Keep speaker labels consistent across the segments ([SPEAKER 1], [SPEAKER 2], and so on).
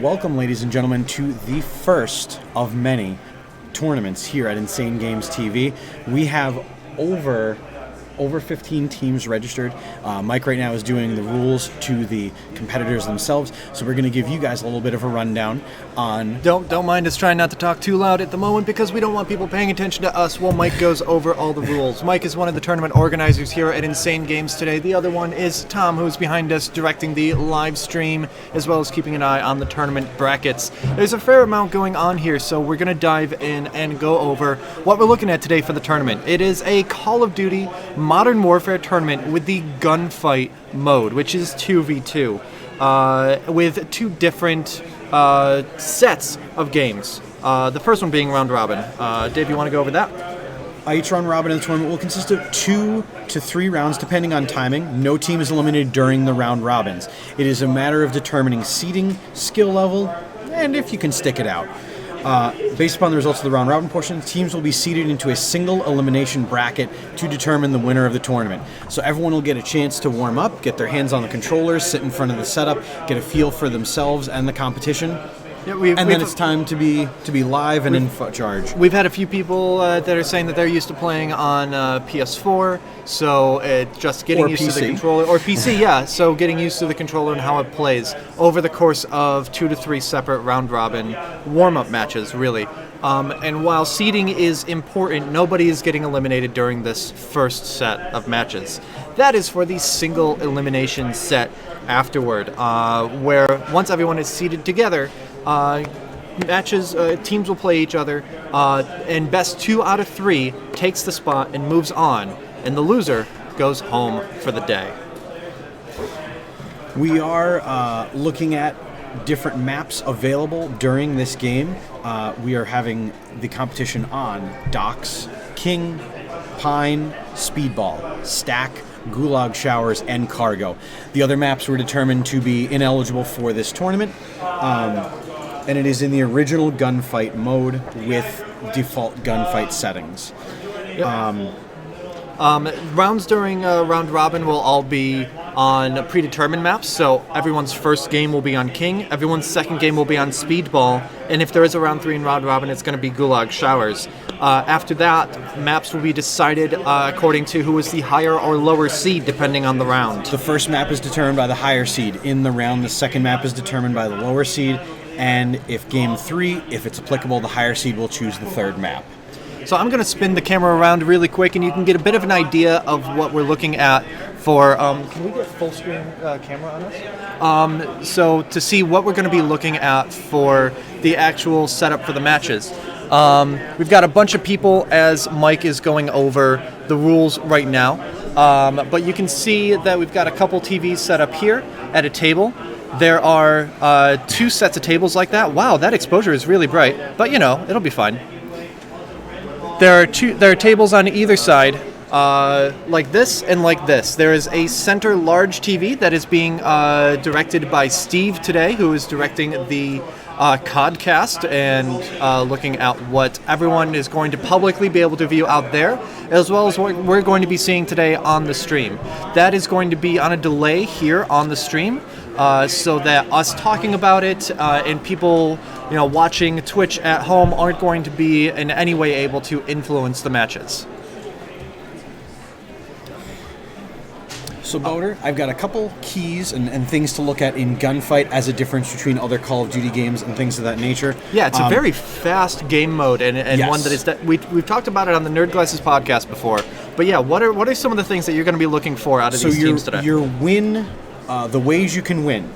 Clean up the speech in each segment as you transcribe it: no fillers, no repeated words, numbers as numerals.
[SPEAKER 1] Welcome, ladies and gentlemen, to the first of many tournaments here at Insane Games TV. We have over 15 teams registered. Mike right now is doing the rules to the competitors themselves, so we're going to give you guys a little bit of a rundown on...
[SPEAKER 2] Don't mind us trying not to talk too loud at the moment because we don't want people paying attention to us while Mike goes over all the rules. Mike is one of the tournament organizers here at Insane Games today. The other one is Tom, who's behind us directing the live stream as well as keeping an eye on the tournament brackets. There's a fair amount going on here, so we're going to dive in and go over what we're looking at today for the tournament. It is a Call of Duty Modern Warfare tournament with the gunfight mode, which is 2v2, with two different sets of games. The first one being round robin. Dave, you want to go over that?
[SPEAKER 1] Each round robin in the tournament will consist of 2 to 3 rounds, depending on timing. No team is eliminated during the round robins. It is a matter of determining seeding, skill level, and if you can stick it out. Based upon the results of the round robin portion, teams will be seeded into a single elimination bracket to determine the winner of the tournament. So everyone will get a chance to warm up, get their hands on the controllers, sit in front of the setup, get a feel for themselves and the competition. Yeah, then it's time to be live and in charge.
[SPEAKER 2] We've had a few people that are saying that they're used to playing on PS4, so just getting used to the controller, or PC, yeah. So getting used to the controller and how it plays over the course of 2 to 3 separate round robin warm-up matches, really. And while seeding is important, nobody is getting eliminated during this first set of matches. That is for the single elimination set afterward, where once everyone is seated together, teams will play each other, and best 2 out of 3 takes the spot and moves on, and the loser goes home for the day.
[SPEAKER 1] We are looking at different maps available during this game. We are having the competition on Docks, King, Pine, Speedball, Stack, Gulag Showers, and Cargo. The other maps were determined to be ineligible for this tournament. And it is in the original gunfight mode with default gunfight settings.
[SPEAKER 2] Yep. Rounds during round robin will all be on predetermined maps, so everyone's first game will be on King, everyone's second game will be on Speedball, and if there is a round 3 in round robin, it's going to be Gulag Showers. After that, maps will be decided according to who is the higher or lower seed, depending on the round.
[SPEAKER 1] The first map is determined by the higher seed in the round, the second map is determined by the lower seed, and if game 3, if it's applicable, the higher seed will choose the third map.
[SPEAKER 2] So I'm going to spin the camera around really quick, and you can get a bit of an idea of what we're looking at for... can we get full screen camera on us? So to see what we're going to be looking at for the actual setup for the matches. We've got a bunch of people as Mike is going over the rules right now. But you can see that we've got a couple TVs set up here at a table. There are 2 sets of tables like that. Wow, that exposure is really bright, but it'll be fine. There are tables on either side, like this and like this. There is a center large TV that is being directed by Steve today, who is directing the Codcast and looking at what everyone is going to publicly be able to view out there, as well as what we're going to be seeing today on the stream. That is going to be on a delay here on the stream, so that us talking about it and people watching Twitch at home aren't going to be in any way able to influence the matches.
[SPEAKER 1] So, Boater, I've got a couple keys and things to look at in Gunfight as a difference between other Call of Duty games and things of that nature.
[SPEAKER 2] Yeah, it's a very fast game mode, and
[SPEAKER 1] yes.
[SPEAKER 2] One that is we've talked about it on the Nerd Glasses podcast before. But yeah, what are some of the things that you're going to be looking for out of these teams today?
[SPEAKER 1] Your win, the ways you can win.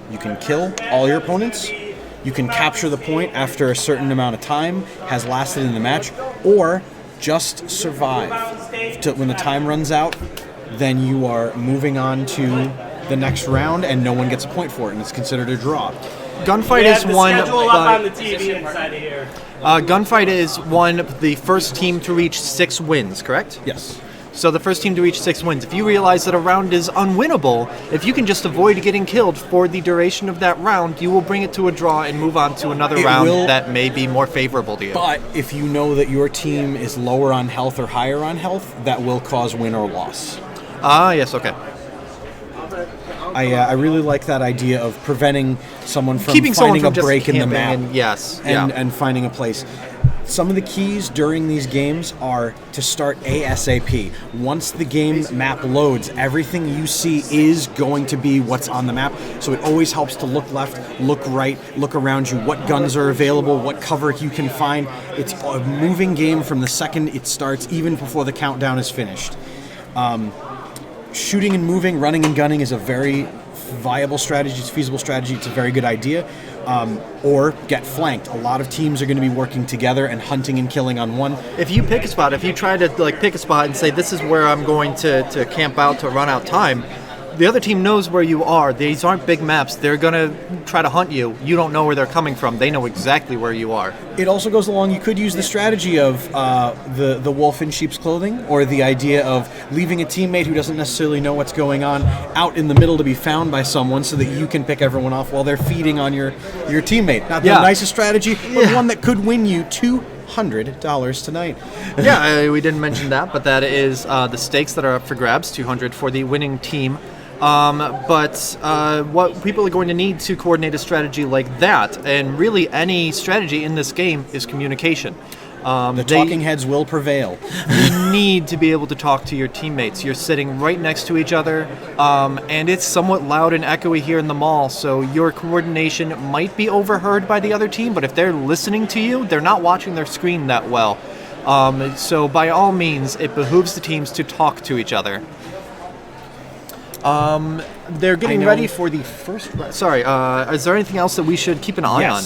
[SPEAKER 1] You can kill all your opponents. You can capture the point after a certain amount of time has lasted in the match, or just survive. When the time runs out, then you are moving on to the next round, and no one gets a point for it, and it's considered a draw.
[SPEAKER 2] Gunfight is one.
[SPEAKER 3] On the TV inside of here.
[SPEAKER 2] Gunfight is the first team to reach 6 wins, correct?
[SPEAKER 1] Yes.
[SPEAKER 2] So the first team to reach 6 wins. If you realize that a round is unwinnable, if you can just avoid getting killed for the duration of that round, you will bring it to a draw and move on to another round that may be more favorable to you.
[SPEAKER 1] But if you know that your team is lower on health or higher on health, that will cause win or loss.
[SPEAKER 2] Ah, yes, okay.
[SPEAKER 1] I really like that idea of preventing someone from
[SPEAKER 2] Keeping someone
[SPEAKER 1] finding
[SPEAKER 2] from
[SPEAKER 1] a
[SPEAKER 2] just
[SPEAKER 1] break in the
[SPEAKER 2] camping
[SPEAKER 1] map.
[SPEAKER 2] and- yes,
[SPEAKER 1] and finding a place. Some of the keys during these games are to start ASAP. Once the game map loads, everything you see is going to be what's on the map. So it always helps to look left, look right, look around you, what guns are available, what cover you can find. It's a moving game from the second it starts, even before the countdown is finished. Shooting and moving, running and gunning is a very viable strategy. It's a feasible strategy. It's a very good idea. Or get flanked. A lot of teams are going to be working together and hunting and killing on one.
[SPEAKER 2] If you pick a spot, if you try to pick a spot and say this is where I'm going to camp out to run out time, the other team knows where you are. These aren't big maps. They're going to try to hunt you. You don't know where they're coming from. They know exactly where you are.
[SPEAKER 1] It also goes along, you could use the strategy of the wolf in sheep's clothing, or the idea of leaving a teammate who doesn't necessarily know what's going on out in the middle to be found by someone so that you can pick everyone off while they're feeding on your teammate. Not the nicest strategy, but one that could win you $200 tonight.
[SPEAKER 2] We didn't mention that, but that is the stakes that are up for grabs, $200 for the winning team. But what people are going to need to coordinate a strategy like that, and really any strategy in this game, is communication.
[SPEAKER 1] The talking heads will prevail.
[SPEAKER 2] You need to be able to talk to your teammates. You're sitting right next to each other, and it's somewhat loud and echoey here in the mall, so your coordination might be overheard by the other team, but if they're listening to you, they're not watching their screen that well. So by all means, it behooves the teams to talk to each other. They're getting ready for the first round. Sorry, is there anything else that we should keep an eye on?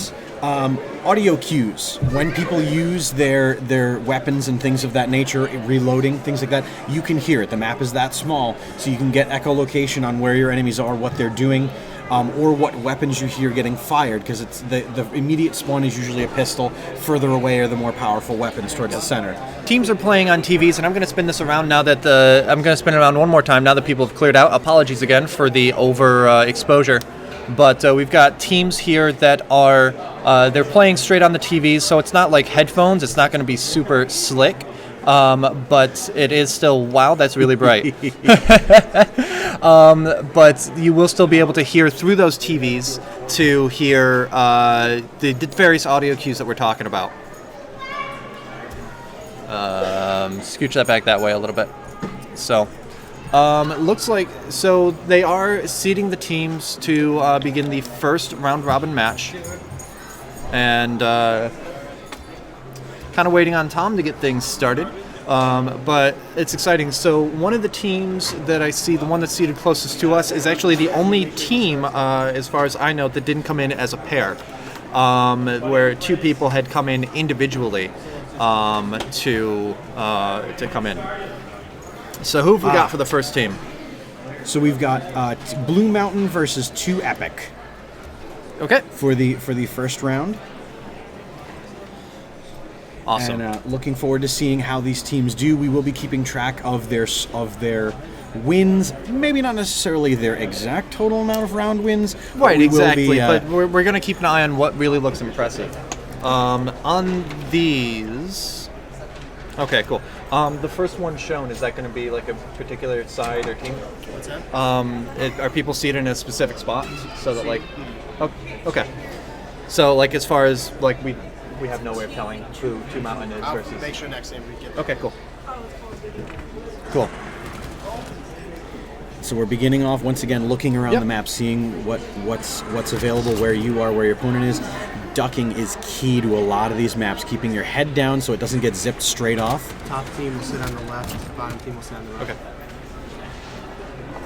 [SPEAKER 1] Audio cues. When people use their weapons and things of that nature, reloading, things like that, you can hear it. The map is that small, so you can get echolocation on where your enemies are, what they're doing, or what weapons you hear getting fired, because it's the immediate spawn is usually a pistol. Further away are the more powerful weapons towards the center.
[SPEAKER 2] Teams are playing on TVs, and I'm going to spin this around now that I'm going to spin it around one more time now that people have cleared out. Apologies again for the exposure. But we've got teams here that are they're playing straight on the TVs, so it's not like headphones. It's not going to be super slick, but it is still, wow, that's really bright. But you will still be able to hear through those TVs to hear the various audio cues that we're talking about. Scooch that back that way a little bit. So. Looks like, so they are seeding the teams to begin the first round-robin match. And kind of waiting on Tom to get things started. But it's exciting. So one of the teams that I see, the one that's seated closest to us, is actually the only team, as far as I know, that didn't come in as a pair. Where two people had come in individually to come in. So who have we got for the first team?
[SPEAKER 1] So we've got Blue Mountain versus 2 Epic.
[SPEAKER 2] Okay.
[SPEAKER 1] For the first round.
[SPEAKER 2] Awesome.
[SPEAKER 1] And looking forward to seeing how these teams do. We will be keeping track of their wins. Maybe not necessarily their exact total amount of round wins.
[SPEAKER 2] Right, exactly. But we're going to keep an eye on what really looks impressive. On these... Okay, cool. The first one shown, is that going to be like a particular side or team?
[SPEAKER 4] What's that?
[SPEAKER 2] Are people seated in a specific spot so that like... Oh, okay. So like as far as like we have no way of telling who Two Mountain is versus...
[SPEAKER 4] I'll make sure next time we get...
[SPEAKER 2] Okay, cool. Cool.
[SPEAKER 1] So we're beginning off once again looking around the map, seeing what's available, where you are, where your opponent is. Ducking is key to a lot of these maps, keeping your head down so it doesn't get zipped straight off.
[SPEAKER 4] Top team will sit on the left, bottom team will sit on the right.
[SPEAKER 2] Okay.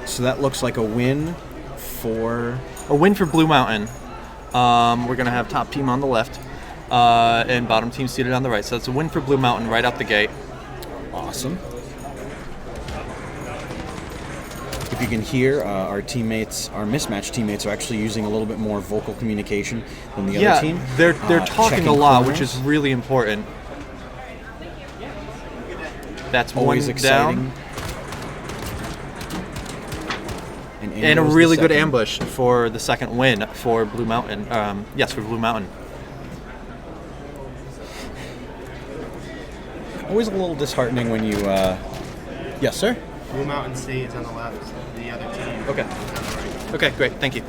[SPEAKER 1] So that looks like a win for...
[SPEAKER 2] A win for Blue Mountain. We're going to have top team on the left and bottom team seated on the right. So it's a win for Blue Mountain right out the gate.
[SPEAKER 1] Awesome. If you can hear, our mismatched teammates are actually using a little bit more vocal communication than the other team.
[SPEAKER 2] They're talking a lot, which is
[SPEAKER 1] corners.
[SPEAKER 2] really important. That's
[SPEAKER 1] Always
[SPEAKER 2] one
[SPEAKER 1] exciting.
[SPEAKER 2] down. And a really good ambush for the second win for Blue Mountain. For Blue Mountain.
[SPEAKER 1] Always a little disheartening when you... Yes, sir?
[SPEAKER 4] Blue Mountain State is on the left. The other team
[SPEAKER 2] Okay.
[SPEAKER 4] is on the right.
[SPEAKER 2] Okay, great. Thank you.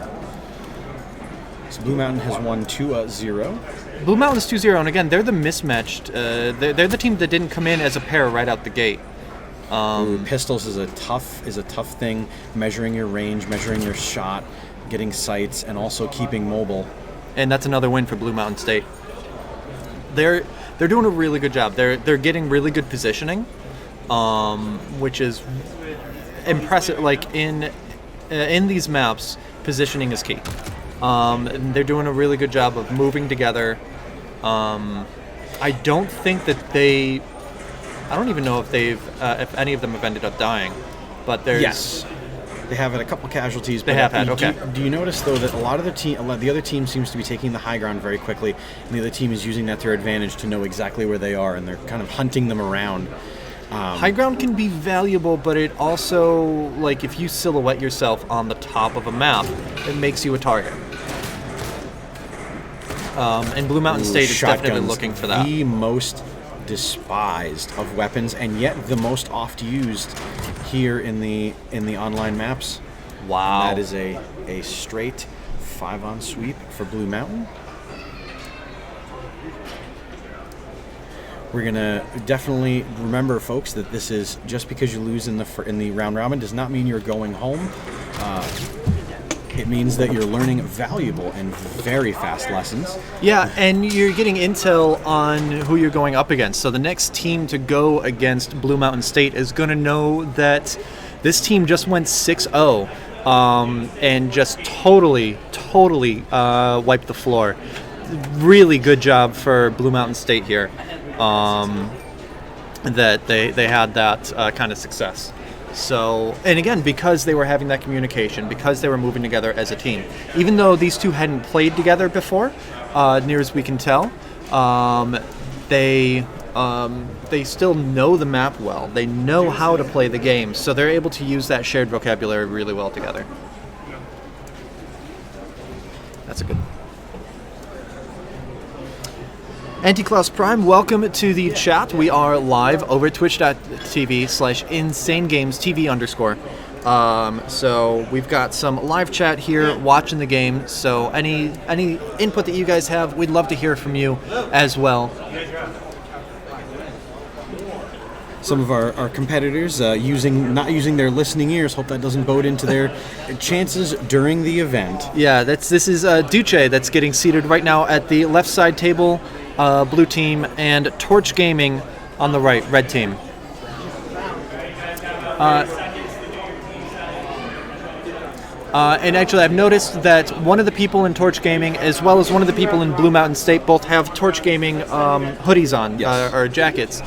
[SPEAKER 1] So Blue Mountain has won 2-0.
[SPEAKER 2] Blue Mountain's 2-0, and again, they're the mismatched. They're the team that didn't come in as a pair right out the gate.
[SPEAKER 1] Pistols is a tough thing, measuring your range, measuring your shot, getting sights, and also keeping mobile.
[SPEAKER 2] And that's another win for Blue Mountain State. They're doing a really good job. They're getting really good positioning, which is impressive. Like in these maps, positioning is key. And they're doing a really good job of moving together. I don't think that I don't even know if if any of them have ended up dying, but there's.
[SPEAKER 1] Yes. They have had a couple casualties.
[SPEAKER 2] They have had, okay.
[SPEAKER 1] Do you notice, though, that a lot of the other team seems to be taking the high ground very quickly, and the other team is using that to their advantage to know exactly where they are, and they're kind of hunting them around.
[SPEAKER 2] High ground can be valuable, but it also, like, if you silhouette yourself on the top of a map, it makes you a target. And Blue Mountain State is definitely
[SPEAKER 1] Shotguns,
[SPEAKER 2] looking for that.
[SPEAKER 1] the most despised of weapons, and yet the most oft used here in the online maps.
[SPEAKER 2] Wow.
[SPEAKER 1] That is a straight 5-on sweep for Blue Mountain. We're gonna definitely remember, folks, that this is just because you lose in the round robin does not mean you're going home. It means that you're learning valuable and very fast lessons.
[SPEAKER 2] Yeah, and you're getting intel on who you're going up against. So the next team to go against Blue Mountain State is going to know that this team just went 6-0 and just totally wiped the floor. Really good job for Blue Mountain State here, that they had that kind of success. So, and again, because they were having that communication, because they were moving together as a team, even though these two hadn't played together before, near as we can tell, they still know the map well. They know how to play the game, so they're able to use that shared vocabulary really well together. That's a good one. Anti-Klaus Prime, welcome to the chat. We are live over at twitch.tv/InsaneGamesTV_. So we've got some live chat here, watching the game. So any input that you guys have, we'd love to hear from you as well.
[SPEAKER 1] Some of our competitors not using their listening ears. Hope that doesn't bode into their chances during the event.
[SPEAKER 2] Yeah, this is Duce that's getting seated right now at the left side table. Blue team, and Torch Gaming on the right, red team. And actually, I've noticed that one of the people in Torch Gaming, as well as one of the people in Blue Mountain State, both have Torch Gaming hoodies on,
[SPEAKER 1] Yes.
[SPEAKER 2] or jackets,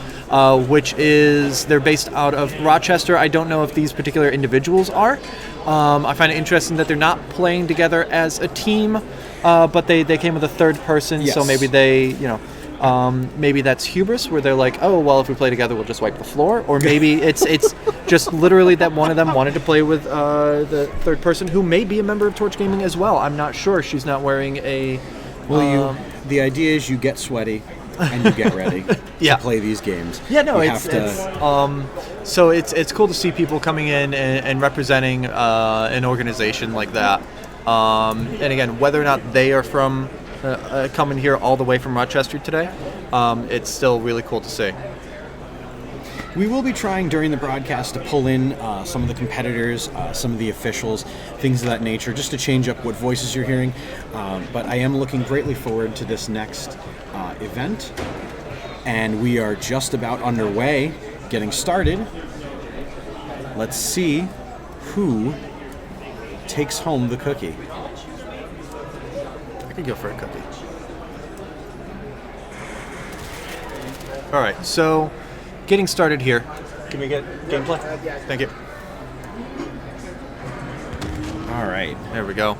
[SPEAKER 2] which is, they're based out of Rochester. I don't know if these particular individuals are. I find it interesting that they're not playing together as a team, but they came with a third person,
[SPEAKER 1] Yes.
[SPEAKER 2] so maybe they, maybe that's hubris, where they're like, oh, well, if we play together, we'll just wipe the floor. Or maybe it's just literally that one of them wanted to play with the third person, who may be a member of Torch Gaming as well. I'm not sure. She's not wearing a...
[SPEAKER 1] The idea is you get sweaty and you get ready
[SPEAKER 2] Yeah.
[SPEAKER 1] to play these games.
[SPEAKER 2] Yeah, no,
[SPEAKER 1] You
[SPEAKER 2] it's
[SPEAKER 1] have to-
[SPEAKER 2] so it's cool to see people coming in and representing an organization like that. And again, whether or not they are from coming here all the way from Rochester today, it's still really cool to see.
[SPEAKER 1] We will be trying during the broadcast to pull in some of the competitors, some of the officials, things of that nature, just to change up what voices you're hearing. But I am looking greatly forward to this next event. And we are just about underway, getting started. Let's see who takes home the cookie.
[SPEAKER 2] I could go for a cookie. All right, so getting started here. Can we get gameplay? Thank you.
[SPEAKER 1] All right.
[SPEAKER 2] There we go.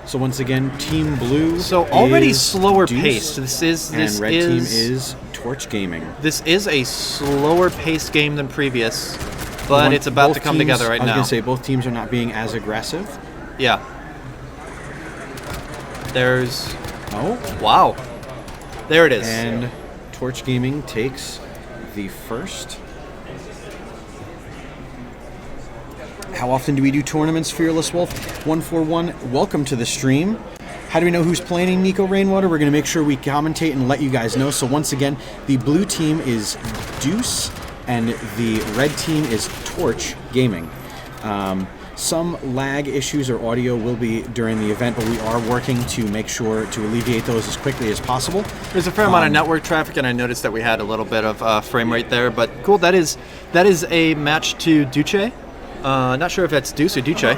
[SPEAKER 1] So once again, Team Blue.
[SPEAKER 2] So already
[SPEAKER 1] is
[SPEAKER 2] slower
[SPEAKER 1] Deuce,
[SPEAKER 2] paced. This
[SPEAKER 1] and Red
[SPEAKER 2] is,
[SPEAKER 1] Team is Torch Gaming.
[SPEAKER 2] This is a slower paced game than previous, but it's about to come together right now.
[SPEAKER 1] I was going to say both teams are not being as aggressive.
[SPEAKER 2] Yeah. There's...
[SPEAKER 1] Oh.
[SPEAKER 2] Wow. There it is.
[SPEAKER 1] And Torch Gaming takes the first. How often do we do tournaments, Fearless Wolf? 141, welcome to the stream. How do we know who's playing Nico Rainwater? We're going to make sure we commentate and let you guys know. So once again, the blue team is Deuce, and the red team is Torch Gaming. Some lag issues or audio will be during the event, but we are working to make sure to alleviate those as quickly as possible.
[SPEAKER 2] There's a fair amount of network traffic, and I noticed that we had a little bit of frame rate there, but cool. That is a match to Duce. Not sure if that's Deuce or Duce.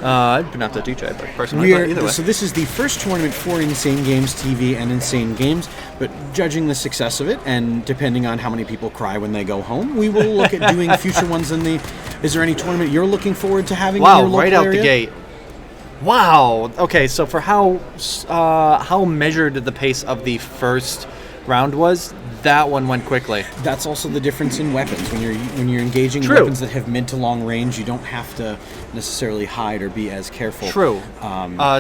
[SPEAKER 2] I'd pronounce that Duce, but personally, either way.
[SPEAKER 1] So this is the first tournament for Insane Games TV and Insane Games, but judging the success of it, and depending on how many people cry when they go home, we will look at doing future ones in the... Is there any tournament you're looking forward to having in your local
[SPEAKER 2] right out
[SPEAKER 1] area?
[SPEAKER 2] the gate. Wow. Okay, so for how measured the pace of the first round was, that one went quickly.
[SPEAKER 1] That's also the difference in weapons. When you're engaging
[SPEAKER 2] True.
[SPEAKER 1] weapons that have mid to long range, you don't have to necessarily hide or be as careful.
[SPEAKER 2] True.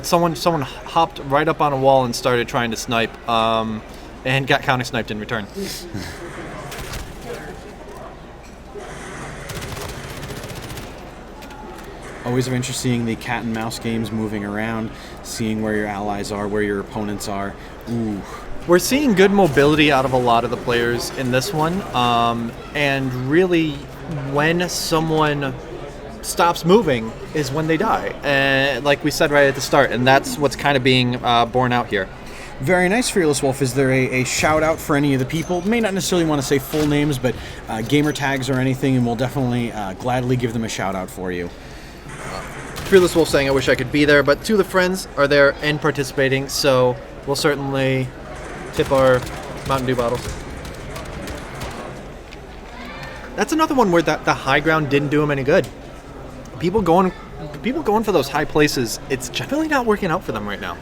[SPEAKER 2] Someone hopped right up on a wall and started trying to snipe, and got counter sniped in return.
[SPEAKER 1] Always of interest seeing the cat and mouse games moving around, seeing where your allies are, where your opponents are. Ooh.
[SPEAKER 2] We're seeing good mobility out of a lot of the players in this one, and really, when someone stops moving is when they die, like we said right at the start, and that's what's kind of being borne out here.
[SPEAKER 1] Very nice, Fearless Wolf. Is there a shout out for any of the people? May not necessarily want to say full names, but gamer tags or anything, and we'll definitely gladly give them a shout out for you.
[SPEAKER 2] Fearless Wolf saying, I wish I could be there, but two of the friends are there and participating, so we'll certainly tip our Mountain Dew bottles. That's another one where the high ground didn't do him any good. People going for those high places, it's generally not working out for them right now.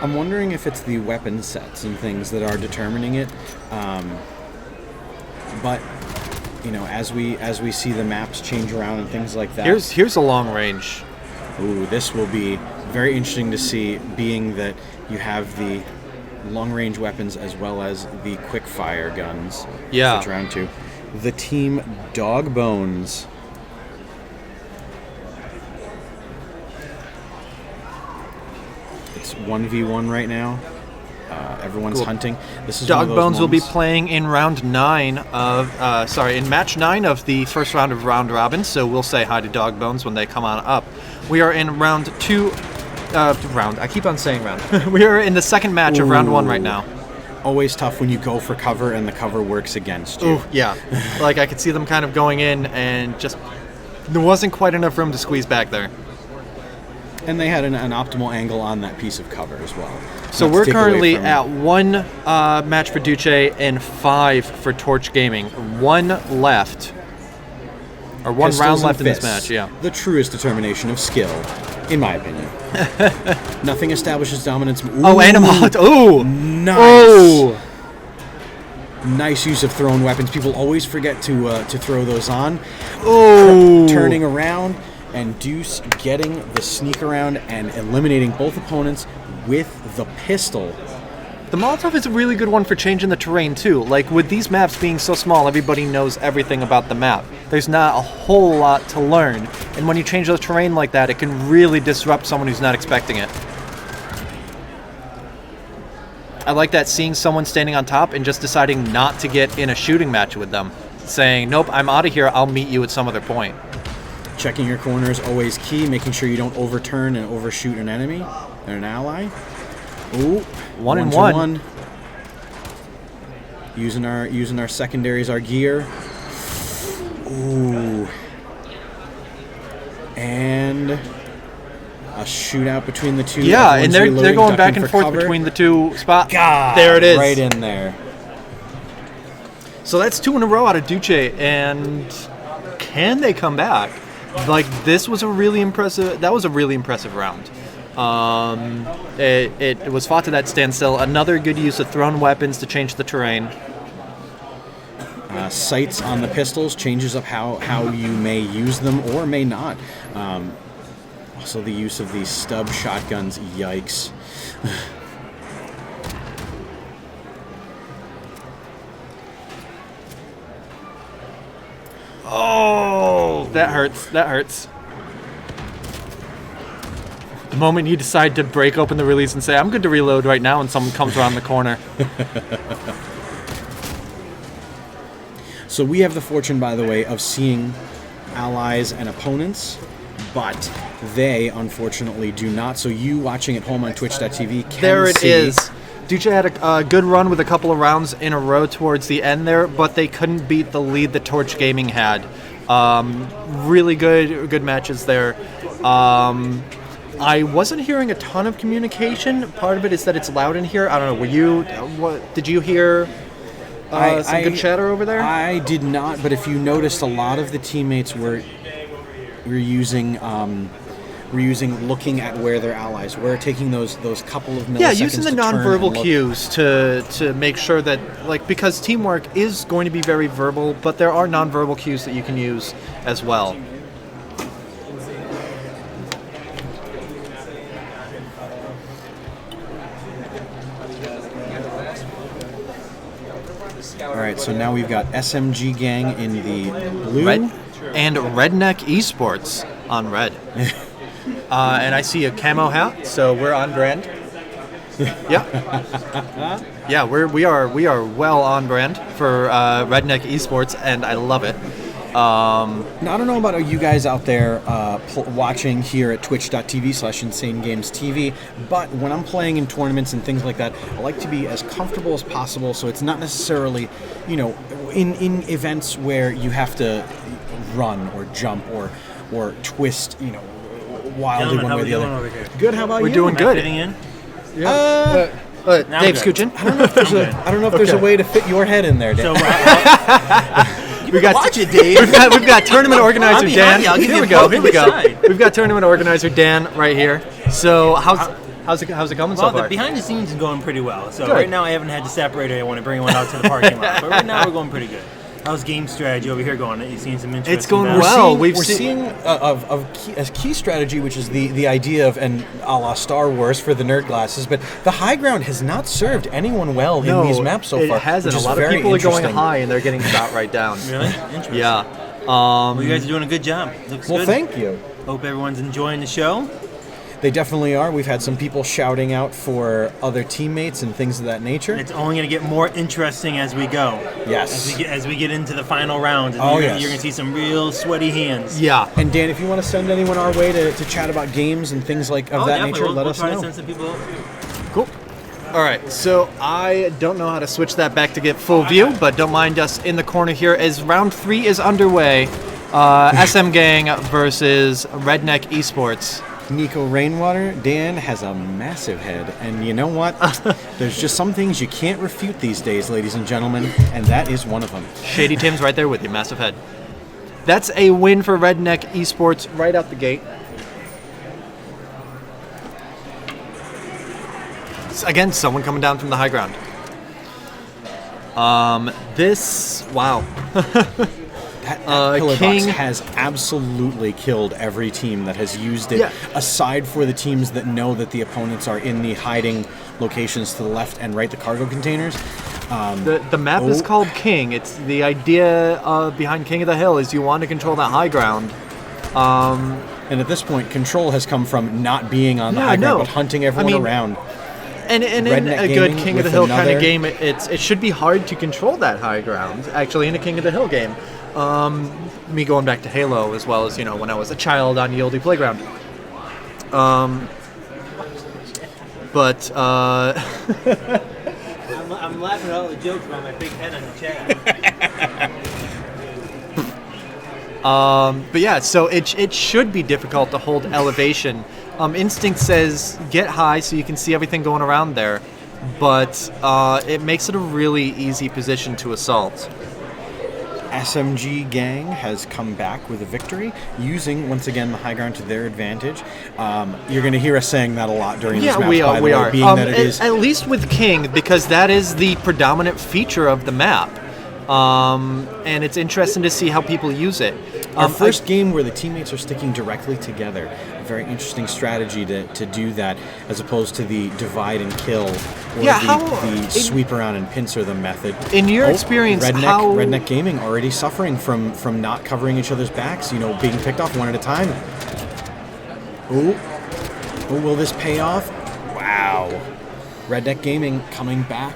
[SPEAKER 1] I'm wondering if it's the weapon sets and things that are determining it. But you know, as we see the maps change around and things like that.
[SPEAKER 2] Here's a long range.
[SPEAKER 1] Ooh, this will be very interesting to see, being that you have the long-range weapons as well as the quick-fire guns.
[SPEAKER 2] Yeah.
[SPEAKER 1] Switch around to the team Dog Bones. It's 1v1 right now. Everyone's hunting. This is
[SPEAKER 2] Dog
[SPEAKER 1] one of those
[SPEAKER 2] Bones will be
[SPEAKER 1] moments.
[SPEAKER 2] playing in in match 9 of the first round of round robin. So we'll say hi to Dog Bones when they come on up. We are in round 2. I keep on saying round. We are in the second match of round 1 right now.
[SPEAKER 1] Always tough when you go for cover and the cover works against you.
[SPEAKER 2] Ooh, yeah. Like I could see them kind of going in and just there wasn't quite enough room to squeeze back there.
[SPEAKER 1] And they had an optimal angle on that piece of cover as well.
[SPEAKER 2] So we're currently at 1 match for Duce and 5 for Torch Gaming. 1 left. Or 1
[SPEAKER 1] Pistols
[SPEAKER 2] round
[SPEAKER 1] and
[SPEAKER 2] left in this
[SPEAKER 1] fists.
[SPEAKER 2] match, yeah.
[SPEAKER 1] The truest determination of skill, in my opinion. Nothing establishes dominance. Ooh,
[SPEAKER 2] Oh, Animal. Ooh!
[SPEAKER 1] Nice.
[SPEAKER 2] Oh!
[SPEAKER 1] Nice use of thrown weapons. People always forget to throw those on.
[SPEAKER 2] Oh!
[SPEAKER 1] Turning around, and Deuce getting the sneak around and eliminating both opponents with the pistol.
[SPEAKER 2] The Molotov is a really good one for changing the terrain, too. Like, with these maps being so small, everybody knows everything about the map. There's not a whole lot to learn. And when you change the terrain like that, it can really disrupt someone who's not expecting it. I like that, seeing someone standing on top and just deciding not to get in a shooting match with them. Saying, nope, I'm out of here, I'll meet you at some other point.
[SPEAKER 1] Checking your corner is always key, making sure you don't overturn and overshoot an enemy or an ally. Ooh,
[SPEAKER 2] 1 and
[SPEAKER 1] to
[SPEAKER 2] 1.
[SPEAKER 1] Using our secondaries, our gear. Ooh. And a shootout between the two.
[SPEAKER 2] Yeah, and they're
[SPEAKER 1] Everyone's
[SPEAKER 2] going
[SPEAKER 1] reloading,
[SPEAKER 2] back
[SPEAKER 1] ducking
[SPEAKER 2] and
[SPEAKER 1] for
[SPEAKER 2] forth
[SPEAKER 1] cover.
[SPEAKER 2] between the two spots.
[SPEAKER 1] God,
[SPEAKER 2] There it is.
[SPEAKER 1] right in there.
[SPEAKER 2] So that's 2 in a row out of Duce, and can they come back? Like, this was a really impressive. That was a really impressive round. It was fought to that standstill. Another good use of thrown weapons to change the terrain.
[SPEAKER 1] Sights on the pistols changes up how you may use them or may not. Also, the use of these stub shotguns. Yikes.
[SPEAKER 2] Oh! That hurts. That hurts. The moment you decide to break open the release and say, I'm good to reload right now, and someone comes around the corner.
[SPEAKER 1] So we have the fortune, by the way, of seeing allies and opponents, but they, unfortunately, do not. So you watching at home on twitch.tv can
[SPEAKER 2] There it
[SPEAKER 1] see.
[SPEAKER 2] is. Duce had a good run with a couple of rounds in a row towards the end there, but they couldn't beat the lead that Torch Gaming had. Really good matches there. I wasn't hearing a ton of communication. Part of it is that it's loud in here. I don't know. Did you hear some good chatter over there?
[SPEAKER 1] I did not, but if you noticed, a lot of the teammates were using looking at where their allies were, taking those couple of milliseconds.
[SPEAKER 2] Yeah, using the
[SPEAKER 1] to turn and
[SPEAKER 2] nonverbal
[SPEAKER 1] look.
[SPEAKER 2] cues to make sure that, like, because teamwork is going to be very verbal, but there are nonverbal cues that you can use as well.
[SPEAKER 1] All right, so now we've got SMG Gang in the blue.
[SPEAKER 2] And Redneck Esports on red. And I see a camo hat, so we're on brand. Yeah. Yeah, we are well on brand for Redneck Esports, and I love it.
[SPEAKER 1] Now, I don't know about you guys out there watching here at twitch.tv/InsaneGamesTV, but when I'm playing in tournaments and things like that, I like to be as comfortable as possible, so it's not necessarily, in events where you have to run or jump or twist, wildly one way or the other.
[SPEAKER 3] Over here?
[SPEAKER 1] Good, how about
[SPEAKER 2] We're
[SPEAKER 1] you?
[SPEAKER 2] doing
[SPEAKER 3] Am I
[SPEAKER 2] good.
[SPEAKER 3] fitting in?
[SPEAKER 2] Dave
[SPEAKER 3] good.
[SPEAKER 2] Scoochin.
[SPEAKER 1] I don't know if there's a way to fit your head in there, Dan.
[SPEAKER 3] So
[SPEAKER 2] We got
[SPEAKER 3] watch it, Dave.
[SPEAKER 2] We've got tournament organizer
[SPEAKER 3] I'm
[SPEAKER 2] Dan.
[SPEAKER 3] behind you. I'll give
[SPEAKER 2] Here
[SPEAKER 3] you
[SPEAKER 2] we
[SPEAKER 3] a
[SPEAKER 2] go.
[SPEAKER 3] poke
[SPEAKER 2] Here
[SPEAKER 3] in
[SPEAKER 2] we
[SPEAKER 3] the
[SPEAKER 2] go.
[SPEAKER 3] side.
[SPEAKER 2] We've got tournament organizer Dan right here. So how's it coming so
[SPEAKER 3] Well,
[SPEAKER 2] far?
[SPEAKER 3] the behind the scenes is going pretty well. So
[SPEAKER 2] Good.
[SPEAKER 3] right now I haven't had the separator. I want to bring one out to the parking lot. But right now we're going pretty good. How's game strategy over here going? You seen some interesting
[SPEAKER 2] It's going
[SPEAKER 3] battles?
[SPEAKER 2] well.
[SPEAKER 1] We're seeing a key strategy, which is the idea of a la Star Wars for the nerd glasses, but the high ground has not served anyone well in these maps so far.
[SPEAKER 2] It hasn't.
[SPEAKER 1] which
[SPEAKER 2] A
[SPEAKER 1] is
[SPEAKER 2] lot of
[SPEAKER 1] very
[SPEAKER 2] people are going
[SPEAKER 1] interesting.
[SPEAKER 2] high and they're getting shot right down.
[SPEAKER 3] Really? Interesting.
[SPEAKER 2] Yeah.
[SPEAKER 3] Well, you guys are doing a good job. Looks
[SPEAKER 1] Well,
[SPEAKER 3] good.
[SPEAKER 1] thank you.
[SPEAKER 3] Hope everyone's enjoying the show.
[SPEAKER 1] They definitely are. We've had some people shouting out for other teammates and things of that nature.
[SPEAKER 3] It's only going to get more interesting as we go.
[SPEAKER 1] Yes.
[SPEAKER 3] As we get into the final round, and
[SPEAKER 1] Oh,
[SPEAKER 3] you're
[SPEAKER 1] yes.
[SPEAKER 3] going to see some real sweaty hands.
[SPEAKER 2] Yeah.
[SPEAKER 1] And Dan, if you want to send anyone our way to chat about games and things of that
[SPEAKER 3] Definitely.
[SPEAKER 1] nature, let
[SPEAKER 3] we'll
[SPEAKER 1] us
[SPEAKER 3] try
[SPEAKER 1] know.
[SPEAKER 3] to send some people over.
[SPEAKER 2] Cool. All right, so I don't know how to switch that back to get full view, but don't mind us in the corner here as round 3 is underway. SM Gang versus Redneck Esports.
[SPEAKER 1] Nico Rainwater, Dan has a massive head, and you know what? There's just some things you can't refute these days, ladies and gentlemen, and that is one of them.
[SPEAKER 2] Shady Tim's right there with you, massive head. That's a win for Redneck Esports right out the gate. Again, someone coming down from the high ground. Wow.
[SPEAKER 1] That pillar
[SPEAKER 2] King-
[SPEAKER 1] box has absolutely killed every team that has used it,
[SPEAKER 2] Yeah.
[SPEAKER 1] aside for the teams that know that the opponents are in the hiding locations to the left and right, the cargo containers.
[SPEAKER 2] The map is called King. It's the idea behind King of the Hill is you want to control that high ground.
[SPEAKER 1] And at this point, control has come from not being on the
[SPEAKER 2] Yeah,
[SPEAKER 1] high ground,
[SPEAKER 2] no.
[SPEAKER 1] but hunting everyone
[SPEAKER 2] I mean,
[SPEAKER 1] around.
[SPEAKER 2] And in
[SPEAKER 1] Redneck
[SPEAKER 2] a good
[SPEAKER 1] Gaming
[SPEAKER 2] King of the
[SPEAKER 1] with
[SPEAKER 2] Hill kind
[SPEAKER 1] another-
[SPEAKER 2] of game, it should be hard to control that high ground. Actually, in a King of the Hill game, me going back to Halo as well as when I was a child on Yieldy Playground. But
[SPEAKER 3] I'm laughing at all the jokes about my big head on the chat.
[SPEAKER 2] but yeah, so it should be difficult to hold elevation. Instinct says get high so you can see everything going around there, but it makes it a really easy position to assault.
[SPEAKER 1] SMG Gang has come back with a victory, using, once again, the high ground to their advantage. You're going to hear us saying that a lot during this match,
[SPEAKER 2] we
[SPEAKER 1] by
[SPEAKER 2] are.
[SPEAKER 1] the
[SPEAKER 2] We
[SPEAKER 1] way,
[SPEAKER 2] are.
[SPEAKER 1] being that it is...
[SPEAKER 2] At least with King, because that is the predominant feature of the map. and it's interesting to see how people use it.
[SPEAKER 1] Our first game where the teammates are sticking directly together. A very interesting strategy to do that, as opposed to the divide and kill, or the sweep around and pincer them method.
[SPEAKER 2] In your experience,
[SPEAKER 1] Redneck Gaming already suffering from not covering each other's backs, being picked off one at a time. Ooh, will this pay off? Wow. Redneck Gaming coming back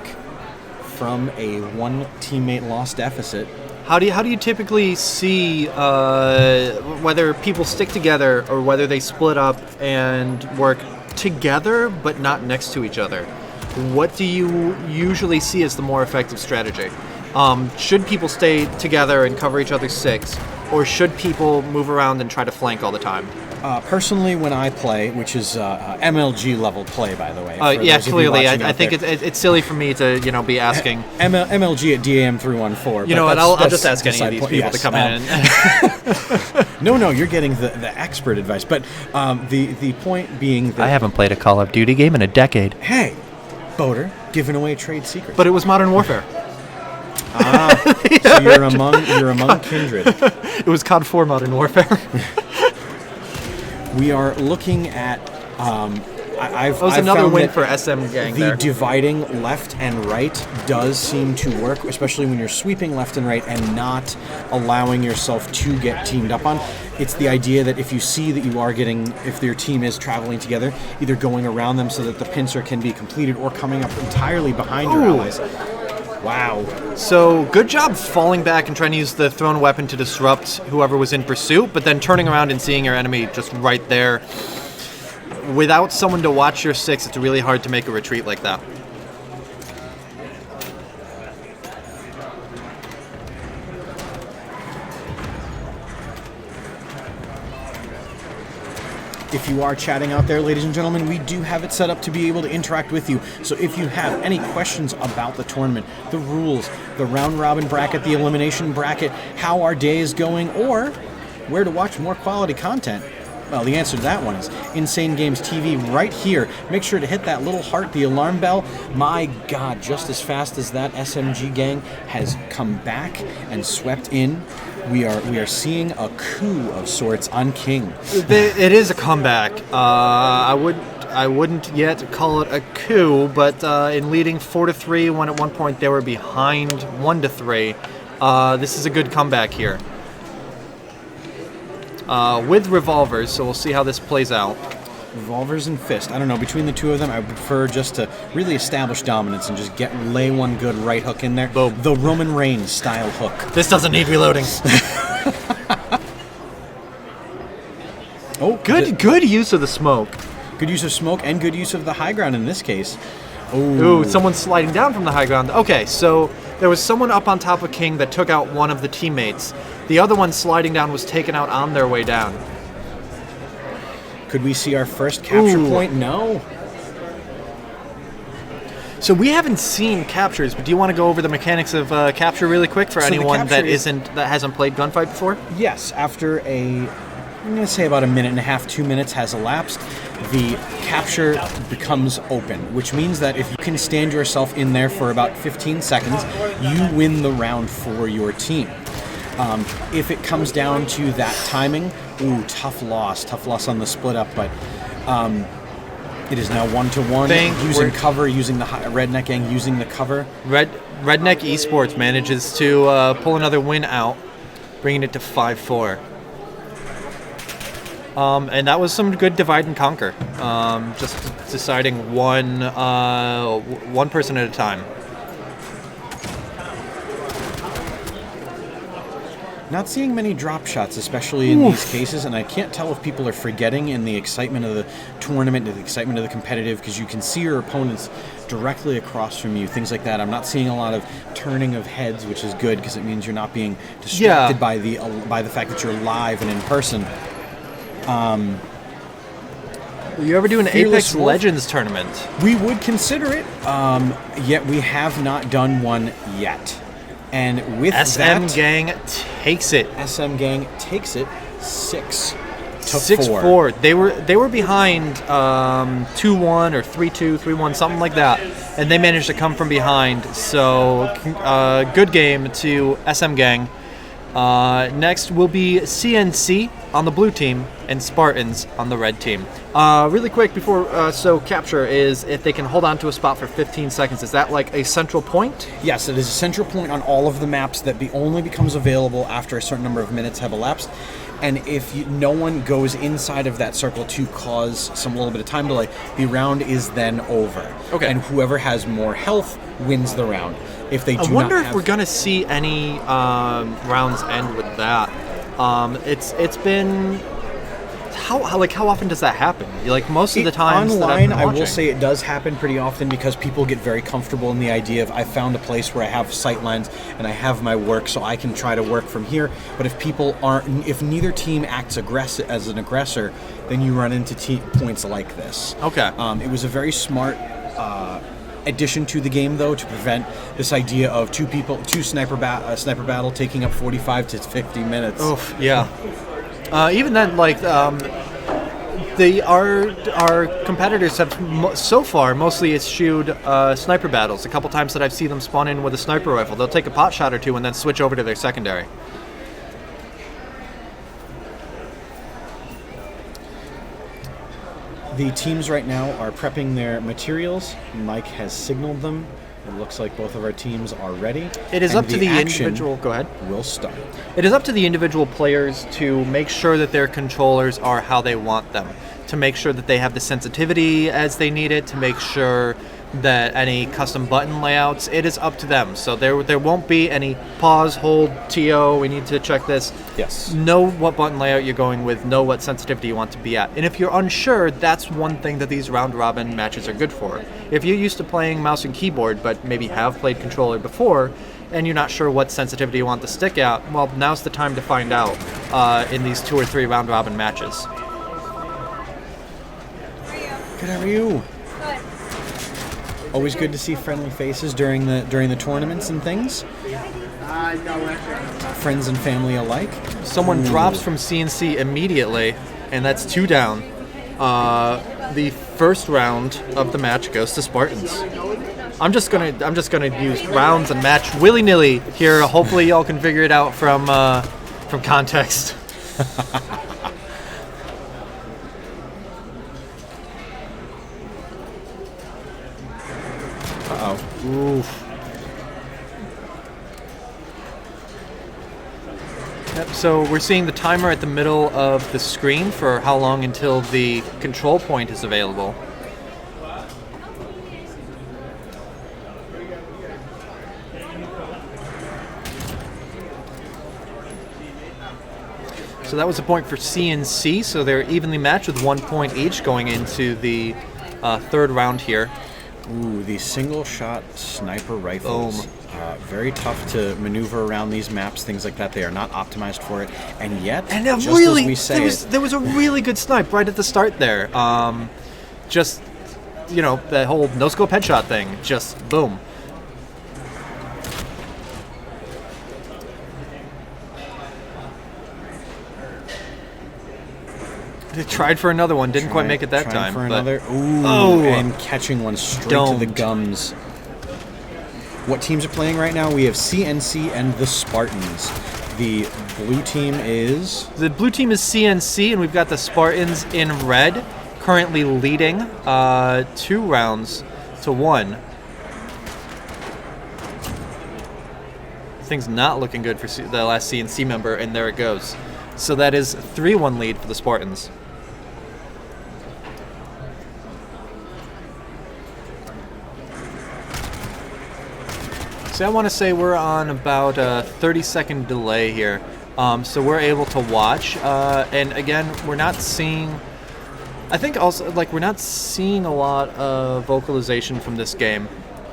[SPEAKER 1] from a one teammate loss deficit.
[SPEAKER 2] How do you typically see whether people stick together or whether they split up and work together but not next to each other? What do you usually see as the more effective strategy? Should people stay together and cover each other's six, or should people move around and try to flank all the time?
[SPEAKER 1] Personally, when I play, which is MLG level play, by the way.
[SPEAKER 2] Yeah, clearly. I think it's silly for me to be asking.
[SPEAKER 1] MLG at DAM314.
[SPEAKER 2] You know what? I'll just ask any of these people to come in.
[SPEAKER 1] No, you're getting the expert advice. But the point being that
[SPEAKER 5] I haven't played a Call of Duty game in a decade.
[SPEAKER 1] Hey, Boater, giving away trade secrets.
[SPEAKER 2] But it was Modern Warfare.
[SPEAKER 1] So you're among kindred.
[SPEAKER 2] It was COD 4 Modern Warfare.
[SPEAKER 1] We are looking at.
[SPEAKER 2] That was another win for SM Gang.
[SPEAKER 1] The dividing left and right does seem to work, especially when you're sweeping left and right and not allowing yourself to get teamed up on. It's the idea that if you see that you are if your team is traveling together, either going around them so that the pincer can be completed, or coming up entirely behind your allies. Wow.
[SPEAKER 2] So, good job falling back and trying to use the thrown weapon to disrupt whoever was in pursuit, but then turning around and seeing your enemy just right there. Without someone to watch your six, it's really hard to make a retreat like that.
[SPEAKER 1] If you are chatting out there, ladies and gentlemen, we do have it set up to be able to interact with you. So if you have any questions about the tournament, the rules, the round-robin bracket, the elimination bracket, how our day is going, or where to watch more quality content, well, the answer to that one is Insane Games TV right here. Make sure to hit that little heart, the alarm bell. My God, just as fast as that SMG gang has come back and swept in, we are seeing a coup of sorts on King.
[SPEAKER 2] It is a comeback. I wouldn't yet call it a coup, but in leading 4-3, when at one point they were behind 1-3, this is a good comeback here. With revolvers, so we'll see how this plays out.
[SPEAKER 1] Revolvers and fist. I don't know. Between the two of them, I would prefer just to really establish dominance and just lay one good right hook in there.
[SPEAKER 2] Boom.
[SPEAKER 1] The Roman Reigns style hook.
[SPEAKER 2] This doesn't need reloading.
[SPEAKER 1] Oh,
[SPEAKER 2] good use of the smoke.
[SPEAKER 1] Good use of smoke and good use of the high ground in this case.
[SPEAKER 2] Ooh, someone's sliding down from the high ground. Okay, so there was someone up on top of King that took out one of the teammates. The other one sliding down was taken out on their way down.
[SPEAKER 1] Could we see our first capture point? No.
[SPEAKER 2] So we haven't seen captures, but do you want to go over the mechanics of capture really quick for anyone that hasn't played Gunfight before?
[SPEAKER 1] Yes. After I'm going to say about a minute and a half, 2 minutes has elapsed, the capture becomes open, which means that if you can stand yourself in there for about 15 seconds, you win the round for your team. If it comes down to that timing, tough loss on the split up, but it is now 1-1, using cover, using the Redneck gang, using the cover.
[SPEAKER 2] Redneck Esports manages to pull another win out, bringing it to 5-4. And that was some good divide and conquer, just deciding one person at a time.
[SPEAKER 1] Not seeing many drop shots, especially in these cases, and I can't tell if people are forgetting in the excitement of the tournament, the excitement of the competitive, because you can see your opponents directly across from you, things like that. I'm not seeing a lot of turning of heads, which is good, because it means you're not being distracted by the fact that you're live and in person.
[SPEAKER 2] You ever do an Apex Legends tournament?
[SPEAKER 1] We would consider it, yet we have not done one yet. And with
[SPEAKER 2] SM Gang takes it.
[SPEAKER 1] SM Gang takes it 6-2. to
[SPEAKER 2] 6-4. They were behind 2-1 or 3-2, 3-1, something like that, and they managed to come from behind. So good game to SM Gang. Next will be CNC on the blue team and Spartans on the red team. Really quick before, so capture is if they can hold on to a spot for 15 seconds. Is that like a central point?
[SPEAKER 1] Yes, it is a central point on all of the maps that only becomes available after a certain number of minutes have elapsed. And if no one goes inside of that circle to cause some little bit of time delay, the round is then over.
[SPEAKER 2] Okay.
[SPEAKER 1] And whoever has more health wins the round. If they do
[SPEAKER 2] I wonder
[SPEAKER 1] not
[SPEAKER 2] if
[SPEAKER 1] have,
[SPEAKER 2] we're gonna see any rounds end with that. It's been how often does that happen? Like most of the times
[SPEAKER 1] online,
[SPEAKER 2] that I've been
[SPEAKER 1] I will
[SPEAKER 2] watching.
[SPEAKER 1] say it does happen pretty often because people get very comfortable in the idea of I found a place where I have sight lines and I have my work, so I can try to work from here. But if neither team acts as an aggressor, then you run into points like this.
[SPEAKER 2] Okay.
[SPEAKER 1] It was a very smart addition to the game, though, to prevent this idea of two sniper battle taking up 45 to 50 minutes.
[SPEAKER 2] Oof, yeah. Even then, like our competitors have so far mostly eschewed sniper battles. A couple times that I've seen them spawn in with a sniper rifle, they'll take a pot shot or two and then switch over to their secondary.
[SPEAKER 1] The teams right now are prepping their materials. Mike has signaled them. It looks like both of our teams are ready.
[SPEAKER 2] It is
[SPEAKER 1] and
[SPEAKER 2] up to the
[SPEAKER 1] action
[SPEAKER 2] individual. Go ahead.
[SPEAKER 1] will start.
[SPEAKER 2] It is up to the individual players to make sure that their controllers are how they want them, to make sure that they have the sensitivity as they need it, to make sure that any custom button layouts, it is up to them. So there won't be any pause, hold, TO, we need to check this.
[SPEAKER 1] Yes.
[SPEAKER 2] Know what button layout you're going with, know what sensitivity you want to be at. And if you're unsure, that's one thing that these round robin matches are good for. If you're used to playing mouse and keyboard, but maybe have played controller before, and you're not sure what sensitivity you want the stick at, well, now's the time to find out in these 2 or 3 round robin matches.
[SPEAKER 1] Good, how are you? Always good to see friendly faces during the tournaments and things. Friends and family alike.
[SPEAKER 2] Someone drops from CNC immediately, and that's 2 down. The first round of the match goes to Spartans. I'm just gonna use rounds and match willy-nilly here. Hopefully, y'all can figure it out from context. Oof. Yep, so we're seeing the timer at the middle of the screen for how long until the control point is available. So that was a point for CNC, so they're evenly matched with 1 point each going into the third round here.
[SPEAKER 1] Ooh, the single-shot sniper rifles.
[SPEAKER 2] Boom.
[SPEAKER 1] Very tough to maneuver around these maps, things like that. They are not optimized for it, and yet,
[SPEAKER 2] And
[SPEAKER 1] just
[SPEAKER 2] really,
[SPEAKER 1] as we say
[SPEAKER 2] there was a really good snipe right at the start there. Just, that whole no-scope headshot thing, just boom. They tried for another one, didn't quite make it that
[SPEAKER 1] Trying
[SPEAKER 2] time.
[SPEAKER 1] for
[SPEAKER 2] but-
[SPEAKER 1] another. Ooh,
[SPEAKER 2] Oh.
[SPEAKER 1] and catching one straight to the
[SPEAKER 2] Domed.
[SPEAKER 1] gums. What teams are playing right now? We have CNC and the Spartans. The blue team is...
[SPEAKER 2] The blue team is CNC, and we've got the Spartans in red, currently leading 2 rounds to 1. Things not looking good for the last CNC member, and there it goes. So that is 3-1 lead for the Spartans. So I want to say we're on about a 30-second delay here. So we're able to watch. And again, we're not seeing... I think also, we're not seeing a lot of vocalization from this game.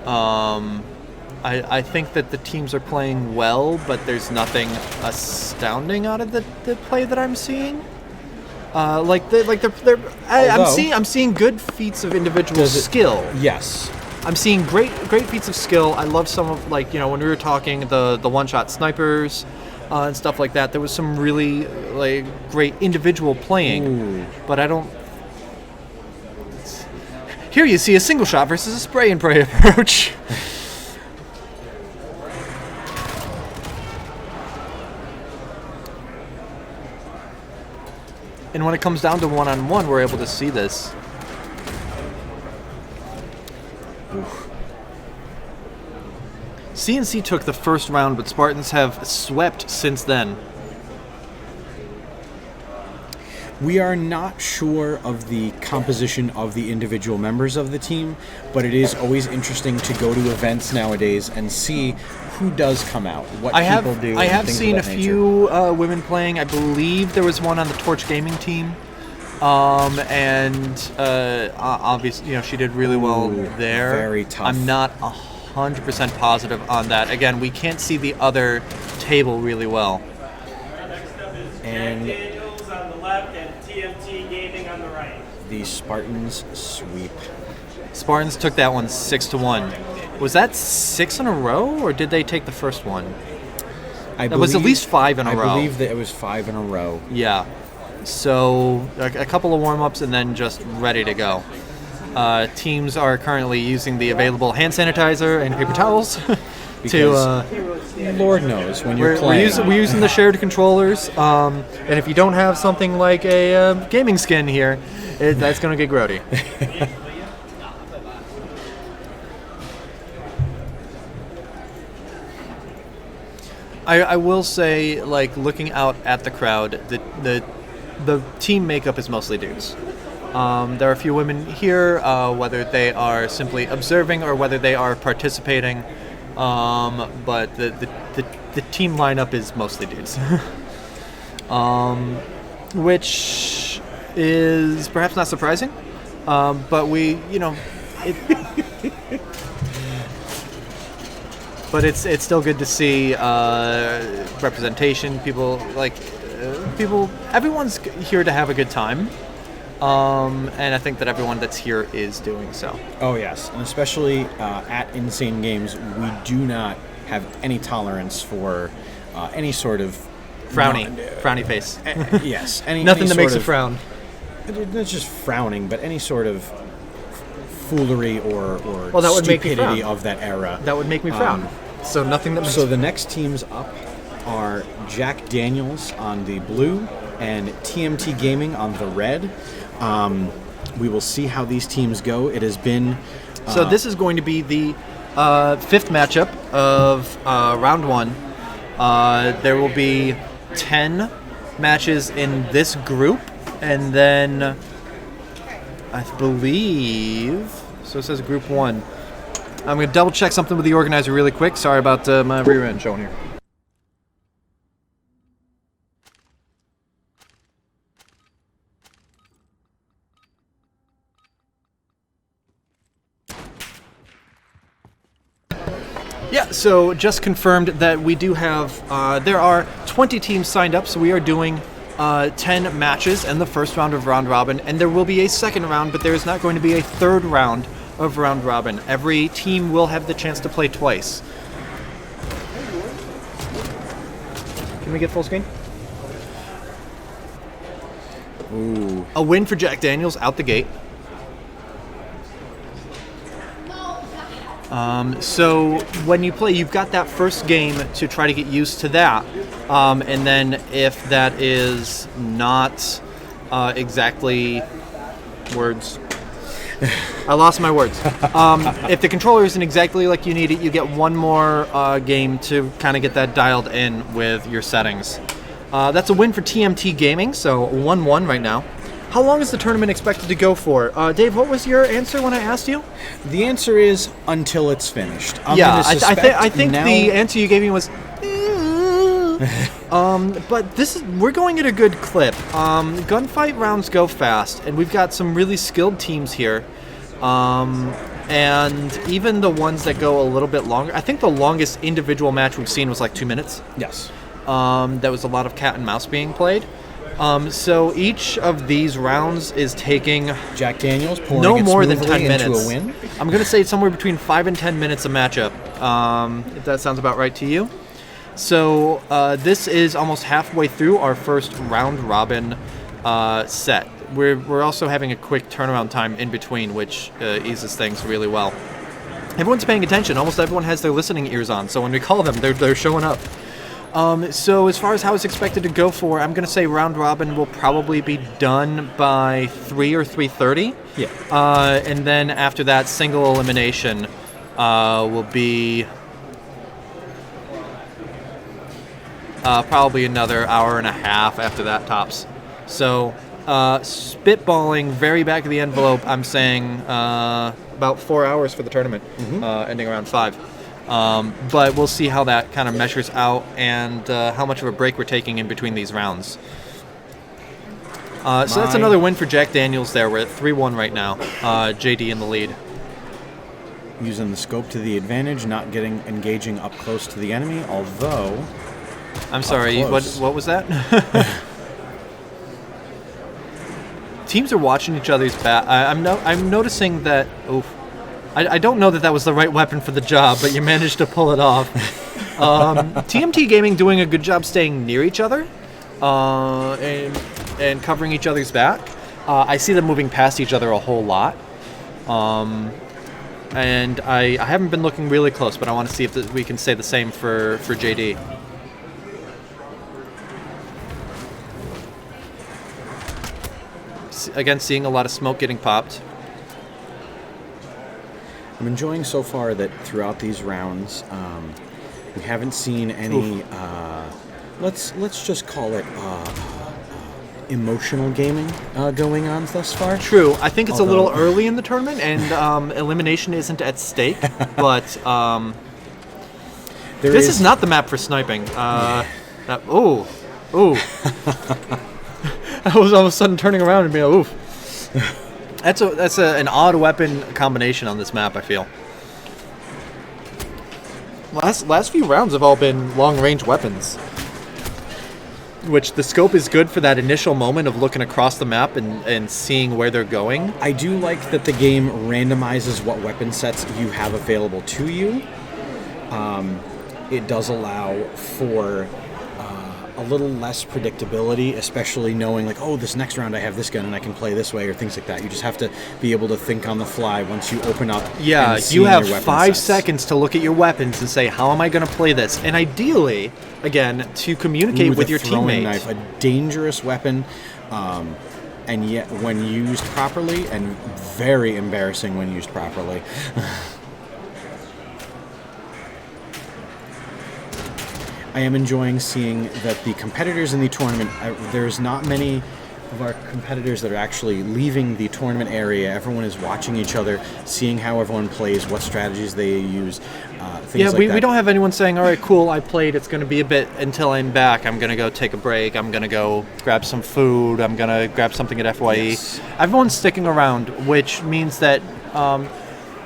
[SPEAKER 2] I think that the teams are playing well, but there's nothing astounding out of the play that I'm seeing. I'm seeing good feats of individual skill.
[SPEAKER 1] Yes.
[SPEAKER 2] I'm seeing great feats of skill. I love some of when we were talking the one-shot snipers. and stuff like that. There was some really great individual playing, but I don't. Here you see a single shot versus a spray and pray approach. And when it comes down to one-on-one, we're able to see this. CNC took the first round, but Spartans have swept since then.
[SPEAKER 1] We are not sure of the composition of the individual members of the team, but it is always interesting to go to events nowadays and see who does come out, what people do.
[SPEAKER 2] I
[SPEAKER 1] and
[SPEAKER 2] have
[SPEAKER 1] things
[SPEAKER 2] seen a
[SPEAKER 1] of that nature.
[SPEAKER 2] few women playing. I believe there was one on the Torch Gaming team, and obviously, she did really well there.
[SPEAKER 1] Very tough.
[SPEAKER 2] I'm not 100% positive on that. Again, we can't see the other table really well.
[SPEAKER 1] And
[SPEAKER 6] on the left and TMT Gaming on the right.
[SPEAKER 1] the Spartans sweep.
[SPEAKER 2] Spartans took that one 6-1. Was that 6 in a row, or did they take the first one? It was at least 5 in a row.
[SPEAKER 1] I believe that it was 5 in a row.
[SPEAKER 2] Yeah. So a couple of warm-ups and then just ready to go. Teams are currently using the available hand sanitizer and paper towels
[SPEAKER 1] Lord knows when you're playing.
[SPEAKER 2] We're using the shared controllers, and if you don't have something like a gaming skin here, that's going to get grody. I will say, looking out at the crowd, the team makeup is mostly dudes. There are a few women here, whether they are simply observing or whether they are participating. But the team lineup is mostly dudes, which is perhaps not surprising. But but it's still good to see representation. People everyone's here to have a good time. And I think that everyone that's here is doing so.
[SPEAKER 1] Oh yes, and especially at Insane Games, we do not have any tolerance for any sort of
[SPEAKER 2] frowny face.
[SPEAKER 1] Yes,
[SPEAKER 2] nothing that makes a frown.
[SPEAKER 1] Not just frowning, but any sort of foolery or
[SPEAKER 2] that would make me
[SPEAKER 1] stupidity
[SPEAKER 2] frown.
[SPEAKER 1] of that era.
[SPEAKER 2] That would make me frown. So nothing that makes.
[SPEAKER 1] So the next teams up are Jack Daniels on the blue and TMT Gaming on the red. We will see how these teams go. It has been...
[SPEAKER 2] So this is going to be the fifth matchup of round one. There will be 10 matches in this group, and then I believe... So it says group one. I'm going to double check something with the organizer really quick. Sorry about my rear end showing here. Yeah, so just confirmed that we do have, there are 20 teams signed up, so we are doing 10 matches in the first round of round robin, and there will be a second round, but there is not going to be a third round of round robin. Every team will have the chance to play twice. Can we get full screen?
[SPEAKER 1] Ooh.
[SPEAKER 2] A win for Jack Daniels out the gate. So when you play, you've got that first game to try to get used to that. And then if that is not exactly words, I lost my words. If the controller isn't exactly like you need it, you get one more game to kind of get that dialed in with your settings. That's a win for TMT Gaming, so 1-1 right now. How long is the tournament expected to go for? Dave, what was your answer when I asked you?
[SPEAKER 1] The answer is until it's finished.
[SPEAKER 2] I think the answer you gave me was... but we're going at a good clip. Gunfight rounds go fast, and we've got some really skilled teams here. And even the ones that go a little bit longer, I think the longest individual match we've seen was like 2 minutes.
[SPEAKER 1] Yes.
[SPEAKER 2] There was a lot of cat and mouse being played. So each of these rounds is taking
[SPEAKER 1] Jack Daniels pouring
[SPEAKER 2] no
[SPEAKER 1] it
[SPEAKER 2] more than 10
[SPEAKER 1] smoothly into
[SPEAKER 2] minutes.
[SPEAKER 1] a win.
[SPEAKER 2] I'm going to say it's somewhere between 5 and 10 minutes a matchup. If that sounds about right to you. So this is almost halfway through our first round robin set. We're also having a quick turnaround time in between, which eases things really well. Everyone's paying attention. Almost everyone has their listening ears on. So when we call them, they're showing up. So as far as how it's expected to go for, I'm going to say round robin will probably be done by 3 or 3:30.
[SPEAKER 1] Yeah.
[SPEAKER 2] And then after that, single elimination will be probably another hour and a half after that tops. So spitballing very back of the envelope, I'm saying about 4 hours for the tournament, ending around 5. But we'll see how that kind of measures out and how much of a break we're taking in between these rounds. So that's another win for Jack Daniels there. We're at 3-1 right now. JD in the lead.
[SPEAKER 1] Using the scope to the advantage, not engaging up close to the enemy, although...
[SPEAKER 2] I'm sorry, what was that? Teams are watching each other's back. I'm noticing that... Oof. I don't know that was the right weapon for the job, but you managed to pull it off. TMT Gaming doing a good job staying near each other and covering each other's back. I see them moving past each other a whole lot. And I haven't been looking really close, but I want to see if we can say the same for JD. Again, seeing a lot of smoke getting popped.
[SPEAKER 1] I'm enjoying so far that throughout these rounds, we haven't seen any. Let's just call it emotional gaming going on thus far.
[SPEAKER 2] True. I think it's a little early in the tournament, and elimination isn't at stake. But this is not the map for sniping. I was all of a sudden turning around and being oof. That's an odd weapon combination on this map, I feel. Last few rounds have all been long-range weapons, which the scope is good for that initial moment of looking across the map and seeing where they're going.
[SPEAKER 1] I do like that the game randomizes what weapon sets you have available to you. It does allow for a little less predictability, especially knowing like, oh, this next round I have this gun and I can play this way or things like that. You just have to be able to think on the fly once you open up.
[SPEAKER 2] Yeah,
[SPEAKER 1] and
[SPEAKER 2] you have
[SPEAKER 1] your
[SPEAKER 2] 5
[SPEAKER 1] sets.
[SPEAKER 2] seconds to look at your weapons and say, how am I going to play this? And ideally, again, to communicate with your
[SPEAKER 1] throwing
[SPEAKER 2] teammate.
[SPEAKER 1] Knife, a dangerous weapon, and yet when used properly, and very embarrassing when used properly. I am enjoying seeing that the competitors in the tournament, there's not many of our competitors that are actually leaving the tournament area. Everyone is watching each other, seeing how everyone plays, what strategies they use, things like that.
[SPEAKER 2] We don't have anyone saying, all right, cool, I played, it's going to be a bit until I'm back. I'm going to go take a break. I'm going to go grab some food. I'm going to grab something at FYE.
[SPEAKER 1] Yes.
[SPEAKER 2] Everyone's sticking around, which means that...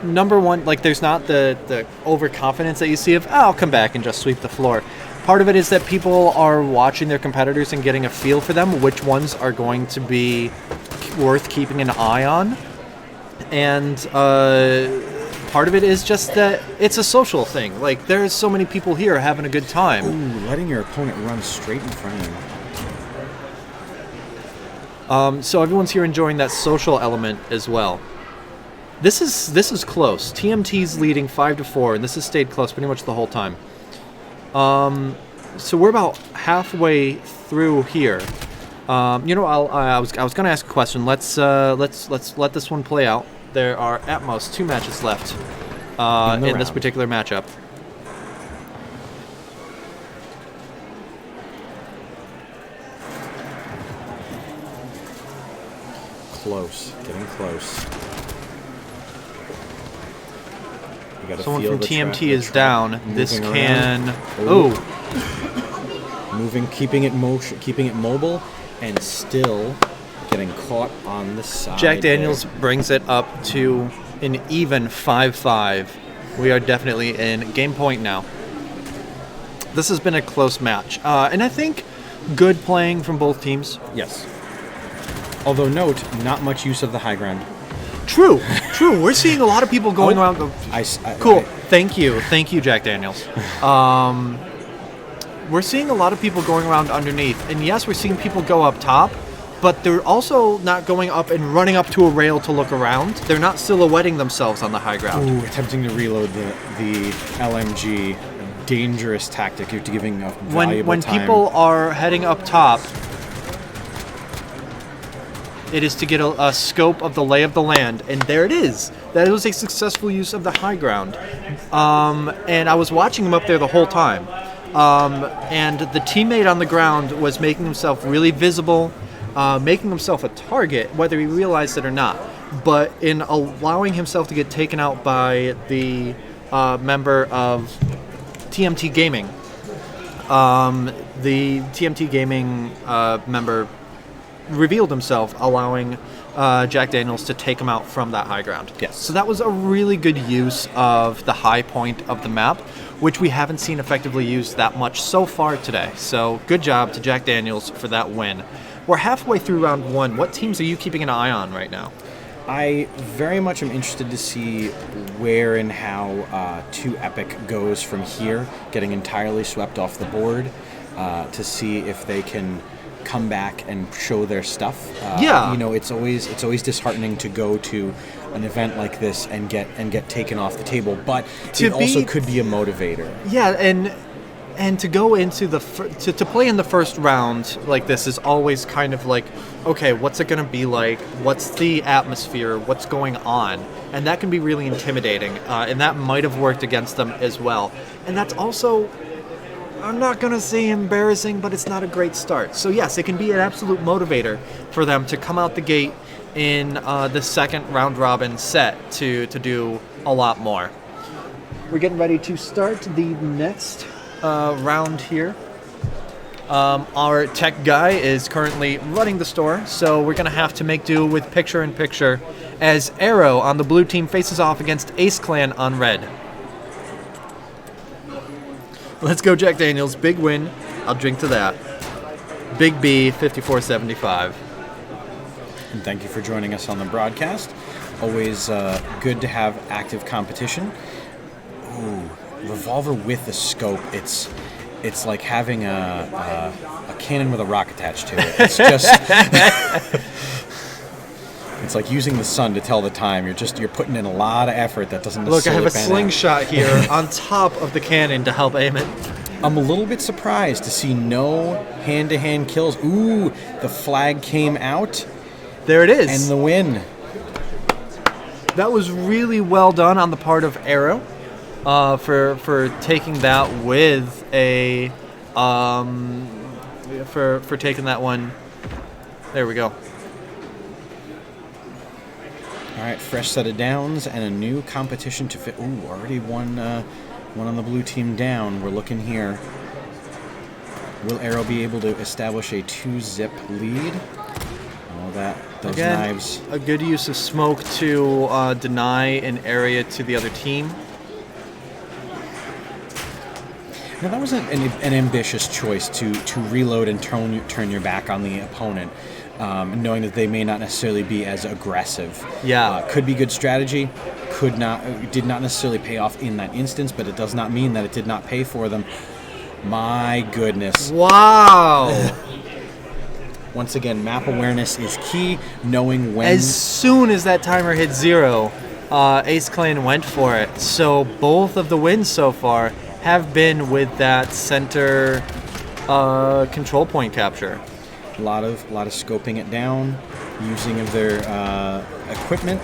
[SPEAKER 2] number one, like there's not the overconfidence that you see of, I'll come back and just sweep the floor. Part of it is that people are watching their competitors and getting a feel for them, which ones are going to be worth keeping an eye on. And part of it is just that it's a social thing. Like, there's so many people here having a good time.
[SPEAKER 1] Ooh, letting your opponent run straight in front of you.
[SPEAKER 2] So everyone's here enjoying that social element as well. This is close. TMT's leading 5-4, and this has stayed close pretty much the whole time. So we're about halfway through here. I was going to ask a question. Let's let this one play out. There are at most 2 matches left in this particular matchup.
[SPEAKER 1] Close, getting close.
[SPEAKER 2] Someone from TMT is down. This can...
[SPEAKER 1] Moving, keeping it mobile, and still getting caught on the side.
[SPEAKER 2] Jack Daniels brings it up to an even 5-5. We are definitely in game point now. This has been a close match. And I think good playing from both teams.
[SPEAKER 1] Yes. Although note, not much use of the high ground.
[SPEAKER 2] True. We're seeing a lot of people going around. Cool. Thank you, Jack Daniels. we're seeing a lot of people going around underneath. And yes, we're seeing people go up top, but they're also not going up and running up to a rail to look around. They're not silhouetting themselves on the high ground.
[SPEAKER 1] Ooh, attempting to reload the LMG. Dangerous tactic. You're giving up valuable
[SPEAKER 2] When
[SPEAKER 1] time.
[SPEAKER 2] people are heading up top, it is to get a scope of the lay of the land, and there it is. That was a successful use of the high ground. And I was watching him up there the whole time. And the teammate on the ground was making himself really visible, making himself a target, whether he realized it or not. But in allowing himself to get taken out by the member of TMT Gaming, the TMT Gaming member revealed himself, allowing Jack Daniels to take him out from that high ground.
[SPEAKER 1] Yes.
[SPEAKER 2] So that was a really good use of the high point of the map, which we haven't seen effectively used that much so far today. So good job to Jack Daniels for that win. We're halfway through round one. What teams are you keeping an eye on right now?
[SPEAKER 1] I very much am interested to see where and how 2 Epic goes from here, getting entirely swept off the board, to see if they can come back and show their stuff.
[SPEAKER 2] Yeah.
[SPEAKER 1] You know, it's always disheartening to go to an event like this and get taken off the table, but it also could be a motivator.
[SPEAKER 2] Yeah, and to go into to play in the first round like this is always kind of like, okay, what's it going to be like? What's the atmosphere? What's going on? And that can be really intimidating, and that might have worked against them as well. And that's also, I'm not going to say embarrassing, but it's not a great start. So yes, it can be an absolute motivator for them to come out the gate in the second round robin set to do a lot more. We're getting ready to start the next round here. Our tech guy is currently running the store, so we're going to have to make do with picture-in-picture as Arrow on the blue team faces off against Ace Clan on red. Let's go, Jack Daniels. Big win. I'll drink to that. Big B, 54.75.
[SPEAKER 1] And thank you for joining us on the broadcast. Always good to have active competition. Ooh, revolver with a scope. It's like having a cannon with a rock attached to it. It's just it's like using the sun to tell the time. You're putting in a lot of effort that doesn't necessarily
[SPEAKER 2] Look, I have a slingshot here on top of the cannon to help aim it.
[SPEAKER 1] I'm a little bit surprised to see no hand-to-hand kills. Ooh, the flag came out.
[SPEAKER 2] There it is.
[SPEAKER 1] And the win.
[SPEAKER 2] That was really well done on the part of Arrow for taking that with a for taking that one. There we go.
[SPEAKER 1] All right, fresh set of downs and a new competition to fit. Ooh, already one on the blue team down. We're looking here. Will Arrow be able to establish a 2-zip lead? All that, those
[SPEAKER 2] Again,
[SPEAKER 1] knives.
[SPEAKER 2] a good use of smoke to deny an area to the other team.
[SPEAKER 1] Now that was an ambitious choice to reload and turn your back on the opponent, knowing that they may not necessarily be as aggressive.
[SPEAKER 2] Yeah,
[SPEAKER 1] could be good strategy. Did not necessarily pay off in that instance, but it does not mean that it did not pay for them. My goodness!
[SPEAKER 2] Wow.
[SPEAKER 1] Once again, map awareness is key. Knowing when.
[SPEAKER 2] As soon as that timer hit 0, Ace Clan went for it. So both of the wins so far have been with that center control point capture.
[SPEAKER 1] A lot of scoping it down, using of their equipment.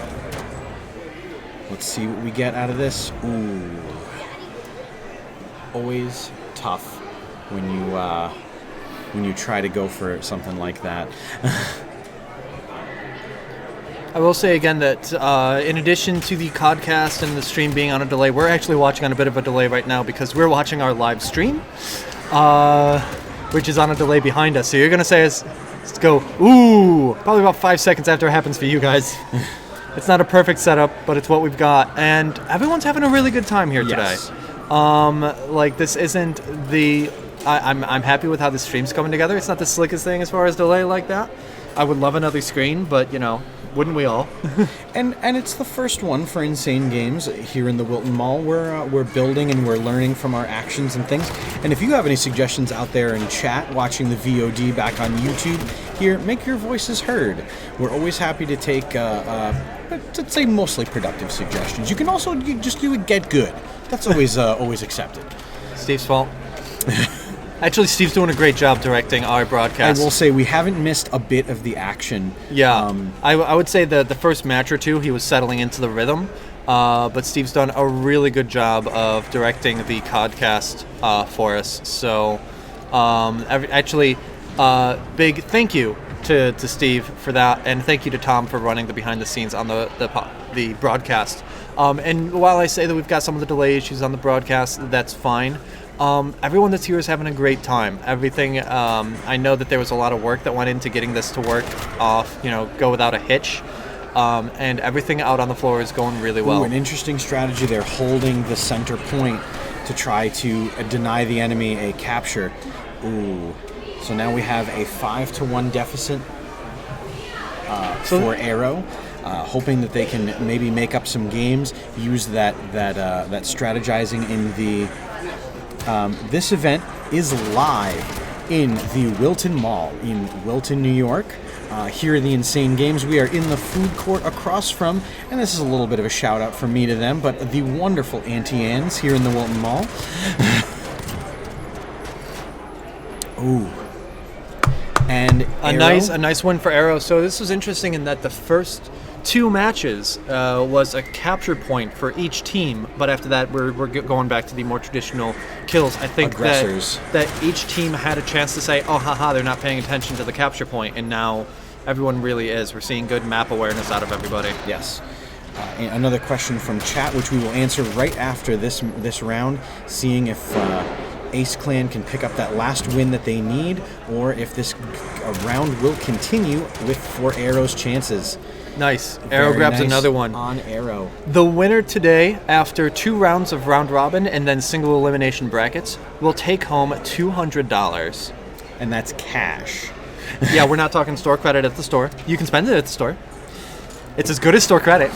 [SPEAKER 1] Let's see what we get out of this. Ooh, always tough when you try to go for something like that.
[SPEAKER 2] I will say again that in addition to the podcast and the stream being on a delay, we're actually watching on a bit of a delay right now because we're watching our live stream, which is on a delay behind us. So you're going to say let's go, ooh, probably about 5 seconds after it happens for you guys. It's not a perfect setup, but it's what we've got. And everyone's having a really good time here today.
[SPEAKER 1] Yes.
[SPEAKER 2] Like, this isn't the I'm happy with how the stream's coming together. It's not the slickest thing as far as delay like that. I would love another screen, but wouldn't we all?
[SPEAKER 1] And it's the first one for Insane Games here in the Wilton Mall. We're building and we're learning from our actions and things. And if you have any suggestions out there in chat, watching the VOD back on YouTube, here, make your voices heard. We're always happy to take, let's say, mostly productive suggestions. You can also just do a get good. That's always always accepted.
[SPEAKER 2] Steve's fault. Actually, Steve's doing a great job directing our broadcast.
[SPEAKER 1] I will say we haven't missed a bit of the action.
[SPEAKER 2] Yeah, I would say the first match or two, he was settling into the rhythm. But Steve's done a really good job of directing the podcast for us. So, big thank you to Steve for that, and thank you to Tom for running the behind the scenes on the broadcast. And while I say that we've got some of the delay issues on the broadcast, that's fine. Everyone that's here is having a great time. Everything, I know that there was a lot of work that went into getting this to work off, go without a hitch. And everything out on the floor is going really well.
[SPEAKER 1] Ooh, an interesting strategy. They're holding the center point to try to deny the enemy a capture. Ooh. So now we have a 5-1 deficit for Arrow. Hoping that they can maybe make up some games, use that strategizing in the... this event is live in the Wilton Mall in Wilton, New York. Here are the Insane Games. We are in the food court across from, and this is a little bit of a shout out from me to them, but the wonderful Auntie Anne's here in the Wilton Mall. Ooh. And
[SPEAKER 2] a nice win for Arrow. So this was interesting in that the first two matches was a capture point for each team, but after that we're going back to the more traditional kills. I think that each team had a chance to say, oh haha, they're not paying attention to the capture point, and now everyone really is. We're seeing good map awareness out of everybody.
[SPEAKER 1] Yes. Another question from chat, which we will answer right after this round, seeing if Ace Clan can pick up that last win that they need, or if this round will continue for Arrow's chances.
[SPEAKER 2] Nice. Arrow grabs another one.
[SPEAKER 1] On Arrow.
[SPEAKER 2] The winner today, after 2 rounds of round robin and then single elimination brackets, will take home $200.
[SPEAKER 1] And that's cash.
[SPEAKER 2] Yeah, we're not talking store credit at the store. You can spend it at the store. It's as good as store credit.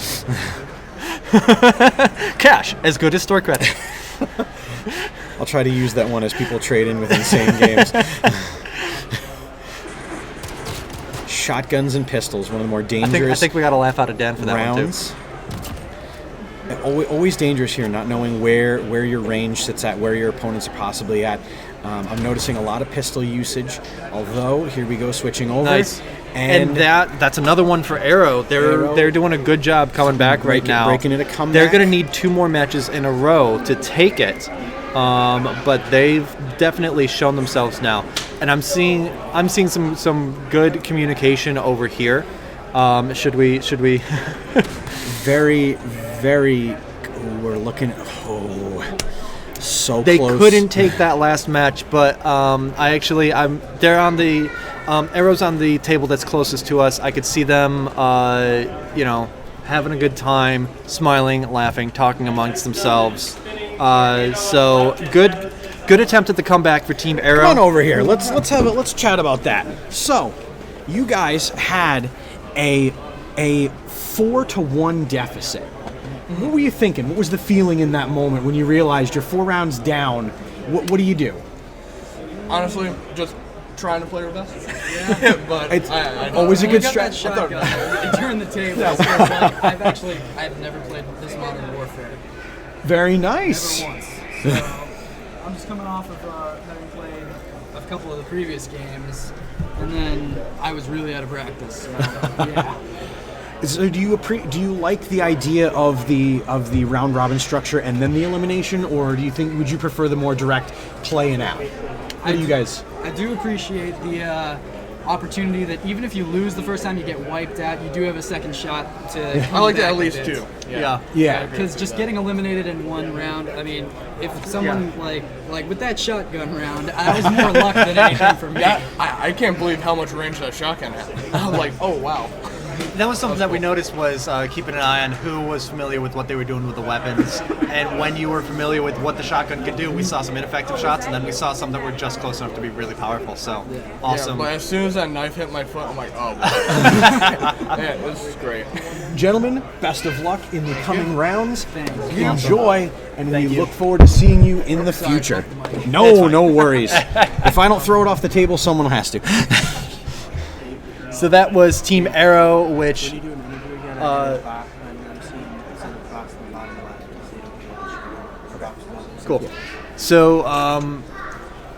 [SPEAKER 2] Cash, as good as store credit.
[SPEAKER 1] I'll try to use that one as people trade in with Insane Games. Shotguns and pistols, one of the more dangerous.
[SPEAKER 2] I think we got to laugh out of Dan for that
[SPEAKER 1] rounds.
[SPEAKER 2] One too.
[SPEAKER 1] Always dangerous here, not knowing where your range sits at, where your opponents are possibly at. I'm noticing a lot of pistol usage, although here we go, switching over.
[SPEAKER 2] Nice. And that's another one for Arrow. They're doing a good job coming back right now.
[SPEAKER 1] Breaking it a comeback.
[SPEAKER 2] They're going to need 2 more matches in a row to take it. But they've definitely shown themselves now, and I'm seeing some good communication over here. Should we?
[SPEAKER 1] Very, very. We're looking. Oh, so
[SPEAKER 2] they
[SPEAKER 1] close.
[SPEAKER 2] couldn't take that last match, but they're on the Arrows on the table that's closest to us. I could see them, having a good time, smiling, laughing, talking amongst themselves. So good attempt at the comeback for Team Arrow.
[SPEAKER 1] Come on over here. Let's chat about that. So, you guys had a 4-1 deficit. What were you thinking? What was the feeling in that moment when you realized you're 4 rounds down? What do you do?
[SPEAKER 7] Honestly, just trying to play our best. Yeah, but
[SPEAKER 1] it's
[SPEAKER 7] I
[SPEAKER 1] always a good
[SPEAKER 4] That
[SPEAKER 1] stretch.
[SPEAKER 4] shotgun, turn the table. So I've never played this Modern Warfare.
[SPEAKER 1] Very nice.
[SPEAKER 4] Never once. So I'm just coming off of having played a couple of the previous games, and then I was really out of practice. So, yeah.
[SPEAKER 1] So do you like the idea of the round robin structure and then the elimination, or would you prefer the more direct playing out? What do you guys?
[SPEAKER 4] I do appreciate the opportunity that even if you lose the first time you get wiped out, you do have a second shot to.
[SPEAKER 7] I like that at least 2.
[SPEAKER 1] Yeah.
[SPEAKER 4] Because just getting eliminated in 1 round, I mean, if someone like with that shotgun round, that was more luck than anything for me.
[SPEAKER 7] I can't believe how much range that shotgun had. I was like, oh wow.
[SPEAKER 2] That was something that we noticed was keeping an eye on who was familiar with what they were doing with the weapons. And when you were familiar with what the shotgun could do, we saw some ineffective shots, and then we saw some that were just close enough to be really powerful. So, awesome.
[SPEAKER 7] Yeah, but as soon as that knife hit my foot, I'm like, oh, man, this is great.
[SPEAKER 1] Gentlemen, best of luck in the coming rounds. Enjoy, and we look forward to seeing you in the future. No worries. If I don't throw it off the table, someone has to.
[SPEAKER 2] So that was Team Arrow, which cool. So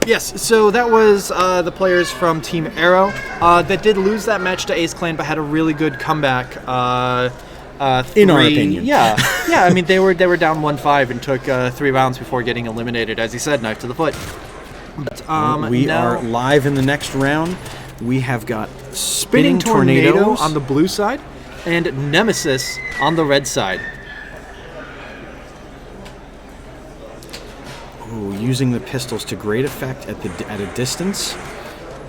[SPEAKER 2] yes, so that was the players from Team Arrow that did lose that match to Ace Clan, but had a really good comeback.
[SPEAKER 1] In our opinion,
[SPEAKER 2] yeah. I mean, they were down 1-5 and took 3 rounds before getting eliminated. As he said, knife to the foot. But,
[SPEAKER 1] we are live in the next round. We have got Spinning
[SPEAKER 2] Tornado
[SPEAKER 1] Tornadoes
[SPEAKER 2] on the blue side and Nemesis on the red side.
[SPEAKER 1] Ooh, using the pistols to great effect at a distance,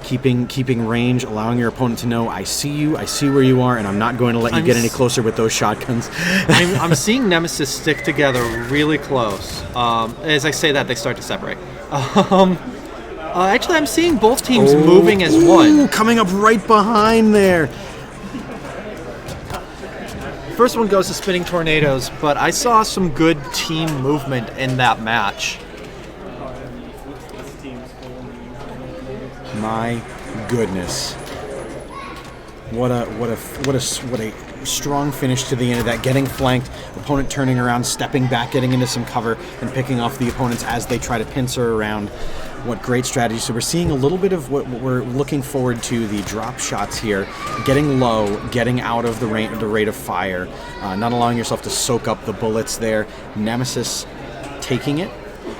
[SPEAKER 1] keeping range, allowing your opponent to know, I see you, I see where you are, and I'm not going to let you get any closer with those shotguns.
[SPEAKER 2] I'm seeing Nemesis stick together really close. As I say that, they start to separate. Actually, I'm seeing both teams moving as one.
[SPEAKER 1] Coming up right behind there.
[SPEAKER 2] First one goes to Spinning Tornadoes, but I saw some good team movement in that match.
[SPEAKER 1] My goodness. What a strong finish to the end of that. Getting flanked, opponent turning around, stepping back, getting into some cover, and picking off the opponents as they try to pincer around. What great strategy. So we're seeing a little bit of what we're looking forward to, the drop shots here, getting low, getting out of the rate of fire, not allowing yourself to soak up the bullets there. Nemesis taking it,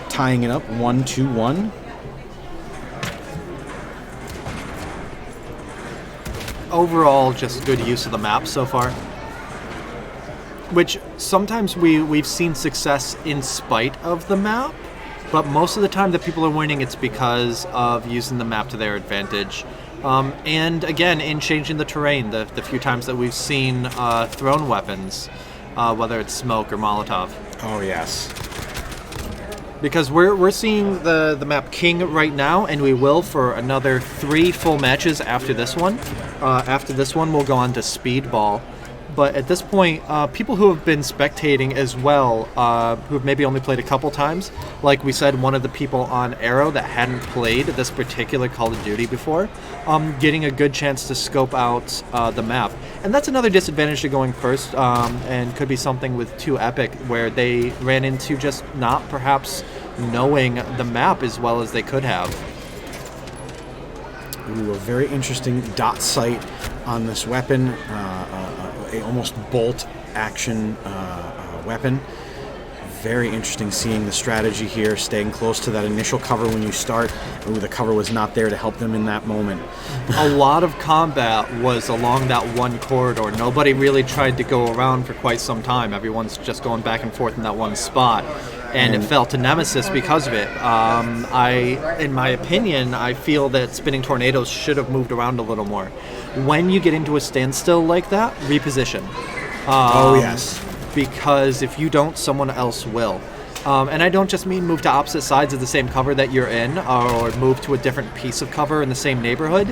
[SPEAKER 1] tying it up, 1-2-1.
[SPEAKER 2] Overall, just good use of the map so far. Which sometimes we've seen success in spite of the map, but most of the time that people are winning, it's because of using the map to their advantage. And again, in changing the terrain, the few times that we've seen thrown weapons, whether it's smoke or Molotov.
[SPEAKER 1] Oh, yes.
[SPEAKER 2] Because we're seeing the map King right now, and we will for another 3 full matches after this one. After this one, we'll go on to Speedball. But at this point, people who have been spectating as well, who've maybe only played a couple times, like we said, one of the people on Arrow that hadn't played this particular Call of Duty before, getting a good chance to scope out the map. And that's another disadvantage to going first, and could be something with 2 Epic, where they ran into just not perhaps knowing the map as well as they could have.
[SPEAKER 1] Ooh, a very interesting dot sight on this weapon, a almost bolt action weapon. Very interesting seeing the strategy here, staying close to that initial cover when you start. Ooh, the cover was not there to help them in that moment.
[SPEAKER 2] A lot of combat was along that one corridor. Nobody really tried to go around for quite some time. Everyone's just going back and forth in that one spot. And it fell to Nemesis because of it. In my opinion, I feel that Spinning Tornadoes should have moved around a little more. When you get into a standstill like that, reposition.
[SPEAKER 1] Oh, yes.
[SPEAKER 2] Because if you don't, someone else will. And I don't just mean move to opposite sides of the same cover that you're in, or move to a different piece of cover in the same neighborhood.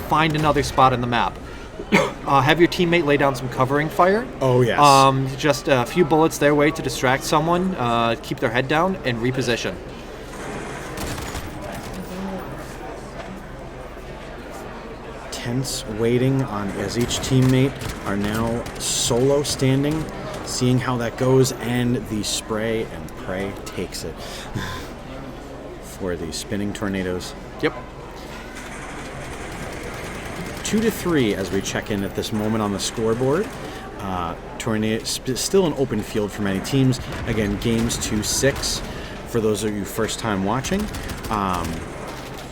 [SPEAKER 2] Find another spot in the map. Have your teammate lay down some covering fire.
[SPEAKER 1] Oh, yes.
[SPEAKER 2] Just a few bullets their way to distract someone, keep their head down, and reposition.
[SPEAKER 1] Tense waiting on as each teammate are now solo standing, seeing how that goes, and the spray and pray takes it for the Spinning Tornadoes.
[SPEAKER 2] Yep.
[SPEAKER 1] 2-3 as we check in at this moment on the scoreboard. Still an open field for many teams. Again, games 2-6 for those of you first time watching.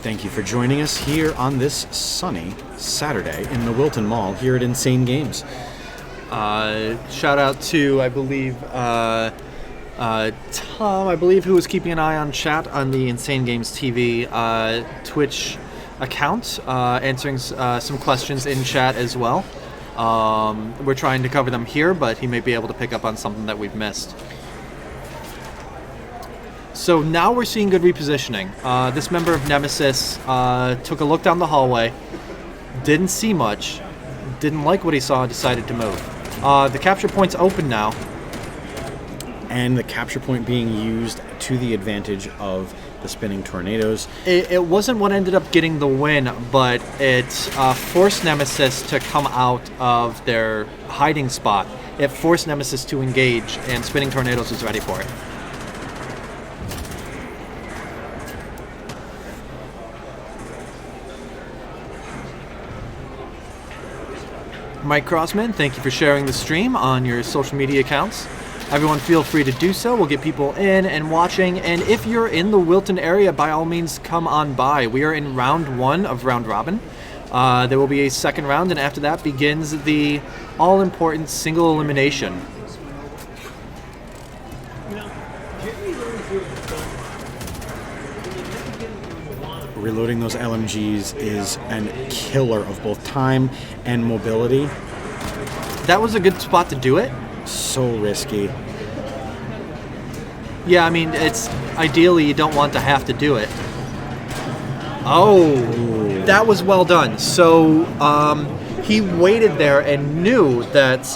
[SPEAKER 1] Thank you for joining us here on this sunny Saturday in the Wilton Mall here at Insane Games.
[SPEAKER 2] Shout out to, I believe, Tom, who was keeping an eye on chat on the Insane Games TV Twitch account, answering some questions in chat as well. We're trying to cover them here, but he may be able to pick up on something that we've missed. So now we're seeing good repositioning. This member of Nemesis took a look down the hallway, didn't see much, didn't like what he saw, decided to move. The capture point's open now.
[SPEAKER 1] And the capture point being used to the advantage of the Spinning Tornadoes.
[SPEAKER 2] It wasn't what ended up getting the win, but it forced Nemesis to come out of their hiding spot. It forced Nemesis to engage, and Spinning Tornadoes was ready for it. Mike Crossman, thank you for sharing the stream on your social media accounts. Everyone feel free to do so. We'll get people in and watching. And if you're in the Wilton area, by all means, come on by. We are in round 1 of Round Robin. There will be a second round, and after that begins the all-important single elimination.
[SPEAKER 1] Reloading those LMGs is a killer of both time and mobility.
[SPEAKER 2] That was a good spot to do it.
[SPEAKER 1] So risky.
[SPEAKER 2] Yeah, I mean, it's ideally you don't want to have to do it. Oh, that was well done. So he waited there and knew that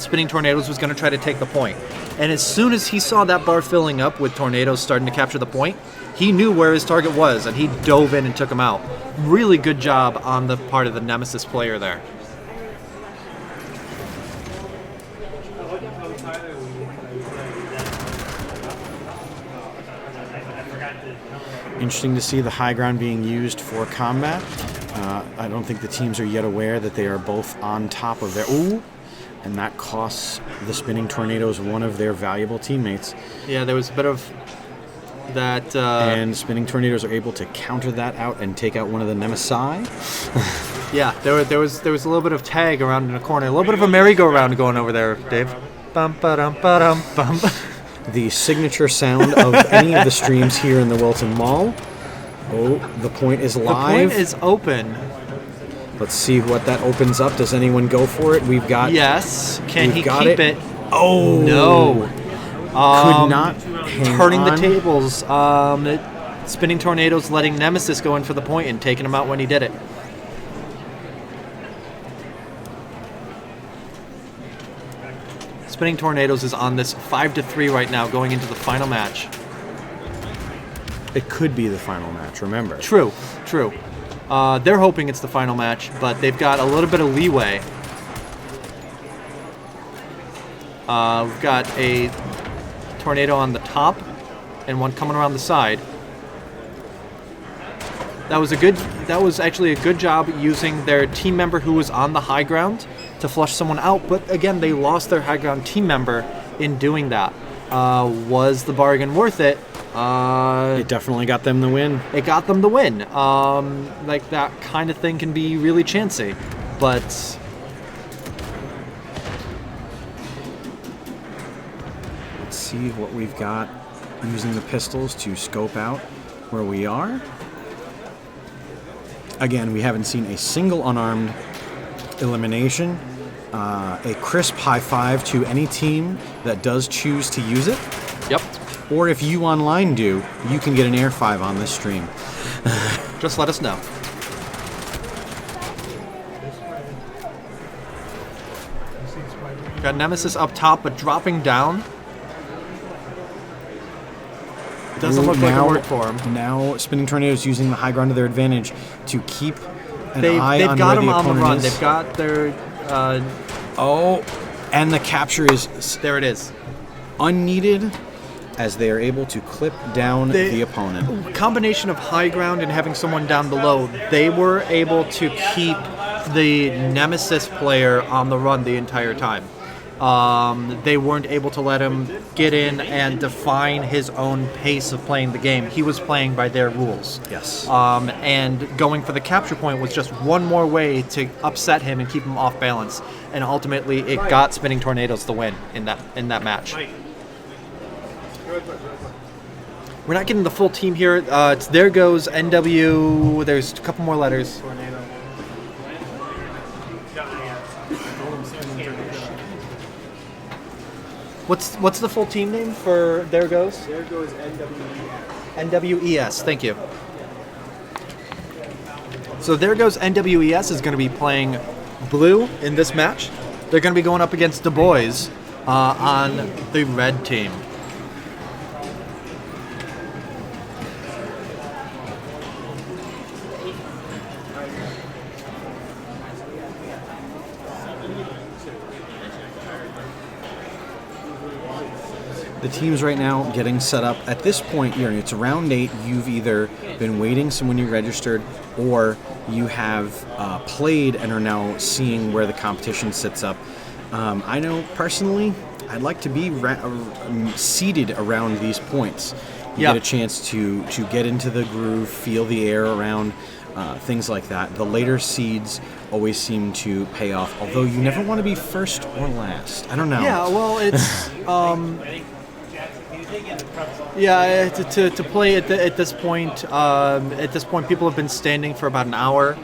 [SPEAKER 2] Spinning Tornadoes was going to try to take the point. And as soon as he saw that bar filling up with Tornadoes starting to capture the point, he knew where his target was, and he dove in and took him out. Really good job on the part of the Nemesis player there.
[SPEAKER 1] Interesting to see the high ground being used for combat. I don't think the teams are yet aware that they are both on top of their... Ooh! And that costs the Spinning Tornadoes one of their valuable teammates.
[SPEAKER 2] Yeah, there was a bit of that...
[SPEAKER 1] and Spinning Tornadoes are able to counter that out and take out one of the Nemesi.
[SPEAKER 2] Yeah, there was a little bit of tag around in a corner. A little bit of a merry-go-round going over there, Dave. Bum, ba-dum, ba-dum, bum.
[SPEAKER 1] The signature sound of any of the streams here in the Wilton Mall. Oh, the point is live.
[SPEAKER 2] The point is open.
[SPEAKER 1] Let's see what that opens up. Does anyone go for it? We've got...
[SPEAKER 2] Yes. Can he
[SPEAKER 1] got
[SPEAKER 2] keep it?
[SPEAKER 1] Oh!
[SPEAKER 2] No.
[SPEAKER 1] Could not hang
[SPEAKER 2] turning
[SPEAKER 1] on.
[SPEAKER 2] the tables. Spinning Tornadoes letting Nemesis go in for the point and taking him out when he did it. Spinning Tornadoes is on this 5-3 right now, going into the final match.
[SPEAKER 1] It could be the final match, remember.
[SPEAKER 2] True. They're hoping it's the final match, but they've got a little bit of leeway. We've got a tornado on the top and one coming around the side. That was actually a good job using their team member who was on the high ground to flush someone out, but again, they lost their high ground team member in doing that. Was the bargain worth it?
[SPEAKER 1] It definitely got them the win.
[SPEAKER 2] It got them the win. Like, that kind of thing can be really chancy, but...
[SPEAKER 1] Let's see what we've got using the pistols to scope out where we are. Again, we haven't seen a single unarmed elimination. A crisp high five to any team that does choose to use it.
[SPEAKER 2] Yep.
[SPEAKER 1] Or if you online do, you can get an air 5 on this stream.
[SPEAKER 2] Just let us know. Got Nemesis up top, but dropping down. Doesn't look like it worked for him.
[SPEAKER 1] Now, Spinning Tornadoes using the high ground to their advantage to keep an eye
[SPEAKER 2] they've
[SPEAKER 1] on
[SPEAKER 2] got
[SPEAKER 1] where
[SPEAKER 2] him
[SPEAKER 1] the
[SPEAKER 2] on the
[SPEAKER 1] opponent
[SPEAKER 2] run.
[SPEAKER 1] is.
[SPEAKER 2] They've got their...
[SPEAKER 1] And the capture is
[SPEAKER 2] there it is.
[SPEAKER 1] unneeded as they are able to clip down the opponent.
[SPEAKER 2] Combination of high ground and having someone down below, they were able to keep the Nemesis player on the run the entire time. They weren't able to let him get in and define his own pace of playing the game. He was playing by their rules.
[SPEAKER 1] Yes.
[SPEAKER 2] And going for the capture point was just one more way to upset him and keep him off balance. And ultimately, it got Spinning Tornadoes the win in that match. We're not getting the full team here. There goes NW. There's a couple more letters. What's the full team name for There Goes?
[SPEAKER 3] There goes NWES.
[SPEAKER 2] NWES, thank you. So There Goes NWES is going to be playing blue in this match. They're going to be going up against Du Bois on the red team.
[SPEAKER 1] The teams right now getting set up. At this point, it's round 8. You've either been waiting when you registered, or you have played and are now seeing where the competition sits up. I know personally, I'd like to be seated around these points. You get a chance to get into the groove, feel the air around, things like that. The later seeds always seem to pay off, although you never want to be first or last. I don't know.
[SPEAKER 2] Yeah, well, it's to play at this point. At this point, people have been standing for about an hour,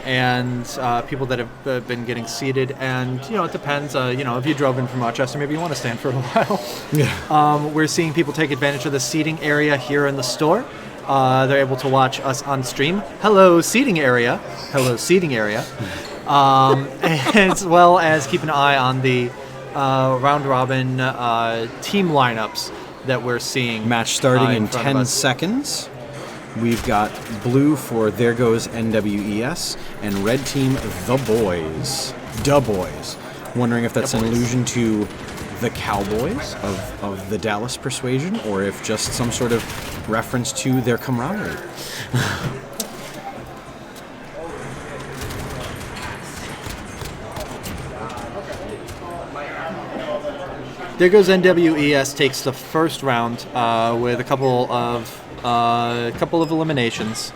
[SPEAKER 2] and people that have been getting seated. And it depends. If you drove in from Rochester, maybe you want to stand for a while.
[SPEAKER 1] Yeah.
[SPEAKER 2] We're seeing people take advantage of the seating area here in the store. They're able to watch us on stream. Hello, seating area. Hello, seating area. As well as keep an eye on the round robin team lineups that we're seeing.
[SPEAKER 1] Match starting in 10
[SPEAKER 2] us.
[SPEAKER 1] seconds. We've got blue for There Goes NWES and red team The Boys. Da Boys. Wondering if that's an allusion to the Cowboys of the Dallas persuasion, or if just some sort of reference to their camaraderie.
[SPEAKER 2] There Goes NWES takes the first round with a couple of eliminations.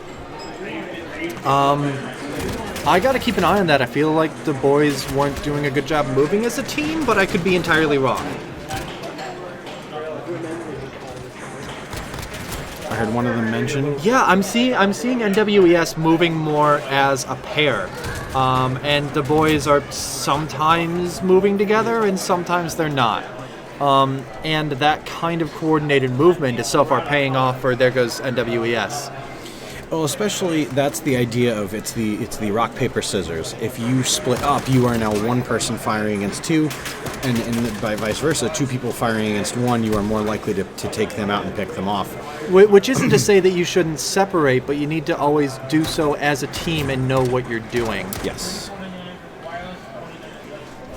[SPEAKER 2] I got to keep an eye on that. I feel like the boys weren't doing a good job moving as a team, but I could be entirely wrong.
[SPEAKER 1] I heard one of them mention.
[SPEAKER 2] Yeah, I'm seeing NWES moving more as a pair, and the boys are sometimes moving together and sometimes they're not. And that kind of coordinated movement is so far paying off for There Goes NWES.
[SPEAKER 1] Well, especially that's the idea of it's the rock paper scissors. If you split up, you are now one person firing against two, and by vice versa, two people firing against one, you are more likely to take them out and pick them off.
[SPEAKER 2] Which isn't to say that you shouldn't separate, but you need to always do so as a team and know what you're doing.
[SPEAKER 1] Yes.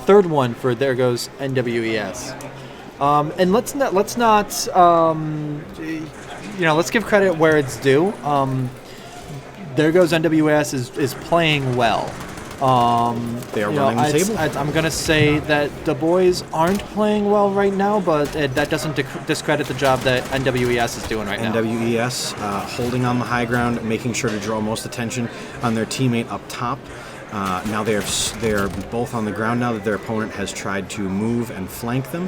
[SPEAKER 2] Third one for There Goes NWES. And let's give credit where it's due. There Goes NWS is playing well.
[SPEAKER 1] They are running the table.
[SPEAKER 2] I'm going to say that the boys aren't playing well right now, but that doesn't discredit the job that NWES is doing right now.
[SPEAKER 1] NWES holding on the high ground, making sure to draw most attention on their teammate up top. Now they're both on the ground now that their opponent has tried to move and flank them,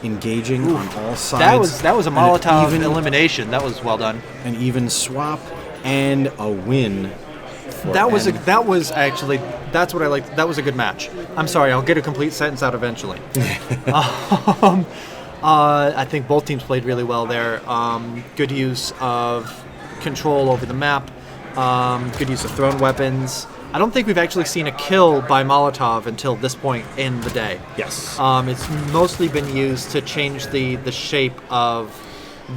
[SPEAKER 1] engaging on all sides.
[SPEAKER 2] That was a Molotov elimination. That was well done.
[SPEAKER 1] An even swap and a win.
[SPEAKER 2] That's what I liked. That was a good match. I'm sorry, I'll get a complete sentence out eventually. I think both teams played really well there. Good use of control over the map. Good use of thrown weapons. I don't think we've actually seen a kill by Molotov until this point in the day.
[SPEAKER 1] Yes.
[SPEAKER 2] It's mostly been used to change the shape of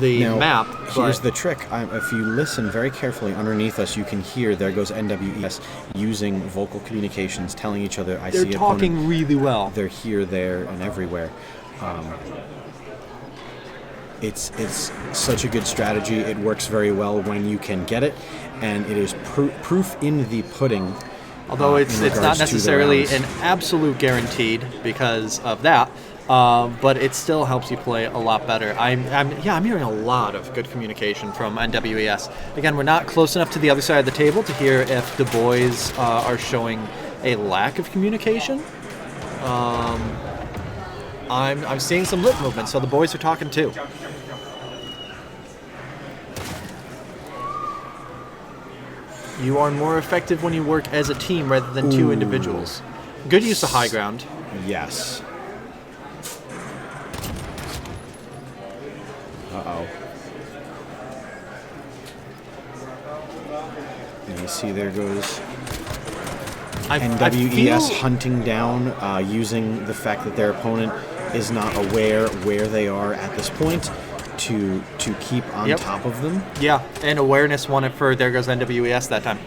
[SPEAKER 2] the map.
[SPEAKER 1] Here's the trick. If you listen very carefully underneath us, you can hear There Goes NWES using vocal communications, telling each other,
[SPEAKER 2] They're talking really well.
[SPEAKER 1] They're here, there, and everywhere. It's such a good strategy. It works very well when you can get it, and it is proof in the pudding.
[SPEAKER 2] Although it's not necessarily an absolute guaranteed because of that, but it still helps you play a lot better. I'm hearing a lot of good communication from NWES. Again, we're not close enough to the other side of the table to hear if the boys are showing a lack of communication. I'm seeing some lip movement, so the boys are talking too. You are more effective when you work as a team rather than two individuals. Good use of high ground.
[SPEAKER 1] Yes. Uh-oh. And you see there goes NWES hunting down, using the fact that their opponent is not aware where they are at this point to keep on top of them.
[SPEAKER 2] Yeah, and awareness won it for There Goes NWES that time.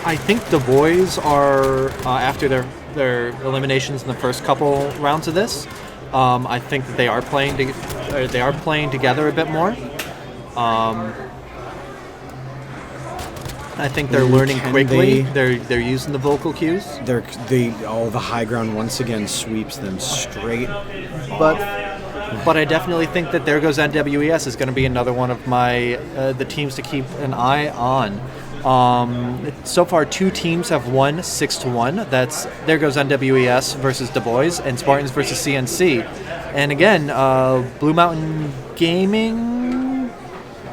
[SPEAKER 2] I think the boys are after their eliminations in the first couple rounds of this. I think that they are playing together a bit more. I think they're learning quickly. They're using the vocal cues.
[SPEAKER 1] The high ground once again sweeps them straight.
[SPEAKER 2] But I definitely think that There Goes NWES is going to be another one of my the teams to keep an eye on. So far, 2 teams have won 6-1. That's There Goes NWES versus Du Bois and Spartans versus CNC. And again, Blue Mountain Gaming.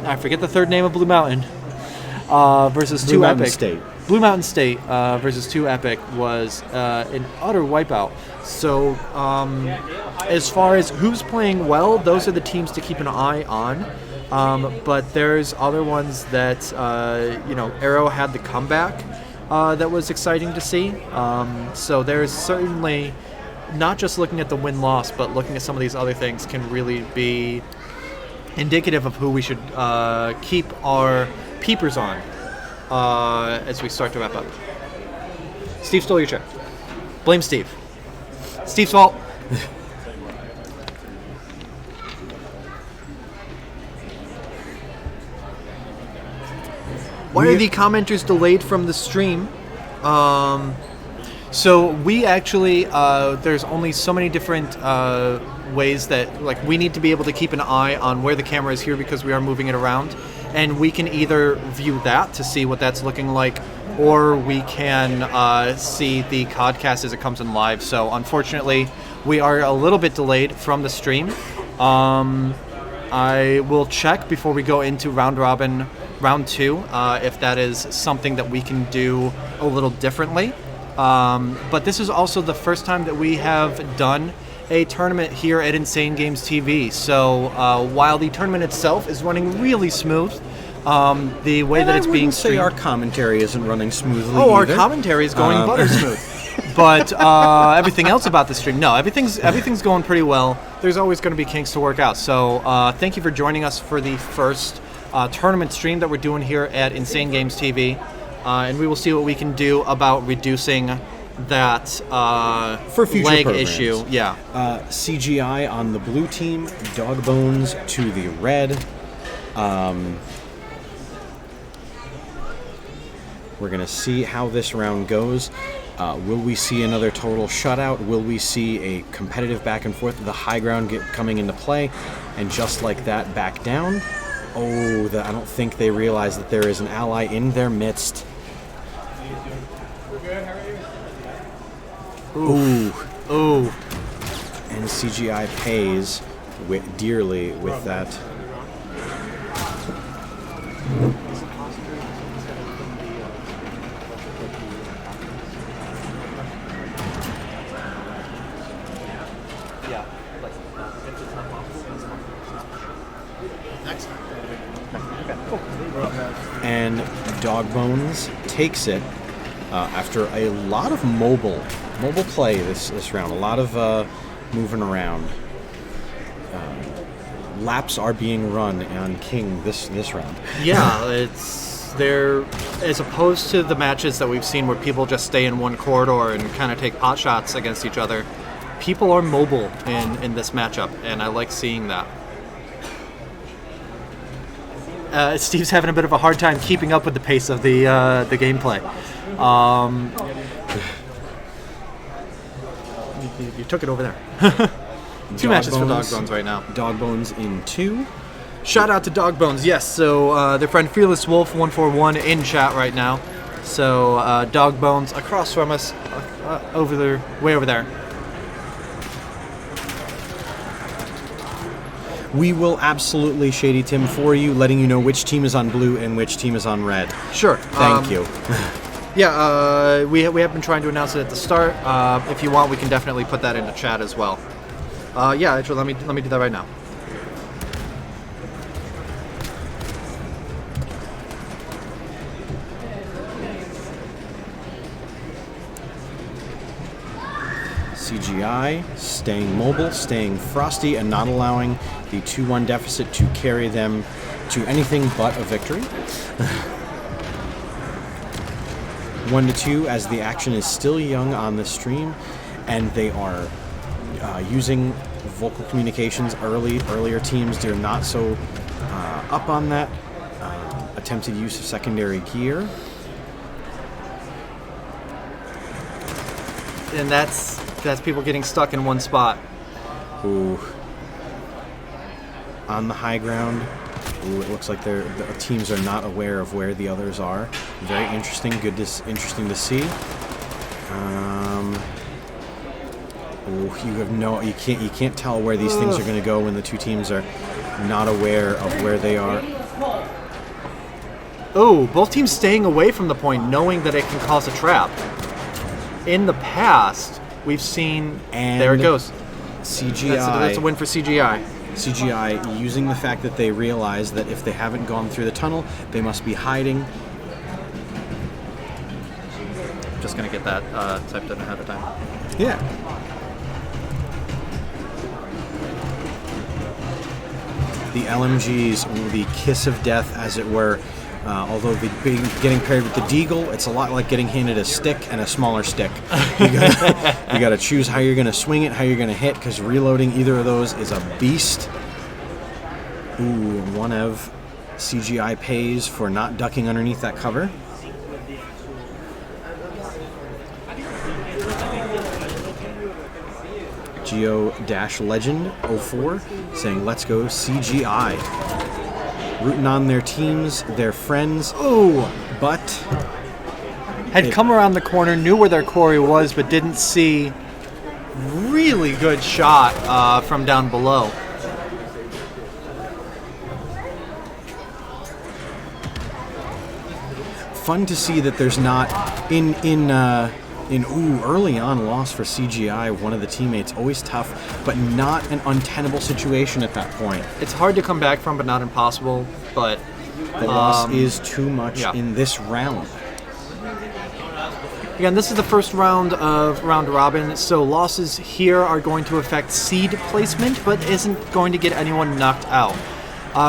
[SPEAKER 2] I forget the third name of Blue Mountain. Versus
[SPEAKER 1] Blue
[SPEAKER 2] 2
[SPEAKER 1] Mountain
[SPEAKER 2] Epic.
[SPEAKER 1] State.
[SPEAKER 2] Blue Mountain State versus 2 Epic was an utter wipeout. So, as far as who's playing well, those are the teams to keep an eye on. But there's other ones that, Arrow had the comeback that was exciting to see. So there's certainly not just looking at the win-loss, but looking at some of these other things can really be indicative of who we should keep our peepers on as we start to wrap up. Steve stole your chair. Blame Steve. Steve's fault. Why are the commenters delayed from the stream? So we actually, there's only so many different ways that, we need to be able to keep an eye on where the camera is here because we are moving it around. And we can either view that to see what that's looking like, or we can see the podcast as it comes in live. So unfortunately, we are a little bit delayed from the stream. I will check before we go into round 2, if that is something that we can do a little differently. But this is also the first time that we have done a tournament here at Insane Games TV. So while the tournament itself is running really smooth, the way that it's being streamed...
[SPEAKER 1] our commentary isn't running smoothly
[SPEAKER 2] either.
[SPEAKER 1] Our
[SPEAKER 2] commentary is going butter smooth. But everything else about the stream, no, everything's going pretty well. There's always going to be kinks to work out. So thank you for joining us for the first tournament stream that we're doing here at Insane Games TV. And we will see what we can do about reducing that
[SPEAKER 1] for future
[SPEAKER 2] leg
[SPEAKER 1] programs.
[SPEAKER 2] issue. Yeah.
[SPEAKER 1] CGI on the blue team, dog bones to the red. We're going to see how this round goes. Will we see another total shutout? Will we see a competitive back and forth? The high ground coming into play, and just like that, back down. I don't think they realize that there is an ally in their midst. Ooh. And CGI pays dearly with that. And Dogbones takes it after a lot of mobile play this round. A lot of moving around. Laps are being run on King this round.
[SPEAKER 2] Yeah, it's there as opposed to the matches that we've seen where people just stay in one corridor and kind of take pot shots against each other. People are mobile in this matchup, and I like seeing that. Steve's having a bit of a hard time keeping up with the pace of the gameplay. You took it over there. Two matches for Dogbones right now.
[SPEAKER 1] Dogbones in 2.
[SPEAKER 2] Shout out to Dogbones, yes. So their friend Fearless Wolf 141 in chat right now. So Dogbones across from us, way over there.
[SPEAKER 1] we will absolutely Shady Tim for you, letting you know which team is on blue and which team is on red.
[SPEAKER 2] Sure.
[SPEAKER 1] Thank you.
[SPEAKER 2] Yeah, we have been trying to announce it at the start. If you want, we can definitely put that into chat as well. Yeah, actually, let me do that right now.
[SPEAKER 1] CGI staying mobile, staying frosty, and not allowing the 2-1 deficit to carry them to anything but a victory. 1-2 as the action is still young on the stream, and they are using vocal communications. Earlier teams, they're not so up on that attempted use of secondary gear.
[SPEAKER 2] And that's people getting stuck in one spot.
[SPEAKER 1] Ooh. On the high ground. Ooh, it looks like the teams are not aware of where the others are. Very interesting. Interesting to see. Ooh, you can't tell where these things are going to go when the two teams are not aware of where they are.
[SPEAKER 2] Oh, both teams staying away from the point, knowing that it can cause a trap. In the past, we've seen, and there it goes.
[SPEAKER 1] CGI.
[SPEAKER 2] That's a win for CGI.
[SPEAKER 1] CGI using the fact that they realize that if they haven't gone through the tunnel, they must be hiding.
[SPEAKER 2] Just gonna get that typed in ahead of time.
[SPEAKER 1] Yeah. The LMGs, the kiss of death, as it were. Although getting paired with the Deagle, it's a lot like getting handed a stick and a smaller stick. You gotta choose how you're gonna swing it, how you're gonna hit, because reloading either of those is a beast. Ooh, one of CGI pays for not ducking underneath that cover. Geo-Legend 04 saying, "Let's go CGI." Rooting on their teams, their friends.
[SPEAKER 2] Ooh,
[SPEAKER 1] but
[SPEAKER 2] had come around the corner, knew where their quarry was, but didn't see. Really good shot from down below.
[SPEAKER 1] Fun to see that there's not early on loss for CGI, one of the teammates, always tough, but not an untenable situation at that point.
[SPEAKER 2] It's hard to come back from, but not impossible. But
[SPEAKER 1] the loss is too much in this round.
[SPEAKER 2] Again, this is the first round of round robin, so losses here are going to affect seed placement, but isn't going to get anyone knocked out.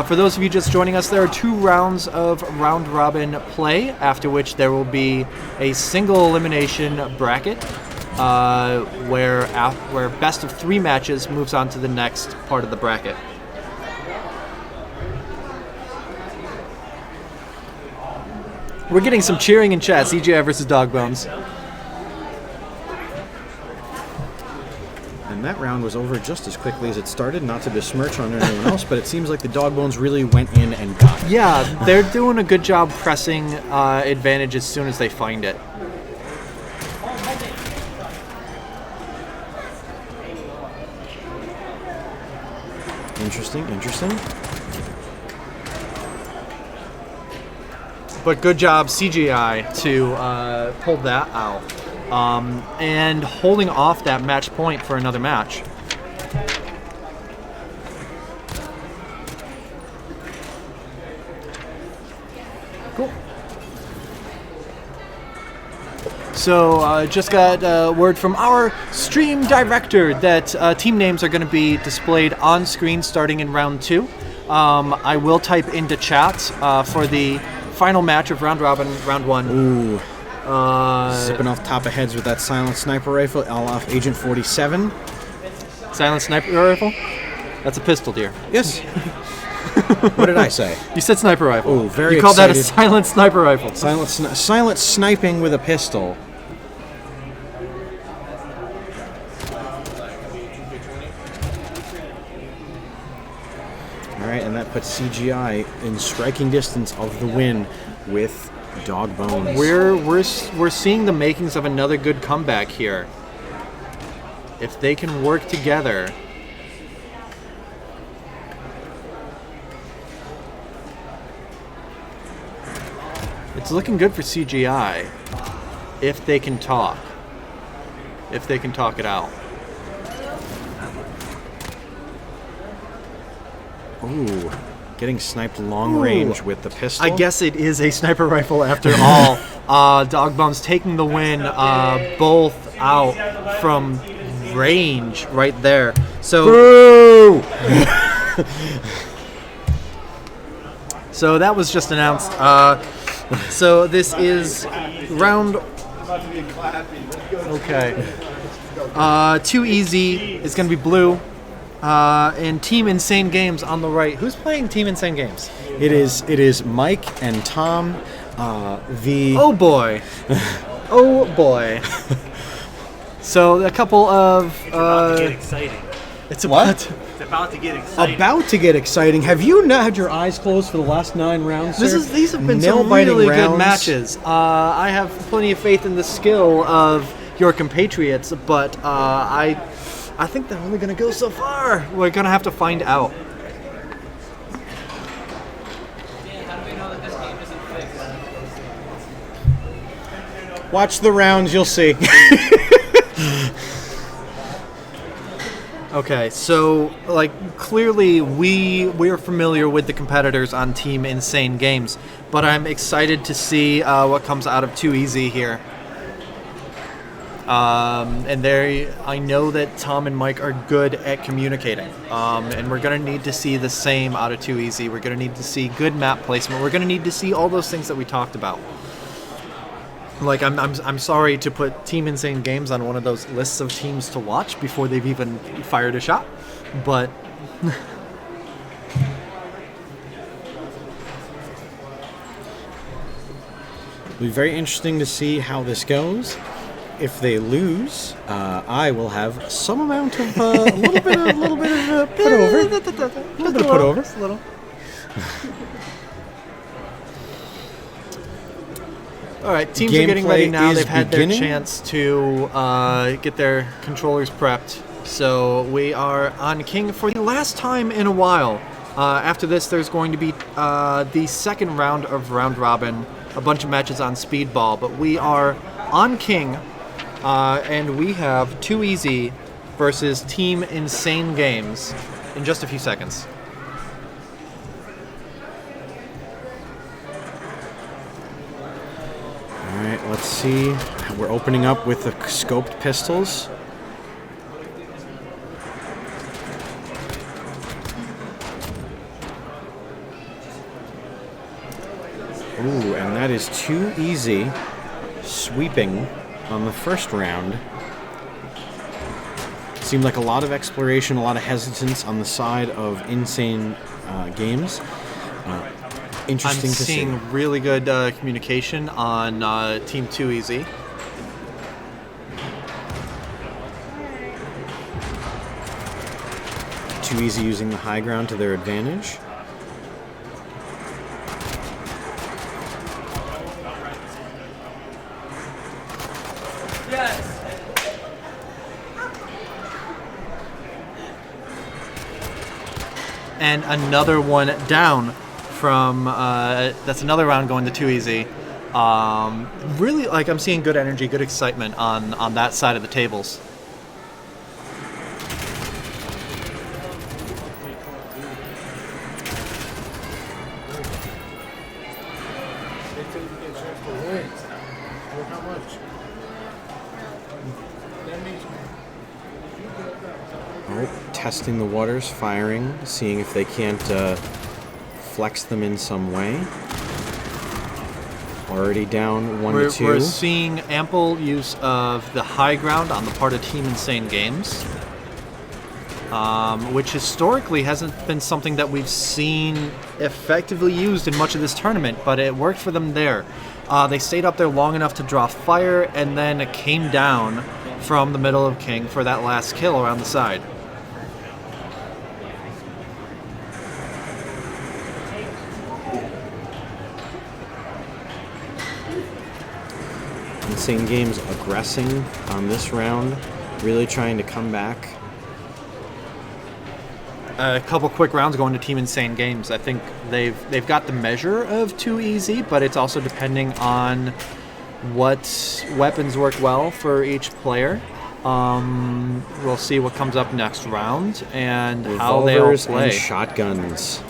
[SPEAKER 2] For those of you just joining us, there are 2 rounds of round robin play, after which there will be a single elimination bracket where best of 3 matches moves on to the next part of the bracket. We're getting some cheering in chat. CGI versus Dogbones.
[SPEAKER 1] And that round was over just as quickly as it started, not to besmirch on anyone else, but it seems like the Dogbones really went in and got it.
[SPEAKER 2] Yeah, they're doing a good job pressing advantage as soon as they find it.
[SPEAKER 1] Interesting.
[SPEAKER 2] But good job, CGI, to pull that out. And holding off that match point for another match. Cool. So, just got word from our stream director that team names are going to be displayed on screen starting in round 2. I will type into chat for the final match of round robin, round 1.
[SPEAKER 1] Ooh. Zipping off top of heads with that silent sniper rifle, off Agent 47.
[SPEAKER 2] Silent sniper rifle? That's a pistol, dear.
[SPEAKER 1] Yes. What did I say?
[SPEAKER 2] You said sniper rifle.
[SPEAKER 1] Oh, very
[SPEAKER 2] You called that a
[SPEAKER 1] excited.
[SPEAKER 2] silent sniper rifle.
[SPEAKER 1] Silent sniping with a pistol. All right, and that puts CGI in striking distance of the win with Dogbones.
[SPEAKER 2] We're seeing the makings of another good comeback here. If they can work together. It's looking good for CGI if they can talk. If they can talk it out.
[SPEAKER 1] Ooh, getting sniped long range with the pistol.
[SPEAKER 2] I guess it is a sniper rifle after all. Dog Bums taking the win, both out from range right there. So,
[SPEAKER 1] Boo!
[SPEAKER 2] so that was just announced. So this is round. Okay. Too easy. It's gonna be blue. And Team Insane Games on the right. Who's playing Team Insane Games?
[SPEAKER 1] It is Mike and Tom.
[SPEAKER 2] Oh boy. Oh boy. So a couple of.
[SPEAKER 3] It's about to get exciting.
[SPEAKER 2] It's what?
[SPEAKER 3] It's about to get exciting.
[SPEAKER 1] About to get exciting. Have you not had your eyes closed for the last 9 rounds, sir?
[SPEAKER 2] These have been some
[SPEAKER 1] Nail-biting
[SPEAKER 2] really
[SPEAKER 1] rounds.
[SPEAKER 2] good matches. I have plenty of faith in the skill of your compatriots, but I think they're only going to go so far. We're going to have to find out.
[SPEAKER 4] How do we know that this game isn't fixed?
[SPEAKER 1] Watch the rounds, you'll see.
[SPEAKER 2] Okay, so clearly we're familiar with the competitors on Team Insane Games, but I'm excited to see what comes out of Too Easy here. And I know that Tom and Mike are good at communicating, and we're gonna need to see the same out of Too Easy. We're gonna need to see good map placement. We're gonna need to see all those things that we talked about. I'm sorry to put Team Insane Games on one of those lists of teams to watch before they've even fired a shot, but
[SPEAKER 1] It'll be very interesting to see how this goes. If they lose, I will have some amount of a little bit of put over. A little bit of put over.
[SPEAKER 2] Just a little. All right, teams are getting ready
[SPEAKER 1] Gameplay
[SPEAKER 2] now.
[SPEAKER 1] is
[SPEAKER 2] They've had
[SPEAKER 1] beginning.
[SPEAKER 2] their chance to get their controllers prepped. So we are on King for the last time in a while. After this, there's going to be the second round of Round Robin, a bunch of matches on Speedball. But we are on King, and we have Too Easy versus Team Insane Games in just a few seconds.
[SPEAKER 1] All right, let's see. We're opening up with the scoped pistols. Ooh, and that is Too Easy sweeping on the first round. Seemed like a lot of exploration, a lot of hesitance on the side of Insane Games. Interesting
[SPEAKER 2] I'm
[SPEAKER 1] to see.
[SPEAKER 2] seeing really good communication on Team Too Easy.
[SPEAKER 1] Too Easy using the high ground to their advantage.
[SPEAKER 2] And another one down from that's another round going to Too Easy. Really, I'm seeing good energy, good excitement on that side of the tables.
[SPEAKER 1] Testing the waters, firing, seeing if they can't flex them in some way. Already down 1-2.
[SPEAKER 2] We're seeing ample use of the high ground on the part of Team Insane Games, which historically hasn't been something that we've seen effectively used in much of this tournament, but it worked for them there. They stayed up there long enough to draw fire and then came down from the middle of King for that last kill around the side.
[SPEAKER 1] Insane Games aggressing on this round, really trying to come back.
[SPEAKER 2] a couple quick rounds going to Team Insane Games. I think they've got the measure of too easy, but it's also depending on what weapons work well for each player. We'll see what comes up next round and how they all
[SPEAKER 1] Revolvers
[SPEAKER 2] play.
[SPEAKER 1] and shotguns.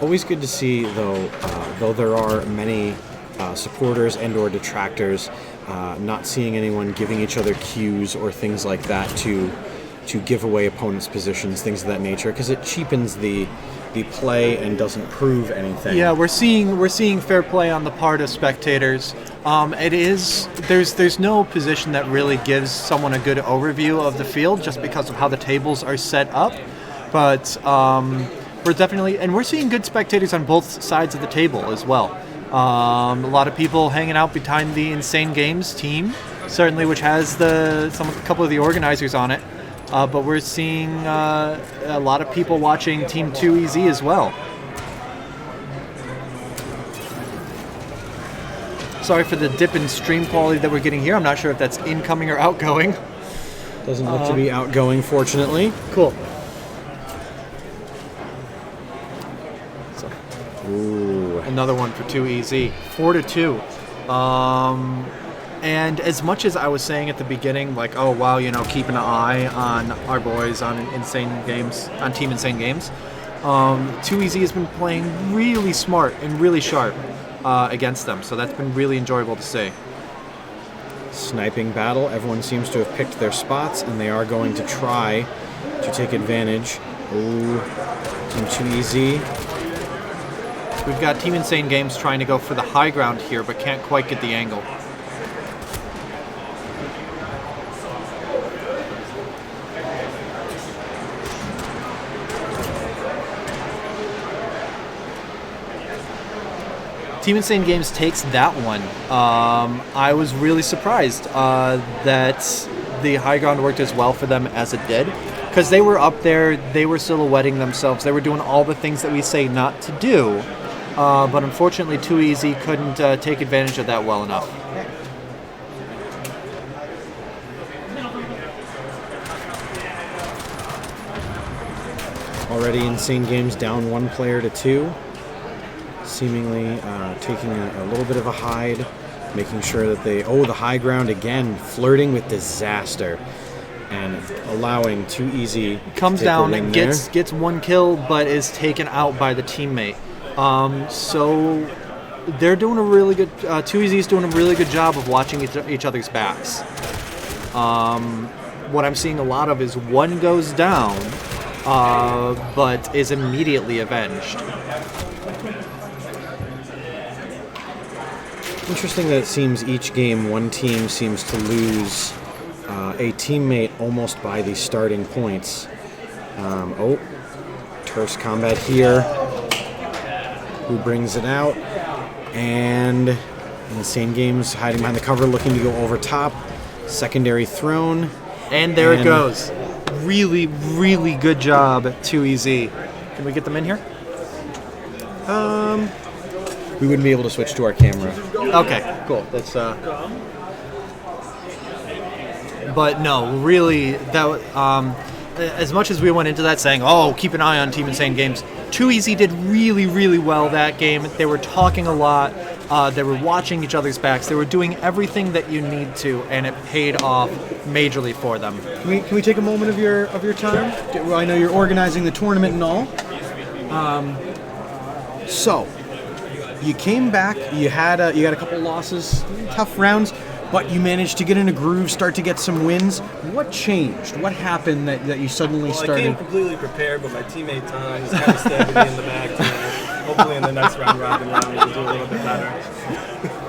[SPEAKER 1] Always good to see, though there are many supporters and/or detractors, not seeing anyone giving each other cues or things like that to give away opponents' positions, things of that nature, because it cheapens the play and doesn't prove anything.
[SPEAKER 2] Yeah, we're seeing fair play on the part of spectators. There's no position that really gives someone a good overview of the field just because of how the tables are set up, but. We're seeing good spectators on both sides of the table as well. A lot of people hanging out behind the Insane Games team, certainly, which has a couple of the organizers on it. But we're seeing a lot of people watching Team 2EZ as well. Sorry for the dip in stream quality that we're getting here. I'm not sure if that's incoming or outgoing.
[SPEAKER 1] Doesn't look to be outgoing, fortunately.
[SPEAKER 2] Cool.
[SPEAKER 1] Ooh.
[SPEAKER 2] Another one for 2EZ. 4-2. And as much as I was saying at the beginning, like, oh wow, keep an eye on our boys on Insane Games, on Team Insane Games. 2EZ has been playing really smart and really sharp against them, so that's been really enjoyable to see.
[SPEAKER 1] Sniping battle. Everyone seems to have picked their spots, and they are going to try to take advantage. Ooh, Team 2EZ.
[SPEAKER 2] We've got Team Insane Games trying to go for the high ground here, but can't quite get the angle. Team Insane Games takes that one. I was really surprised that the high ground worked as well for them as it did, because they were up there, they were silhouetting themselves, they were doing all the things that we say not to do. But unfortunately, 2EZ couldn't take advantage of that well enough.
[SPEAKER 1] Already Insane Games down 1 player to 2. Seemingly taking a little bit of a hide, making sure that the high ground again, flirting with disaster, and allowing 2EZ
[SPEAKER 2] comes
[SPEAKER 1] to take
[SPEAKER 2] down
[SPEAKER 1] a win
[SPEAKER 2] and
[SPEAKER 1] there.
[SPEAKER 2] gets 1 kill, but is taken out by the teammate. So they're doing a really good. 2EZ is doing a really good job of watching each other's backs. What I'm seeing a lot of is one goes down, but is immediately avenged.
[SPEAKER 1] Interesting that it seems each game one team seems to lose a teammate almost by the starting points. Terse combat here. Who brings it out? And Insane Games hiding behind the cover, looking to go over top. Secondary thrown.
[SPEAKER 2] And there it goes. Really, really good job, 2EZ. Can we get them in here?
[SPEAKER 1] We wouldn't be able to switch to our camera.
[SPEAKER 2] Okay, cool. That's But no, really, that as much as we went into that saying, "Oh, keep an eye on Team Insane Games," 2EZ did really, really well that game. They were talking a lot. They were watching each other's backs. They were doing everything that you need to, and it paid off majorly for them.
[SPEAKER 1] Can we take a moment of your time? I know you're organizing the tournament and all. So you came back. You had a couple losses, tough rounds, but you managed to get in a groove, start to get some wins. What changed? What happened that you suddenly started?
[SPEAKER 6] I came completely prepared, but my teammate Tom is kind of stabbing me in the back tonight. Hopefully in the next round robin we can do a little bit better.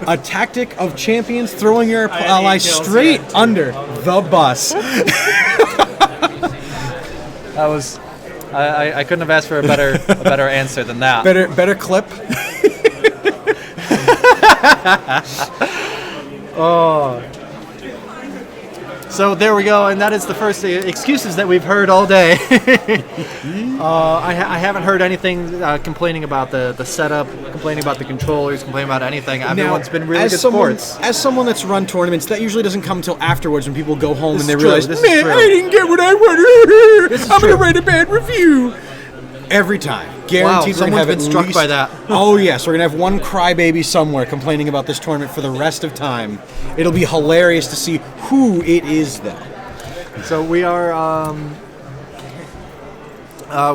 [SPEAKER 1] A tactic of champions, throwing your ally straight under the bus.
[SPEAKER 2] That was, I couldn't have asked for a better answer than that.
[SPEAKER 1] Better clip.
[SPEAKER 2] So there we go, and that is the first excuses that we've heard all day. I haven't heard anything complaining about the setup, complaining about the controllers, complaining about anything. Everyone's been really good sports.
[SPEAKER 1] As someone that's run tournaments, that usually doesn't come until afterwards when people go home
[SPEAKER 2] This
[SPEAKER 1] and they
[SPEAKER 2] is
[SPEAKER 1] realize,
[SPEAKER 2] true. This is
[SPEAKER 1] man,
[SPEAKER 2] true.
[SPEAKER 1] I didn't get what I wanted.
[SPEAKER 2] This is
[SPEAKER 1] I'm going
[SPEAKER 2] true.
[SPEAKER 1] to write a bad review. Every time. Guaranteed we're going to
[SPEAKER 2] someone's
[SPEAKER 1] have
[SPEAKER 2] been
[SPEAKER 1] at
[SPEAKER 2] struck
[SPEAKER 1] least,
[SPEAKER 2] by that.
[SPEAKER 1] Oh, yes. We're going to have one crybaby somewhere complaining about this tournament for the rest of time. It'll be hilarious to see who it is, though.
[SPEAKER 2] So we are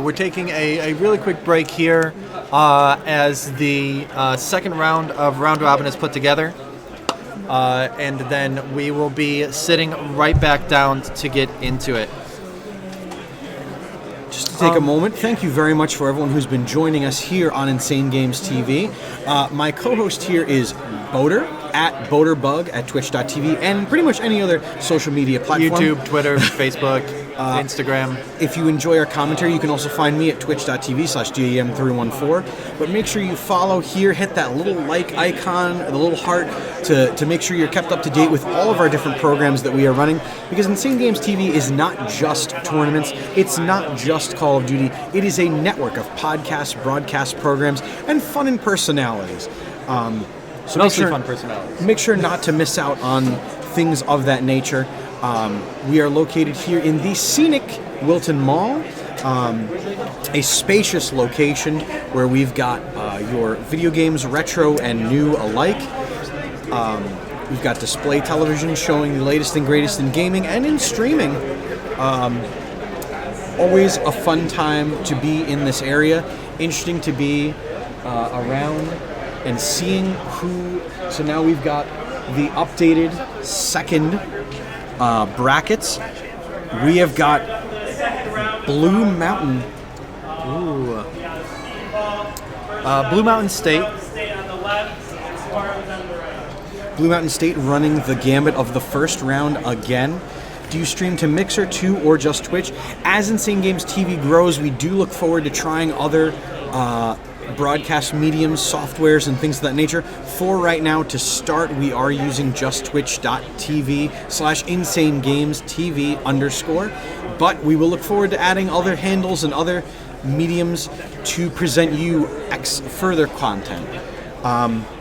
[SPEAKER 2] we're taking a really quick break here as the second round of Round Robin is put together. And then we will be sitting right back down to get into it.
[SPEAKER 1] Just to take a moment, thank you very much for everyone who's been joining us here on Insane Games TV. My co-host here is Boater, at BoaterBug at twitch.tv, and pretty much any other social media platform.
[SPEAKER 2] YouTube, Twitter, Facebook, Instagram.
[SPEAKER 1] If you enjoy our commentary, you can also find me at twitch.tv/GAM314. But make sure you follow here, hit that little like icon, the little heart, to make sure you're kept up to date with all of our different programs that we are running. Because Insane Games TV is not just tournaments, it's not just Call of Duty, it is a network of podcasts, broadcast programs, and fun and personalities. So
[SPEAKER 2] Mostly fun personalities.
[SPEAKER 1] Make sure not to miss out on things of that nature. We are located here in the scenic Wilton Mall, a spacious location where we've got your video games, retro and new alike. We've got display television showing the latest and greatest in gaming and in streaming. Always a fun time to be in this area. Interesting to be around and seeing who. So now we've got the updated second brackets. We have got Blue Mountain.
[SPEAKER 2] Ooh. Blue Mountain State.
[SPEAKER 1] Blue Mountain State running the gambit of the first round again. Do you stream to Mixer, 2, or just Twitch? As Insane Games TV grows, we do look forward to trying other broadcast mediums, softwares, and things of that nature. For right now, to start, we are using just twitch.tv/InsaneGamesTV_. But we will look forward to adding other handles and other mediums to present you further content.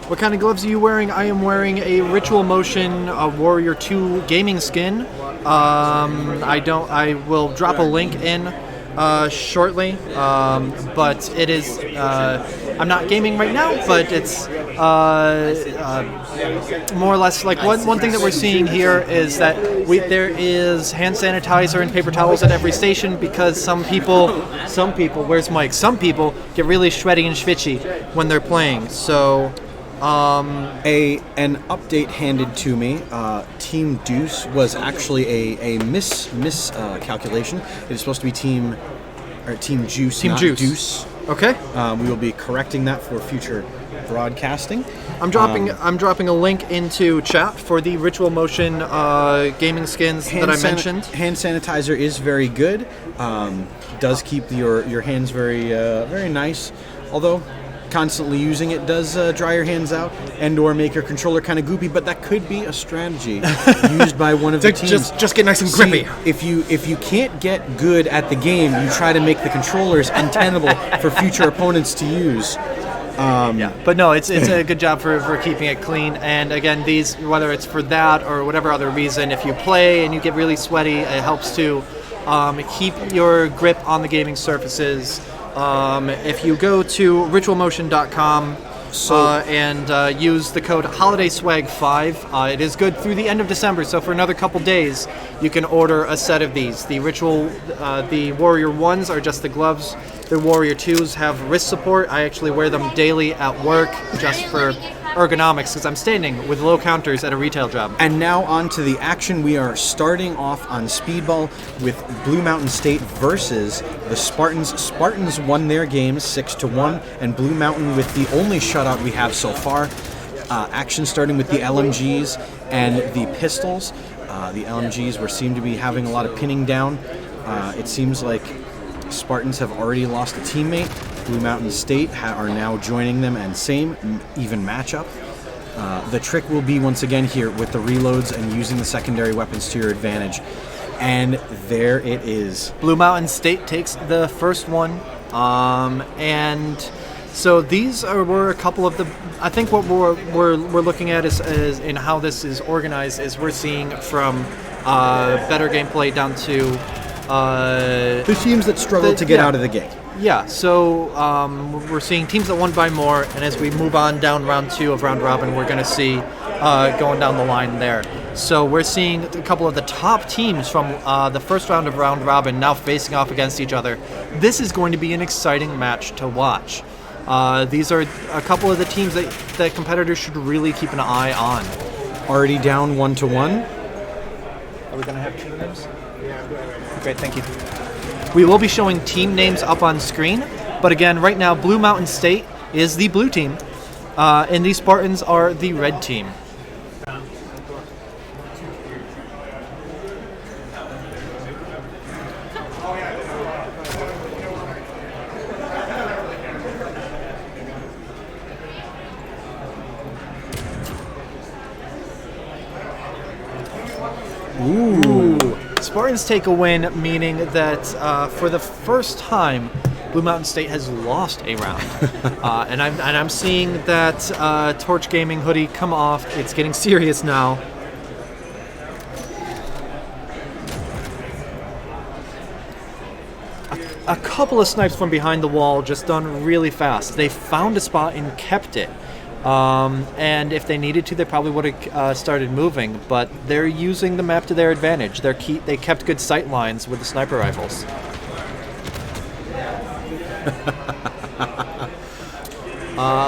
[SPEAKER 2] What kind of gloves are you wearing? I am wearing a Ritual Motion Warrior 2 gaming skin. I will drop a link in shortly, but it is. I'm not gaming right now, but it's more or less like one thing that we're seeing here is that there is hand sanitizer and paper towels at every station because some people, where's Mike? Some people get really sweaty and schwitchy when they're playing. So.
[SPEAKER 1] An update handed to me. Team Deuce was actually a miscalculation. It is supposed to be Team Juice,
[SPEAKER 2] Team
[SPEAKER 1] not
[SPEAKER 2] Juice.
[SPEAKER 1] Deuce.
[SPEAKER 2] Okay.
[SPEAKER 1] We will be correcting that for future broadcasting.
[SPEAKER 2] I'm dropping a link into chat for the Ritual Motion gaming skins that I mentioned.
[SPEAKER 1] Hand sanitizer is very good. Does keep your hands very very nice. Although constantly using it does dry your hands out and or make your controller kind of goopy, but that could be a strategy used by one of the teams.
[SPEAKER 2] Just get nice and grippy.
[SPEAKER 1] See, if you can't get good at the game, you try to make the controllers untenable for future opponents to use.
[SPEAKER 2] But no, it's a good job for keeping it clean. And again, these, whether it's for that or whatever other reason, if you play and you get really sweaty, it helps to keep your grip on the gaming surfaces. If you go to ritualmotion.com and use the code HOLIDAYSWAG5, it is good through the end of December, so for another couple days you can order a set of these. The the Warrior 1s are just the gloves. The Warrior 2s have wrist support. I actually wear them daily at work just for ergonomics because I'm standing with low counters at a retail job.
[SPEAKER 1] And now on to the action. We are starting off on Speedball with Blue Mountain State versus the Spartans. Spartans won their games 6-1, and Blue Mountain with the only shutout we have so far. Action starting with the LMGs and the pistols. The LMGs seem to be having a lot of pinning down. It seems like Spartans have already lost a teammate. Blue Mountain State are now joining them, and same, even matchup. The trick will be, once again, here with the reloads and using the secondary weapons to your advantage. And there it is.
[SPEAKER 2] Blue Mountain State takes the first one. And so these were a couple of the... I think what we're looking at is in how this is organized is we're seeing from better gameplay down to...
[SPEAKER 1] The teams that struggle to get out of the gate.
[SPEAKER 2] Yeah, so we're seeing teams that won by more, and as we move on down round 2 of round robin, we're going to see going down the line there. So we're seeing a couple of the top teams from the first round of round robin now facing off against each other. This is going to be an exciting match to watch. These are a couple of the teams that competitors should really keep an eye on.
[SPEAKER 1] Already down 1-1.
[SPEAKER 2] Are we going to have team names? Great, thank you. We will be showing team names up on screen, but again, right now, Blue Mountain State is the blue team, and these Spartans are the red team. Ooh. Spartans take a win, meaning that for the first time, Blue Mountain State has lost a round. and I'm seeing that Torch Gaming hoodie come off. It's getting serious now. A couple of snipes from behind the wall, just done really fast. They found a spot and kept it. And if they needed to, they probably would have started moving, but they're using the map to their advantage. They kept good sight lines with the sniper rifles.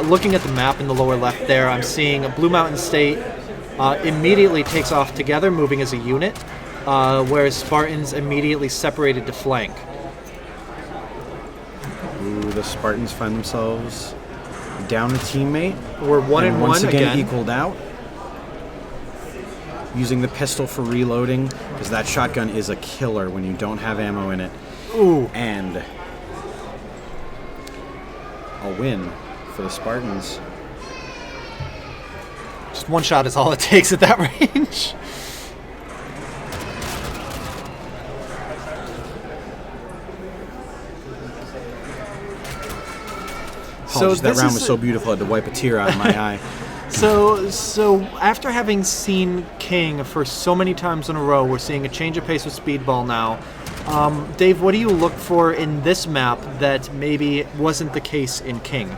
[SPEAKER 2] Looking at the map in the lower left there, I'm seeing Blue Mountain State immediately takes off together, moving as a unit, whereas Spartans immediately separated to flank.
[SPEAKER 1] Ooh, the Spartans find themselves down a teammate.
[SPEAKER 2] We're 1-1
[SPEAKER 1] once again.
[SPEAKER 2] again.
[SPEAKER 1] Equaled out. Using the pistol for reloading, because that shotgun is a killer when you don't have ammo in it.
[SPEAKER 2] Ooh.
[SPEAKER 1] And a win for the Spartans.
[SPEAKER 2] Just one shot is all it takes at that range.
[SPEAKER 1] Apologies, that round was so beautiful I had to wipe a tear out of my eye.
[SPEAKER 2] So after having seen King for so many times in a row, we're seeing a change of pace with Speedball now. Dave, what do you look for in this map that maybe wasn't the case in King?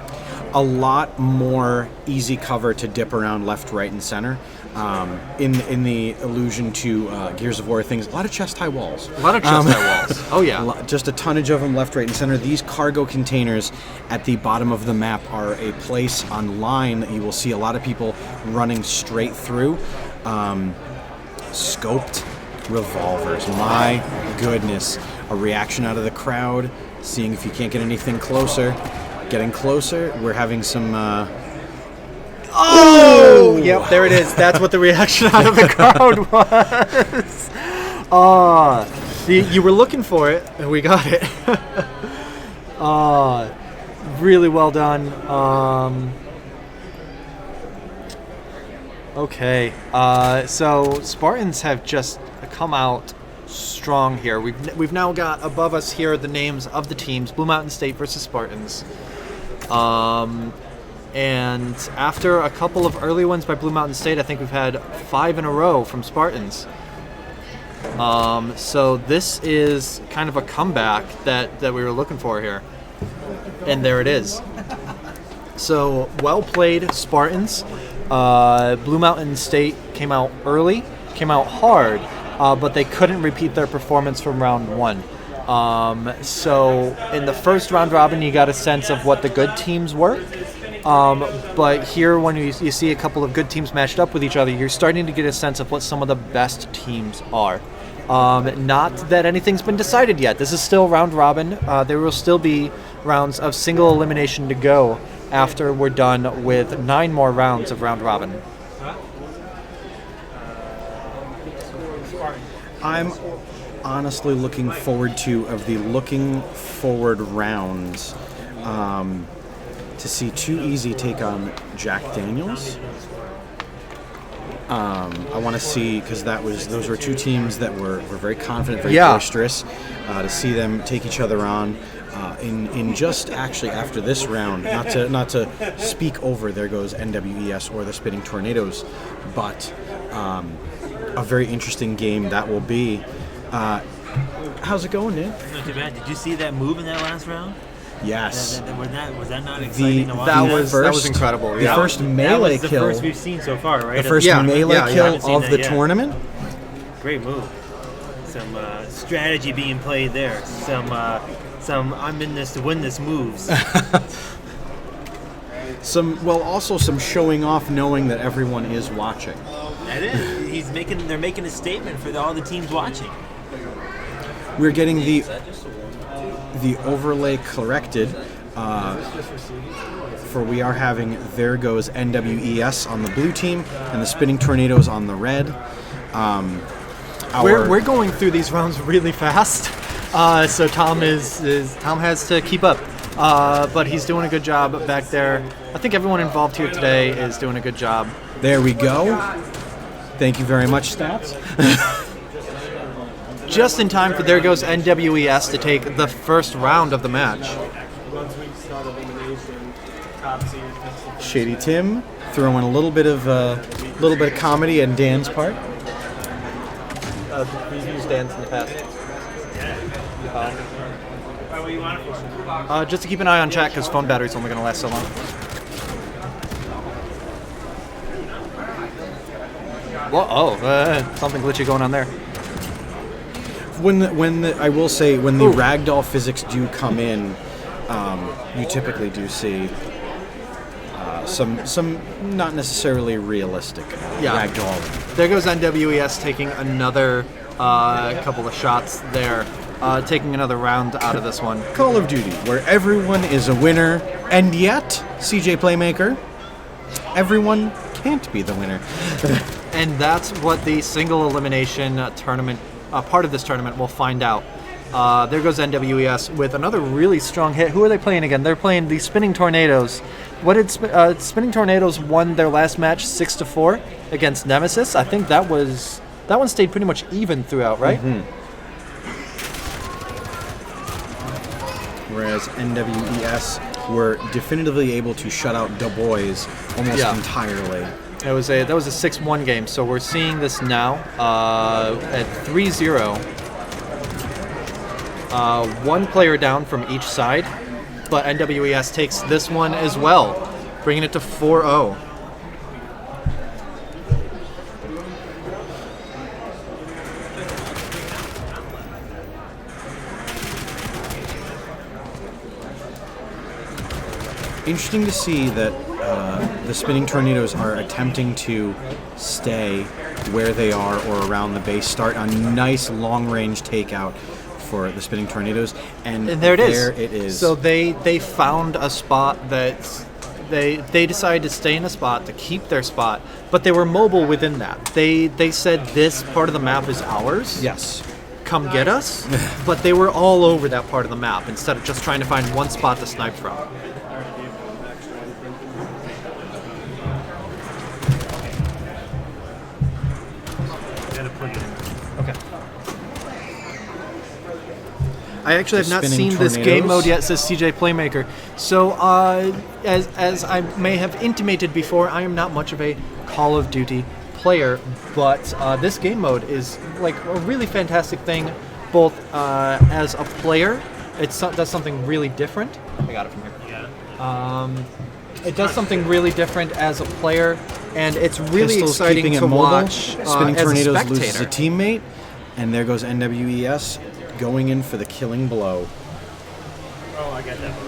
[SPEAKER 1] A lot more easy cover to dip around left, right, and center. In the allusion to Gears of War things, a lot of chest-high walls.
[SPEAKER 2] A lot of chest-high walls. Oh, yeah.
[SPEAKER 1] Just a tonnage of them left, right, and center. These cargo containers at the bottom of the map are a place on line that you will see a lot of people running straight through. Scoped revolvers. My goodness. A reaction out of the crowd, seeing if you can't get anything closer. Getting closer. We're having some...
[SPEAKER 2] Oh! Yep, there it is. That's what the reaction out of the crowd was. You were looking for it, and we got it. Really well done. Okay, so Spartans have just come out strong here. We've now got above us here the names of the teams: Blue Mountain State versus Spartans. And after a couple of early ones by Blue Mountain State, I think we've had 5 in a row from Spartans. So this is kind of a comeback that we were looking for here. And there it is. So, well played, Spartans. Blue Mountain State came out early, came out hard, but they couldn't repeat their performance from round 1. So in the first round robin, you got a sense of what the good teams were. But here, when you see a couple of good teams matched up with each other, you're starting to get a sense of what some of the best teams are. Not that anything's been decided yet. This is still round robin. There will still be rounds of single elimination to go after we're done with 9 more rounds of round robin.
[SPEAKER 1] I'm honestly looking forward to the looking forward rounds. To see Too Easy take on Jack Daniels I want to see, because those were two teams that were very confident, very
[SPEAKER 2] Yeah.
[SPEAKER 1] boisterous. To see them take each other on in just actually after this round, not to speak over There Goes NWES or the Spinning Tornadoes, but a very interesting game that will be. How's it going, Nick?
[SPEAKER 3] Not too bad. Did you see that move in that last round?
[SPEAKER 1] Yes.
[SPEAKER 3] Was that not exciting to watch?
[SPEAKER 2] That was incredible.
[SPEAKER 1] The
[SPEAKER 2] Yeah.
[SPEAKER 1] first
[SPEAKER 3] That
[SPEAKER 1] melee
[SPEAKER 3] was the
[SPEAKER 1] kill.
[SPEAKER 3] first we've seen so far, right?
[SPEAKER 1] The first
[SPEAKER 2] Yeah,
[SPEAKER 1] melee
[SPEAKER 2] yeah, yeah.
[SPEAKER 1] kill
[SPEAKER 3] Haven't seen
[SPEAKER 1] of
[SPEAKER 3] that
[SPEAKER 1] the
[SPEAKER 3] yet.
[SPEAKER 1] tournament.
[SPEAKER 3] Great move. Some strategy being played there. Some I'm in this to win this moves.
[SPEAKER 1] Also some showing off, knowing that everyone is watching.
[SPEAKER 3] That is. They're making a statement for all the teams watching.
[SPEAKER 1] We're getting the overlay corrected. For we are having There Goes NWES on the blue team and the Spinning Tornadoes on the red.
[SPEAKER 2] We're going through these rounds really fast, so Tom has to keep up, but he's doing a good job back there. I think everyone involved here today is doing a good job.
[SPEAKER 1] There we go. Thank you very much, Stats.
[SPEAKER 2] Just in time for There Goes NWES to take the first round of the match.
[SPEAKER 6] Once we start elimination, top seed.
[SPEAKER 1] Shady Tim throwing a little bit of comedy on Dan's part.
[SPEAKER 2] We've used Dan's in the past. Just to keep an eye on chat because phone battery's only going to last so long. Whoa! Something glitchy going on there.
[SPEAKER 1] I will say when the ragdoll physics do come in, you typically do see some not necessarily realistic ragdoll.
[SPEAKER 2] There goes NWES taking another couple of shots there, taking another round out of this one.
[SPEAKER 1] Call of Duty, where everyone is a winner, and yet, CJ Playmaker, everyone can't be the winner.
[SPEAKER 2] And that's what the single elimination tournament, part of this tournament, will find out. There goes NWES with another really strong hit. Who are they playing again? They're playing the Spinning Tornadoes. What did Spinning Tornadoes won their last match 6-4 against Nemesis? I think that one stayed pretty much even throughout, right?
[SPEAKER 1] Mm-hmm. Whereas NWES were definitively able to shut out Du Bois almost entirely.
[SPEAKER 2] That was a 6-1 game. So we're seeing this now at 3-0. One player down from each side, but NWES takes this one as well, bringing it to 4-0.
[SPEAKER 1] Interesting to see that the Spinning Tornadoes are attempting to stay where they are or around the base, start a nice long-range takeout for the Spinning Tornadoes, and
[SPEAKER 2] there it is.
[SPEAKER 1] There it is.
[SPEAKER 2] So they found a spot that they decided to stay in a spot to keep their spot, but they were mobile within that. They said this part of the map is ours.
[SPEAKER 1] Yes.
[SPEAKER 2] Come get us. But they were all over that part of the map instead of just trying to find one spot to snipe from. Okay. I actually have not seen this game mode yet, says CJ Playmaker. So, as I may have intimated before, I am not much of a Call of Duty player, but this game mode is like a really fantastic thing, both as a player. It does something really different. I got it from here. It does something really different as a player, and it's really
[SPEAKER 1] Pistols
[SPEAKER 2] exciting
[SPEAKER 1] keeping it
[SPEAKER 2] to
[SPEAKER 1] mobile.
[SPEAKER 2] watch
[SPEAKER 1] Spinning
[SPEAKER 2] as a
[SPEAKER 1] Tornadoes
[SPEAKER 2] spectator.
[SPEAKER 1] loses a teammate, and there goes NWES going in for the killing blow.
[SPEAKER 3] Oh, I got that one.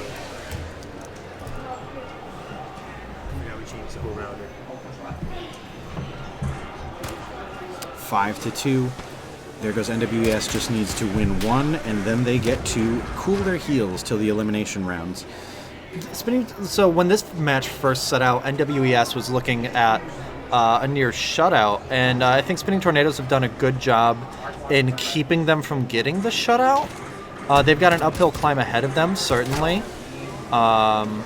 [SPEAKER 3] Yeah, we changed the whole rounder.
[SPEAKER 1] 5-2. There goes NWES, just needs to win one, and then they get to cool their heels till the elimination rounds.
[SPEAKER 2] So when this match first set out, NWES was looking at a near shutout, and I think Spinning Tornadoes have done a good job in keeping them from getting the shutout. They've got an uphill climb ahead of them, certainly, but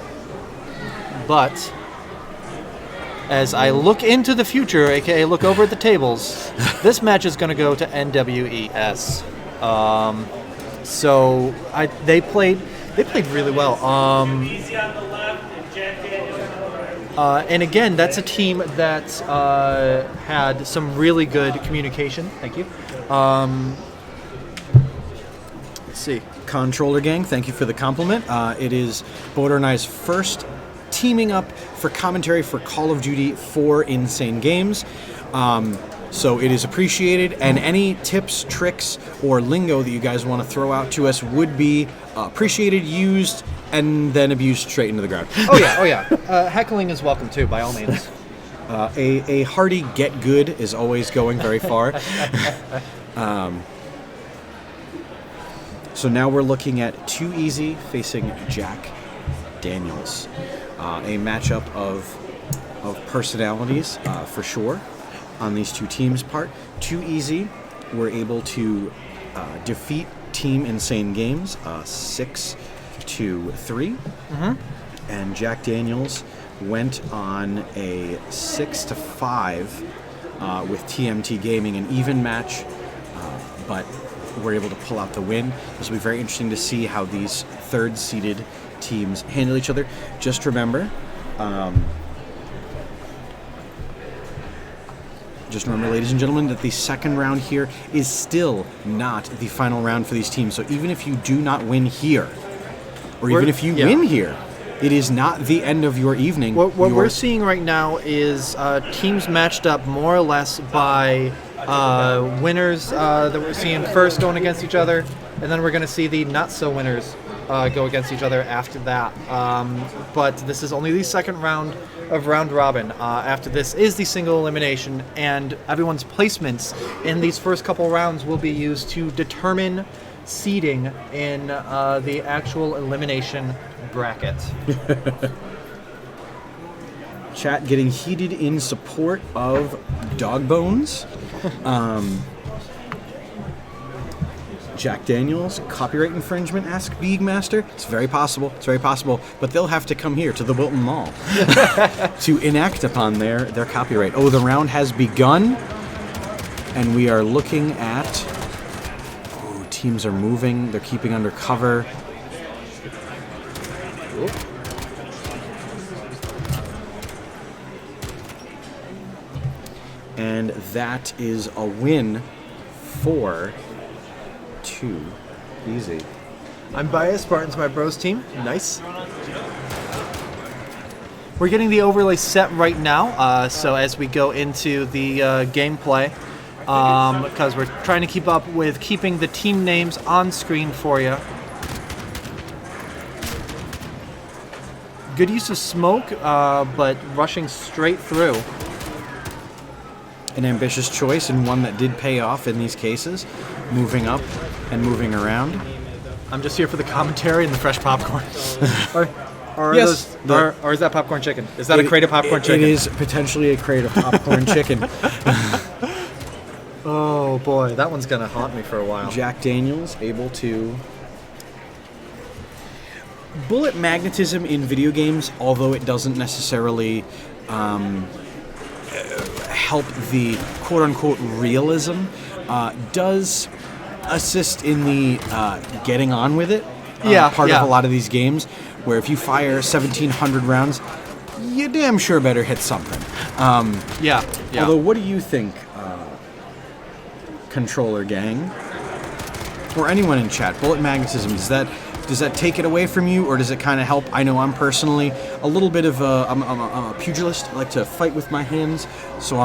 [SPEAKER 2] as I look into the future, aka look over at the tables, this match is going to go to NWES. So they played really well. And again, that's a team that had some really good communication. Thank you. Let's see.
[SPEAKER 1] Controller Gang, thank you for the compliment. It is Boder and I's first teaming up for commentary for Call of Duty 4 Insane Games. So it is appreciated, and any tips, tricks, or lingo that you guys want to throw out to us would be appreciated, used, and then abused straight into the ground.
[SPEAKER 2] Oh yeah. Heckling is welcome too, by all means.
[SPEAKER 1] A hearty get good is always going very far. So now we're looking at Too Easy facing Jack Daniels. A matchup of personalities, for sure, on these two teams' part. Too Easy were able to defeat Team Insane Games 6-3. And Jack Daniels went on a 6-5 with TMT Gaming, an even match, but were able to pull out the win. This will be very interesting to see how these third-seeded teams handle each other. Just remember, ladies and gentlemen, that the second round here is still not the final round for these teams. So even if you do not win here, or even if you win here, it is not the end of your evening.
[SPEAKER 2] What we're seeing right now is teams matched up more or less by winners that we're seeing first going against each other, and then we're going to see the not-so winners go against each other after that. But this is only the second round of round robin. After this is the single elimination, and everyone's placements in these first couple rounds will be used to determine seeding in the actual elimination bracket.
[SPEAKER 1] Chat getting heated in support of Dog Bones. Jack Daniels, copyright infringement, ask Beagmaster. It's very possible, but they'll have to come here to the Wilton Mall to enact upon their copyright. Oh, the round has begun, and we are looking at... Oh, teams are moving, they're keeping under cover. And that is a win for Too Easy.
[SPEAKER 2] I'm biased. Spartans, my bros team. Nice. We're getting the overlay set right now, so as we go into the gameplay, because we're trying to keep up with keeping the team names on screen for you. Good use of smoke, but rushing straight through.
[SPEAKER 1] An ambitious choice, and one that did pay off in these cases, moving up and moving around.
[SPEAKER 2] I'm just here for the commentary and the fresh popcorn. or
[SPEAKER 1] Yes,
[SPEAKER 2] or is that popcorn chicken? Is that a crate of popcorn chicken?
[SPEAKER 1] It is potentially a crate of popcorn chicken.
[SPEAKER 2] Oh boy, that one's gonna haunt me for a while.
[SPEAKER 1] Jack Daniels able to... Bullet magnetism in video games, although it doesn't necessarily help the quote-unquote realism, does assist in the getting on with it part of a lot of these games, where if you fire 1,700 rounds, you damn sure better hit something. Although, what do you think, Controller Gang, or anyone in chat? Bullet magnetism, does that take it away from you, or does it kind of help? I know I'm personally a little bit of I'm a pugilist. I like to fight with my hands, so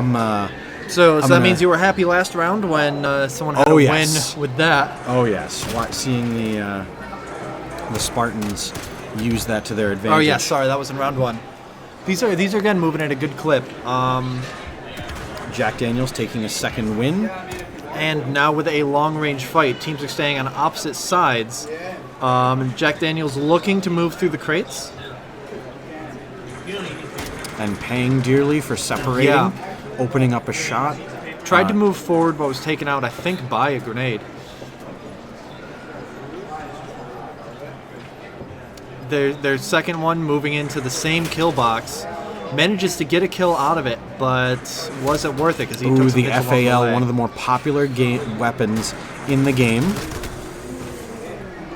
[SPEAKER 2] So that means you were happy last round when someone had a win with that.
[SPEAKER 1] Oh yes, seeing the Spartans use that to their advantage.
[SPEAKER 2] Oh yeah, sorry, that was in round one. These are again moving at a good clip.
[SPEAKER 1] Jack Daniels taking a second win.
[SPEAKER 2] And now with a long-range fight, teams are staying on opposite sides. Jack Daniels looking to move through the crates.
[SPEAKER 1] And paying dearly for separating, opening up a shot.
[SPEAKER 2] Tried to move forward, but was taken out, I think, by a grenade. Their second one moving into the same kill box. manages to get a kill out of it, but was it worth it? Because he took
[SPEAKER 1] Ooh,
[SPEAKER 2] some
[SPEAKER 1] the
[SPEAKER 2] hits along
[SPEAKER 1] FAL,
[SPEAKER 2] way.
[SPEAKER 1] one of the more popular weapons in the game.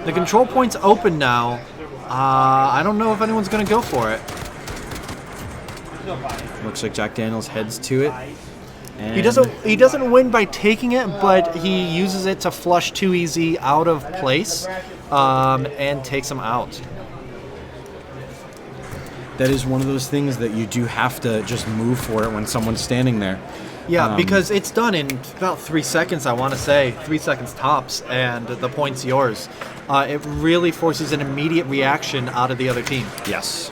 [SPEAKER 2] The control point's open now. I don't know if anyone's going to go for it.
[SPEAKER 1] Looks like Jack Daniels heads to it. And
[SPEAKER 2] He doesn't win by taking it, but he uses it to flush 2EZ out of place and takes him out.
[SPEAKER 1] That is one of those things that you do have to just move for it when someone's standing there.
[SPEAKER 2] Yeah, because it's done in about 3 seconds, I want to say. 3 seconds tops, and the point's yours. It really forces an immediate reaction out of the other team.
[SPEAKER 1] Yes.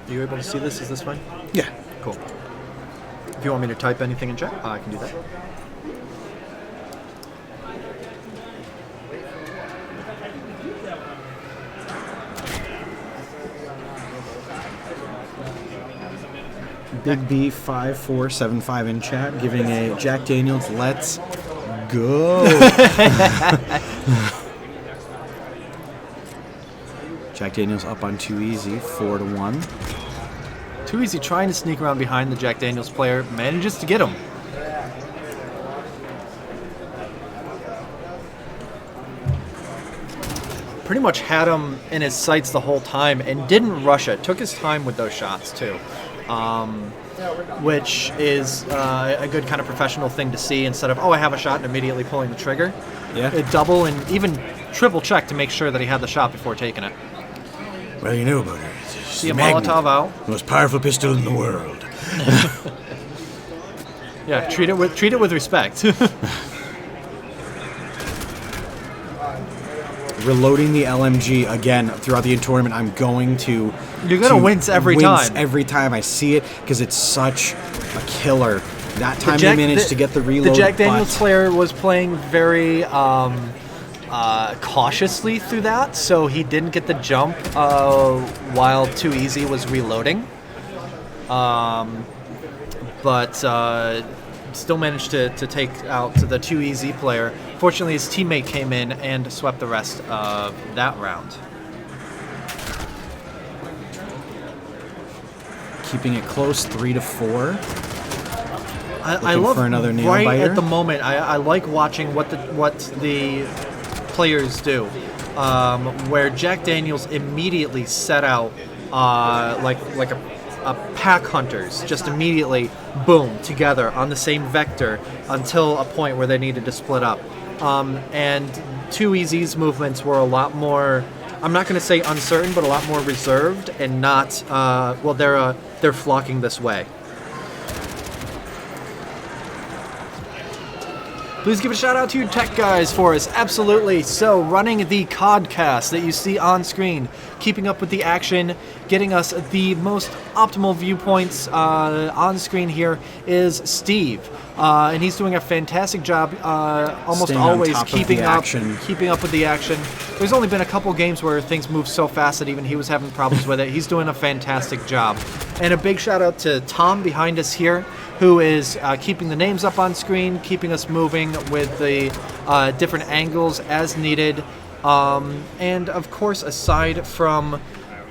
[SPEAKER 2] Are you able to see this? Is this fine?
[SPEAKER 1] Yeah.
[SPEAKER 2] Cool. If you want me to type anything in chat, I can do that.
[SPEAKER 1] Big B5475 in chat giving a Jack Daniels let's go. Jack Daniels up on 2EZ, 4-1.
[SPEAKER 2] 2EZ trying to sneak around behind the Jack Daniels player, manages to get him. Pretty much had him in his sights the whole time and didn't rush it. Took his time with those shots too, which is a good kind of professional thing to see instead of, oh, I have a shot and immediately pulling the trigger.
[SPEAKER 1] Yeah.
[SPEAKER 2] A double and even triple check to make sure that he had the shot before taking it.
[SPEAKER 1] Well, you know about it.
[SPEAKER 2] See a Molotov out.
[SPEAKER 1] The most powerful pistol in the world.
[SPEAKER 2] Yeah, treat it with respect.
[SPEAKER 1] Reloading the LMG again throughout the tournament. I'm going to.
[SPEAKER 2] You're gonna wince every time.
[SPEAKER 1] Every time I see it because it's such a killer. That time they managed to get the reload.
[SPEAKER 2] The Jack Daniels player was playing very cautiously through that, so he didn't get the jump while 2EZ was reloading. But still managed to take out the 2EZ player. Fortunately, his teammate came in and swept the rest of that round.
[SPEAKER 1] Keeping it close, 3-4.
[SPEAKER 2] I love
[SPEAKER 1] for another nail
[SPEAKER 2] right
[SPEAKER 1] biter.
[SPEAKER 2] at the moment. I like watching what the players do, where Jack Daniels immediately set out like a pack hunters, just immediately boom together on the same vector until a point where they needed to split up. And 2EZ's movements were a lot more, I'm not going to say uncertain, but a lot more reserved and not well. They're flocking this way. Please give a shout out to your tech guys for us. Absolutely. So, running the Codcast that you see on screen, keeping up with the action, getting us the most optimal viewpoints on screen here is Steve. And he's doing a fantastic job, almost
[SPEAKER 1] Staying on
[SPEAKER 2] always
[SPEAKER 1] top of
[SPEAKER 2] keeping
[SPEAKER 1] the
[SPEAKER 2] up with the action. There's only been a couple games where things move so fast that even he was having problems with it. He's doing a fantastic job. And a big shout out to Tom behind us here, who is keeping the names up on screen, keeping us moving with the different angles as needed. And of course, aside from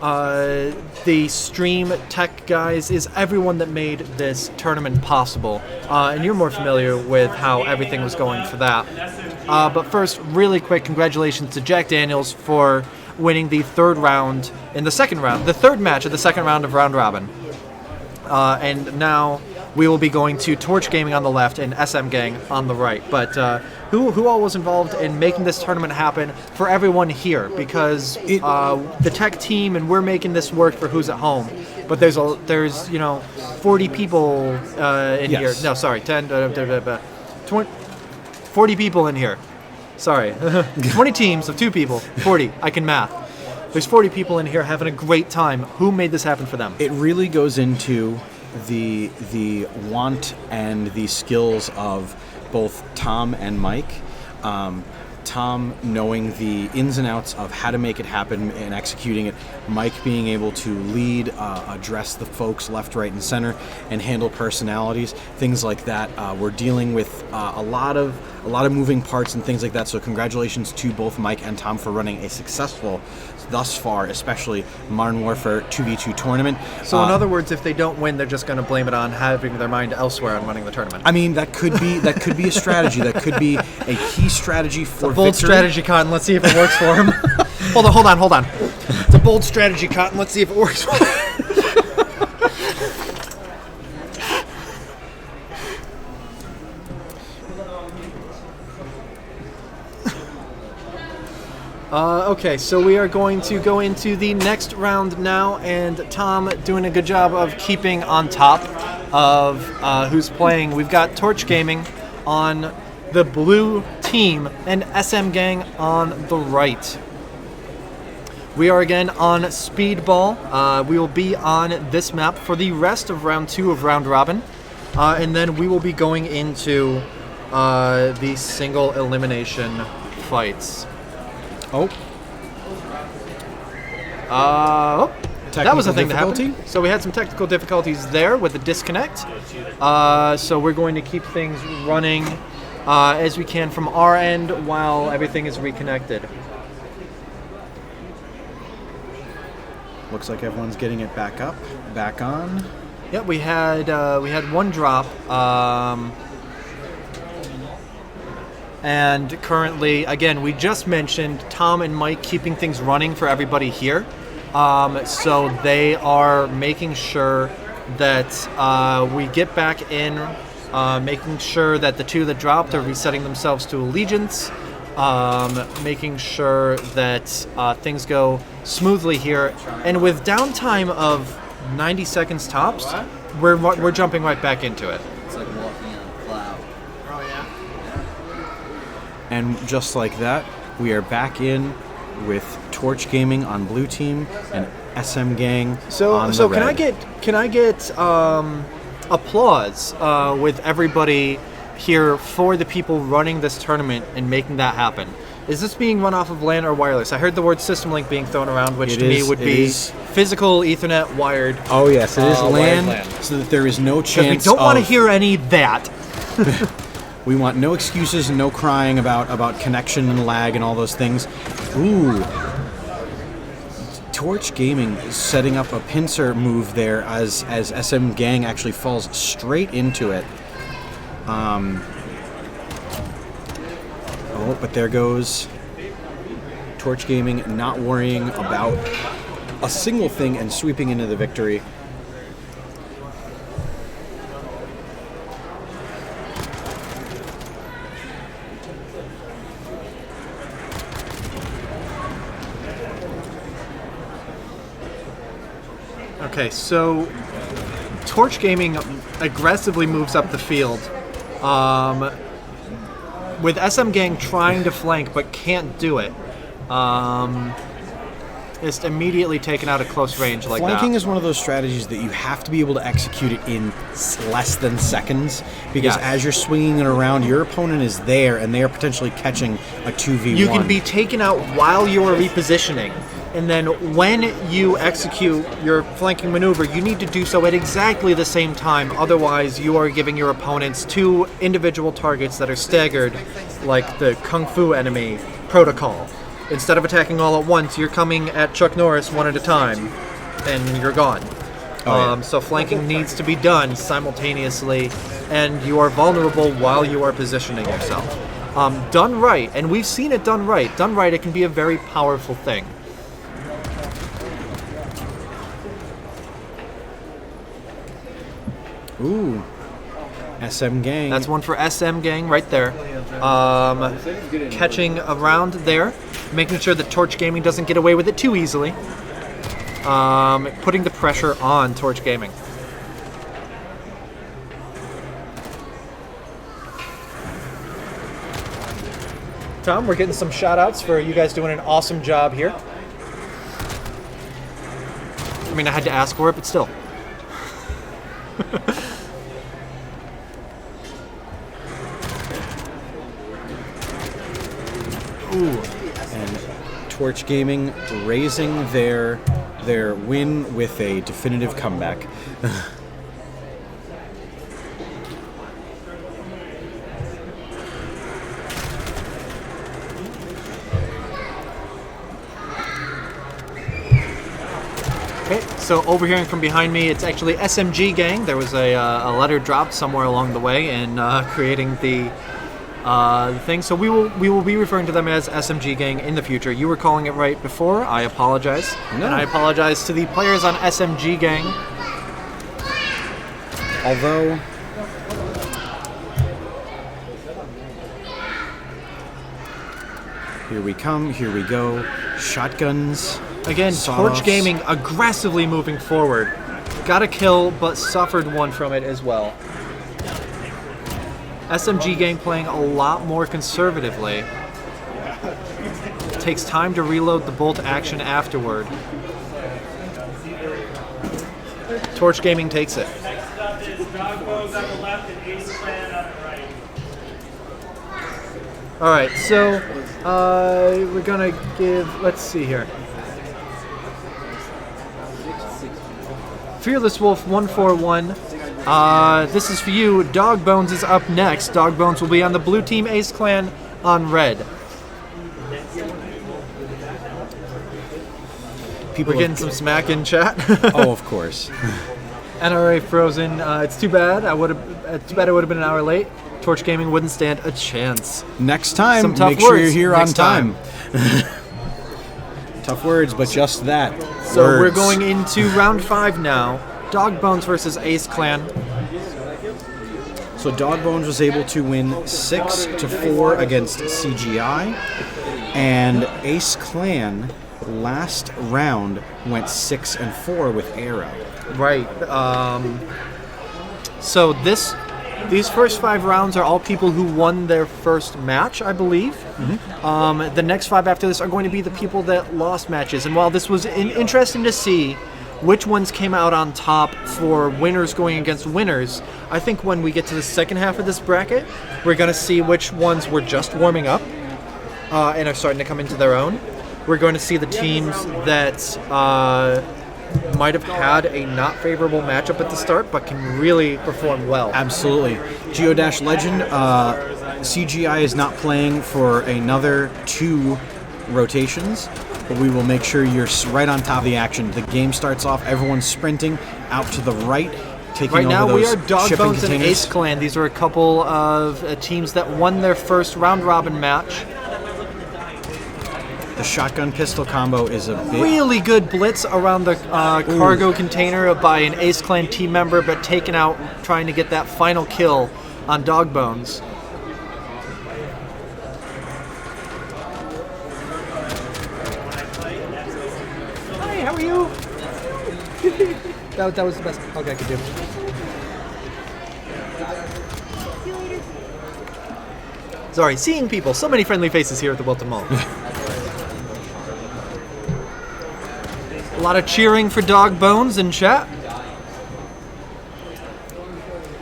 [SPEAKER 2] the stream tech guys, is everyone that made this tournament possible. And you're more familiar with how everything was going for that. But first, really quick, congratulations to Jack Daniels for winning the third match of the second round of Round Robin. And now we will be going to Torch Gaming on the left and SM Gang on the right. But who all was involved in making this tournament happen for everyone here? Because the tech team and we're making this work for who's at home. But there's 40 people in here. No, sorry, 40 people in here. Sorry, 20 teams of 2 people. 40. I can math. There's 40 people in here having a great time. Who made this happen for them?
[SPEAKER 1] It really goes into the want and the skills of both Tom and Mike. Tom knowing the ins and outs of how to make it happen and executing it, Mike being able to lead, address the folks left, right, and center, and handle personalities, things like that. We're dealing with a lot of moving parts and things like that. So congratulations to both Mike and Tom for running a successful, thus far, especially Modern Warfare 2v2 tournament.
[SPEAKER 2] So in other words, if they don't win, they're just going to blame it on having their mind elsewhere on running the tournament.
[SPEAKER 1] I mean, that could be a strategy. That could be a key strategy for
[SPEAKER 2] Bold
[SPEAKER 1] victory.
[SPEAKER 2] strategy, Cotton. Let's see if it works for him. Hold on. It's a bold strategy, Cotton. Let's see if it works for him. Okay, so we are going to go into the next round now, and Tom doing a good job of keeping on top of who's playing. We've got Torch Gaming on the blue team and SM Gang on the right. We are again on Speedball. We will be on this map for the rest of round 2 of Round Robin, and then we will be going into the single elimination fights. That was a thing that happened. So we had some technical difficulties there with the disconnect. So we're going to keep things running as we can from our end while everything is reconnected.
[SPEAKER 1] Looks like everyone's getting it back on.
[SPEAKER 2] Yep, we had one drop. And currently, again, we just mentioned Tom and Mike keeping things running for everybody here. So they are making sure that we get back in, making sure that the two that dropped are resetting themselves to allegiance, making sure that things go smoothly here. And with downtime of 90 seconds tops, we're jumping right back into it.
[SPEAKER 4] It's like walking on a cloud. Oh yeah.
[SPEAKER 1] And just like that, we are back in with Torch Gaming on blue team and SM Gang on the
[SPEAKER 2] So
[SPEAKER 1] red.
[SPEAKER 2] can I get applause with everybody here for the people running this tournament and making that happen? Is this being run off of LAN or wireless? I heard the word system link being thrown around, which to me would be physical Ethernet wired.
[SPEAKER 1] Oh yes, it is
[SPEAKER 2] wired
[SPEAKER 1] LAN, so that there is no
[SPEAKER 2] Because
[SPEAKER 1] chance.
[SPEAKER 2] we don't want to
[SPEAKER 1] of-
[SPEAKER 2] hear any of that.
[SPEAKER 1] We want no excuses and no crying about connection and lag and all those things. Ooh. Torch Gaming is setting up a pincer move there as SM Gang actually falls straight into it. Oh, but there goes Torch Gaming, not worrying about a single thing and sweeping into the victory.
[SPEAKER 2] Okay, so Torch Gaming aggressively moves up the field. With SM Gang trying to flank but can't do it. Just immediately taken out at close range like
[SPEAKER 1] Flanking
[SPEAKER 2] that.
[SPEAKER 1] is one of those strategies that you have to be able to execute it in less than seconds, because
[SPEAKER 2] Yes.
[SPEAKER 1] as you're swinging it around, your opponent is there and they are potentially catching a 2v1.
[SPEAKER 2] You can be taken out while you are repositioning. And then when you execute your flanking maneuver, you need to do so at exactly the same time. Otherwise, you are giving your opponents two individual targets that are staggered, like the Kung Fu enemy protocol. Instead of attacking all at once, you're coming at Chuck Norris one at a time, and you're gone. So flanking needs to be done simultaneously, and you are vulnerable while you are positioning yourself. Done right, and we've seen it done right. Done right, it can be a very powerful thing.
[SPEAKER 1] Ooh. SM Gang.
[SPEAKER 2] That's one for SM Gang right there. Catching around there, making sure that Torch Gaming doesn't get away with it too easily. Putting the pressure on Torch Gaming. Tom, we're getting some shout outs for you guys doing an awesome job here. I mean, I had to ask for it, but still.
[SPEAKER 1] And Torch Gaming raising their win with a definitive comeback.
[SPEAKER 2] Okay, so overhearing from behind me, it's actually SMG Gang. There was a letter dropped somewhere along the way in creating the thing. So we will be referring to them as SMG Gang in the future. You were calling it right before. I apologize.
[SPEAKER 1] No.
[SPEAKER 2] And I apologize to the players on SMG Gang.
[SPEAKER 1] Although, here we come, here we go. Shotguns.
[SPEAKER 2] Again,
[SPEAKER 1] Sawed-offs.
[SPEAKER 2] Torch Gaming aggressively moving forward. Got a kill, but suffered one from it as well. SMG Gang playing a lot more conservatively. Takes time to reload the bolt action afterward. Torch Gaming takes it. Alright, so we're gonna give, let's see here. Fearless Wolf 141. This is for you. Dog Bones is up next. Dog Bones will be on the blue team, Ace Clan on red.
[SPEAKER 1] People
[SPEAKER 2] We're getting some smack in chat.
[SPEAKER 1] Oh, of course.
[SPEAKER 2] NRA Frozen. It's too bad. I would have been an hour late. Torch Gaming wouldn't stand a chance.
[SPEAKER 1] Next time,
[SPEAKER 2] Some tough
[SPEAKER 1] make sure
[SPEAKER 2] words
[SPEAKER 1] you're here
[SPEAKER 2] next
[SPEAKER 1] on time. Tough words, but just that.
[SPEAKER 2] So we're
[SPEAKER 1] Words.
[SPEAKER 2] going into round 5 now. Dog Bones versus Ace Clan.
[SPEAKER 1] So Dog Bones was able to win 6-4 against CGI, and Ace Clan last round went 6-4 with Arrow.
[SPEAKER 2] Right. So these first 5 rounds are all people who won their first match, I believe. Mm-hmm. The next 5 after this are going to be the people that lost matches. And while this was interesting to see which ones came out on top for winners going against winners, I think when we get to the second half of this bracket, we're going to see which ones were just warming up and are starting to come into their own. We're going to see the teams that might have had a not favorable matchup at the start, but can really perform well.
[SPEAKER 1] Absolutely. Geodash Legend, CGI is not playing for another 2 rotations, but we will make sure you're right on top of the action. The game starts off, everyone's sprinting out to the right, taking
[SPEAKER 2] Right
[SPEAKER 1] over
[SPEAKER 2] now we
[SPEAKER 1] those
[SPEAKER 2] are Dog
[SPEAKER 1] shipping
[SPEAKER 2] Bones and
[SPEAKER 1] containers.
[SPEAKER 2] Ace Clan. These are a couple of teams that won their first round-robin match.
[SPEAKER 1] The shotgun pistol combo is a bit...
[SPEAKER 2] Really good blitz around the cargo container by an Ace Clan team member, but taken out trying to get that final kill on Dog Bones. Hi, how are you? that was the best hug I could do. Sorry, seeing people. So many friendly faces here at the Wilton Mall. A lot of cheering for Dog Bones in chat.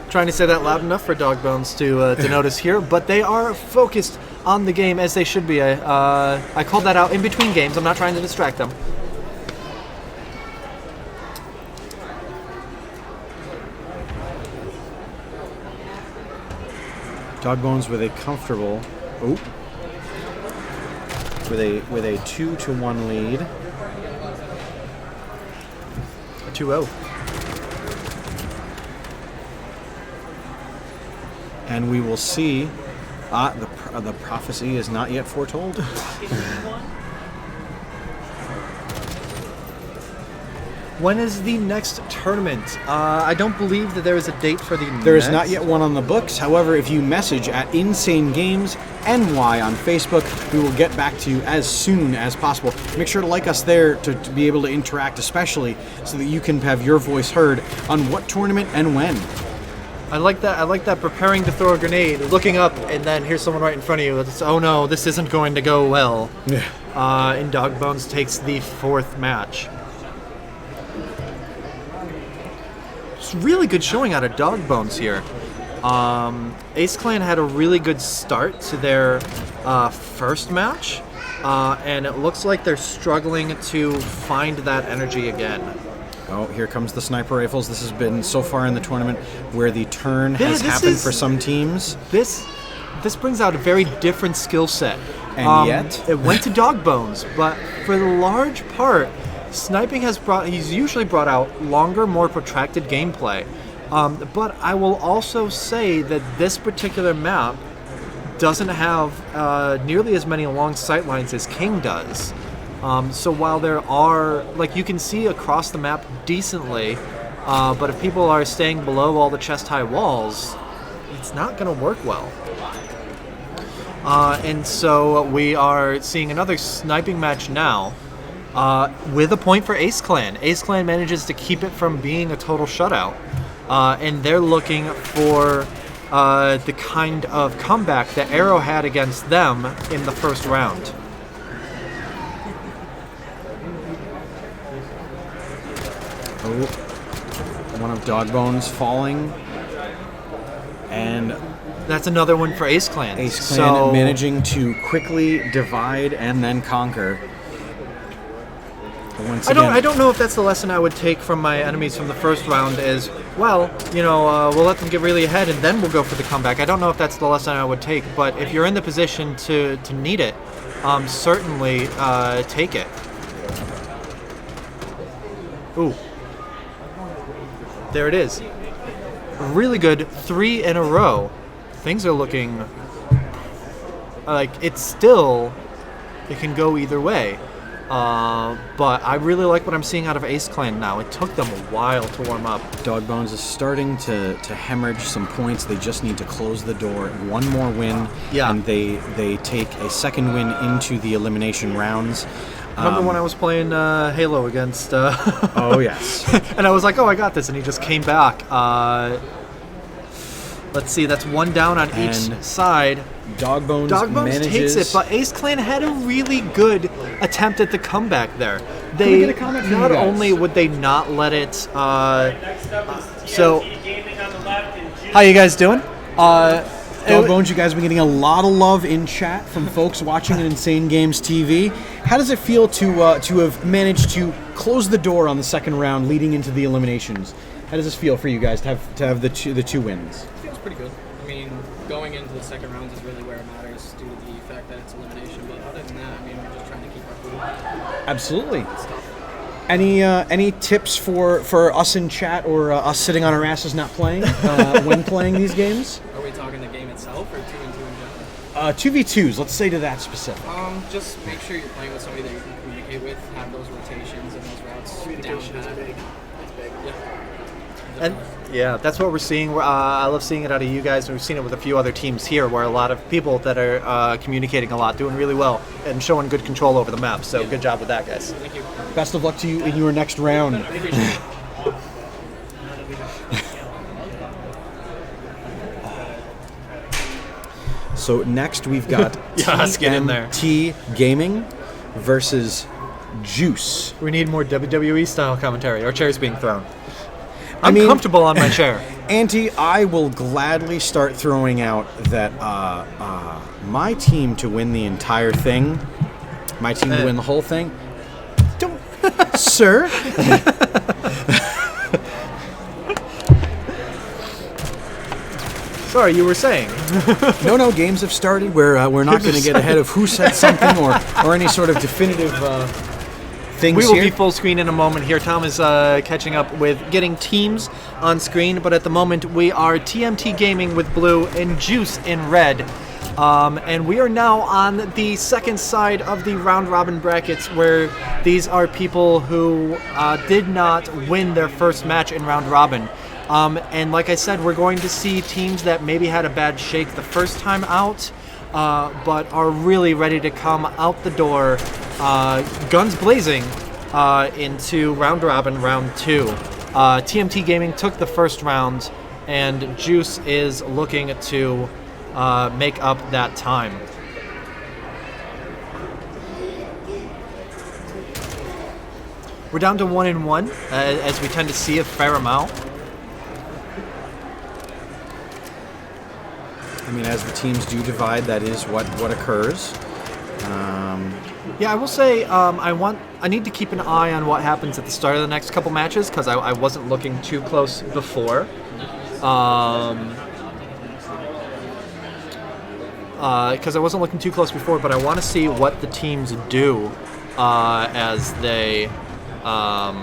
[SPEAKER 2] Trying to say that loud enough for Dog Bones to notice here, but they are focused on the game as they should be. I called that out in between games. I'm not trying to distract them.
[SPEAKER 1] Dog Bones with a comfortable... with a 2-1 lead.
[SPEAKER 2] 2-0.
[SPEAKER 1] And we will see. The prophecy is not yet foretold.
[SPEAKER 2] When is the next tournament? I don't believe that there is a date for the
[SPEAKER 1] There is
[SPEAKER 2] next.
[SPEAKER 1] not yet one on the books. However, if you message at Insane Games NY on Facebook, we will get back to you as soon as possible. Make sure to like us there to be able to interact, especially so that you can have your voice heard on what tournament and when.
[SPEAKER 2] I like that. I like that. Preparing to throw a grenade, looking up, and then here's someone right in front of you. It's, oh no, this isn't going to go well. And Dog Bones takes the 4th match. It's really good showing out of Dog Bones here. Ace Clan had a really good start to their first match, and it looks like they're struggling to find that energy again.
[SPEAKER 1] Oh, here comes the sniper rifles. This has been so far in the tournament where the turn has happened for some teams.
[SPEAKER 2] This brings out a very different skill set.
[SPEAKER 1] And yet?
[SPEAKER 2] It went to Dogbones, but for the large part, sniping he's usually brought out longer, more protracted gameplay. But I will also say that this particular map doesn't have nearly as many long sight lines as King does. So while there are, like, you can see across the map decently, but if people are staying below all the chest-high walls, it's not going to work well. And so we are seeing another sniping match now, with a point for Ace Clan. Ace Clan manages to keep it from being a total shutout, and they're looking for the kind of comeback that Arrow had against them in the first round.
[SPEAKER 1] Oh, one of Dogbones falling, and
[SPEAKER 2] that's another one for Ace Clan.
[SPEAKER 1] Ace Clan managing to quickly divide and then conquer. Once again,
[SPEAKER 2] I don't know if that's the lesson I would take from my enemies from the first round is, well, we'll let them get really ahead and then we'll go for the comeback. I don't know if that's the lesson I would take, but if you're in the position to need it, certainly take it. Ooh. There it is. Really good 3 in a row. Things are looking like it can go either way. But I really like what I'm seeing out of Ace Clan now. It took them a while to warm up.
[SPEAKER 1] Dogbones is starting to hemorrhage some points. They just need to close the door. One more win, and they take a second win into the elimination rounds.
[SPEAKER 2] Remember when I was playing Halo against...
[SPEAKER 1] Oh, yes.
[SPEAKER 2] And I was like, oh, I got this, and he just came back. Let's see, that's one down on each side.
[SPEAKER 1] Dogbones
[SPEAKER 2] takes it, but Ace Clan had a really good attempt at the comeback there.
[SPEAKER 1] Can we get a comment from you
[SPEAKER 2] not
[SPEAKER 1] guys?
[SPEAKER 2] only would they not let it... So, how you guys doing?
[SPEAKER 1] Dogbones, you guys have been getting a lot of love in chat from folks watching on Insane Games TV. How does it feel to have managed to close the door on the second round leading into the eliminations? How does this feel for you guys to have the two wins?
[SPEAKER 4] Feels pretty good. I mean, going into the second round is really where it matters due to the fact that it's elimination. But other than that, I mean, we're just trying to keep our cool.
[SPEAKER 1] Absolutely.
[SPEAKER 4] It's tough.
[SPEAKER 1] Any tips for us in chat or us sitting on our asses not playing when playing these games?
[SPEAKER 4] Are we talking the game itself or 2-2 in general?
[SPEAKER 1] 2v2s. Let's say to that specific.
[SPEAKER 4] Just make sure you're playing with somebody that you can communicate with. Have those rotations and those routes
[SPEAKER 6] Communication
[SPEAKER 4] down
[SPEAKER 6] is
[SPEAKER 4] pat.
[SPEAKER 6] big. It's big.
[SPEAKER 4] Yeah.
[SPEAKER 2] And yeah, that's what we're seeing. I love seeing it out of you guys. We've seen it with a few other teams here where a lot of people that are communicating a lot, doing really well, and showing good control over the map. So good job with that, guys.
[SPEAKER 4] Thank you.
[SPEAKER 1] Best of luck to you in your next round. So next we've got
[SPEAKER 2] Yes, get in there.
[SPEAKER 1] TMT Gaming versus Juice.
[SPEAKER 2] We need more WWE style commentary or chairs being thrown. I'm
[SPEAKER 1] mean-
[SPEAKER 2] comfortable on my chair.
[SPEAKER 1] Auntie, I will gladly start throwing out that my team to win the entire thing, my team to win the whole thing. Don't, sir.
[SPEAKER 2] Sorry, you were saying.
[SPEAKER 1] No, games have started. We're not going to get ahead of who said something or any sort of definitive things
[SPEAKER 2] We will
[SPEAKER 1] here.
[SPEAKER 2] be full screen in a moment here. Tom is catching up with getting teams on screen, but at the moment we are TMT Gaming with blue and Juice in red. And we are now on the second side of the round robin brackets where these are people who did not win their first match in round robin. And like I said, we're going to see teams that maybe had a bad shake the first time out, but are really ready to come out the door, guns blazing, into round robin round 2. TMT Gaming took the first round, and Juice is looking to make up that time. We're down to 1-1, as we tend to see a fair amount.
[SPEAKER 1] I mean, as the teams do divide, that is what occurs.
[SPEAKER 2] Yeah, I will say I need to keep an eye on what happens at the start of the next couple matches because I wasn't looking too close before. Because I wasn't looking too close before, but I want to see what the teams do as they, as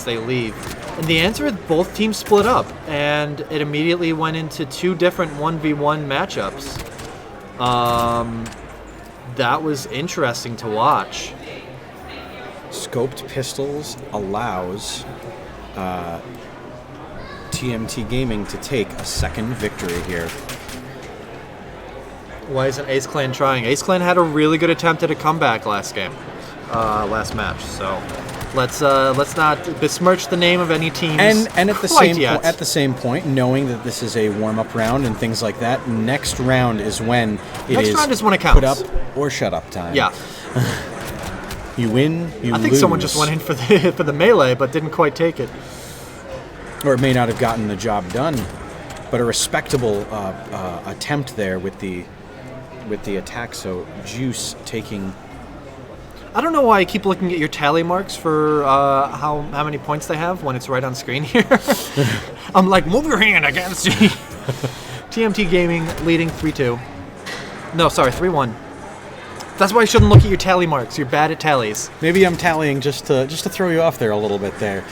[SPEAKER 2] they leave. And the answer is both teams split up, and it immediately went into 2 different 1v1 matchups. That was interesting to watch.
[SPEAKER 1] Scoped Pistols allows TMT Gaming to take a second victory here.
[SPEAKER 2] Why isn't Ace Clan trying? Ace Clan had a really good attempt at a comeback last match. So let's not besmirch the name of any teams.
[SPEAKER 1] And at the
[SPEAKER 2] same
[SPEAKER 1] point, knowing that this is a warm-up round and things like that, next round is when
[SPEAKER 2] next round is when it counts.
[SPEAKER 1] Put up or shut up time.
[SPEAKER 2] Yeah.
[SPEAKER 1] You win, you lose.
[SPEAKER 2] I think someone just went in for the melee, but didn't quite take it.
[SPEAKER 1] Or it may not have gotten the job done, but a respectable attempt there with the attack. So Juice taking.
[SPEAKER 2] I don't know why I keep looking at your tally marks for how many points they have when it's right on screen here. I'm like, move your hand against me. TMT Gaming leading 3-2. No, sorry, 3-1. That's why you shouldn't look at your tally marks. You're bad at tallies.
[SPEAKER 1] Maybe I'm tallying just to throw you off there a little bit there.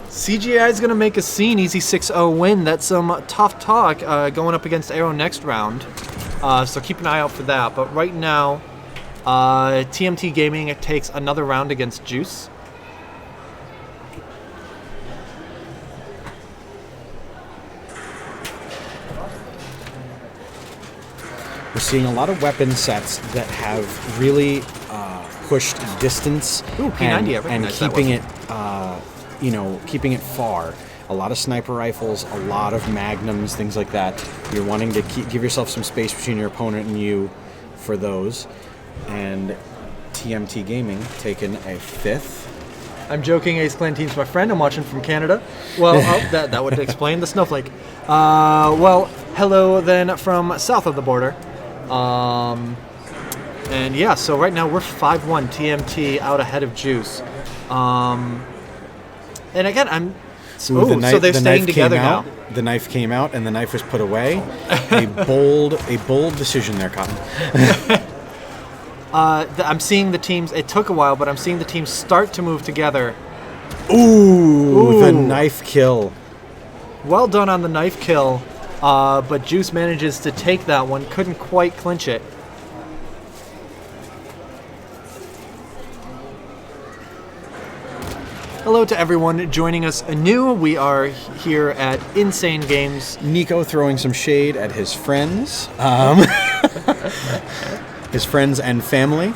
[SPEAKER 2] CGI is going to make a scene, easy 6-0 win. That's some tough talk going up against Arrow next round. So keep an eye out for that. But right now, TMT Gaming takes another round against Juice.
[SPEAKER 1] We're seeing a lot of weapon sets that have really pushed distance.
[SPEAKER 2] Ooh, P90,
[SPEAKER 1] and keeping it, keeping it far. A lot of sniper rifles, a lot of magnums, things like that. You're wanting to give yourself some space between your opponent and you for those. And TMT Gaming taking a 5th.
[SPEAKER 2] I'm joking, Ace Clan Team's my friend. I'm watching from Canada. Well, that would explain the snowflake. Well, hello then from south of the border. And yeah, so right now we're 5-1, TMT out ahead of Juice. And again, so they're staying together now.
[SPEAKER 1] The knife came out, and the knife was put away. a bold decision there, Cotton.
[SPEAKER 2] I'm seeing the teams. It took a while, but I'm seeing the teams start to move together.
[SPEAKER 1] Ooh, the knife kill.
[SPEAKER 2] Well done on the knife kill, but Juice manages to take that one. Couldn't quite clinch it. Hello to everyone joining us anew. We are here at Insane Games.
[SPEAKER 1] Nico throwing some shade at his friends. His friends and family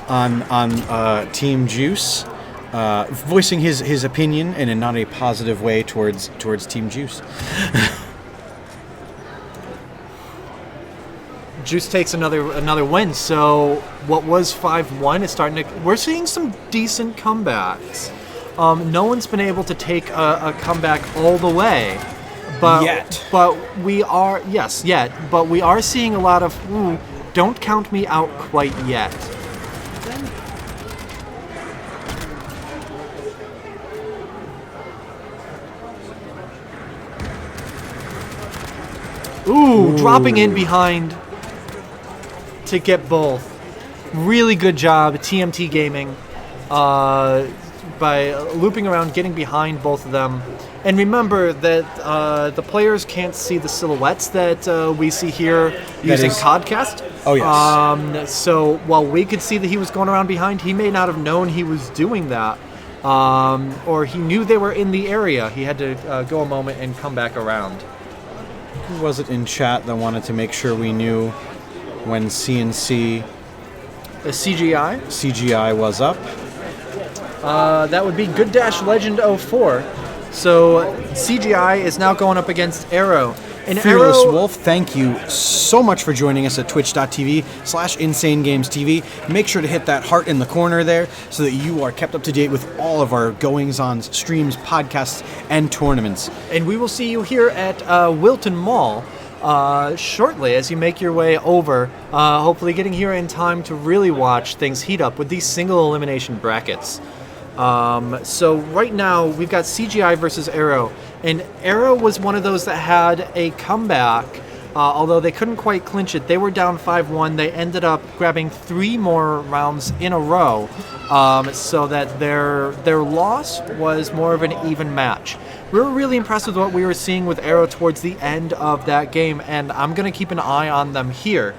[SPEAKER 1] on Team Juice, voicing his opinion and in not a positive way towards Team Juice.
[SPEAKER 2] Juice takes another win, so what was 5-1 is starting to. We're seeing some decent comebacks. No one's been able to take a comeback all the way, but we are but we are seeing a lot of. Don't count me out quite yet. Ooh, dropping in behind to get both. Really good job, TMT Gaming, by looping around, getting behind both of them. And remember that the players can't see the silhouettes that we see here using Codcast.
[SPEAKER 1] Oh, yes.
[SPEAKER 2] So while we could see that he was going around behind, he may not have known he was doing that. Or he knew they were in the area. He had to go a moment and come back around.
[SPEAKER 1] Who was it in chat that wanted to make sure we knew when CNC...
[SPEAKER 2] The CGI?
[SPEAKER 1] CGI was up.
[SPEAKER 2] That would be Good Dash Legend 04. So CGI is now going up against Arrow. And
[SPEAKER 1] Fearless
[SPEAKER 2] Arrow,
[SPEAKER 1] Wolf, thank you so much for joining us at twitch.tv/InsaneGamesTV. Make sure to hit that heart in the corner there so that you are kept up to date with all of our goings-ons, streams, podcasts, and tournaments.
[SPEAKER 2] and we will see you here at Wilton Mall shortly as you make your way over, hopefully getting here in time to really watch things heat up with these single elimination brackets. So right now we've got CGI versus Arrow, and Arrow was one of those that had a comeback, although they couldn't quite clinch it. They were down 5-1. They ended up grabbing 3 more rounds in a row, so that their loss was more of an even match. We were really impressed with what we were seeing with Arrow towards the end of that game, and I'm going to keep an eye on them here.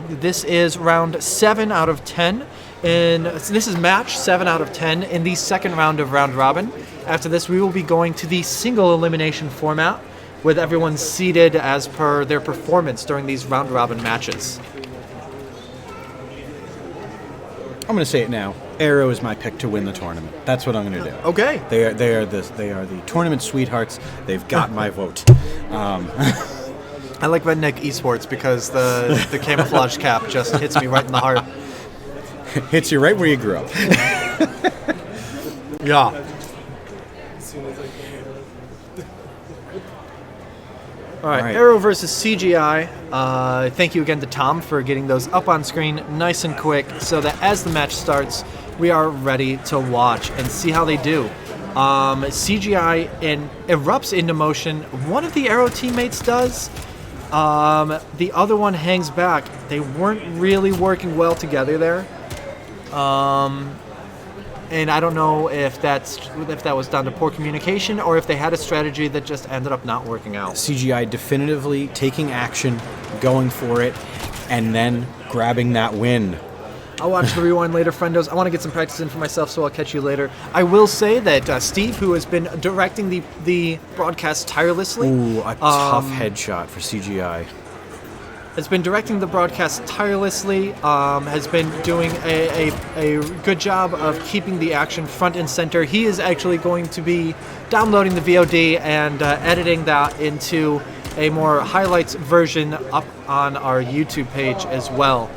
[SPEAKER 2] This is round 7 out of 10. This is match 7 out of 10 in the second round of round robin. After this, we will be going to the single elimination format with everyone seeded as per their performance during these round robin matches.
[SPEAKER 1] I'm going to say it now. Arrow is my pick to win the tournament. That's what I'm going to do.
[SPEAKER 2] Okay.
[SPEAKER 1] They are the tournament sweethearts. They've got my vote.
[SPEAKER 2] I like Redneck Esports because the camouflage cap just hits me right in the heart.
[SPEAKER 1] Hits you right where you grew up.
[SPEAKER 2] Yeah. All right, Arrow versus CGI. Thank you again to Tom for getting those up on screen nice and quick so that as the match starts, we are ready to watch and see how they do. CGI erupts into motion. One of the Arrow teammates does. The other one hangs back. They weren't really working well together there. And I don't know if that was down to poor communication or if they had a strategy that just ended up not working out.
[SPEAKER 1] CGI definitively taking action, going for it, and then grabbing that win.
[SPEAKER 2] I'll watch the rewind later, friendos. I want to get some practice in for myself, so I'll catch you later. I will say that Steve, who has been directing the broadcast tirelessly...
[SPEAKER 1] Ooh, a tough headshot for CGI.
[SPEAKER 2] Has been directing the broadcast tirelessly, has been doing a good job of keeping the action front and center. He is actually going to be downloading the VOD and editing that into a more highlights version up on our YouTube page as well.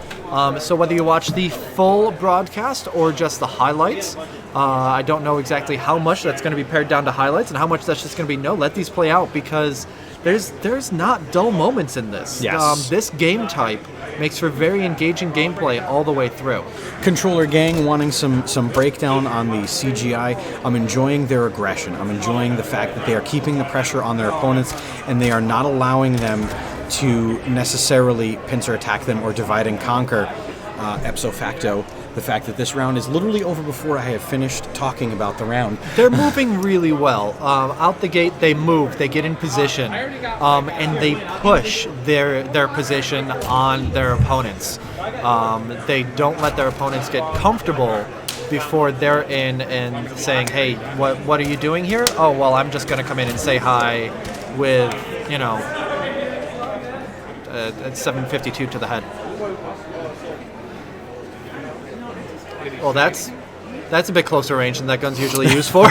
[SPEAKER 2] So whether you watch the full broadcast or just the highlights, I don't know exactly how much that's going to be pared down to highlights and how much that's just going to be let these play out, because there's not dull moments in this.
[SPEAKER 1] Yes.
[SPEAKER 2] This game type makes for very engaging gameplay all the way through.
[SPEAKER 1] Controller gang wanting some breakdown on the CGI. I'm enjoying their aggression. I'm enjoying the fact that they are keeping the pressure on their opponents and they are not allowing them to necessarily pincer attack them or divide and conquer. Ipso facto, the fact that this round is literally over before I have finished talking about the round.
[SPEAKER 2] They're moving really well. Out the gate, they move, they get in position, and they push their position on their opponents. They don't let their opponents get comfortable before they're in and saying, hey, what are you doing here? Oh, well, I'm just going to come in and say hi with, at 752 to the head. Well, that's a bit closer range than that gun's usually used for.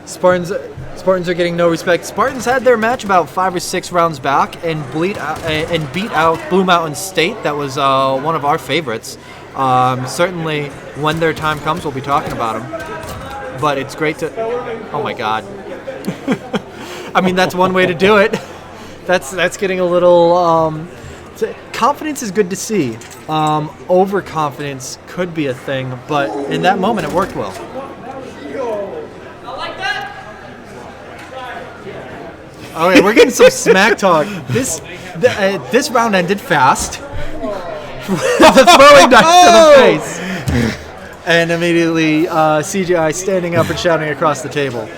[SPEAKER 2] Spartans are getting no respect. Spartans had their match about 5 or 6 rounds back and beat out Blue Mountain State. That was one of our favorites. Certainly, when their time comes, we'll be talking about them. But it's great to... Oh my God. I mean, that's one way to do it. That's getting a little... confidence is good to see. Overconfidence could be a thing, but in that moment it worked well. Okay, we're getting some smack talk. This round ended fast. The throwing knife to the face. And immediately CGI standing up and shouting across the table.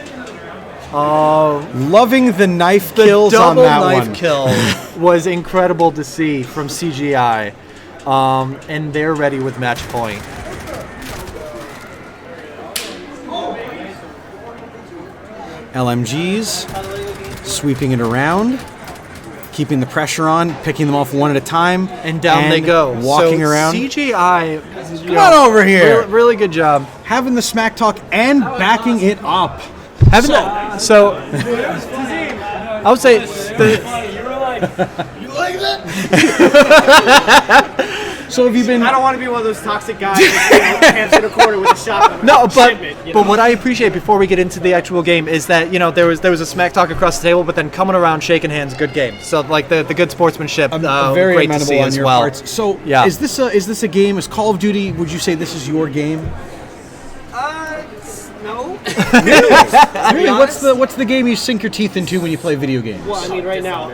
[SPEAKER 1] Loving the knife kills on that one.
[SPEAKER 2] The double knife kill was incredible to see from CGI. And they're ready with match point.
[SPEAKER 1] LMGs, sweeping it around, keeping the pressure on, picking them off one at a time.
[SPEAKER 2] And down they go.
[SPEAKER 1] Walking around.
[SPEAKER 2] CGI.
[SPEAKER 1] Come on over here.
[SPEAKER 2] Really good job.
[SPEAKER 1] Having the smack talk and backing it up.
[SPEAKER 2] So I would say
[SPEAKER 1] So have you been?
[SPEAKER 8] I don't want to be one of those toxic guys that hands in a corner with a shotgun.
[SPEAKER 2] no, but
[SPEAKER 8] Shipment, you
[SPEAKER 2] but
[SPEAKER 8] know?
[SPEAKER 2] what I appreciate before we get into the actual game is that there was a smack talk across the table, but then coming around, shaking hands, good game. So like the good sportsmanship,
[SPEAKER 1] very
[SPEAKER 2] great to
[SPEAKER 1] amenable
[SPEAKER 2] see
[SPEAKER 1] on
[SPEAKER 2] as
[SPEAKER 1] your
[SPEAKER 2] well.
[SPEAKER 1] parts. So
[SPEAKER 2] Yeah.
[SPEAKER 1] is this a game? Is Call of Duty? Would you say this is your game?
[SPEAKER 8] No.
[SPEAKER 1] Really? What's the game you sink your teeth into when you play video games?
[SPEAKER 8] Well, I mean, right now,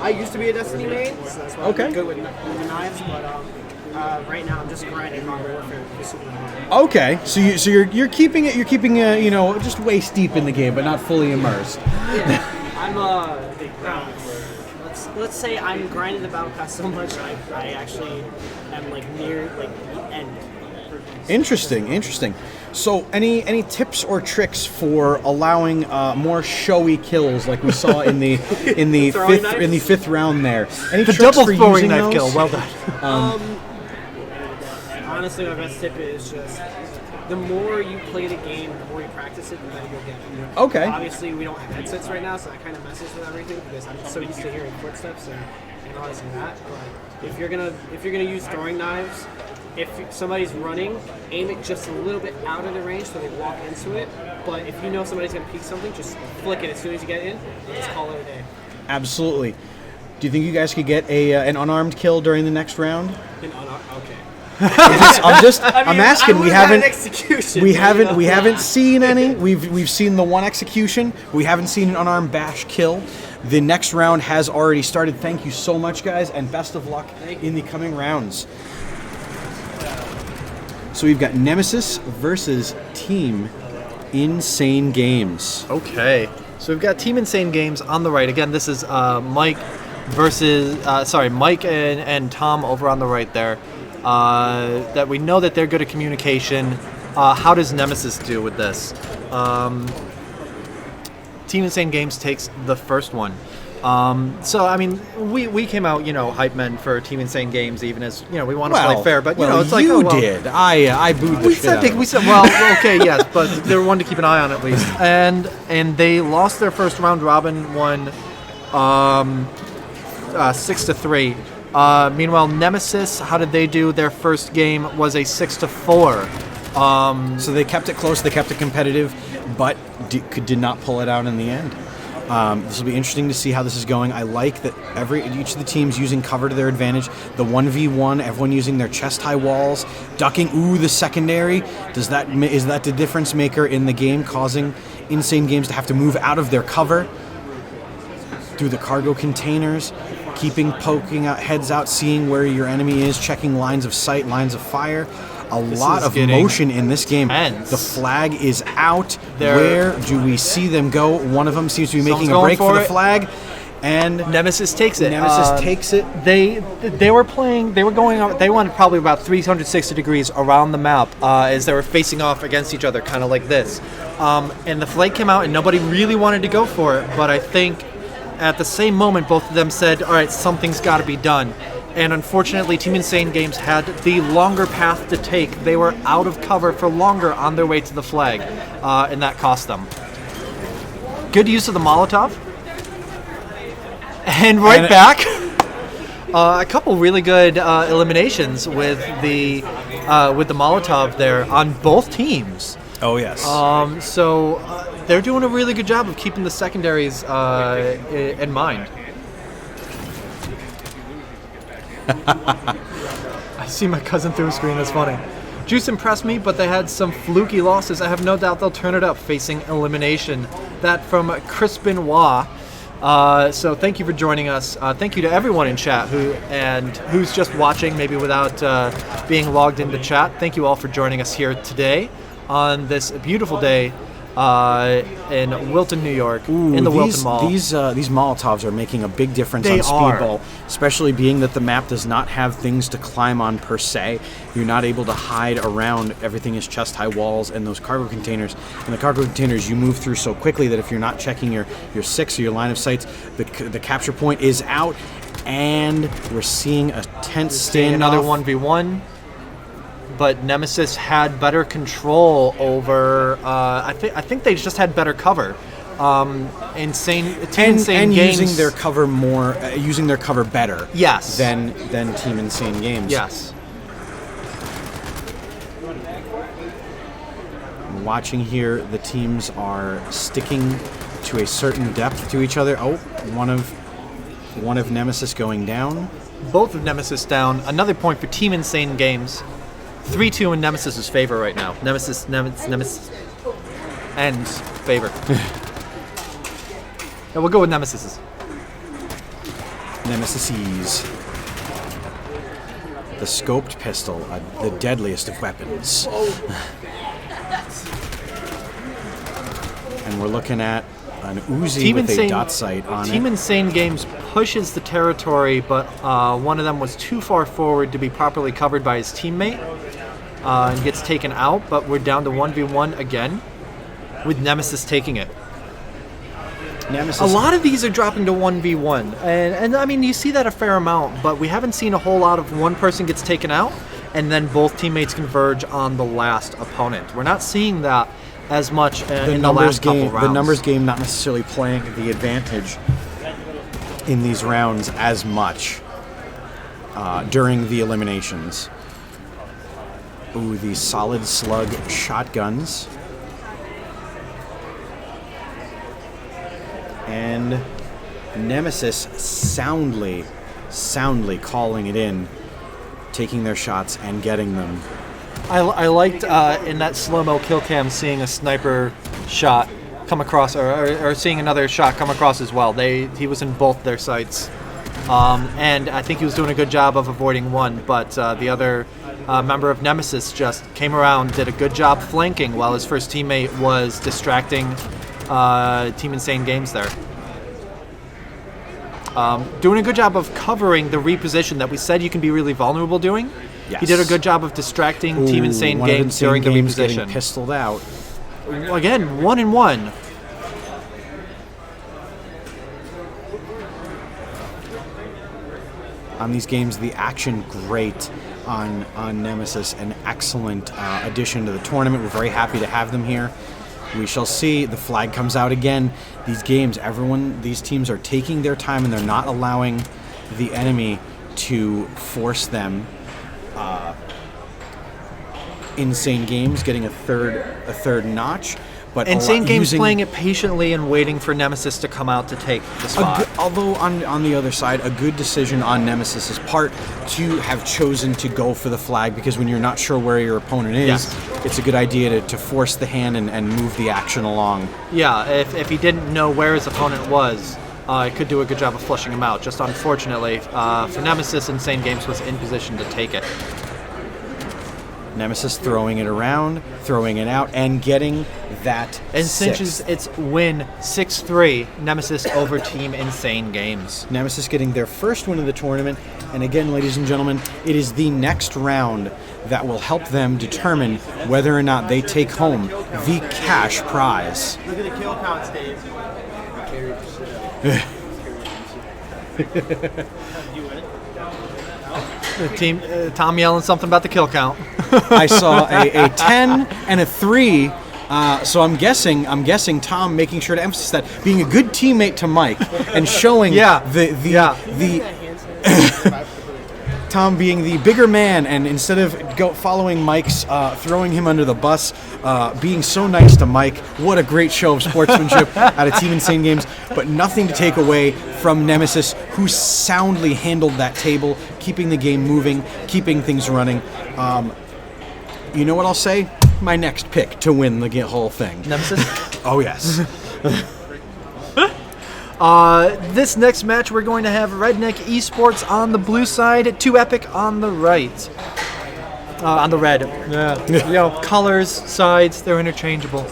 [SPEAKER 8] I used to be a Destiny main, so that's why
[SPEAKER 1] Okay.
[SPEAKER 8] I'm good with the knives. But right now, I'm just grinding Modern Warfare Super Mario.
[SPEAKER 1] Okay, so you're keeping it just waist deep in the game, but not fully immersed.
[SPEAKER 8] Yeah, I'm let's say I'm grinding the battle pass so much, I actually am like near like the end.
[SPEAKER 1] Interesting. So, any tips or tricks for allowing more showy kills like we saw in the
[SPEAKER 8] Throwing knives?
[SPEAKER 1] fifth round there? Any
[SPEAKER 2] The
[SPEAKER 1] tricks
[SPEAKER 2] double
[SPEAKER 1] for
[SPEAKER 2] throwing
[SPEAKER 1] using
[SPEAKER 2] knife
[SPEAKER 1] those?
[SPEAKER 2] kill, well done.
[SPEAKER 8] Honestly, my best tip is just the more you play the game, the more you practice it, the better you'll get.
[SPEAKER 1] Okay.
[SPEAKER 8] Obviously, we don't have headsets right now, so that kind of messes with everything because I'm so used to hearing footsteps and all this and that. But if you're gonna use throwing knives, if somebody's running, aim it just a little bit out of the range so they walk into it. But if you know somebody's gonna peek something, just flick it as soon as you get in. And just call it a day.
[SPEAKER 1] Absolutely. Do you think you guys could get an unarmed kill during the next round?
[SPEAKER 8] Okay.
[SPEAKER 1] I'm asking. We haven't.
[SPEAKER 8] Execution.
[SPEAKER 1] We haven't seen any. We've seen the one execution. We haven't seen an unarmed bash kill. The next round has already started. Thank you so much, guys, and best of luck in the coming rounds. So we've got Nemesis versus Team Insane Games.
[SPEAKER 2] Okay, so we've got Team Insane Games on the right. Again, this is Mike and Tom over on the right there. That we know that they're good at communication. How does Nemesis do with this? Team Insane Games takes the first one. So I mean, we came out, hype men for Team Insane Games, even as we want to play fair, but it's like
[SPEAKER 1] you did. I booed the shit out of
[SPEAKER 2] we said, well, okay, yes, but they were one to keep an eye on at least, and they lost their first round robin, won 6-3. Meanwhile, Nemesis, how did they do? Their first game was a 6-4.
[SPEAKER 1] So they kept it close, they kept it competitive, but did not pull it out in the end. This will be interesting to see how this is going. I like that each of the teams using cover to their advantage. The 1v1, everyone using their chest-high walls, ducking. Ooh, the secondary. Is that the difference maker in the game, causing Insane Games to have to move out of their cover through the cargo containers, poking out heads out, seeing where your enemy is, checking lines of sight, lines of fire. A lot of motion in this game.
[SPEAKER 2] Tense.
[SPEAKER 1] The flag is out. Where do we see them go? One of them seems to be making a break for the flag, and
[SPEAKER 2] Nemesis takes it.
[SPEAKER 1] Takes it.
[SPEAKER 2] They were going out. They went probably about 360 degrees around the map as they were facing off against each other, kind of like this. And the flag came out, and nobody really wanted to go for it. But I think at the same moment, both of them said, "All right, something's got to be done." And unfortunately, Team Insane Games had the longer path to take. They were out of cover for longer on their way to the flag, and that cost them. Good use of the Molotov. And back. A couple really good eliminations with the Molotov there on both teams.
[SPEAKER 1] Oh yes.
[SPEAKER 2] So they're doing a really good job of keeping the secondaries in mind. I see my cousin through a screen. That's funny. Juice impressed me, but they had some fluky losses. I have no doubt they'll turn it up facing elimination. That from Chris Benoit. So thank you for joining us. Thank you to everyone in chat who's just watching, maybe without being logged into chat. Thank you all for joining us here today on this beautiful day in Wilton, New York, in the Wilton Mall.
[SPEAKER 1] These Molotovs are making a big difference on Speedball, especially being that the map does not have things to climb on per se. You're not able to hide around. Everything is chest-high walls and those cargo containers. And the cargo containers you move through so quickly that if you're not checking your six or your line of sights, the capture point is out, and we're seeing a tense standoff.
[SPEAKER 2] Another 1v1. but Nemesis had better control over. I think they just had better cover. Insane Games
[SPEAKER 1] using their cover more, using their cover better.
[SPEAKER 2] Yes.
[SPEAKER 1] Than Team Insane Games.
[SPEAKER 2] Yes.
[SPEAKER 1] Watching here, the teams are sticking to a certain depth to each other. Oh, one of Nemesis going down.
[SPEAKER 2] Both of Nemesis down. Another point for Team Insane Games. 3-2 in Nemesis's favor right now. Nemesis, and favor. Yeah, we'll go with Nemesis's.
[SPEAKER 1] Nemesis's. The scoped pistol, the deadliest of weapons. And we're looking at an Uzi with a dot sight on it.
[SPEAKER 2] Team Insane Games pushes the territory, but one of them was too far forward to be properly covered by his teammate and gets taken out, but we're down to 1v1 again with Nemesis taking it.
[SPEAKER 1] Nemesis.
[SPEAKER 2] A lot of these are dropping to 1v1, and I mean, you see that a fair amount, but we haven't seen a whole lot of one person gets taken out and then both teammates converge on the last opponent. We're not seeing that as much in the last couple rounds.
[SPEAKER 1] The numbers game not necessarily playing the advantage in these rounds as much during the eliminations. Ooh, these solid slug shotguns. And Nemesis soundly calling it in, taking their shots and getting them.
[SPEAKER 2] I liked in that slow-mo kill cam seeing a sniper shot come across, or seeing another shot come across as well. He was in both their sights, and I think he was doing a good job of avoiding one, but the other member of Nemesis just came around, did a good job flanking while his first teammate was distracting Team Insane Games there. Doing a good job of covering the reposition that we said you can be really vulnerable doing.
[SPEAKER 1] Yes.
[SPEAKER 2] He did a good job of distracting Team Insane Games during the reposition.
[SPEAKER 1] Getting pistoled out.
[SPEAKER 2] Again, 1-1.
[SPEAKER 1] On these games, the action great on Nemesis, an excellent addition to the tournament. We're very happy to have them here. We shall see. The flag comes out again. These games, these teams are taking their time and they're not allowing the enemy to force them. Insane Games getting a third notch, but
[SPEAKER 2] Insane Games playing it patiently and waiting for Nemesis to come out to take the spot.
[SPEAKER 1] Although on the other side, a good decision on Nemesis's part to have chosen to go for the flag, because when you're not sure where your opponent is, it's a good idea to force the hand and move the action along.
[SPEAKER 2] Yeah, if he didn't know where his opponent was, it could do a good job of flushing him out. Just unfortunately, for Nemesis, Insane Games was in position to take it.
[SPEAKER 1] Nemesis throwing it around, throwing it out, and getting that
[SPEAKER 2] and
[SPEAKER 1] sixth.
[SPEAKER 2] cinches its win 6-3, Nemesis over Team Insane Games.
[SPEAKER 1] Nemesis getting their first win of the tournament, and again, ladies and gentlemen, it is the next round that will help them determine whether or not they take home the cash prize.
[SPEAKER 3] Look at the kill count, Dave.
[SPEAKER 2] Tom yelling something about the kill count.
[SPEAKER 1] I saw a 10 and a 3, so I'm guessing Tom making sure to emphasize that, being a good teammate to Mike and showing Tom being the bigger man, and instead of following Mike's, throwing him under the bus, being so nice to Mike. What a great show of sportsmanship out of Team Insane Games, but nothing to take away from Nemesis, who soundly handled that table, keeping the game moving, keeping things running. You know what I'll say? My next pick to win the whole thing.
[SPEAKER 2] Nemesis?
[SPEAKER 1] Oh, yes.
[SPEAKER 2] This next match, we're going to have Redneck Esports on the blue side, 2 Epic on the right. On the red. Yeah. You know, colors, sides, they're interchangeable.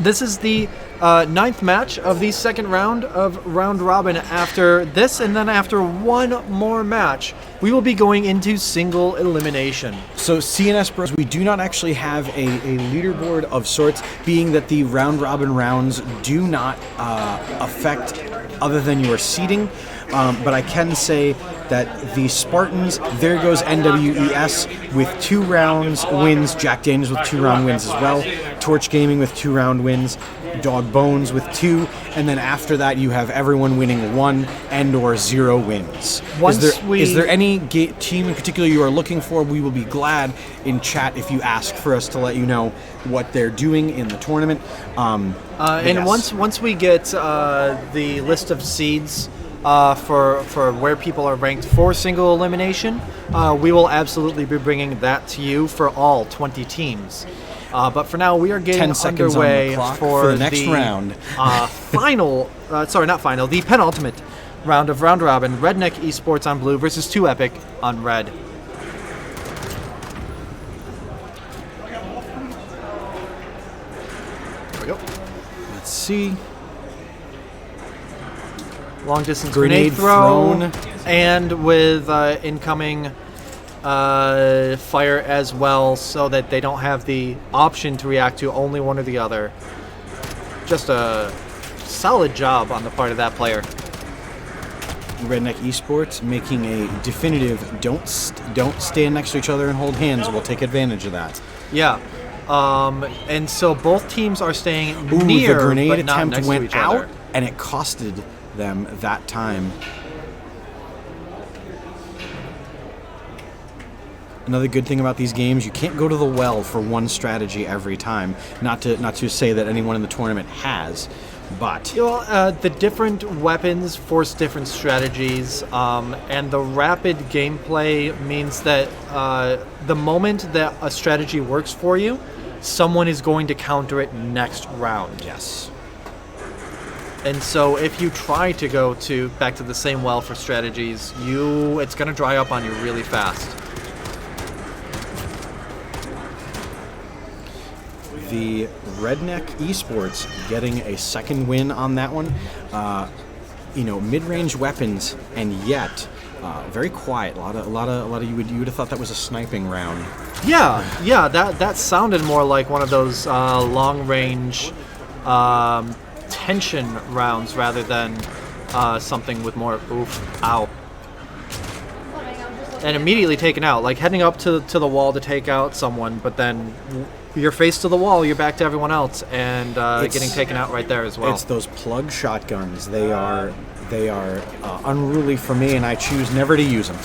[SPEAKER 2] This is the 9th match of the second round of round robin. After this, and then after one more match, we will be going into single elimination.
[SPEAKER 1] So CNS Bros, we do not actually have a leaderboard of sorts, being that the round robin rounds do not affect other than your seeding. But I can say that the Spartans, there goes NWES with 2 rounds wins, Jack Daniels with 2 round wins as well, Torch Gaming with 2 round wins, Dog Bones with 2, and then after that you have everyone winning 1 and or 0 wins. Is there any team in particular you are looking for? We will be glad in chat if you ask for us to let you know what they're doing in the tournament.
[SPEAKER 2] And yes. once we get the list of seeds for where people are ranked for single elimination, we will absolutely be bringing that to you for all 20 teams. But for now, we are getting
[SPEAKER 1] 10 seconds
[SPEAKER 2] underway
[SPEAKER 1] on the clock
[SPEAKER 2] for
[SPEAKER 1] the next round.
[SPEAKER 2] The penultimate round of Round Robin. Redneck Esports on blue versus 2 Epic on red. There we go.
[SPEAKER 1] Let's see.
[SPEAKER 2] Long distance
[SPEAKER 1] Grenade
[SPEAKER 2] grenade throw,
[SPEAKER 1] thrown.
[SPEAKER 2] and with incoming fire as well, so that they don't have the option to react to only one or the other. Just a solid job on the part of that player.
[SPEAKER 1] Redneck Esports making a definitive don't stand next to each other and hold hands. We'll take advantage of that.
[SPEAKER 2] Yeah. And so both teams are staying
[SPEAKER 1] Ooh,
[SPEAKER 2] near,
[SPEAKER 1] the grenade
[SPEAKER 2] but not
[SPEAKER 1] attempt
[SPEAKER 2] next to
[SPEAKER 1] went
[SPEAKER 2] each
[SPEAKER 1] out,
[SPEAKER 2] other.
[SPEAKER 1] and it costed them that time. Another good thing about these games, you can't go to the well for one strategy every time. Not to say that anyone in the tournament has, but
[SPEAKER 2] Well, the different weapons force different strategies, and the rapid gameplay means that the moment that a strategy works for you, someone is going to counter it next round.
[SPEAKER 1] yes.
[SPEAKER 2] And so if you try to go back to the same well for strategies, it's going to dry up on you really fast.
[SPEAKER 1] The Redneck Esports getting a second win on that one. Mid-range weapons, and yet very quiet. A lot of you would have thought that was a sniping round.
[SPEAKER 2] Yeah, that sounded more like one of those long-range tension rounds rather than something with more ow. And immediately taken out, like heading up to the wall to take out someone, but then you're face to the wall, you're back to everyone else, and getting taken out right there as well.
[SPEAKER 1] It's those plug shotguns. They are unruly for me, and I choose never to use them.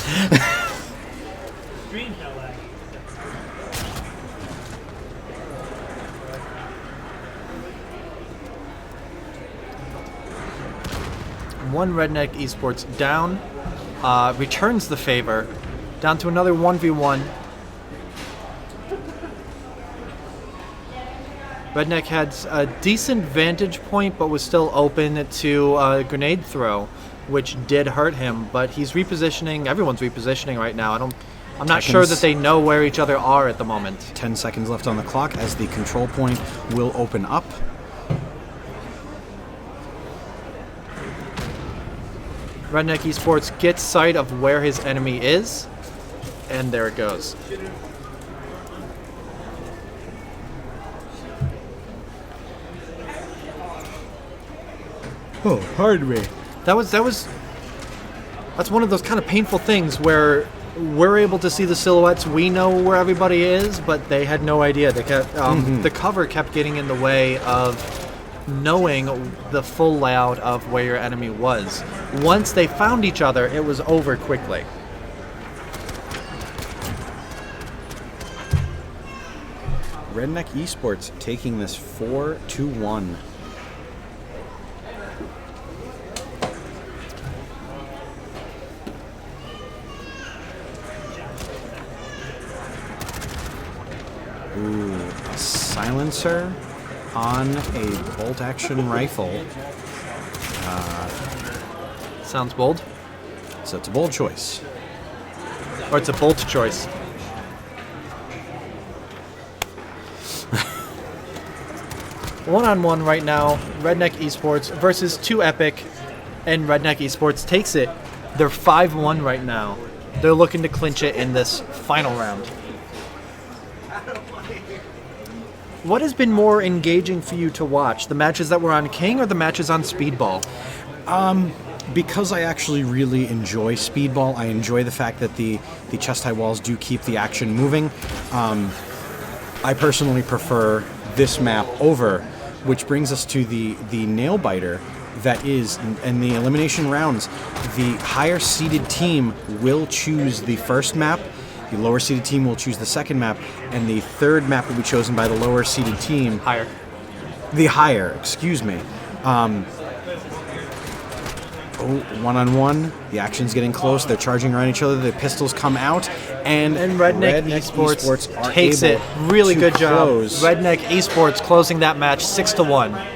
[SPEAKER 2] One Redneck Esports down, returns the favor, down to another 1v1. Redneck had a decent vantage point, but was still open to a grenade throw, which did hurt him. But he's repositioning. Everyone's repositioning right now. I'm not sure that they know where each other are at the moment.
[SPEAKER 1] 10 seconds left on the clock as the control point will open up.
[SPEAKER 2] Redneck Esports gets sight of where his enemy is, and there it goes.
[SPEAKER 1] Oh, pardon me.
[SPEAKER 2] That's one of those kind of painful things where we're able to see the silhouettes. We know where everybody is, but they had no idea. They kept the cover kept getting in the way of knowing the full layout of where your enemy was. Once they found each other, it was over quickly.
[SPEAKER 1] Redneck Esports taking this 4-1. Ooh, a silencer on a bolt-action rifle.
[SPEAKER 2] Sounds bold.
[SPEAKER 1] So it's a bold choice.
[SPEAKER 2] Or it's a bolt choice. One-on-one right now, Redneck Esports versus 2 Epic, and Redneck Esports takes it. They're 5-1 right now. They're looking to clinch it in this final round. What has been more engaging for you to watch? The matches that were on King or the matches on Speedball?
[SPEAKER 1] because I actually really enjoy speedball, I enjoy the fact that the chest-high walls do keep the action moving. I personally prefer this map over, which brings us to the nail biter. That is, in the elimination rounds, the higher seeded team will choose the first map, the lower seeded team will choose the second map, and the third map will be chosen by the lower seeded team.
[SPEAKER 2] Higher.
[SPEAKER 1] The higher, excuse me. One-on-one. The action's getting close. They're charging around each other. The pistols come out, and
[SPEAKER 2] Redneck Esports
[SPEAKER 1] are
[SPEAKER 2] takes
[SPEAKER 1] able
[SPEAKER 2] it. Really
[SPEAKER 1] to
[SPEAKER 2] good
[SPEAKER 1] close.
[SPEAKER 2] job. Redneck Esports closing that match 6-1.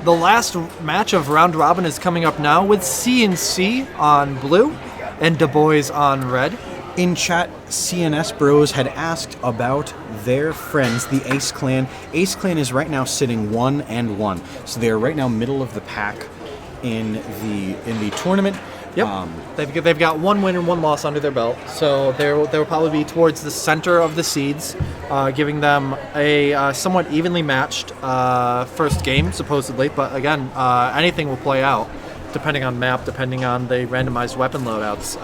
[SPEAKER 2] The last match of round robin is coming up now with CNC on blue and Du Bois on red.
[SPEAKER 1] In chat, CNS Bros had asked about their friends, the Ace Clan. Ace Clan is right now sitting 1-1, so they are right now middle of the pack in the tournament.
[SPEAKER 2] Yep, they've got 1 win and 1 loss under their belt, so they'll probably be towards the center of the seeds, giving them a somewhat evenly matched first game, supposedly. But again, anything will play out, depending on map, depending on the randomized weapon loadouts.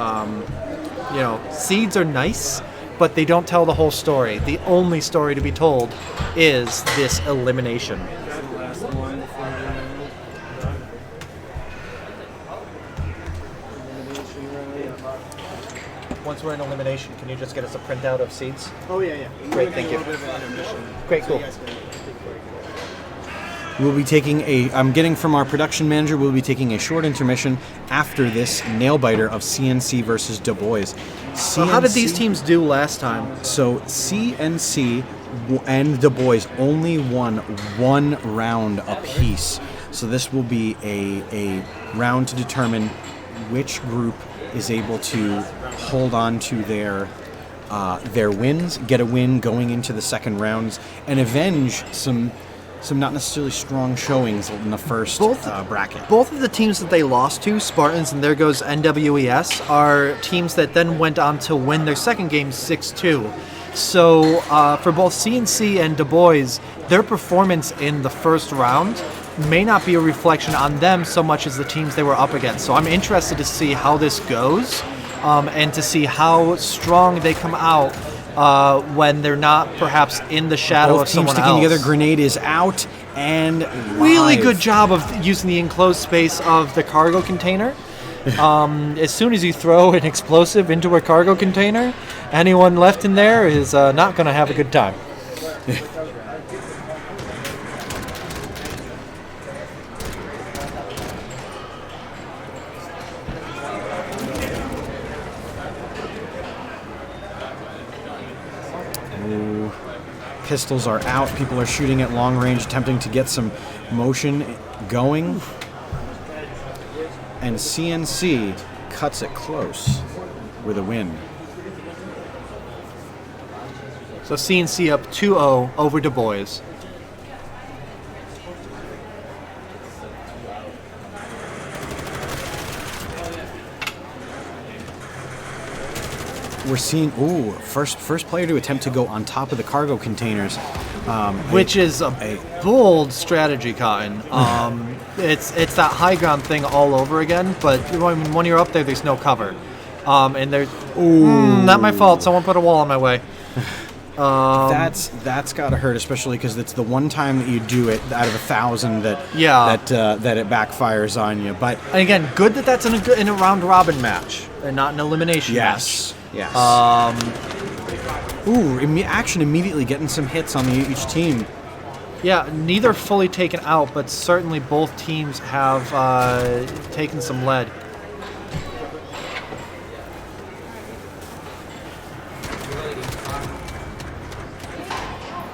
[SPEAKER 2] Seeds are nice, but they don't tell the whole story. The only story to be told is this elimination. Once we're in elimination, can you just get us a printout of seeds?
[SPEAKER 8] Oh yeah.
[SPEAKER 2] Great, thank you. Great, cool.
[SPEAKER 1] We'll be taking I'm getting from our production manager, we'll be taking a short intermission after this nail biter of CNC versus Du Bois.
[SPEAKER 2] So how did these teams do last time?
[SPEAKER 1] So CNC and Du Bois only won 1 round apiece. So this will be a round to determine which group is able to hold on to their wins, get a win going into the second rounds, and avenge some not necessarily strong showings in the first bracket.
[SPEAKER 2] Both of the teams that they lost to, Spartans and there goes NWES, are teams that then went on to win their second game 6-2. So for both CNC and Du Bois, their performance in the first round may not be a reflection on them so much as the teams they were up against. So I'm interested to see how this goes and to see how strong they come out when they're not perhaps in the shadow
[SPEAKER 1] Both
[SPEAKER 2] of someone
[SPEAKER 1] teams
[SPEAKER 2] else.
[SPEAKER 1] sticking together. Grenade is out and
[SPEAKER 2] Really
[SPEAKER 1] live.
[SPEAKER 2] good job of using the enclosed space of the cargo container. As soon as you throw an explosive into a cargo container, anyone left in there is not going to have a good time.
[SPEAKER 1] Pistols are out. People are shooting at long range, attempting to get some motion going. And CNC cuts it close with a win.
[SPEAKER 2] So CNC up 2-0 over Du Bois.
[SPEAKER 1] We're seeing first player to attempt to go on top of the cargo containers,
[SPEAKER 2] Which is a bold strategy, Cotton. It's that high ground thing all over again, but when you're up there, there's no cover. And there's... not my fault. Someone put a wall in my way.
[SPEAKER 1] that's gotta hurt, especially because it's the one time that you do it out of 1,000 that it backfires on you. But
[SPEAKER 2] And again, good that that's in a round robin match and not an elimination match.
[SPEAKER 1] Yes. Action immediately getting some hits on each team.
[SPEAKER 2] Yeah, neither fully taken out, but certainly both teams have taken some lead.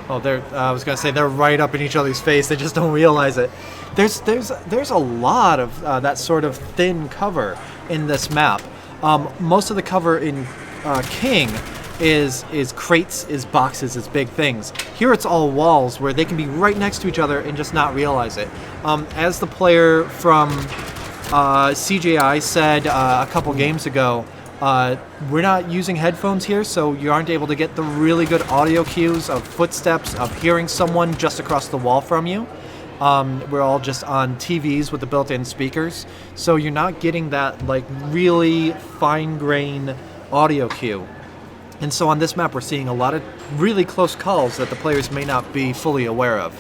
[SPEAKER 2] Oh, I was gonna say they're right up in each other's face. They just don't realize it. There's a lot of that sort of thin cover in this map. Most of the cover in King is crates, is boxes, is big things. Here it's all walls where they can be right next to each other and just not realize it. As the player from CJI said a couple games ago, we're not using headphones here, so you aren't able to get the really good audio cues of footsteps, of hearing someone just across the wall from you. We're all just on TVs with the built-in speakers, so you're not getting that like really fine-grained audio cue. And so on this map, we're seeing a lot of really close calls that the players may not be fully aware of.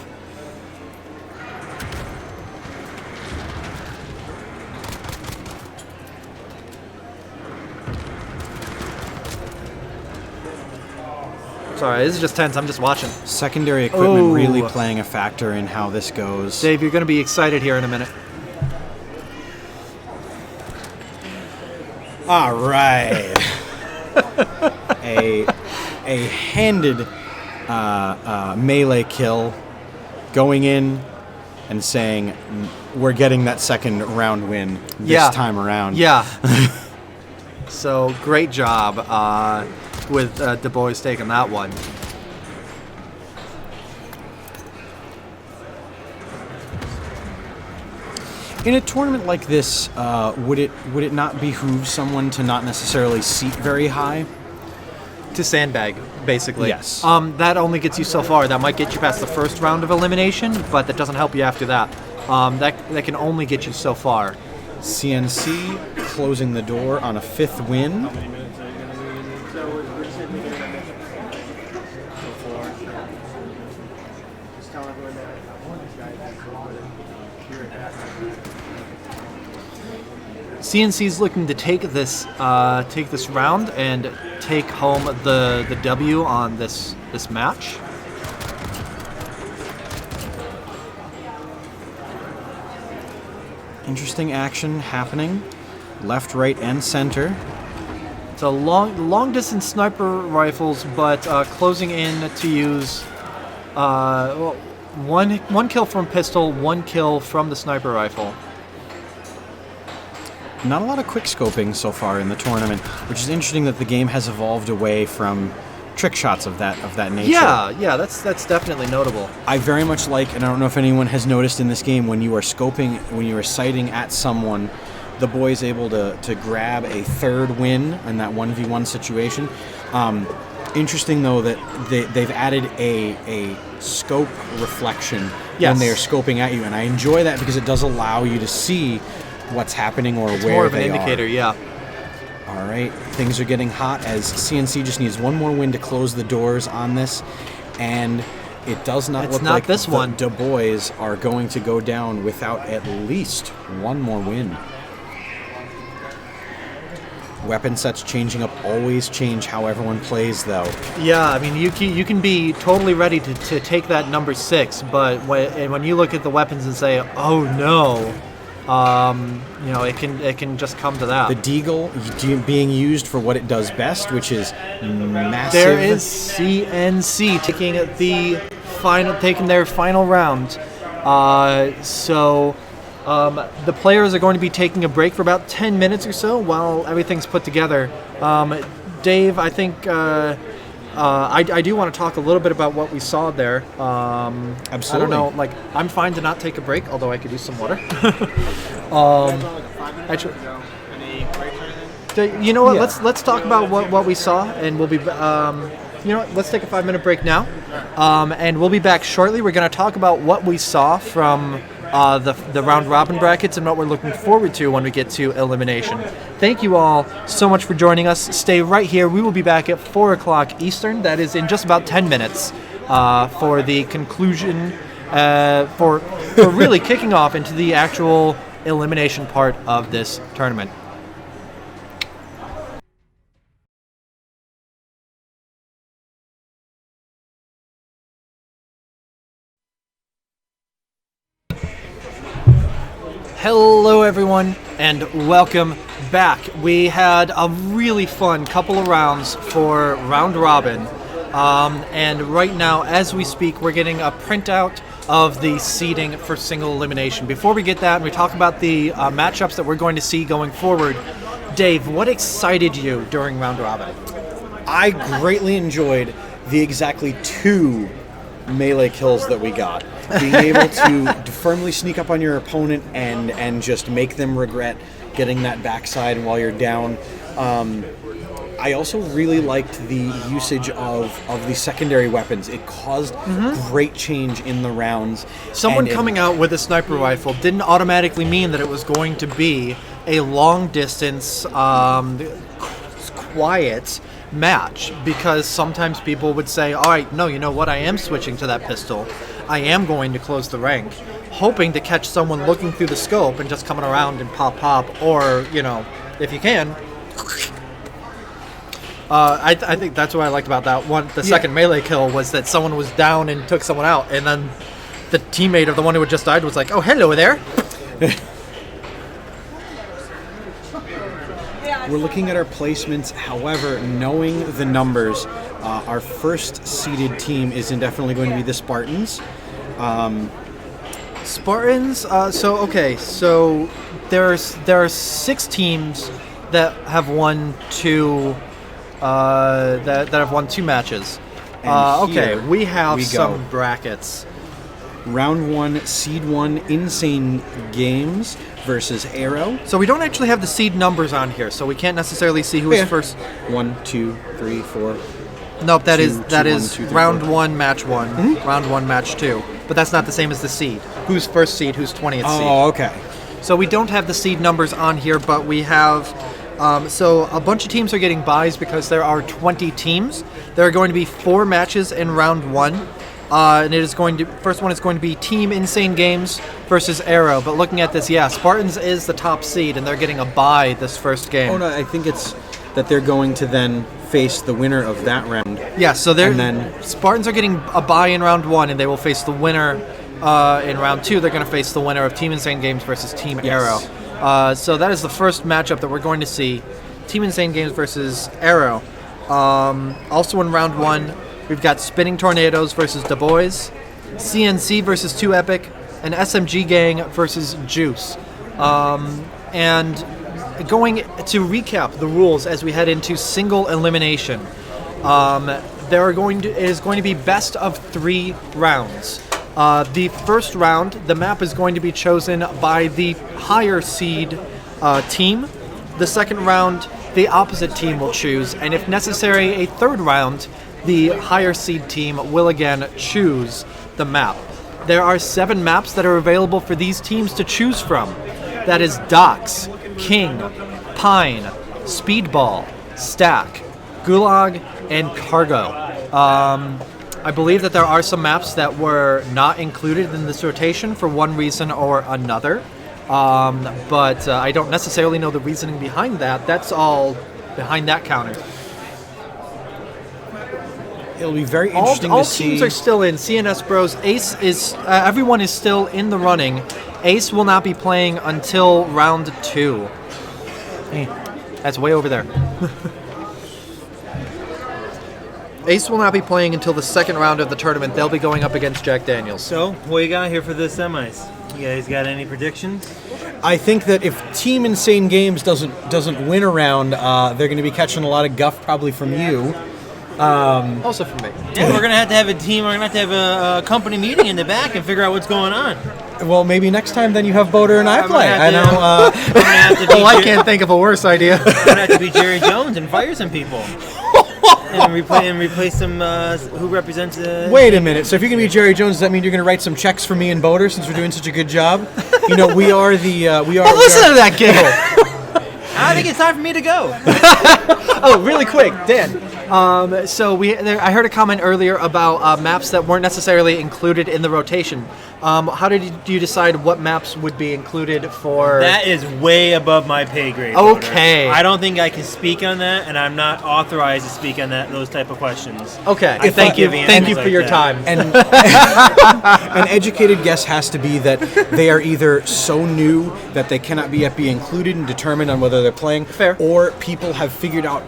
[SPEAKER 2] Sorry, this is just tense. I'm just watching.
[SPEAKER 1] Secondary equipment really playing a factor in how this goes.
[SPEAKER 2] Dave, you're going to be excited here in a minute.
[SPEAKER 1] All right. a handed melee kill, going in and saying we're getting that second round win this time around.
[SPEAKER 2] Yeah. So great job with Du Bois taking that one.
[SPEAKER 1] In a tournament like this, would it not behoove someone to not necessarily seat very high?
[SPEAKER 2] To sandbag, basically.
[SPEAKER 1] Yes.
[SPEAKER 2] That only gets you so far. That might get you past the first round of elimination, but that doesn't help you after that. That can only get you so far.
[SPEAKER 1] CNC closing the door on a 5th win.
[SPEAKER 2] CNC's looking to take this round and take home the W on this match.
[SPEAKER 1] Interesting action happening, left, right, and center.
[SPEAKER 2] It's a long distance sniper rifles, but closing in to use one kill from pistol, 1 kill from the sniper rifle.
[SPEAKER 1] Not a lot of quick scoping so far in the tournament, which is interesting that the game has evolved away from trick shots of that nature.
[SPEAKER 2] Yeah, that's definitely notable.
[SPEAKER 1] I very much like, and I don't know if anyone has noticed in this game, when you are scoping, when you are sighting at someone, the boy is able to grab a 3rd win in that 1v1 situation. Interesting though that they've added a scope reflection when they are scoping at you, and I enjoy that because it does allow you to see what's happening or
[SPEAKER 2] it's
[SPEAKER 1] where
[SPEAKER 2] more of an
[SPEAKER 1] they
[SPEAKER 2] indicator,
[SPEAKER 1] are.
[SPEAKER 2] yeah.
[SPEAKER 1] All right, things are getting hot as CNC just needs one more win to close the doors on this, and it does not look like
[SPEAKER 2] this one.
[SPEAKER 1] Du Bois are going to go down without at least one more win. Weapon sets changing up always change how everyone plays, though.
[SPEAKER 2] Yeah, I mean, you can be totally ready to take that number 6, but when you look at the weapons and say, oh no, it can just come to that.
[SPEAKER 1] The Deagle being used for what it does best, which is massive.
[SPEAKER 2] There is CNC taking their final round. The players are going to be taking a break for about 10 minutes or so while everything's put together. Dave, I think I do want to talk a little bit about what we saw there.
[SPEAKER 1] Absolutely.
[SPEAKER 2] I don't know, I'm fine to not take a break, although I could use some water. Actually, you know what?
[SPEAKER 1] Yeah.
[SPEAKER 2] Let's talk about what we saw, and we'll be. You know what? Let's take a 5-minute break now, and we'll be back shortly. We're going to talk about what we saw from the round robin brackets and what we're looking forward to when we get to elimination. Thank you all so much for joining us. Stay right here. We will be back at 4 o'clock Eastern. That is in just about 10 minutes for the conclusion, for really kicking off into the actual elimination part of this tournament. Hello everyone, and welcome back. We had a really fun couple of rounds for round robin, and right now as we speak we're getting a printout of the seeding for single elimination. Before we get that and we talk about the matchups that we're going to see going forward, Dave, what excited you during round robin?
[SPEAKER 1] I greatly enjoyed the exactly 2 melee kills that we got. Being able to firmly sneak up on your opponent and just make them regret getting that backside while you're down. I also really liked the usage of the secondary weapons. It caused great change in the rounds.
[SPEAKER 2] Someone coming out with a sniper rifle didn't automatically mean that it was going to be a long-distance, quiet match, because sometimes people would say, all right, no, you know what, I am switching to that pistol. I am going to close the rank, hoping to catch someone looking through the scope and just coming around and pop, or, if you can. I think that's what I liked about that one. The second melee kill was that someone was down and took someone out, and then the teammate of the one who had just died was like, oh, hello there.
[SPEAKER 1] We're looking at our placements. However, knowing the numbers, our first seeded team is indefinitely going to be the Spartans.
[SPEAKER 2] Spartans. So there are 6 teams that have won 2. That have won 2 matches. We have some brackets.
[SPEAKER 1] Round 1, Seed 1, Insane Games versus Arrow.
[SPEAKER 2] So we don't actually have the seed numbers on here, so we can't necessarily see who is first.
[SPEAKER 1] 1, 2, 3, 4.
[SPEAKER 2] Nope, that
[SPEAKER 1] Two,
[SPEAKER 2] is
[SPEAKER 1] two, one, two, three,
[SPEAKER 2] round
[SPEAKER 1] 4.
[SPEAKER 2] 1, match 1, round 1, match 2. But that's not the same as the seed. Who's first seed, who's 20th seed.
[SPEAKER 1] Oh, okay.
[SPEAKER 2] So we don't have the seed numbers on here, but we have... so a bunch of teams are getting buys because there are 20 teams. There are going to be 4 matches in round 1. And first one is going to be Team Insane Games versus Arrow. But looking at this, Spartans is the top seed, and they're getting a bye this first game.
[SPEAKER 1] Oh, no, I think it's that they're going to then face the winner of that round.
[SPEAKER 2] Yeah, so Spartans are getting a bye in round 1, and they will face the winner in round 2. They're going to face the winner of Team Insane Games versus Team Arrow. So that is the first matchup that we're going to see. Team Insane Games versus Arrow. Also in round 1, we've got Spinning Tornadoes versus Du Bois, CNC versus 2 Epic, and SMG Gang versus Juice. And going to recap the rules as we head into single elimination, it is going to be best of 3 rounds. The first round, the map is going to be chosen by the higher seed team. The second round, the opposite team will choose, and if necessary, a third round, the higher seed team will again choose the map. There are 7 maps that are available for these teams to choose from. That is Docks, King, Pine, Speedball, Stack, Gulag, and Cargo. I believe that there are some maps that were not included in this rotation for one reason or another, but I don't necessarily know the reasoning behind that. That's all behind that counter.
[SPEAKER 1] It'll be very interesting to see.
[SPEAKER 2] All teams are still in. CNS Bros. Ace is... everyone is still in the running. Ace will not be playing until round 2. Hey, that's way over there. Ace will not be playing until the second round of the tournament. They'll be going up against Jack Daniels.
[SPEAKER 3] So, what you got here for the semis? You guys got any predictions?
[SPEAKER 1] I think that if Team Insane Games doesn't win a round, they're going to be catching a lot of guff probably from you.
[SPEAKER 2] Also from me.
[SPEAKER 3] Yeah, we're gonna have to have a team. We're gonna have to have a company meeting in the back and figure out what's going on.
[SPEAKER 1] Well, maybe next time then you have Boder and I
[SPEAKER 3] I'm
[SPEAKER 1] play.
[SPEAKER 3] gonna
[SPEAKER 1] I
[SPEAKER 3] have
[SPEAKER 1] know.
[SPEAKER 3] I'm gonna have to be
[SPEAKER 2] I can't think of a worse idea.
[SPEAKER 3] I'm gonna have to be Jerry Jones and fire some people. And replace some who represents the...
[SPEAKER 1] Wait a minute. So if you're going to be Jerry Jones, does that mean you're going to write some checks for me and Boder since we're doing such a good job? You know, we are the...
[SPEAKER 2] Listen to that giggle!
[SPEAKER 3] I think it's time for me to go.
[SPEAKER 2] Oh, really quick, Dan. I heard a comment earlier about maps that weren't necessarily included in the rotation. How did you decide what maps would be included for...
[SPEAKER 3] That is way above my pay grade.
[SPEAKER 2] Okay.
[SPEAKER 3] Boder. I don't think I can speak on that, and I'm not authorized to speak on those type of questions.
[SPEAKER 2] Okay.
[SPEAKER 3] Thank you
[SPEAKER 2] for your time.
[SPEAKER 1] And an educated guess has to be that they are either so new that they cannot be included and determined on whether they're playing.
[SPEAKER 2] Fair.
[SPEAKER 1] Or people have figured out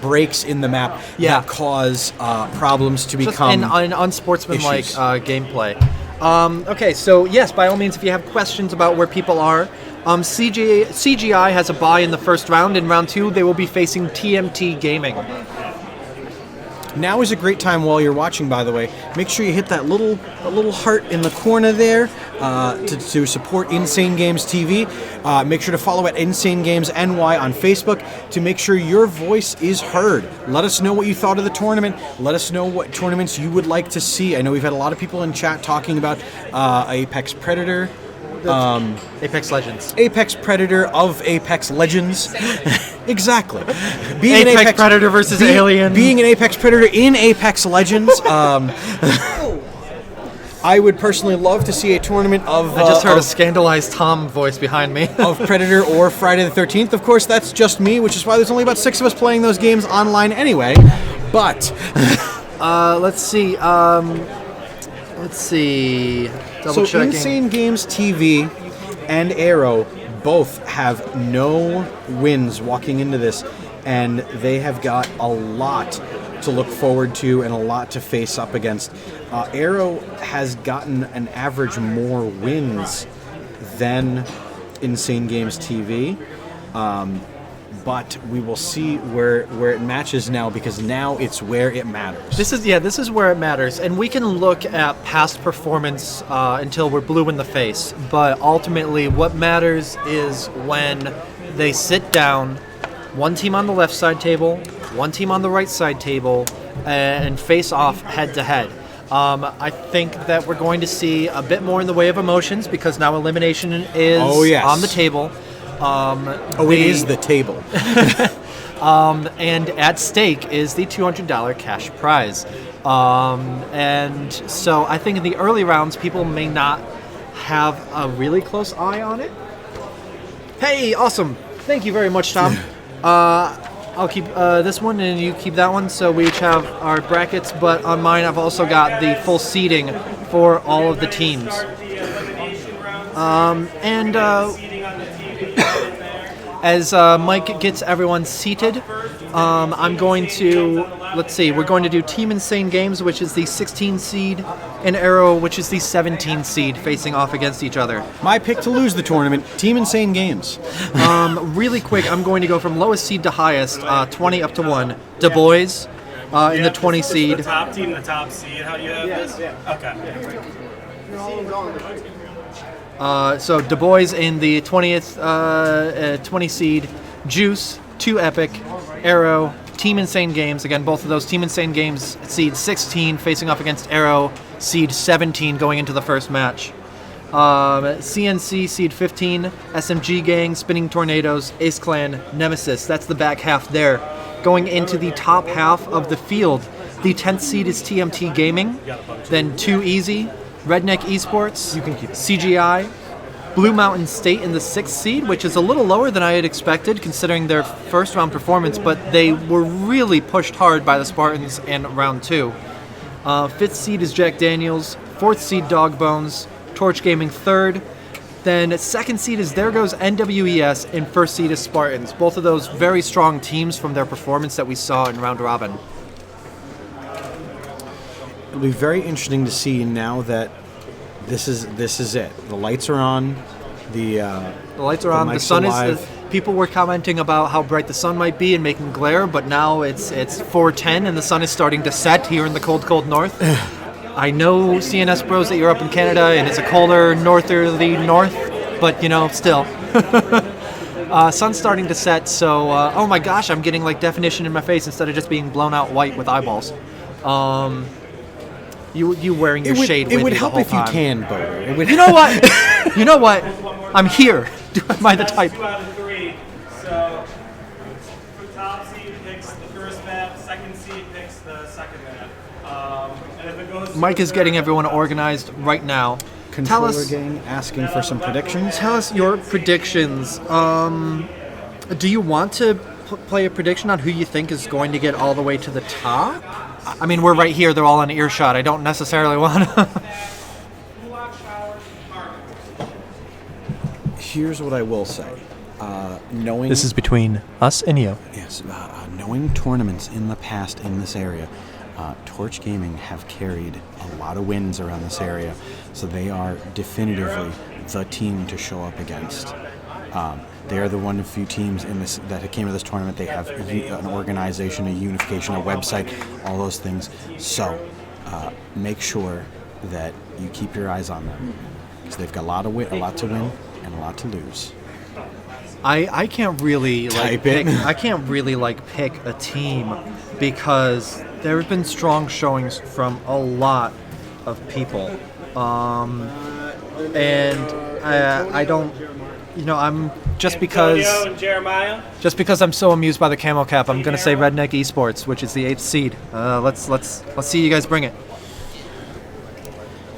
[SPEAKER 1] breaks in the map that cause problems to become...
[SPEAKER 2] Just an unsportsmanlike
[SPEAKER 1] issues.
[SPEAKER 2] gameplay. Okay, so yes, by all means, if you have questions about where people are, CGI has a bye in the first round. In round 2, they will be facing TMT Gaming.
[SPEAKER 1] Now is a great time while you're watching, by the way. Make sure you hit that little heart in the corner there to support Insane Games TV. Make sure to follow at Insane Games NY on Facebook to make sure your voice is heard. Let us know what you thought of the tournament. Let us know what tournaments you would like to see. I know we've had a lot of people in chat talking about Apex Predator.
[SPEAKER 2] Apex Legends.
[SPEAKER 1] Apex Predator of Apex Legends. Exactly.
[SPEAKER 2] Being Apex Predator versus Alien.
[SPEAKER 1] Being an Apex Predator in Apex Legends. I would personally love to see a tournament of...
[SPEAKER 2] I just heard a scandalized Tom voice behind me.
[SPEAKER 1] of Predator or Friday the 13th. Of course, that's just me, which is why there's only about 6 of us playing those games online anyway. But...
[SPEAKER 2] let's see. Double checking.
[SPEAKER 1] Insane Games TV and Arrow both have no wins walking into this, and they have got a lot to look forward to and a lot to face up against. Arrow has gotten an average more wins than Insane Games TV. But we will see where it matches now, because now it's where it matters.
[SPEAKER 2] This is where it matters, and we can look at past performance until we're blue in the face. But ultimately, what matters is when they sit down, one team on the left side table, one team on the right side table, and face off head to head. I think that we're going to see a bit more in the way of emotions, because now elimination is on the table.
[SPEAKER 1] It is the table.
[SPEAKER 2] And at stake is the $200 cash prize. And so I think in the early rounds, people may not have a really close eye on it. Hey, awesome. Thank you very much, Tom. I'll keep this one and you keep that one, so we each have our brackets, but on mine I've also got the full seating for all of the teams. As Mike gets everyone seated, I'm going to, we're going to do Team Insane Games, which is the 16 seed, and Arrow, which is the 17 seed, facing off against each other.
[SPEAKER 1] My pick to lose the tournament, Team Insane Games.
[SPEAKER 2] Really quick, I'm going to go from lowest seed to highest, 20 up to 1. Du Bois in the 20 seed.
[SPEAKER 6] The top team, the top seed, how do you have this? Yeah. Okay.
[SPEAKER 2] So Du Bois in the 20 seed, Juice, 2 Epic, Arrow, Team Insane Games. Again, both of those Team Insane Games seed 16 facing off against Arrow, seed 17 going into the first match. CNC seed 15, SMG Gang, Spinning Tornadoes, Ace Clan, Nemesis. That's the back half there. Going into the top half of the field, the 10th seed is TMT Gaming, then 2 Easy, Redneck Esports, CGI, Blue Mountain State in the 6th seed, which is a little lower than I had expected considering their first round performance, but they were really pushed hard by the Spartans in round 2. 5th seed is Jack Daniels, 4th seed Dog Bones, Torch Gaming 3rd, then 2nd seed is There Goes NWES, and 1st seed is Spartans. Both of those very strong teams from their performance that we saw in round robin.
[SPEAKER 1] It'll be very interesting to see now that this is it. The lights are on. The
[SPEAKER 2] lights are on. The sun is. People were commenting about how bright the sun might be and making glare, but now it's 4:10 and the sun is starting to set here in the cold north. I know CNS bros that you're up in Canada and it's a colder northerly north, but still. Sun's starting to set, so oh my gosh, I'm getting like definition in my face instead of just being blown out white with eyeballs. You wearing your shade with
[SPEAKER 1] it would
[SPEAKER 2] you
[SPEAKER 1] help
[SPEAKER 2] the whole
[SPEAKER 1] if you
[SPEAKER 2] time.
[SPEAKER 1] can, Boder. It would.
[SPEAKER 2] You know what? You know what? I'm here. Am I the type?
[SPEAKER 6] So, top seed picks the first map, second seed picks the second map. And if it goes
[SPEAKER 2] Mike is getting everyone organized right now.
[SPEAKER 1] Controller gang asking for some predictions.
[SPEAKER 2] Tell us your predictions. Do you want to play a prediction on who you think is going to get all the way to the top? I mean, we're right here. They're all in earshot. I don't necessarily want to.
[SPEAKER 1] Here's what I will say. Knowing
[SPEAKER 5] This is between us and you.
[SPEAKER 1] Yes, knowing tournaments in the past in this area, Torch Gaming have carried a lot of wins around this area, so they are definitively the team to show up against. They are the one of few teams in this that came to this tournament. They have an organization, a unification, a website, all those things. So make sure that you keep your eyes on them because they've got a lot to win and a lot to lose.
[SPEAKER 2] I can't really
[SPEAKER 1] Type it.
[SPEAKER 2] I can't really pick a team because there have been strong showings from a lot of people, and I don't, I'm just because
[SPEAKER 6] Antonio and Jeremiah.
[SPEAKER 2] just because I'm so amused by the camel cap, I'm gonna say Redneck Esports, which is the 8th seed. Let's see you guys bring it.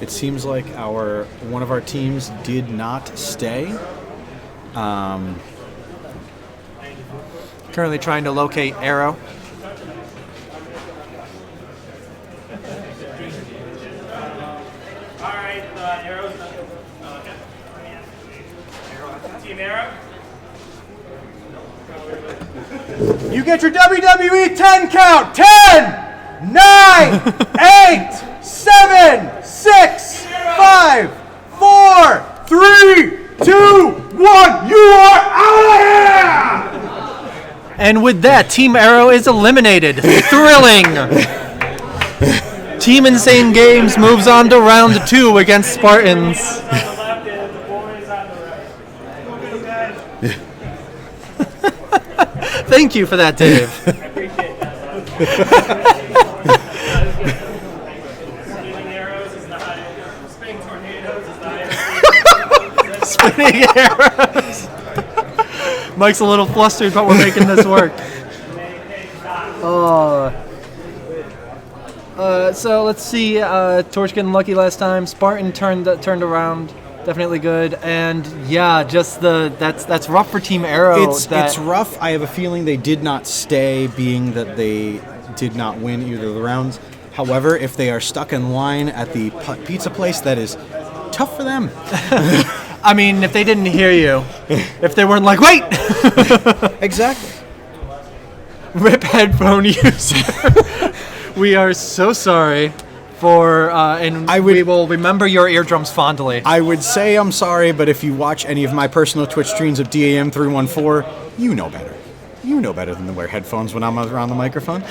[SPEAKER 1] It seems like one of our teams did not stay.
[SPEAKER 2] Currently trying to locate Arrow.
[SPEAKER 6] All right, Arrow's okay. Team Arrow.
[SPEAKER 2] You get your WWE 10 count. 10, 9, 8, 7, 6, 5, 4, 3, 2, 1. You are out of here! And with that, Team Arrow is eliminated. Thrilling. Team Insane Games moves on to round 2 against Spartans.
[SPEAKER 6] On the left and the boys on the right.
[SPEAKER 2] Thank you for that, Dave.
[SPEAKER 6] I appreciate that. Spinning arrows is the highest. Spinning tornadoes is the highest.
[SPEAKER 2] Spinning arrows. Mike's a little flustered, but we're making this work. So let's see. Torch getting lucky last time. Spartan turned around. Definitely good. And yeah, just that's rough for Team Arrow.
[SPEAKER 1] It's rough. I have a feeling they did not stay, being that they did not win either of the rounds. However, if they are stuck in line at the pizza place, that is tough for them.
[SPEAKER 2] I mean, if they didn't hear you, if they weren't like, wait!
[SPEAKER 1] Exactly.
[SPEAKER 2] Rip headphone user. We are so sorry for, and we will remember your eardrums fondly.
[SPEAKER 1] I would say I'm sorry, but if you watch any of my personal Twitch streams of DAM314, you know better. You know better than to wear headphones when I'm around the microphone.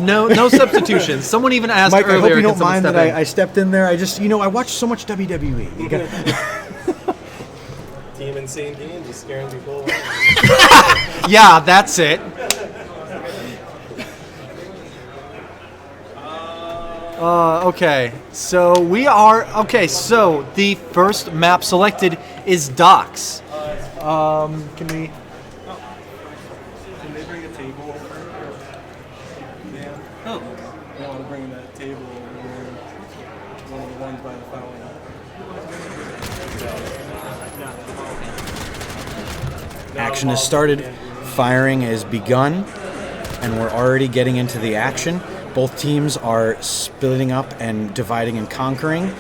[SPEAKER 2] No substitutions. Someone even asked
[SPEAKER 1] Mike,
[SPEAKER 2] earlier.
[SPEAKER 1] I hope you don't
[SPEAKER 2] can someone
[SPEAKER 1] mind
[SPEAKER 2] step
[SPEAKER 1] that
[SPEAKER 2] in?
[SPEAKER 1] I stepped in there. I just, I watch so much WWE. You got-
[SPEAKER 9] Team Insane Games is scaring people away.
[SPEAKER 2] Yeah, that's it. Okay, so so the first map selected is Docks. Can we...
[SPEAKER 9] Can they bring a table over? Yeah. Oh. I want to bring that table over. One of the ones by the fountain.
[SPEAKER 1] Action has started. Firing has begun. And we're already getting into the action. Both teams are splitting up and dividing and conquering.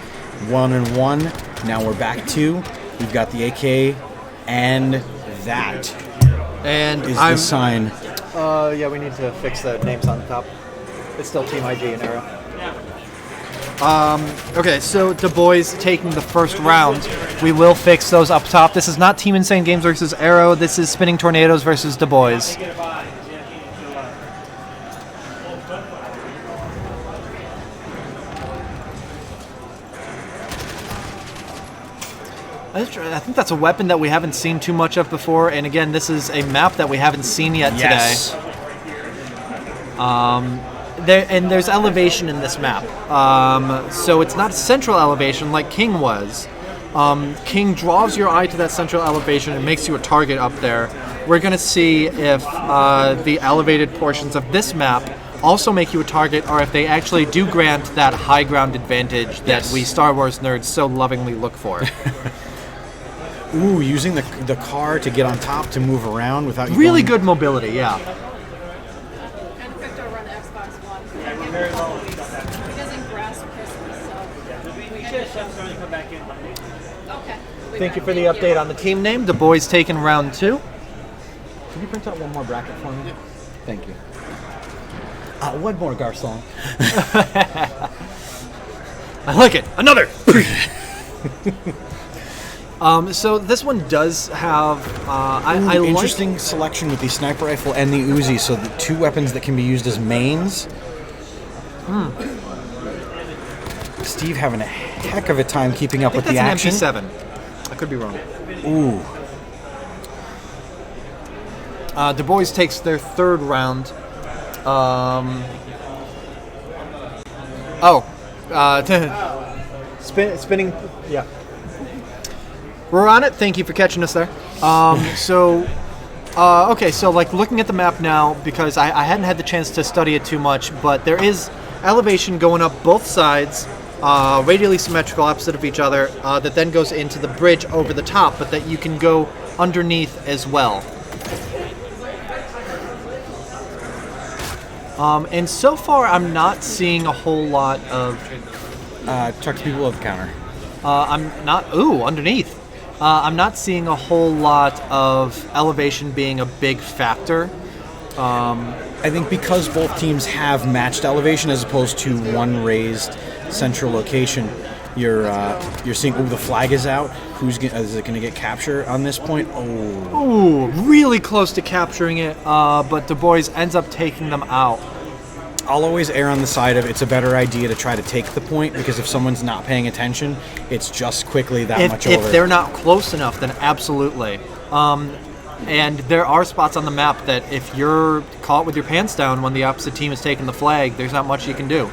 [SPEAKER 1] 1-1. Now we're back 2. We've got the AK, and that
[SPEAKER 2] And
[SPEAKER 1] is the sign.
[SPEAKER 2] Yeah, we need to fix the names on the top. It's still Team IG and Arrow. Okay, so Du Bois taking the first round. We will fix those up top. This is not Team Insane Games versus Arrow. This is Spinning Tornadoes versus Du Bois. I think that's a weapon that we haven't seen too much of before, and again, this is a map that we haven't seen yet today. There's elevation in this map, so it's not central elevation like King was. King draws your eye to that central elevation and makes you a target up there. We're going to see if the elevated portions of this map also make you a target, or if they actually do grant that high ground advantage that we Star Wars nerds so lovingly look for.
[SPEAKER 1] Ooh, using the car to get on top to move around without you
[SPEAKER 2] Really
[SPEAKER 1] going-
[SPEAKER 2] good mobility, yeah.
[SPEAKER 10] And Victor run Xbox One. He doesn't grasp Christmas, so. Okay.
[SPEAKER 2] Thank you for the update on the team name. Du Bois taking round 2.
[SPEAKER 1] Can you print out one more bracket for me? Thank you. One more, Garcon.
[SPEAKER 2] I like it. Another. So this one does have. I
[SPEAKER 1] Interesting selection with the sniper rifle and the Uzi. So the two weapons that can be used as mains. Steve having a heck of a time keeping up
[SPEAKER 2] I think
[SPEAKER 1] with the
[SPEAKER 2] that's
[SPEAKER 1] action.
[SPEAKER 2] an MP7. I could be wrong.
[SPEAKER 1] Ooh.
[SPEAKER 2] Du Bois takes their third round. Spinning. Yeah. We're on it. Thank you for catching us there. Okay, so like looking at the map now, because I hadn't had the chance to study it too much, but there is elevation going up both sides, radially symmetrical opposite of each other, that then goes into the bridge over the top, but that you can go underneath as well. And so far, I'm not seeing a whole lot of.
[SPEAKER 1] Talk to people at the counter.
[SPEAKER 2] I'm not. Ooh, underneath. I'm not seeing a whole lot of elevation being a big factor.
[SPEAKER 1] I think because both teams have matched elevation as opposed to one raised central location, you're seeing. Oh, the flag is out. Is it going to get capture on this point? Oh.
[SPEAKER 2] Ooh, really close to capturing it, but Du Bois ends up taking them out.
[SPEAKER 1] I'll always err on the side of it's a better idea to try to take the point, because if someone's not paying attention, it's just quickly that much over.
[SPEAKER 2] If they're not close enough, then absolutely. And there are spots on the map that if you're caught with your pants down when the opposite team is taking the flag, there's not much you can do.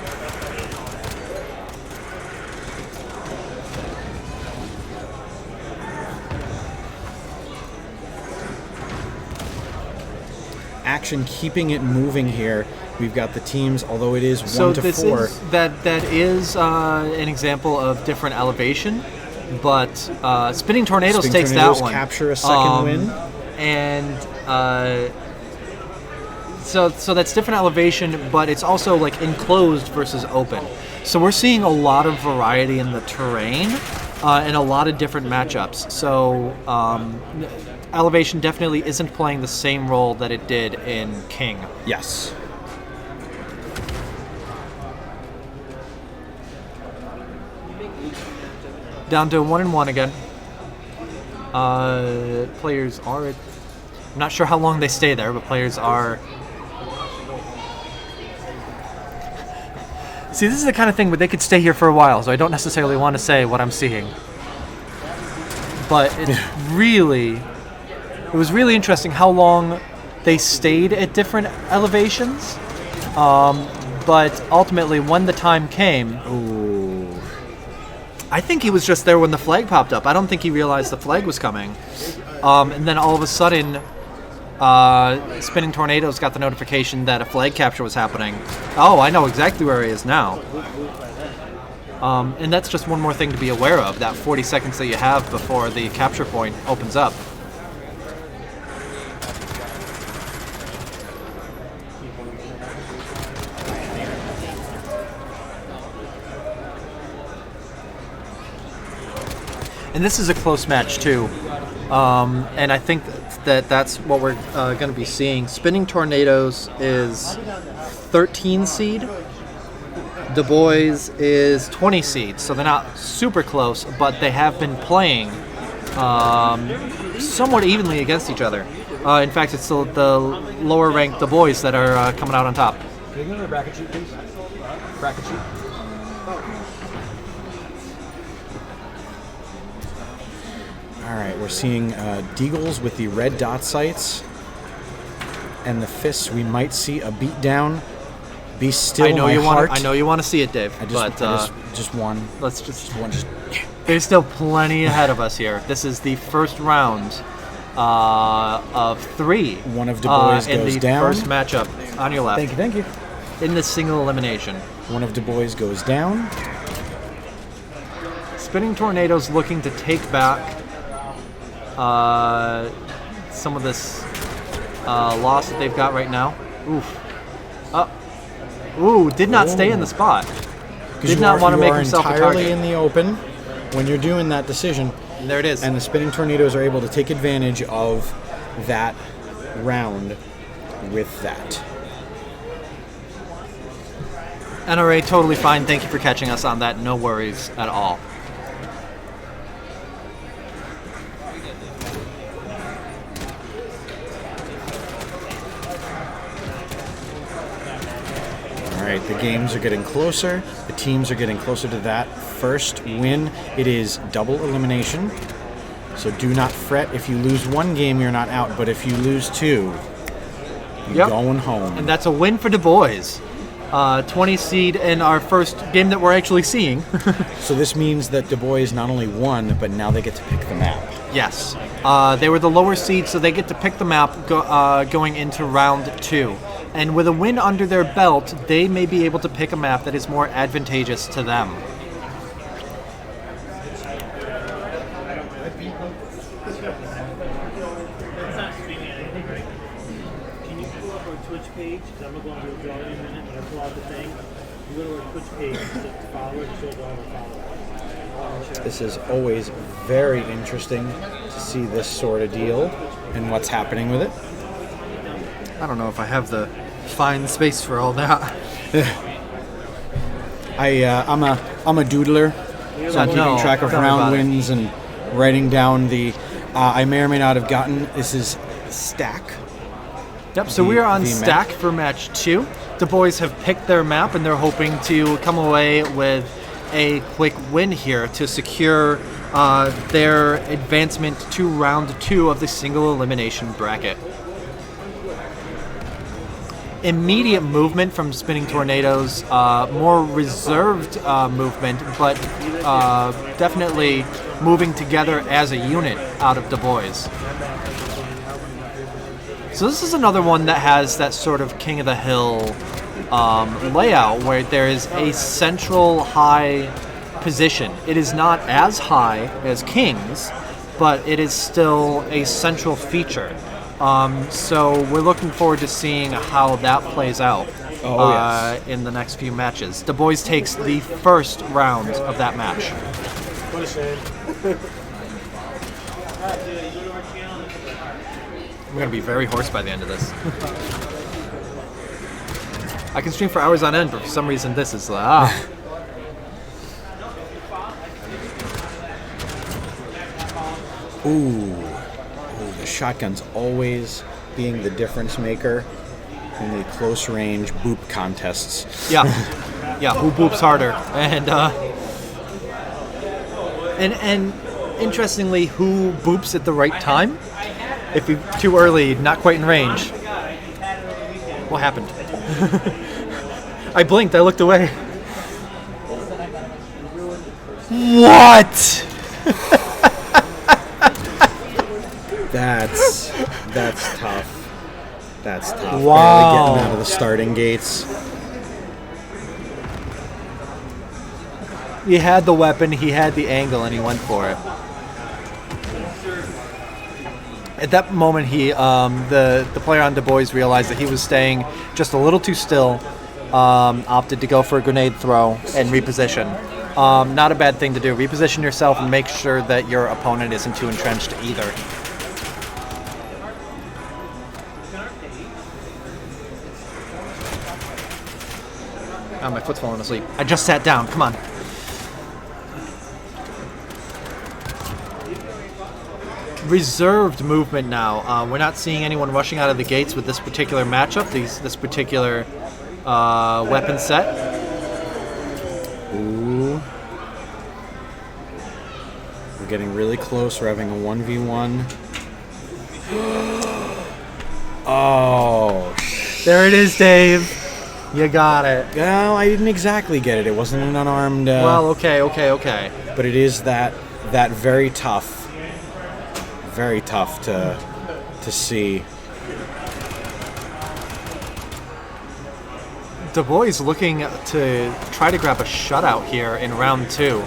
[SPEAKER 1] Action keeping it moving here. We've got the teams, although it is 1 to 4.
[SPEAKER 2] That is an example of different elevation, but Spinning Tornadoes takes that one.
[SPEAKER 1] Capture a second win,
[SPEAKER 2] and so that's different elevation, but it's also like enclosed versus open. So we're seeing a lot of variety in the terrain and a lot of different matchups. So elevation definitely isn't playing the same role that it did in King.
[SPEAKER 1] Yes.
[SPEAKER 2] Down to 1-1 again. Players are. I'm not sure how long they stay there, but players are. See, this is the kind of thing where they could stay here for a while, so I don't necessarily want to say what I'm seeing. But it's it was really interesting how long they stayed at different elevations. But ultimately, when the time came, I think he was just there when the flag popped up. I don't think he realized the flag was coming. And then all of a sudden, Spinning Tornadoes got the notification that a flag capture was happening. Oh, I know exactly where he is now. And that's just one more thing to be aware of, that 40 seconds that you have before the capture point opens up. And this is a close match too, and I think that's what we're going to be seeing. Spinning Tornadoes is 13 seed. Du Bois is 20 seed, so they're not super close, but they have been playing somewhat evenly against each other. In fact, it's the lower ranked Du Bois that are coming out on top.
[SPEAKER 11] Can you give me the bracket sheet, please? Bracket sheet.
[SPEAKER 1] All right, we're seeing Deagles with the red dot sights and the fists. We might see a beatdown. Be still,
[SPEAKER 2] I know
[SPEAKER 1] my heart.
[SPEAKER 2] I know you want to see it, Dave.
[SPEAKER 1] Just one.
[SPEAKER 2] Let's just
[SPEAKER 1] one.
[SPEAKER 2] There's still plenty ahead of us here. This is the first round of 3.
[SPEAKER 1] One of Du Bois
[SPEAKER 2] in
[SPEAKER 1] goes
[SPEAKER 2] the
[SPEAKER 1] down.
[SPEAKER 2] first matchup on your left.
[SPEAKER 1] Thank you.
[SPEAKER 2] In the single elimination.
[SPEAKER 1] One of Du Bois goes down.
[SPEAKER 2] Spinning Tornadoes looking to take back some of this loss that they've got right now. Oof. Did not stay in the spot. Did not want to make himself a target.
[SPEAKER 1] Entirely in the open when you're doing that decision.
[SPEAKER 2] And there it is.
[SPEAKER 1] And the Spinning Tornadoes are able to take advantage of that round with that.
[SPEAKER 2] NRA, totally fine. Thank you for catching us on that. No worries at all.
[SPEAKER 1] The games are getting closer. The teams are getting closer to that first win. It is double elimination. So do not fret. If you lose one game, you're not out. But if you lose two, you're going home.
[SPEAKER 2] And that's a win for Du Bois. 20 seed in our first game that we're actually seeing.
[SPEAKER 1] So this means that Du Bois not only won, but now they get to pick the map.
[SPEAKER 2] Yes. They were the lower seed, so they get to pick the map going into round 2. And with a win under their belt, they may be able to pick a map that is more advantageous to them.
[SPEAKER 3] Can you pull up our Twitch page? Because I'm going to go draw in a minute, but I pull out the thing. You go to our Twitch page, the followers, it shows all our followers.
[SPEAKER 1] This is always very interesting to see this sort of deal and what's happening with it.
[SPEAKER 2] I don't know if I have the fine space for all that.
[SPEAKER 1] I'm a doodler, so I'm keeping track of round wins and writing down the. I may or may not have gotten. This is stack.
[SPEAKER 2] Yep. So we are on stack for match 2. The boys have picked their map, and they're hoping to come away with a quick win here to secure their advancement to round 2 of the single elimination bracket. Immediate movement from Spinning Tornadoes, more reserved movement, but definitely moving together as a unit out of Du Bois. So this is another one that has that sort of King of the Hill layout where there is a central high position. It is not as high as King's, but it is still a central feature. So we're looking forward to seeing how that plays out in the next few matches. Du Bois takes the first round of that match.
[SPEAKER 3] What a shame.
[SPEAKER 2] I'm going to be very hoarse by the end of this. I can stream for hours on end, but for some reason this is
[SPEAKER 1] Ooh, the shotgun's always being the difference maker in the close range boop contests.
[SPEAKER 2] Yeah, who boops harder, and interestingly, who boops at the right time? If you're too early, not quite in range. What happened? I blinked. I looked away. What?
[SPEAKER 1] That's tough. That's tough.
[SPEAKER 2] Wow.
[SPEAKER 1] Barely getting out of the starting gates.
[SPEAKER 2] He had the weapon, he had the angle, and he went for it. At that moment, the player on Du Bois realized that he was staying just a little too still, opted to go for a grenade throw and reposition. Not a bad thing to do. Reposition yourself and make sure that your opponent isn't too entrenched either. Oh, my foot's falling asleep. I just sat down. Come on. Reserved movement now. We're not seeing anyone rushing out of the gates with this particular matchup, this particular weapon set.
[SPEAKER 1] Ooh. We're getting really close. We're having a 1v1. Oh.
[SPEAKER 2] There it is, Dave. You got it.
[SPEAKER 1] No, I didn't exactly get it. It wasn't an unarmed...
[SPEAKER 2] well, okay.
[SPEAKER 1] But it is that very tough to see.
[SPEAKER 2] Du Bois looking to try to grab a shutout here in round 2.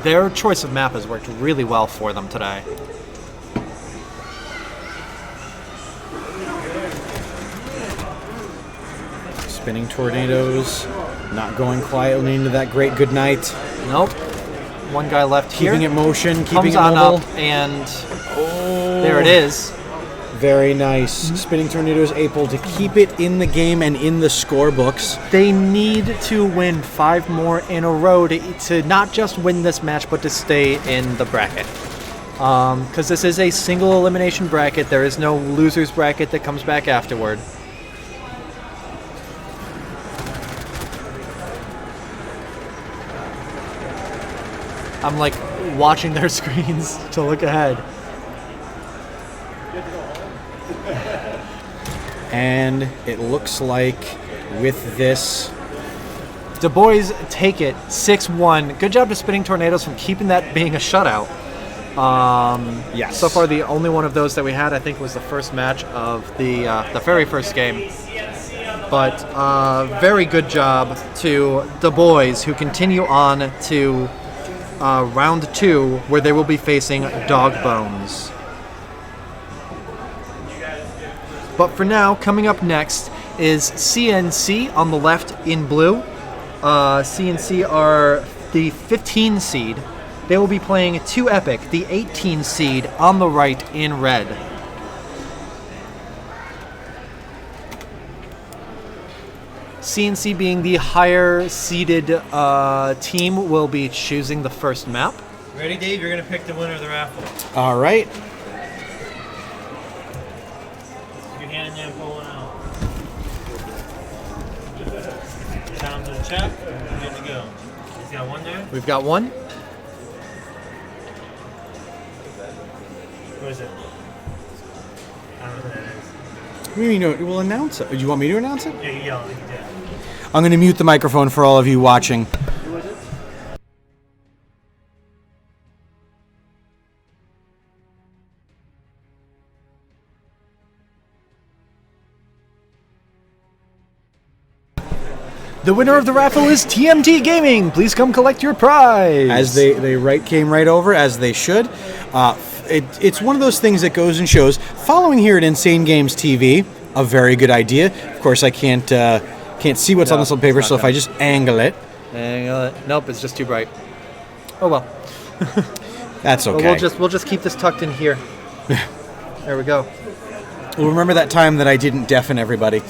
[SPEAKER 2] Their choice of map has worked really well for them today.
[SPEAKER 1] Spinning Tornadoes, not going quietly into that great good night.
[SPEAKER 2] Nope. One guy left here.
[SPEAKER 1] Keeping it motion, keeping
[SPEAKER 2] Comes
[SPEAKER 1] it
[SPEAKER 2] on
[SPEAKER 1] mobile.
[SPEAKER 2] up, and there it is.
[SPEAKER 1] Very nice. Spinning Tornadoes able to keep it in the game and in the scorebooks.
[SPEAKER 2] They need to win 5 more in a row to not just win this match, but to stay in the bracket. Because this is a single elimination bracket. There is no loser's bracket that comes back afterward. I'm like watching their screens to look ahead.
[SPEAKER 1] And it looks like with this,
[SPEAKER 2] Du Bois take it 6-1. Good job to Spinning Tornadoes from keeping that being a shutout.
[SPEAKER 1] yes.
[SPEAKER 2] So far, the only one of those that we had, I think, was the first match of the very first game. But very good job to Du Bois, who continue on to round 2, where they will be facing Dog Bones. But for now, coming up next is CNC on the left in blue. CNC are the 15 seed. They will be playing 2 Epic, the 18 seed, on the right in red. CNC being the higher seeded team will be choosing the first map.
[SPEAKER 3] Ready, Dave? You're going to pick the winner of the raffle.
[SPEAKER 1] all right.
[SPEAKER 3] Your hand in there and pull one out. Down to the check. Good to go. He's got one there.
[SPEAKER 2] We've got one.
[SPEAKER 3] Where is it? I don't know who that is.
[SPEAKER 1] We'll announce it. Do you want me to announce it?
[SPEAKER 3] Yeah, you yell. You did.
[SPEAKER 1] I'm going to mute the microphone for all of you watching.
[SPEAKER 3] Who was it?
[SPEAKER 2] The winner of the raffle is TMT Gaming. Please come collect your prize.
[SPEAKER 1] As they came right over, as they should. It's one of those things that goes and shows. Following here at Insane Games TV, a very good idea. Of course, I can't see what's on this little paper, so if I just angle it.
[SPEAKER 2] Nope, it's just too bright. Oh well.
[SPEAKER 1] That's okay.
[SPEAKER 2] Well, we'll just keep this tucked in here. There we go.
[SPEAKER 1] Well, remember that time that I didn't deafen everybody.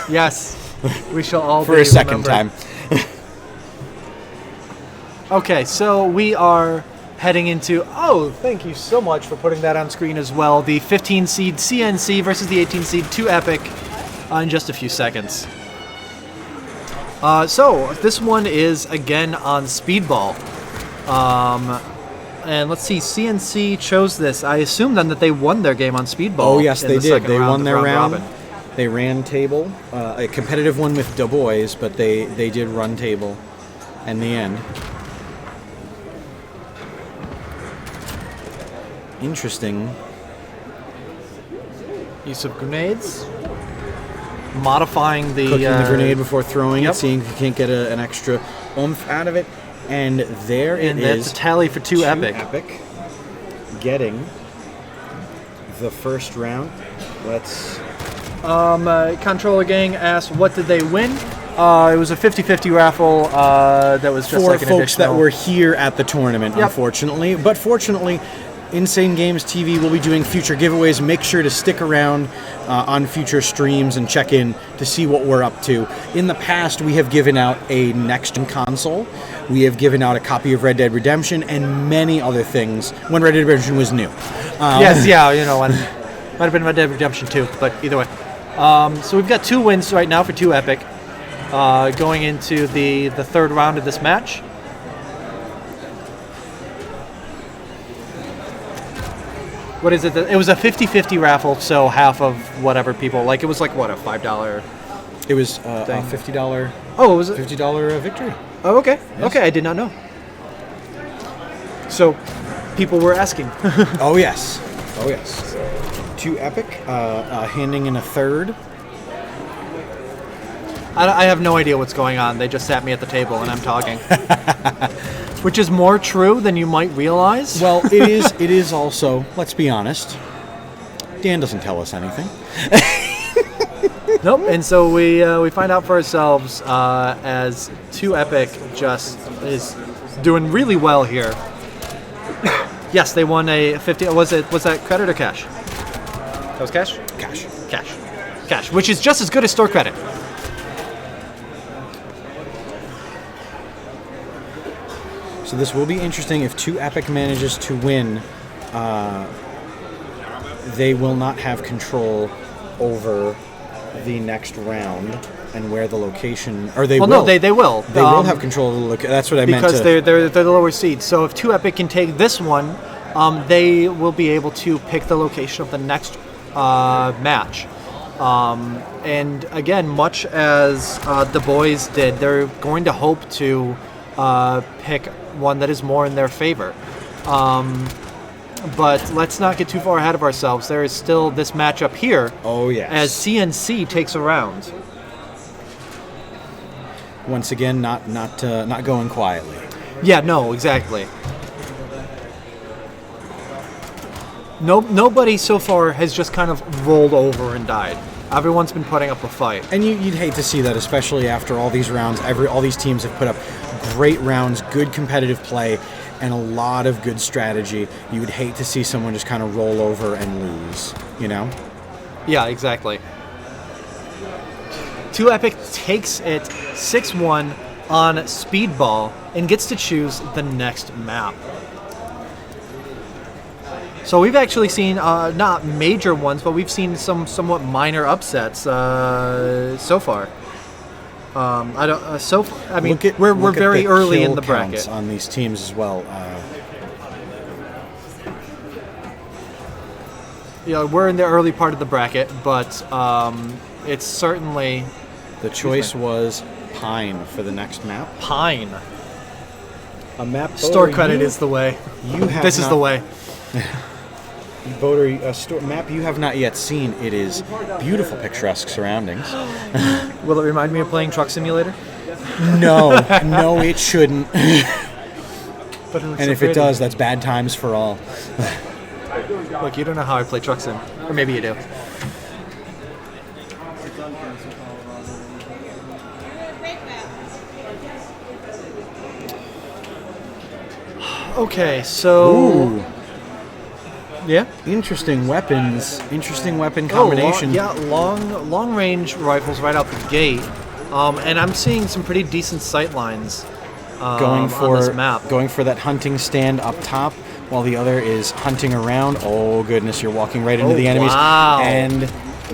[SPEAKER 2] Yes. We shall all
[SPEAKER 1] for
[SPEAKER 2] be
[SPEAKER 1] a second
[SPEAKER 2] remembered.
[SPEAKER 1] time.
[SPEAKER 2] Okay, so we are heading into... Oh, thank you so much for putting that on screen as well. The 15 seed CNC versus the 18 seed 2 Epic in just a few seconds. So this one is again on Speedball. And let's see, CNC chose this. I assume then that they won their game on Speedball.
[SPEAKER 1] Oh yes,
[SPEAKER 2] in
[SPEAKER 1] they
[SPEAKER 2] the
[SPEAKER 1] did.
[SPEAKER 2] second
[SPEAKER 1] They
[SPEAKER 2] round
[SPEAKER 1] won
[SPEAKER 2] of
[SPEAKER 1] their round.
[SPEAKER 2] robin.
[SPEAKER 1] They ran table, a competitive one with Du Bois, but they did run table in the end. Interesting.
[SPEAKER 2] Use of grenades. Modifying the...
[SPEAKER 1] Cooking the grenade before throwing
[SPEAKER 2] yep.
[SPEAKER 1] it, seeing if you can't get an extra oomph out of it. And there
[SPEAKER 2] and
[SPEAKER 1] it
[SPEAKER 2] that's
[SPEAKER 1] is.
[SPEAKER 2] a tally for 2 Epic.
[SPEAKER 1] Epic getting the first round. Let's...
[SPEAKER 2] Controller Gang asked, what did they win? It was a 50-50 raffle that was just
[SPEAKER 1] for
[SPEAKER 2] like an
[SPEAKER 1] folks
[SPEAKER 2] additional...
[SPEAKER 1] that were here at the tournament,
[SPEAKER 2] Yep.
[SPEAKER 1] unfortunately. But fortunately, Insane Games TV will be doing future giveaways. Make sure to stick around on future streams and check in to see what we're up to. In the past, we have given out a next-gen console. We have given out a copy of Red Dead Redemption and many other things when Red Dead Redemption was new.
[SPEAKER 2] Yes, yeah, you know, and might have been Red Dead Redemption 2, but either way. So we've got 2 wins right now for 2 Epic going into the third round of this match. What is it? It was a 50-50 raffle, so half of whatever people... Like, it was like, what, a $5...
[SPEAKER 1] It was a $50...
[SPEAKER 2] Oh, was it?
[SPEAKER 1] $50 victory.
[SPEAKER 2] Oh, okay.
[SPEAKER 1] Yes.
[SPEAKER 2] Okay, I did not know. So, people were asking.
[SPEAKER 1] Oh, yes. Oh, yes. 2 Epic, handing in a third.
[SPEAKER 2] I have no idea what's going on. They just sat me at the table and I'm talking. Which is more true than you might realize.
[SPEAKER 1] Well, it is also, let's be honest, Dan doesn't tell us anything.
[SPEAKER 2] Nope, and so we find out for ourselves as 2 Epic just is doing really well here. Yes, they won a 50. Was that credit or cash? That was cash? Cash, which is just as good as store credit.
[SPEAKER 1] So this will be interesting. If 2 Epic manages to win, they will not have control over the next round. and where the location, or they
[SPEAKER 2] Well,
[SPEAKER 1] will.
[SPEAKER 2] no, they will.
[SPEAKER 1] They will have control of the location. That's what I meant.
[SPEAKER 2] Because they're the lower seed. So if 2 Epic can take this one, they will be able to pick the location of the next match. And again, much as the boys did, they're going to hope to pick one that is more in their favor. But let's not get too far ahead of ourselves. There is still this matchup here.
[SPEAKER 1] Oh, yes.
[SPEAKER 2] As CNC takes a round.
[SPEAKER 1] Once again, not going quietly.
[SPEAKER 2] Yeah, no, exactly. Nobody so far has just kind of rolled over and died. Everyone's been putting up a fight.
[SPEAKER 1] And you'd hate to see that, especially after all these rounds. All these teams have put up great rounds, good competitive play, and a lot of good strategy. You would hate to see someone just kind of roll over and lose, you know?
[SPEAKER 2] Yeah, exactly. 2 Epic takes it 6-1 on Speedball and gets to choose the next map. So we've actually seen not major ones, but we've seen some somewhat minor upsets so far. We're very early in the bracket
[SPEAKER 1] on these teams as well.
[SPEAKER 2] We're in the early part of the bracket, but it's certainly
[SPEAKER 1] the choice was Pine for the next map.
[SPEAKER 2] Pine.
[SPEAKER 1] A map.
[SPEAKER 2] Store credit is the way. This is the way.
[SPEAKER 1] Voter, a map you have not yet seen. It is beautiful, picturesque surroundings.
[SPEAKER 2] Will it remind me of playing Truck Simulator?
[SPEAKER 1] No, it shouldn't.
[SPEAKER 2] But
[SPEAKER 1] and if it does, that's bad times for all.
[SPEAKER 2] Look, you don't know how I play Truck Sim. Or maybe you do. Okay, so...
[SPEAKER 1] Ooh.
[SPEAKER 2] Yeah?
[SPEAKER 1] Interesting weapon combination.
[SPEAKER 2] Long-range rifles right out the gate. And I'm seeing some pretty decent sight lines on this map.
[SPEAKER 1] Going for that hunting stand up top, while the other is hunting around. Oh, goodness, you're walking right into the enemies.
[SPEAKER 2] Wow.
[SPEAKER 1] And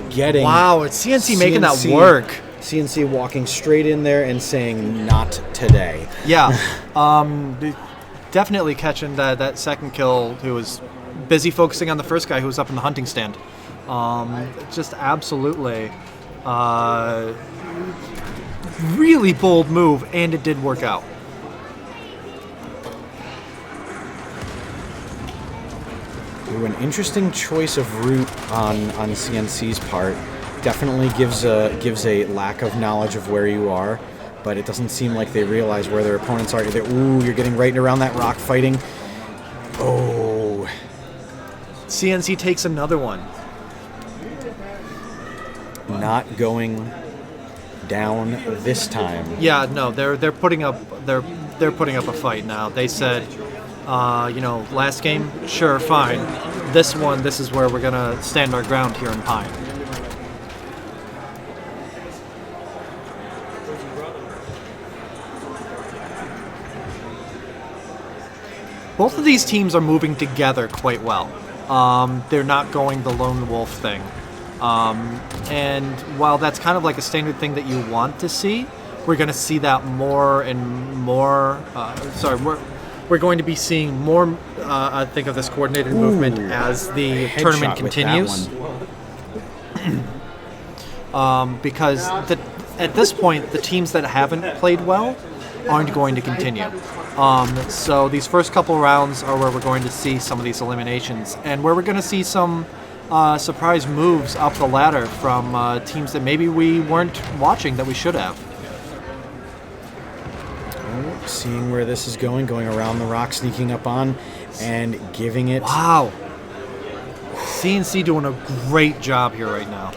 [SPEAKER 1] getting...
[SPEAKER 2] Wow, it's CNC making that work.
[SPEAKER 1] CNC walking straight in there and saying, not today.
[SPEAKER 2] Yeah. Definitely catching that second kill, who was busy focusing on the first guy who was up in the hunting stand. Just absolutely really bold move, and it did work out.
[SPEAKER 1] Ooh, an interesting choice of route on CNC's part. Definitely gives a lack of knowledge of where you are, but it doesn't seem like they realize where their opponents are. Ooh, you're getting right around that rock fighting. Oh.
[SPEAKER 2] CNC takes another one.
[SPEAKER 1] Not going down this time.
[SPEAKER 2] Yeah, no, they're putting up a fight now. They said, last game, sure, fine. This one, this is where we're gonna stand our ground here in Pine. Both of these teams are moving together quite well. They're not going the lone wolf thing. And while that's kind of like a standard thing that you want to see, we're going to see that more and more. We're going to be seeing more, I think, of this coordinated movement as the tournament continues. Because at this point, the teams that haven't played well aren't going to continue. So these first couple rounds are where we're going to see some of these eliminations, and where we're going to see some surprise moves up the ladder from teams that maybe we weren't watching that we should have.
[SPEAKER 1] Seeing where this is going around the rock, sneaking up on, and giving it...
[SPEAKER 2] Wow. CNC doing a great job here right now.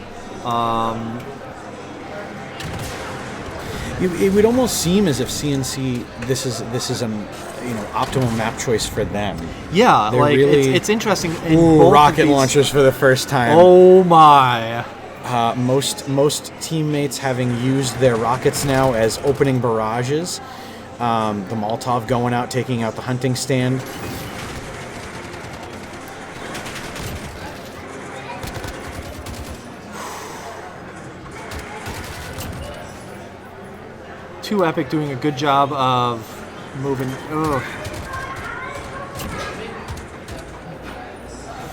[SPEAKER 1] It would almost seem as if CNC, this is an optimal map choice for them.
[SPEAKER 2] Yeah,
[SPEAKER 1] They're
[SPEAKER 2] like
[SPEAKER 1] really,
[SPEAKER 2] it's interesting.
[SPEAKER 1] Rocket launchers for the first time.
[SPEAKER 2] Oh my!
[SPEAKER 1] Most teammates having used their rockets now as opening barrages. The Molotov going out, taking out the hunting stand.
[SPEAKER 2] 2 Epic doing a good job of moving. Ugh.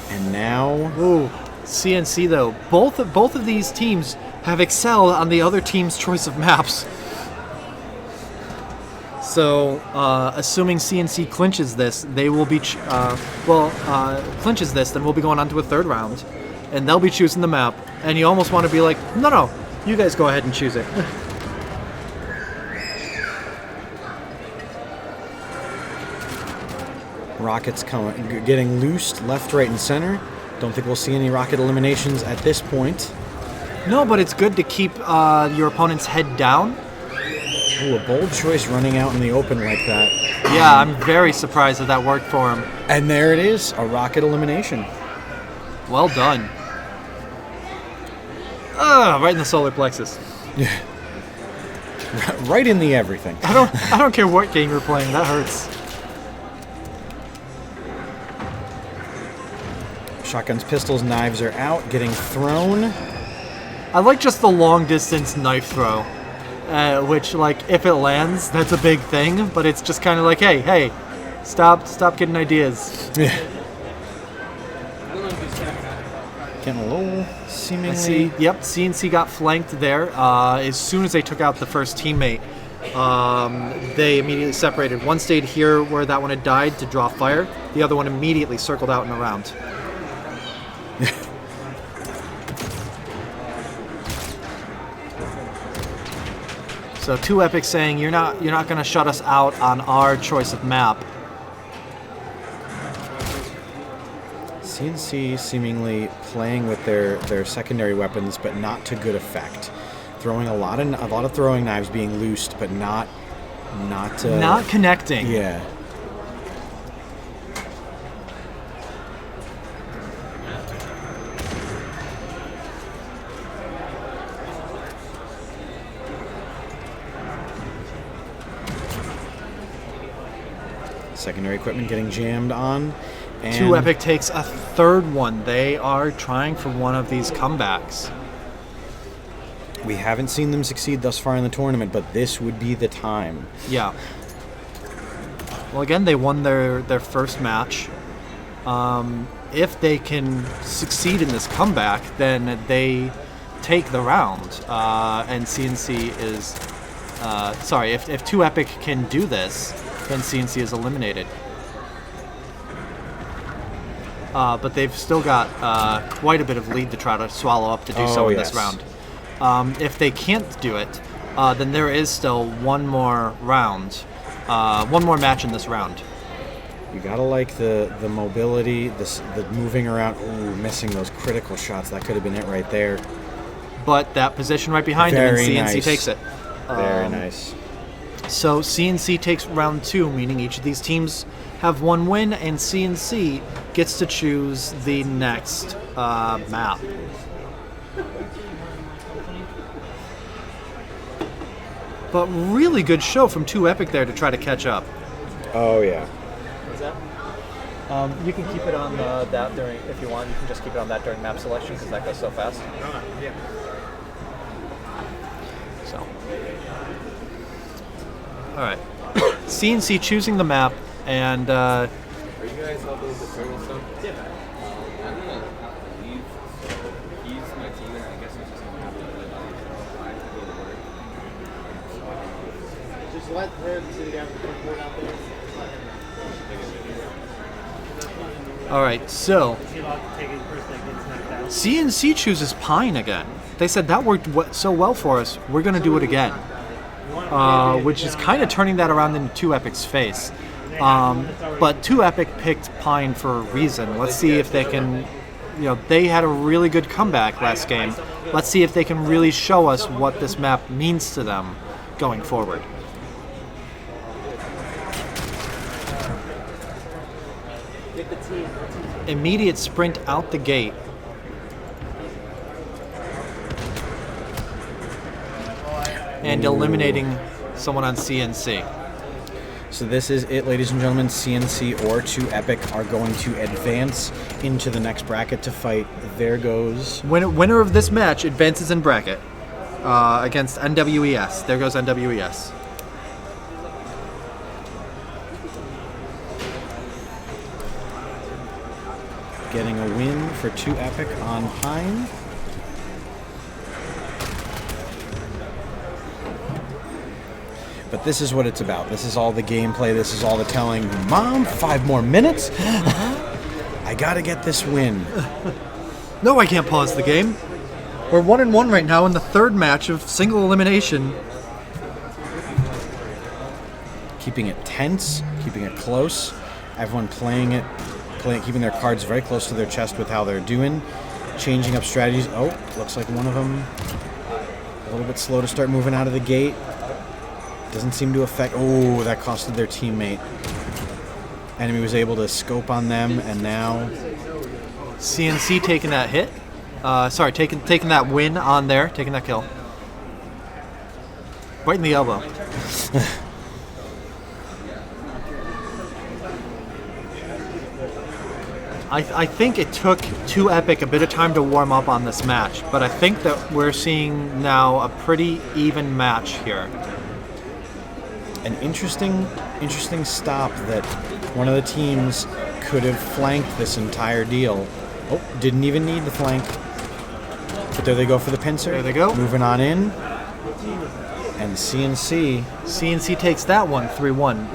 [SPEAKER 1] And now,
[SPEAKER 2] Ooh, CNC though. Both of these teams have excelled on the other team's choice of maps. So, assuming CNC clinches this, they will be clinches this, then we'll be going on to a 3rd round, and they'll be choosing the map. And you almost want to be like, no, you guys go ahead and choose it.
[SPEAKER 1] rockets getting loosed left, right, and center. Don't think we'll see any rocket eliminations at this point.
[SPEAKER 2] No, but it's good to keep your opponent's head down.
[SPEAKER 1] Ooh, a bold choice running out in the open like that.
[SPEAKER 2] Yeah, I'm very surprised that worked for him.
[SPEAKER 1] And there it is, a rocket elimination.
[SPEAKER 2] Well done. Right in the solar plexus.
[SPEAKER 1] Yeah. Right in the everything.
[SPEAKER 2] I don't care what game you're playing, that hurts.
[SPEAKER 1] Shotguns, pistols, knives are out, getting thrown.
[SPEAKER 2] I like just the long distance knife throw. Which, like, if it lands, that's a big thing, but it's just kind of like, hey, stop getting ideas.
[SPEAKER 1] Yeah. Getting low, seemingly.
[SPEAKER 2] CNC got flanked there. As soon as they took out the first teammate, they immediately separated. One stayed here where that one had died to draw fire. The other one immediately circled out and around. So 2 Epic saying you're not going to shut us out on our choice of map.
[SPEAKER 1] CNC seemingly playing with their secondary weapons, but not to good effect. Throwing a lot of throwing knives being loosed, but not
[SPEAKER 2] connecting.
[SPEAKER 1] Yeah. Secondary equipment getting jammed on. And
[SPEAKER 2] 2 Epic takes a 3rd one. They are trying for one of these comebacks.
[SPEAKER 1] We haven't seen them succeed thus far in the tournament, but this would be the time.
[SPEAKER 2] Yeah. Well, again, they won their first match. If they can succeed in this comeback, then they take the round. And CNC is... if 2 Epic can do this, then CNC is eliminated. But they've still got quite a bit of lead to try to swallow up to do so in this round. If they can't do it, then there is still one more round, one more match in this round.
[SPEAKER 1] You gotta like the mobility, the moving around. Ooh, missing those critical shots. That could have been it right there.
[SPEAKER 2] But that position right behind him, and CNC takes it.
[SPEAKER 1] Very nice.
[SPEAKER 2] So CNC takes round 2, meaning each of these teams have 1 win, and CNC gets to choose the next map. But really good show from 2 Epic there to try to catch up.
[SPEAKER 1] Oh yeah.
[SPEAKER 5] What's that? You can keep it on that during, if you want. You can just keep it on that during map selection because that goes so fast.
[SPEAKER 8] Yeah.
[SPEAKER 2] So. All right. CNC choosing the map, and
[SPEAKER 12] Are you guys helping with the turtle stuff? Yeah. I'm gonna leave. So he's my team, and I guess he's just gonna have to go to work.
[SPEAKER 8] Just let her sit down with the board out there.
[SPEAKER 2] all right. So CNC chooses Pine again. They said that worked so well for us. We're gonna do it again. Which is kind of turning that around into 2 Epic's face. But 2 Epic picked Pine for a reason. Let's see if they can, they had a really good comeback last game. Let's see if they can really show us what this map means to them going forward. Immediate sprint out the gate. And eliminating someone on CNC.
[SPEAKER 1] So this is it, ladies and gentlemen. CNC or 2 Epic are going to advance into the next bracket to fight. There goes...
[SPEAKER 2] Winner of this match advances in bracket against NWES. There goes NWES.
[SPEAKER 1] getting a win for 2 Epic on Pine. But this is what it's about. This is all the gameplay. This is all the telling. Mom, 5 more minutes? I gotta get this win.
[SPEAKER 2] No, I can't pause the game. We're 1-1 right now in the 3rd match of single elimination.
[SPEAKER 1] Keeping it tense, keeping it close. Everyone playing, keeping their cards very close to their chest with how they're doing. Changing up strategies. Oh, looks like one of them a little bit slow to start moving out of the gate. Doesn't seem to affect... Oh, that costed their teammate. Enemy was able to scope on them, and now...
[SPEAKER 2] CNC taking that hit. Taking that win on there. Taking that kill. Right in the elbow. I think it took 2 Epic a bit of time to warm up on this match, but I think that we're seeing now a pretty even match here.
[SPEAKER 1] An interesting stop that one of the teams could have flanked this entire deal. Oh, didn't even need the flank. But there they go for the pincer.
[SPEAKER 2] There they go.
[SPEAKER 1] Moving on in. And CNC.
[SPEAKER 2] CNC takes that one, 3-1.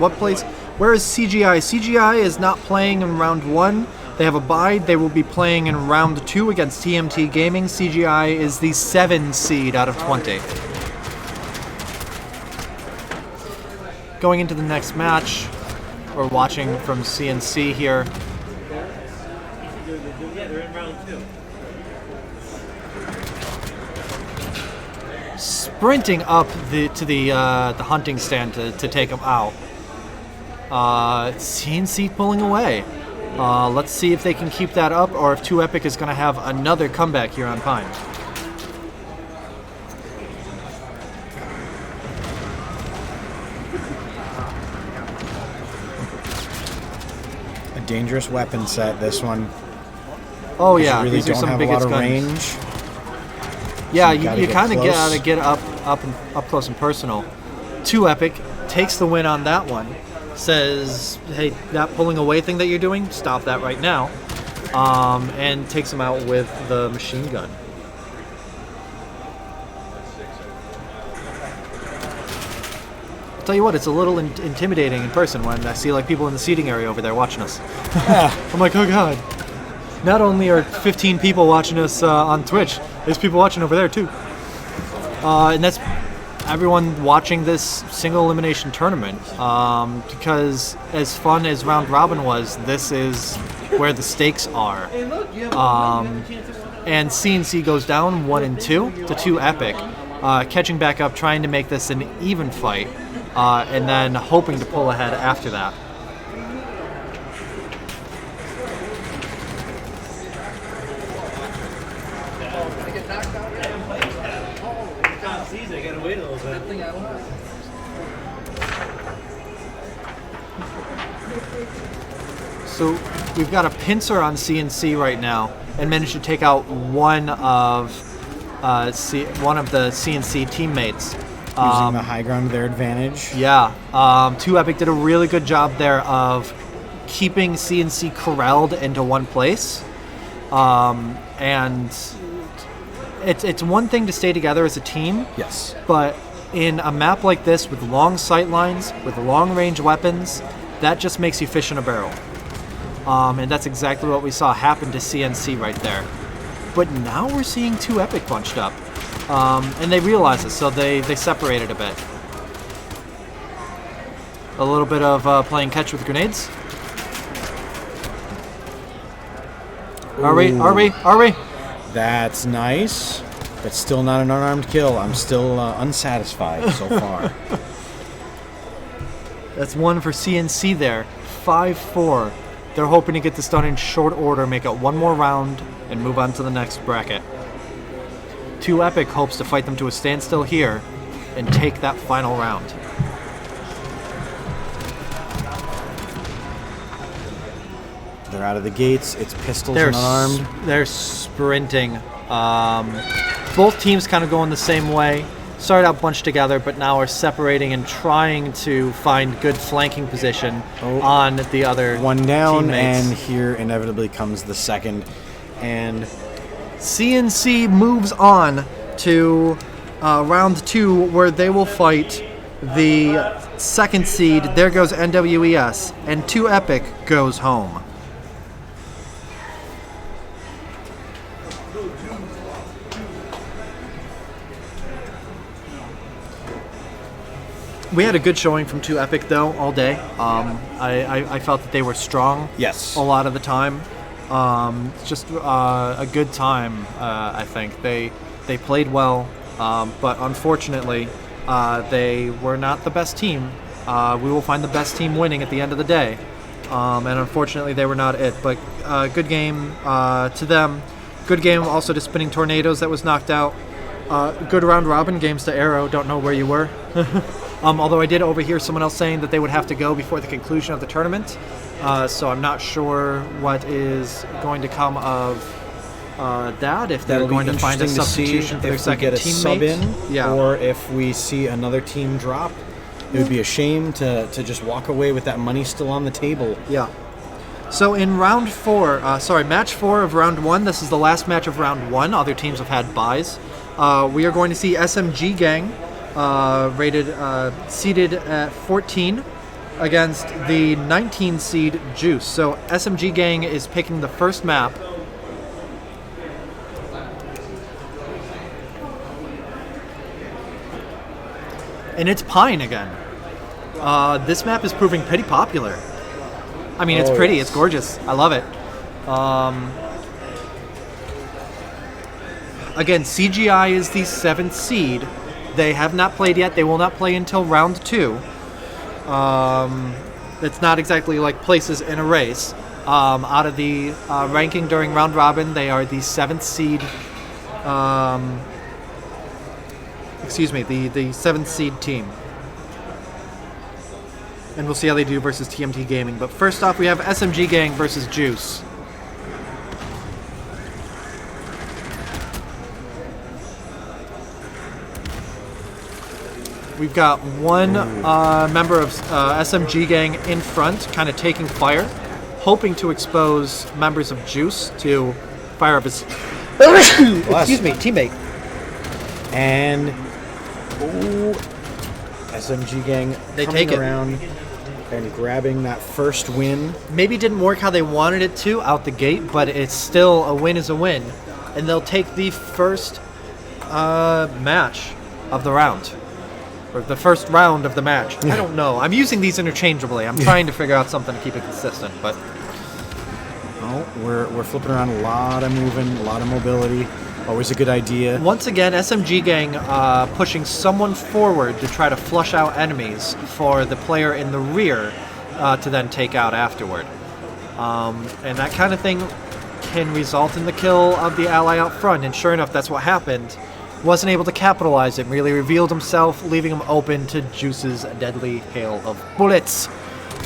[SPEAKER 2] Where is CGI? CGI is not playing in round 1. They have a bye. They will be playing in round 2 against TMT Gaming. CGI is the 7 seed out of 20. Going into the next match, we're watching from CNC here.
[SPEAKER 3] Yeah, they're in round 2.
[SPEAKER 2] Sprinting up to the hunting stand to take him out. CNC pulling away. Let's see if they can keep that up, or if 2 Epic is going to have another comeback here on Pine.
[SPEAKER 1] A dangerous weapon set, this one.
[SPEAKER 2] Oh yeah,
[SPEAKER 1] you really
[SPEAKER 2] these are
[SPEAKER 1] don't
[SPEAKER 2] some
[SPEAKER 1] have a
[SPEAKER 2] biggest
[SPEAKER 1] lot of
[SPEAKER 2] guns.
[SPEAKER 1] range.
[SPEAKER 2] Yeah,
[SPEAKER 1] So
[SPEAKER 2] you kind of gotta get up close and personal. 2 Epic takes the win on that one. Says, hey, that pulling away thing that you're doing, stop that right now. And takes him out with the machine gun. Tell you what, it's a little intimidating in person when I see like people in the seating area over there watching us. I'm like, oh god. Not only are 15 people watching us on Twitch, there's people watching over there too. And that's everyone watching this single elimination tournament. Because as fun as round robin was, this is where the stakes are. And CNC goes down 1-2 to 2 Epic, catching back up, trying to make this an even fight, and then hoping to pull ahead after that. So we've got a pincer on CNC right now, and managed to take out one of the CNC teammates.
[SPEAKER 1] Using the high ground to their advantage.
[SPEAKER 2] Yeah. 2 Epic did a really good job there of keeping CNC corralled into one place. And it's one thing to stay together as a team.
[SPEAKER 1] Yes.
[SPEAKER 2] But in a map like this with long sight lines, with long range weapons, that just makes you fish in a barrel. And that's exactly what we saw happen to CNC right there. But now we're seeing 2 Epic bunched up. And they realize it, so they separated a bit. A little bit of playing catch with grenades. Are we?
[SPEAKER 1] That's nice, but still not an unarmed kill. I'm still unsatisfied so far.
[SPEAKER 2] That's one for CNC there. 5-4. They're hoping to get this done in short order, make it one more round, and move on to the next bracket. 2 Epic hopes to fight them to a standstill here and take that final round.
[SPEAKER 1] They're out of the gates. It's pistols and unarmed.
[SPEAKER 2] They're sprinting. Both teams kind of going the same way. started out bunched together, but now are separating and trying to find good flanking position on the other
[SPEAKER 1] One down,
[SPEAKER 2] teammates.
[SPEAKER 1] and here inevitably comes the second. And
[SPEAKER 2] CNC moves on to round 2, where they will fight the second seed. There goes NWES, and 2 Epic goes home. We had a good showing from 2 Epic, though, all day. I felt that they were strong
[SPEAKER 1] yes,
[SPEAKER 2] a lot of the time. Just a good time, I think. They played well, but unfortunately, they were not the best team. We will find the best team winning at the end of the day. And unfortunately, they were not it. But good game to them. Good game also to Spinning Tornadoes that was knocked out. Good round robin games to Arrow. Don't know where you were. Although I did overhear someone else saying that they would have to go before the conclusion of the tournament. So I'm not sure what is going to come of that, if they're going to find a substitution for their second teammate.
[SPEAKER 1] Sub in, or if we see another team drop. It would be a shame to just walk away with that money still on the table.
[SPEAKER 2] Yeah. So in match 4 of round 1, this is the last match of round 1. Other teams have had buys. We are going to see SMG Gang seated at 14 against the 19 seed Juice. So SMG Gang is picking the first map. And it's Pine again. This map is proving pretty popular. I mean, it's pretty, it's gorgeous. I love it. Again, CGI is the 7th seed. They have not played yet. They will not play until round 2. It's not exactly like places in a race. Out of the ranking during round robin, they are the 7th seed. The 7th seed team. And we'll see how they do versus TMT Gaming. But first off, we have SMG Gang versus Juice. We've got one member of SMG Gang in front, kind of taking fire, hoping to expose members of Juice to fire up his teammate.
[SPEAKER 1] And SMG Gang
[SPEAKER 2] they
[SPEAKER 1] coming
[SPEAKER 2] take it
[SPEAKER 1] around and grabbing that first win.
[SPEAKER 2] Maybe didn't work how they wanted it to out the gate, but it's still a win is a win. And they'll take the first match of the round. Or the first round of the match. I don't know. I'm using these interchangeably. I'm trying to figure out something to keep it consistent, but...
[SPEAKER 1] Oh, we're flipping around, a lot of moving, a lot of mobility. Always a good idea.
[SPEAKER 2] Once again, SMG Gang pushing someone forward to try to flush out enemies for the player in the rear to then take out afterward. And that kind of thing can result in the kill of the ally out front, and sure enough, that's what happened. Wasn't able to capitalize it, really revealed himself, leaving him open to Juice's deadly hail of bullets.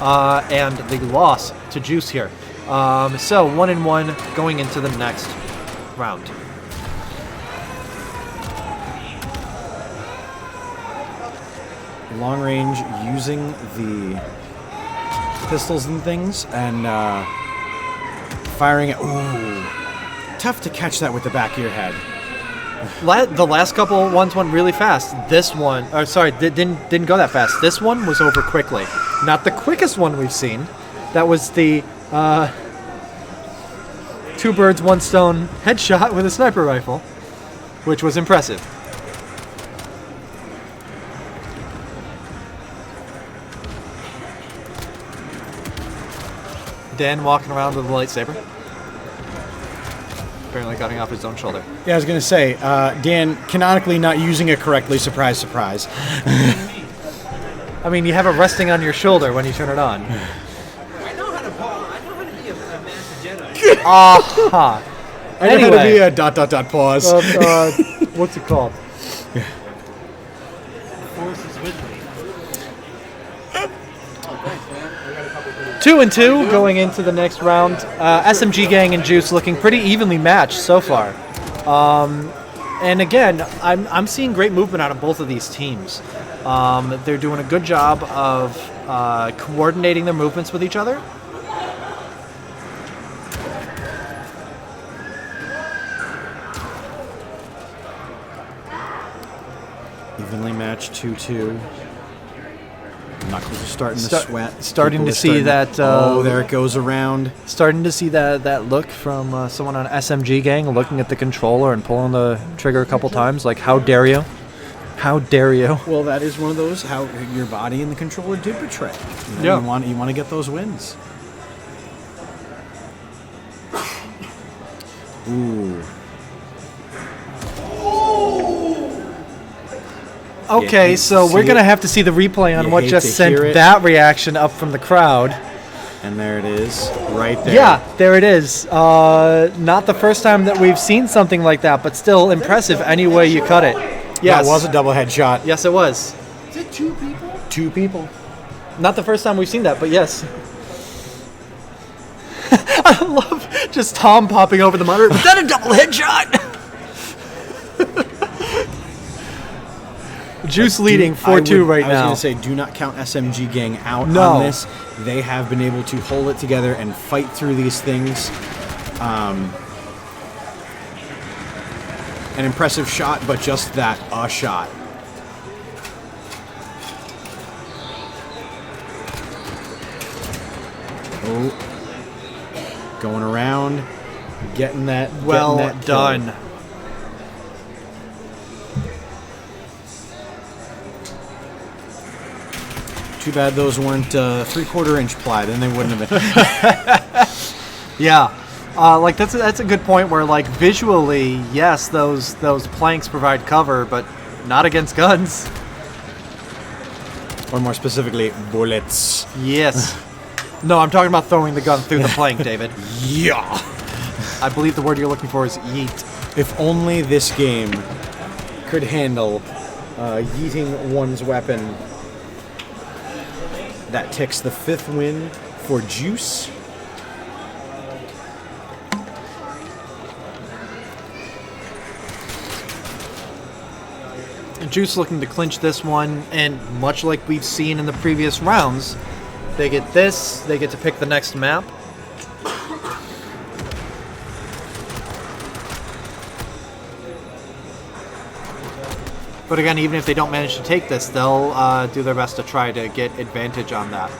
[SPEAKER 2] And the loss to Juice here. So 1-1 going into the next round.
[SPEAKER 1] Long range using the pistols and things and firing it. Ooh, tough to catch that with the back of your head.
[SPEAKER 2] The last couple ones went really fast. This one, didn't go that fast. This one was over quickly. Not the quickest one we've seen. That was the 2 birds, 1 stone headshot with a sniper rifle, which was impressive. Dan walking around with a lightsaber. Apparently cutting off his own shoulder.
[SPEAKER 1] Yeah, I was going to say, Dan, canonically not using it correctly, surprise, surprise.
[SPEAKER 2] I mean, you have it resting on your shoulder when you turn it on.
[SPEAKER 8] I know how to ball. I know how to be a master Jedi.
[SPEAKER 2] Aha.
[SPEAKER 1] I know how to be a ... pause.
[SPEAKER 2] What's it called?
[SPEAKER 3] Force is with me.
[SPEAKER 2] 2-2 going into the next round. SMG Gang and Juice looking pretty evenly matched so far. And again, I'm seeing great movement out of both of these teams. They're doing a good job of coordinating their movements with each other.
[SPEAKER 1] Evenly matched 2-2. Knuckles are starting to sweat.
[SPEAKER 2] Starting
[SPEAKER 1] People
[SPEAKER 2] to
[SPEAKER 1] are
[SPEAKER 2] see that.
[SPEAKER 1] there it goes around.
[SPEAKER 2] Starting to see that look from someone on SMG Gang looking at the controller and pulling the trigger a couple times. Like, how dare you? How dare you?
[SPEAKER 1] Well, that is one of those how your body and the controller did betray. You want to get those wins. Ooh.
[SPEAKER 2] Okay, so we're going to have to see the replay on what just sent that reaction up from the crowd.
[SPEAKER 1] And there it is, right there.
[SPEAKER 2] Yeah, there it is. Not the first time that we've seen something like that, but still impressive any way you cut it. Yes.
[SPEAKER 1] That was a double headshot.
[SPEAKER 2] Yes, it was.
[SPEAKER 3] Is it 2 people?
[SPEAKER 1] 2 people.
[SPEAKER 2] Not the first time we've seen that, but yes. I love just Tom popping over the monitor. Was that a double headshot? Juice leading 4-2 right now.
[SPEAKER 1] I was going to say, do not count SMG Gang out
[SPEAKER 2] No.
[SPEAKER 1] on this. They have been able to hold it together and fight through these things. An impressive shot, but just that, a shot. Oh. Going around, getting that.
[SPEAKER 2] Well
[SPEAKER 1] getting that
[SPEAKER 2] done.
[SPEAKER 1] kill. Too bad those weren't 3/4 inch ply, then they wouldn't have been.
[SPEAKER 2] Yeah. Like that's a good point where like visually, yes, those planks provide cover, but not against guns.
[SPEAKER 1] Or more specifically, bullets.
[SPEAKER 2] Yes. No, I'm talking about throwing the gun through the plank, David.
[SPEAKER 1] Yeah.
[SPEAKER 2] I believe the word you're looking for is yeet.
[SPEAKER 1] If only this game could handle yeeting one's weapon. That ticks the 5th win for Juice.
[SPEAKER 2] Juice looking to clinch this one, and much like we've seen in the previous rounds, they get this, they get to pick the next map. But again, even if they don't manage to take this, they'll do their best to try to get advantage on that.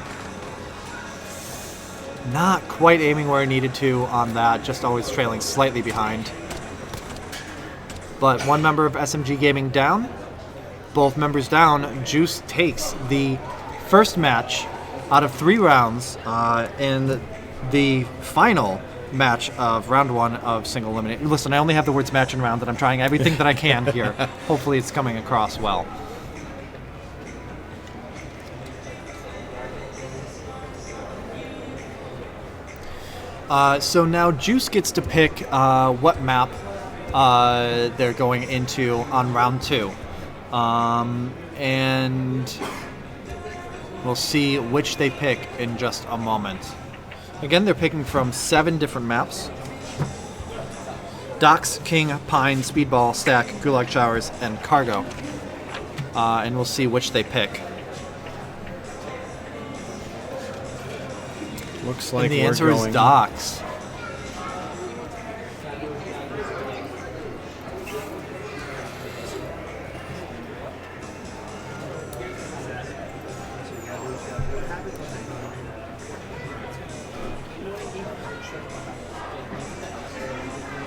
[SPEAKER 2] Not quite aiming where I needed to on that, just always trailing slightly behind. But one member of SMG Gaming down. Both members down. Juice takes the first match out of 3 rounds in the final match of round 1 of single elimination. Listen, I only have the words match and round, and I'm trying everything that I can here. Hopefully it's coming across well. So now Juice gets to pick what map they're going into on round 2. And we'll see which they pick in just a moment. Again, they're picking from 7 different maps. Docks, King, Pine, Speedball, Stack, Gulag Showers, and Cargo. And we'll see which they pick.
[SPEAKER 1] Looks like
[SPEAKER 2] and the
[SPEAKER 1] we're
[SPEAKER 2] answer
[SPEAKER 1] going...
[SPEAKER 2] is Docks.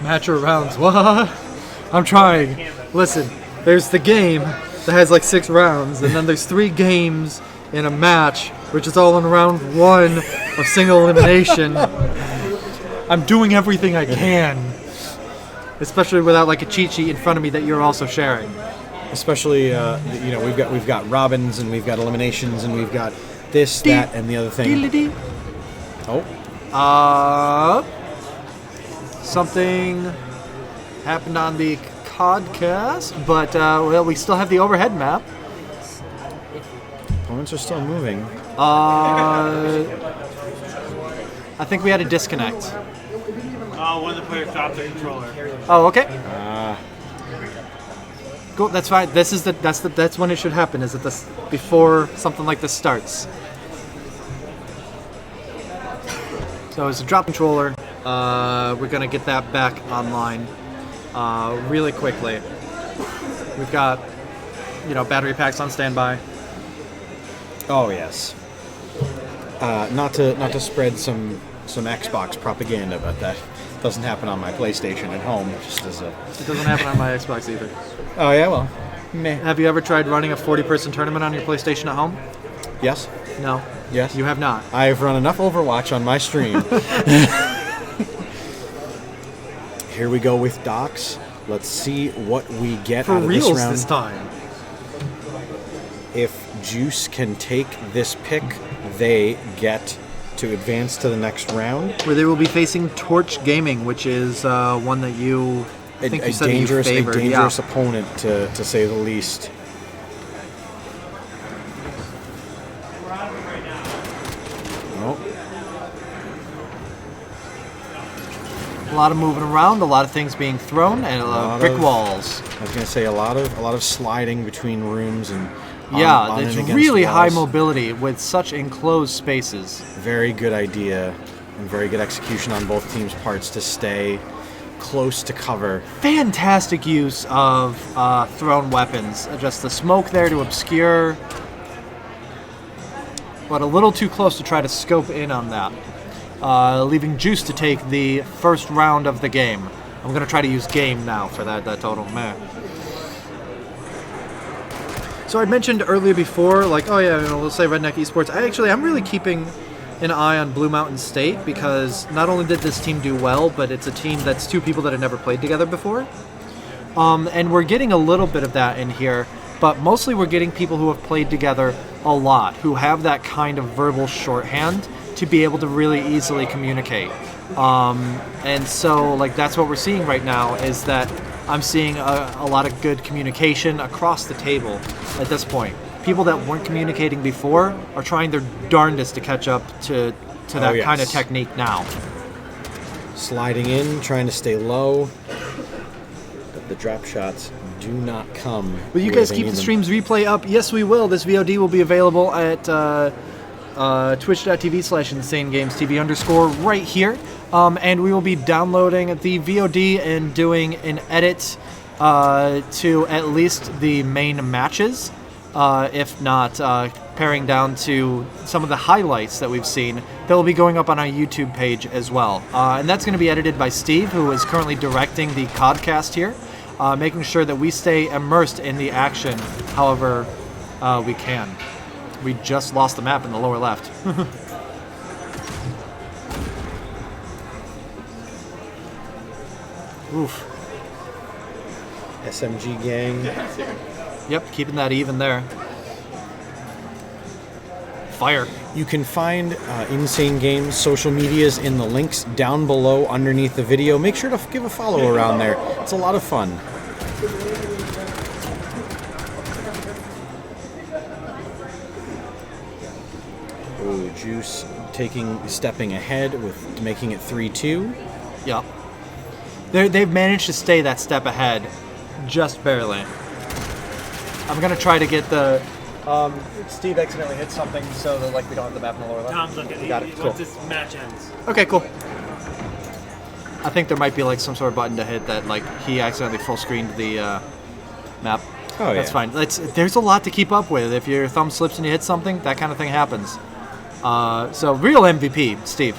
[SPEAKER 2] Match or rounds? What? I'm trying. Listen, there's the game that has like 6 rounds, and then there's 3 games in a match, which is all in round 1 of single elimination. I'm doing everything I can, especially without like a cheat sheet in front of me that you're also sharing.
[SPEAKER 1] Especially, we've got Robins and we've got eliminations and we've got this, that, and the other thing. Oh.
[SPEAKER 2] Something happened on the podcast, but well, we still have the overhead map.
[SPEAKER 1] Opponents are still moving.
[SPEAKER 2] I think we had a disconnect.
[SPEAKER 3] One of the players dropped the controller.
[SPEAKER 2] Oh, okay. Cool. That's fine. That's when it should happen. Is at this before something like this starts. So it's a drop controller. We're gonna get that back online really quickly. We've got, battery packs on standby.
[SPEAKER 1] Oh yes. Not to spread some Xbox propaganda, but that doesn't happen on my PlayStation at home. Just as a.
[SPEAKER 2] It doesn't happen on my Xbox either.
[SPEAKER 1] Oh yeah, well, meh.
[SPEAKER 2] Have you ever tried running a 40-person tournament on your PlayStation at home?
[SPEAKER 1] Yes.
[SPEAKER 2] No.
[SPEAKER 1] Yes.
[SPEAKER 2] You have not.
[SPEAKER 1] I've run enough Overwatch on my stream. Here we go with docks. Let's see what we get
[SPEAKER 2] For
[SPEAKER 1] out of
[SPEAKER 2] reals
[SPEAKER 1] this round.
[SPEAKER 2] this time.
[SPEAKER 1] If Juice can take this pick, they get to advance to the next round.
[SPEAKER 2] Where they will be facing Torch Gaming, which is one that you
[SPEAKER 1] A dangerous opponent, to say the least. Oh.
[SPEAKER 2] A lot of moving around, a lot of things being thrown, and brick walls.
[SPEAKER 1] I was going to say a lot of sliding between rooms and
[SPEAKER 2] yeah,
[SPEAKER 1] on
[SPEAKER 2] it's
[SPEAKER 1] and against
[SPEAKER 2] really high
[SPEAKER 1] walls.
[SPEAKER 2] mobility with such enclosed spaces.
[SPEAKER 1] Very good idea and very good execution on both teams' parts to stay close to cover.
[SPEAKER 2] Fantastic use of thrown weapons. Just the smoke there to obscure, but a little too close to try to scope in on that. Leaving Juice to take the first round of the game. I'm going to try to use game now for that total. Meh. So I mentioned earlier before, like, oh yeah, let's say Redneck Esports. I'm really keeping an eye on Blue Mountain State because not only did this team do well, but it's a team that's two people that have never played together before. And we're getting a little bit of that in here, but mostly we're getting people who have played together a lot, who have that kind of verbal shorthand to be able to really easily communicate. And so, like, that's what we're seeing right now is that I'm seeing a lot of good communication across the table at this point. People that weren't communicating before are trying their darndest to catch up to that kind of technique now.
[SPEAKER 1] Sliding in, trying to stay low, but the drop shots do not come.
[SPEAKER 2] Will you guys keep the stream's replay up? Yes, we will. This VOD will be available at twitch.tv/InsaneGamesTV_ right here. And we will be downloading the VOD and doing an edit to at least the main matches, if not paring down to some of the highlights that we've seen. That will be going up on our YouTube page as well. And that's going to be edited by Steve, who is currently directing the podcast here, making sure that we stay immersed in the action however we can. We just lost the map in the lower left. Oof.
[SPEAKER 1] SMG gang.
[SPEAKER 2] Yep, keeping that even there. Fire.
[SPEAKER 1] You can find Insane Games social medias in the links down below underneath the video. Make sure to give a follow around there. It's a lot of fun. Ooh, Juice stepping ahead with making it 3-2.
[SPEAKER 2] Yep. They've managed to stay that step ahead, just barely. I'm gonna try to get the. Steve accidentally hit something, so that we don't have the map in the lower left.
[SPEAKER 3] Tom's looking.
[SPEAKER 2] Got it. Cool.
[SPEAKER 3] Once this match ends.
[SPEAKER 2] Okay, cool. I think there might be some sort of button to hit that he accidentally full screened the map.
[SPEAKER 1] Oh,
[SPEAKER 2] That's
[SPEAKER 1] yeah.
[SPEAKER 2] fine. There's a lot to keep up with. If your thumb slips and you hit something, that kind of thing happens. So real MVP, Steve.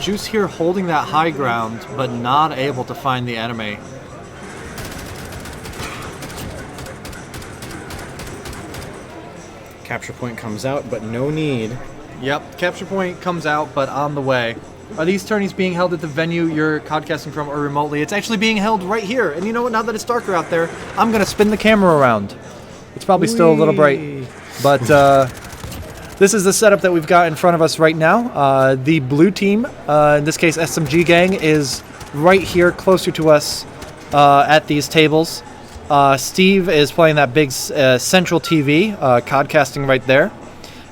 [SPEAKER 2] Juice here holding that high ground, but not able to find the enemy.
[SPEAKER 1] Capture point comes out, but no need.
[SPEAKER 2] Yep, capture point comes out, but on the way. Are these tourneys being held at the venue you're podcasting from or remotely? It's actually being held right here. And you know what? Now that it's darker out there, I'm going to spin the camera around. It's probably still a little bright, but this is the setup that we've got in front of us right now. The blue team, in this case SMG Gang, is right here closer to us at these tables. Steve is playing that big central TV, codcasting right there.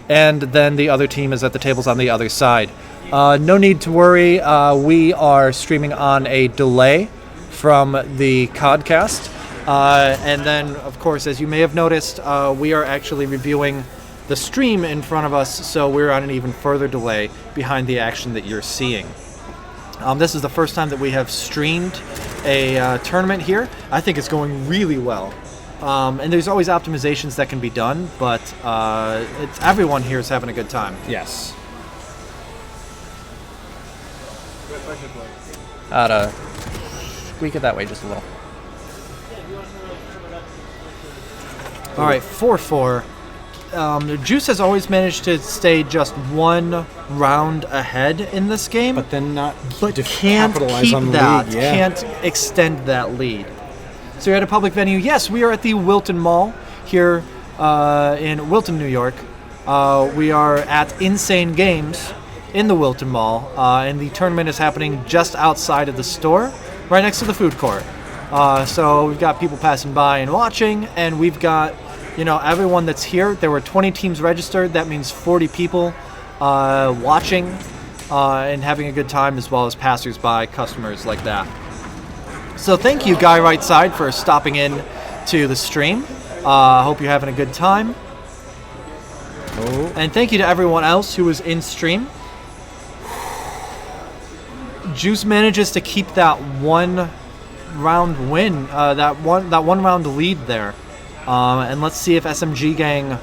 [SPEAKER 2] And then the other team is at the tables on the other side. No need to worry. We are streaming on a delay from the codcast. And then, of course, as you may have noticed, we are actually reviewing the stream in front of us, so we're on an even further delay behind the action that you're seeing. This is the first time that we have streamed a tournament here. I think it's going really well. And there's always optimizations that can be done, but everyone here is having a good time.
[SPEAKER 1] Yes.
[SPEAKER 2] Squeak it that way just a little. All right, 4-4. Juice has always managed to stay just one round ahead in this game,
[SPEAKER 1] But then not
[SPEAKER 2] can't
[SPEAKER 1] capitalize
[SPEAKER 2] keep
[SPEAKER 1] on the
[SPEAKER 2] that,
[SPEAKER 1] lead. Yeah.
[SPEAKER 2] can't extend that lead. So you're at a public venue. Yes, we are at the Wilton Mall here in Wilton, New York. We are at Insane Games in the Wilton Mall, and the tournament is happening just outside of the store, right next to the food court. So we've got people passing by and watching, and we've got, everyone that's here. There were 20 teams registered. That means 40 people watching and having a good time, as well as passers-by, customers like that. So thank you, Guy Right Side, for stopping in to the stream. Hope you're having a good time. And thank you to everyone else who was in stream. Juice manages to keep that one round win, that one round lead there. And let's see if SMG Gang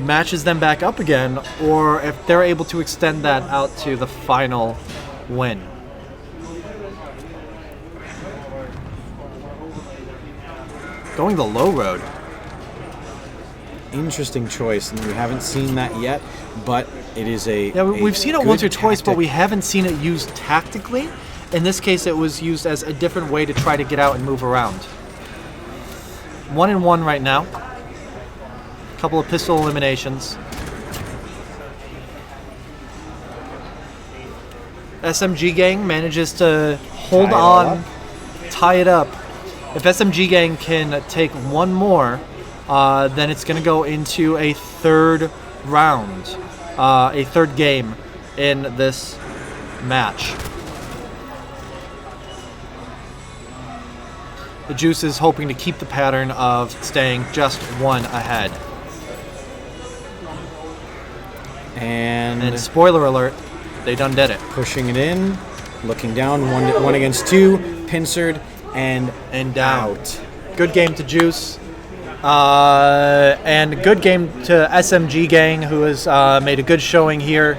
[SPEAKER 2] matches them back up again, or if they're able to extend that out to the final win. Going the low road.
[SPEAKER 1] Interesting choice, and we haven't seen that yet, but it is a
[SPEAKER 2] We've seen it once or twice, but
[SPEAKER 1] tactic.
[SPEAKER 2] we haven't seen it used tactically. In this case, it was used as a different way to try to get out and move around. 1-1 right now. Couple of pistol eliminations. SMG Gang manages to hold on, tie it up. If SMG Gang can take one more, then it's going to go into a third round, a third game in this match. The Juice is hoping to keep the pattern of staying just one ahead. And spoiler alert, they done did it.
[SPEAKER 1] Pushing it in, looking down, one against two, pincered, and
[SPEAKER 2] out. Good game to Juice. And good game to SMG Gang, who has made a good showing here.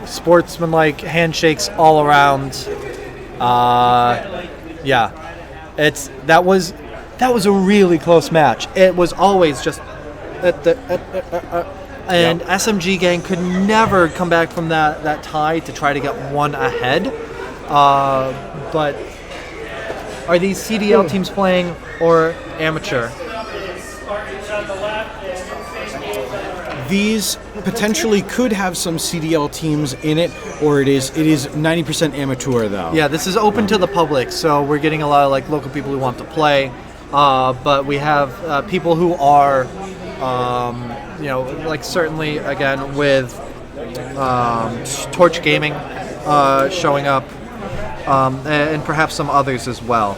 [SPEAKER 2] Sportsmanlike handshakes all around. Yeah. That was a really close match. It was always just and SMG Gang could never come back from that tie to try to get one ahead. But are these CDL teams playing or amateur?
[SPEAKER 1] These potentially could have some CDL teams in it, or it is 90% amateur though.
[SPEAKER 2] Yeah, this is open to the public, so we're getting a lot of local people who want to play. But we have people who are, certainly again with Torch Gaming showing up, and perhaps some others as well.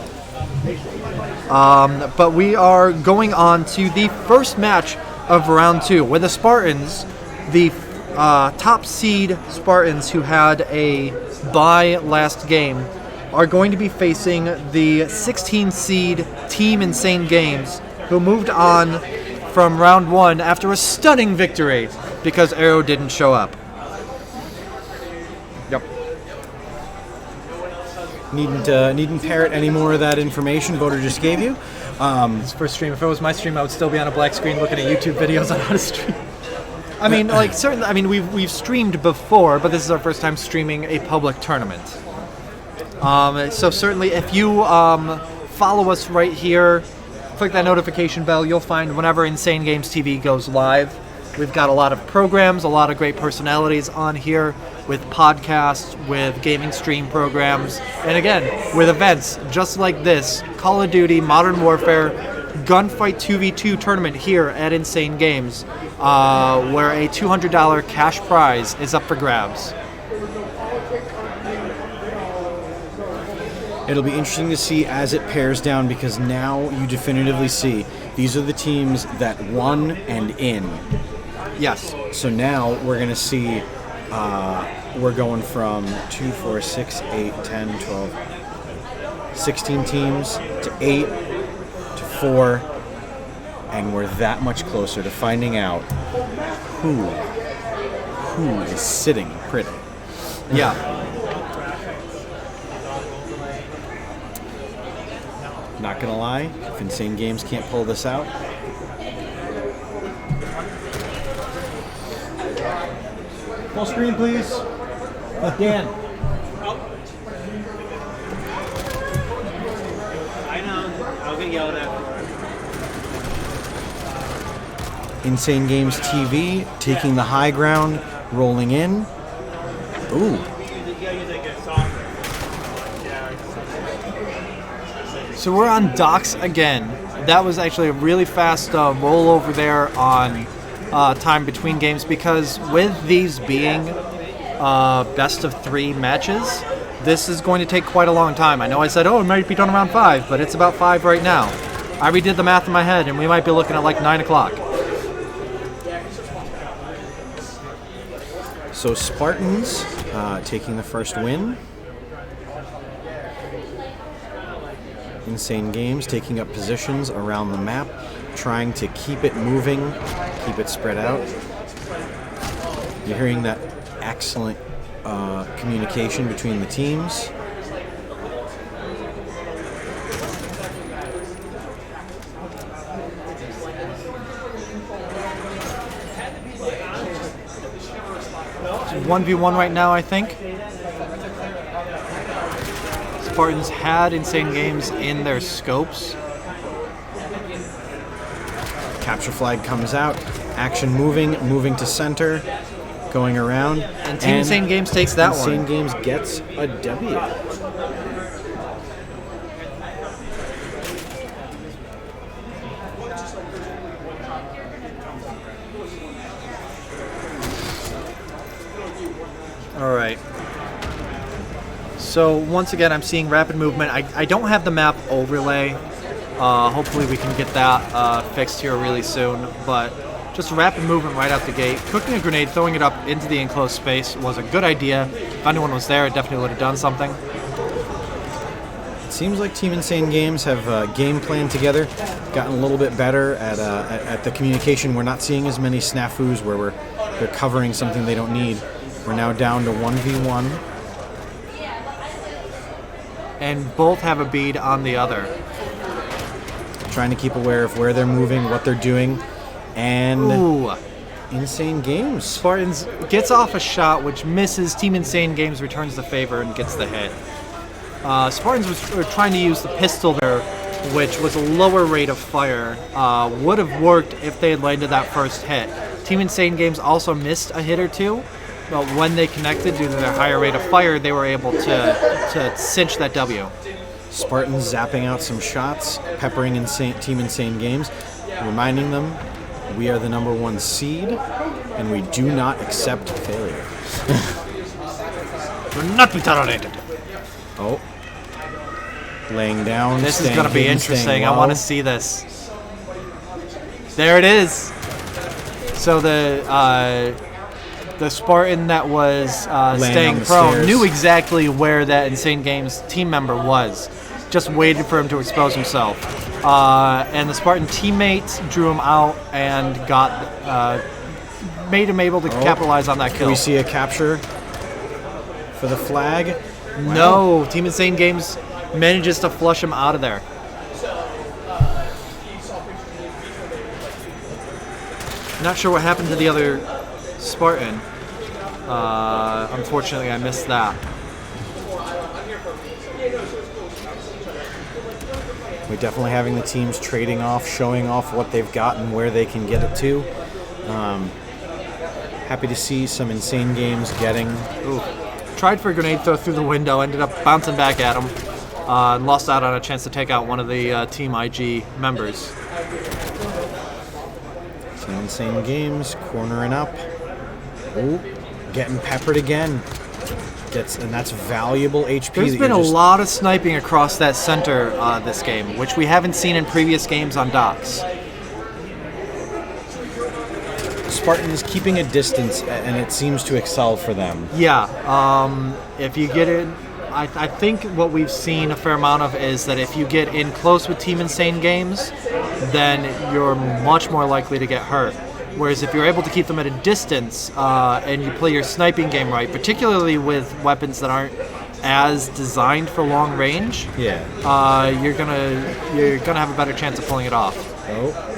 [SPEAKER 2] But we are going on to the first match of round two, where the Spartans, the top seed Spartans who had a bye last game, are going to be facing the 16 seed Team Insane Games, who moved on from round one after a stunning victory because Arrow didn't show up.
[SPEAKER 1] Yep. Needn't parrot any more of that information Voter just gave you.
[SPEAKER 2] It's first stream. If it was my stream, I would still be on a black screen looking at YouTube videos on how to stream. I mean, certainly. I mean, we've streamed before, but this is our first time streaming a public tournament. So certainly, if you follow us right here, click that notification bell, you'll find whenever Insane Games TV goes live. We've got a lot of programs, a lot of great personalities on here. with podcasts, with gaming stream programs, and again, with events just like this, Call of Duty Modern Warfare Gunfight 2v2 tournament here at Insane Games, where a $200 cash prize is up for grabs.
[SPEAKER 1] It'll be interesting to see as it pairs down, because now you definitively see these are the teams that won and in.
[SPEAKER 2] Yes.
[SPEAKER 1] So now we're going to see, we're going from 2, 4, 6, 8, 10, 12, 16 teams to 8 to 4, and we're that much closer to finding out who is sitting pretty.
[SPEAKER 2] Yeah.
[SPEAKER 1] Not gonna lie, if Insane Games can't pull this out, full screen, please. Dan.
[SPEAKER 8] I know. I'll get yelled at for
[SPEAKER 1] Insane Games TV taking the high ground, rolling in. Ooh.
[SPEAKER 2] So we're on docks again. That was actually a really fast rollover there on time between games, because with these being best of 3 matches, this is going to take quite a long time. I know I said, it might be done around 5, but it's about 5 right now. I redid the math in my head, and we might be looking at like 9 o'clock.
[SPEAKER 1] So Spartans taking the first win. Insane Games taking up positions around the map, trying to keep it moving, keep it spread out. You're hearing that excellent communication between the teams.
[SPEAKER 2] It's 1v1 right now, I think. Spartans had Insane Games in their scopes.
[SPEAKER 1] Capture flag comes out, action moving to center, going around.
[SPEAKER 2] And Team Insane Games takes that one.
[SPEAKER 1] Insane Games gets a W.
[SPEAKER 2] All right. So once again, I'm seeing rapid movement. I don't have the map overlay. Hopefully we can get that fixed here really soon. But just rapid movement right out the gate. Cooking a grenade, throwing it up into the enclosed space was a good idea. If anyone was there, it definitely would have done something.
[SPEAKER 1] It seems like Team Insane Games have game planned together, gotten a little bit better at the communication. We're not seeing as many snafus where they're covering something they don't need. We're now down to 1v1.
[SPEAKER 2] And both have a bead on the other.
[SPEAKER 1] Trying to keep aware of where they're moving, what they're doing, and
[SPEAKER 2] Ooh.
[SPEAKER 1] Insane Games.
[SPEAKER 2] Spartans gets off a shot which misses. Team Insane Games returns the favor and gets the hit. Spartans were trying to use the pistol there, which was a lower rate of fire. Would have worked if they had landed that first hit. Team Insane Games also missed a hit or two, but when they connected due to their higher rate of fire, they were able to cinch that W.
[SPEAKER 1] Spartans zapping out some shots, peppering Team Insane Games, reminding them we are the #1 seed and we do not accept failure.
[SPEAKER 2] Will not be tolerated.
[SPEAKER 1] Oh. Laying down.
[SPEAKER 2] This is going to be interesting. I want to see this. There it is. So the Spartan that was staying prone
[SPEAKER 1] stairs.
[SPEAKER 2] knew exactly where that Insane Games team member was. Just waited for him to expose himself. And the Spartan teammate drew him out and made him able to capitalize on that kill.
[SPEAKER 1] Can we see a capture for the flag?
[SPEAKER 2] No, Team Insane Games manages to flush him out of there. Not sure what happened to the other Spartan. Unfortunately, I missed that.
[SPEAKER 1] We're definitely having the teams trading off, showing off what they've got and where they can get it to. Happy to see some Insane Games getting...
[SPEAKER 2] Ooh. Tried for a grenade throw through the window, ended up bouncing back at him. Lost out on a chance to take out one of the Team IG members.
[SPEAKER 1] Some Insane Games cornering up. Ooh, getting peppered again. And that's valuable HP.
[SPEAKER 2] There's been a lot of sniping across that center this game, which we haven't seen in previous games on docks.
[SPEAKER 1] Spartans keeping a distance, and it seems to excel for them.
[SPEAKER 2] Yeah, if you get in, I think what we've seen a fair amount of is that if you get in close with Team Insane Games, then you're much more likely to get hurt. Whereas if you're able to keep them at a distance and you play your sniping game right, particularly with weapons that aren't as designed for long range,
[SPEAKER 1] yeah,
[SPEAKER 2] you're gonna have a better chance of pulling it off.
[SPEAKER 1] Oh.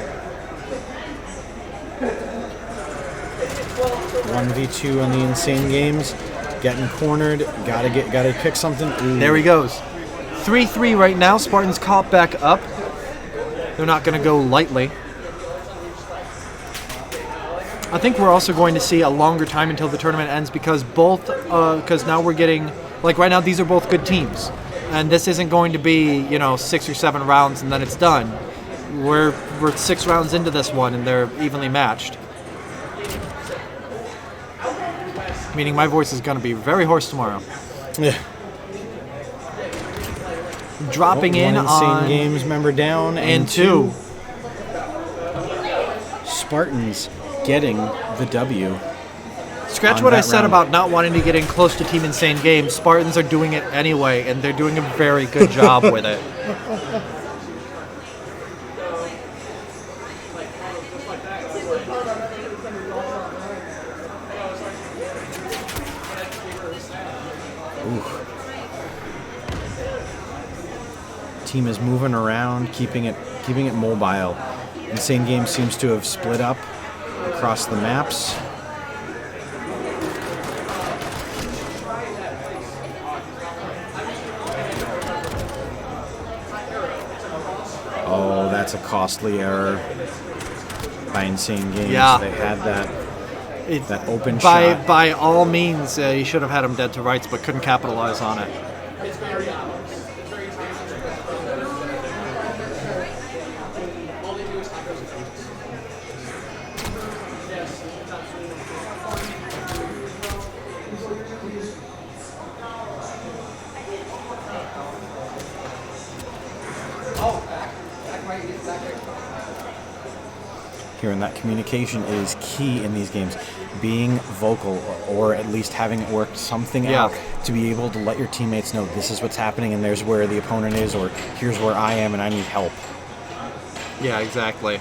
[SPEAKER 1] 1v2 on the Insane Games, getting cornered. Gotta pick something. Ooh.
[SPEAKER 2] There he goes. 3-3 right now. Spartans caught back up. They're not gonna go lightly. I think we're also going to see a longer time until the tournament ends because because now we're getting, like right now these are both good teams, and this isn't going to be 6 or 7 rounds and then it's done. We're 6 rounds into this one and they're evenly matched. Meaning my voice is going to be very hoarse tomorrow.
[SPEAKER 1] Yeah.
[SPEAKER 2] Dropping in
[SPEAKER 1] one
[SPEAKER 2] on
[SPEAKER 1] Insane Games member down
[SPEAKER 2] and 2.
[SPEAKER 1] Spartans getting the W.
[SPEAKER 2] Scratch what I said about not wanting to get in close to Team Insane Games. Spartans are doing it anyway, and they're doing a very good job with it.
[SPEAKER 1] Team is moving around, keeping it mobile. Insane Games seems to have split up across the maps. Oh, that's a costly error by Insane Games.
[SPEAKER 2] Yeah.
[SPEAKER 1] They had that open shot.
[SPEAKER 2] By all means, you should have had him dead to rights, but couldn't capitalize on it.
[SPEAKER 1] Hearing that communication is key in these games. Being vocal, or at least having it work something out to be able to let your teammates know this is what's happening and there's where the opponent is, or here's where I am and I need help.
[SPEAKER 2] Yeah, exactly.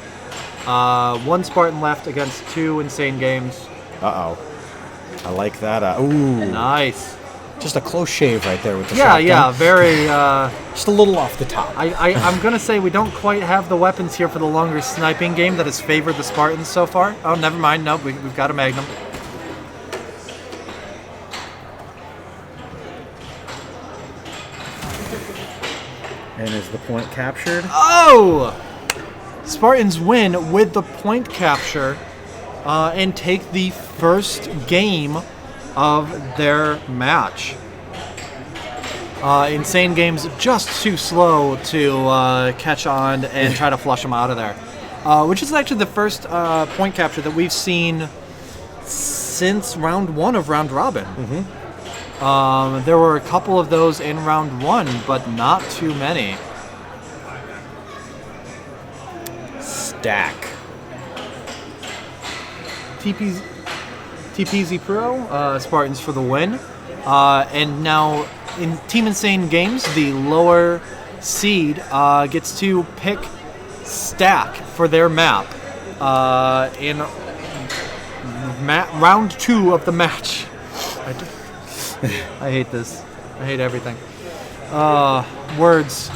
[SPEAKER 2] 1 Spartan left against 2 Insane Games.
[SPEAKER 1] Uh-oh. I like that. Ooh.
[SPEAKER 2] Nice.
[SPEAKER 1] Just a close shave right there with the shotgun.
[SPEAKER 2] Yeah, very...
[SPEAKER 1] just a little off the top.
[SPEAKER 2] I'm going to say we don't quite have the weapons here for the longer sniping game that has favored the Spartans so far. Oh, never mind. No, we've got a Magnum.
[SPEAKER 1] And is the point captured?
[SPEAKER 2] Oh! Spartans win with the point capture and take the first game of their match. Insane Games just too slow to catch on and try to flush them out of there. Which is actually the first point capture that we've seen since round 1 of Round Robin.
[SPEAKER 1] Mm-hmm.
[SPEAKER 2] There were a couple of those in round 1, but not too many.
[SPEAKER 1] Stack.
[SPEAKER 2] TPZ Pro, Spartans for the win. And now in Team Insane Games, the lower seed gets to pick Stack for their map in round 2 of the match. I hate this. I hate everything. Words.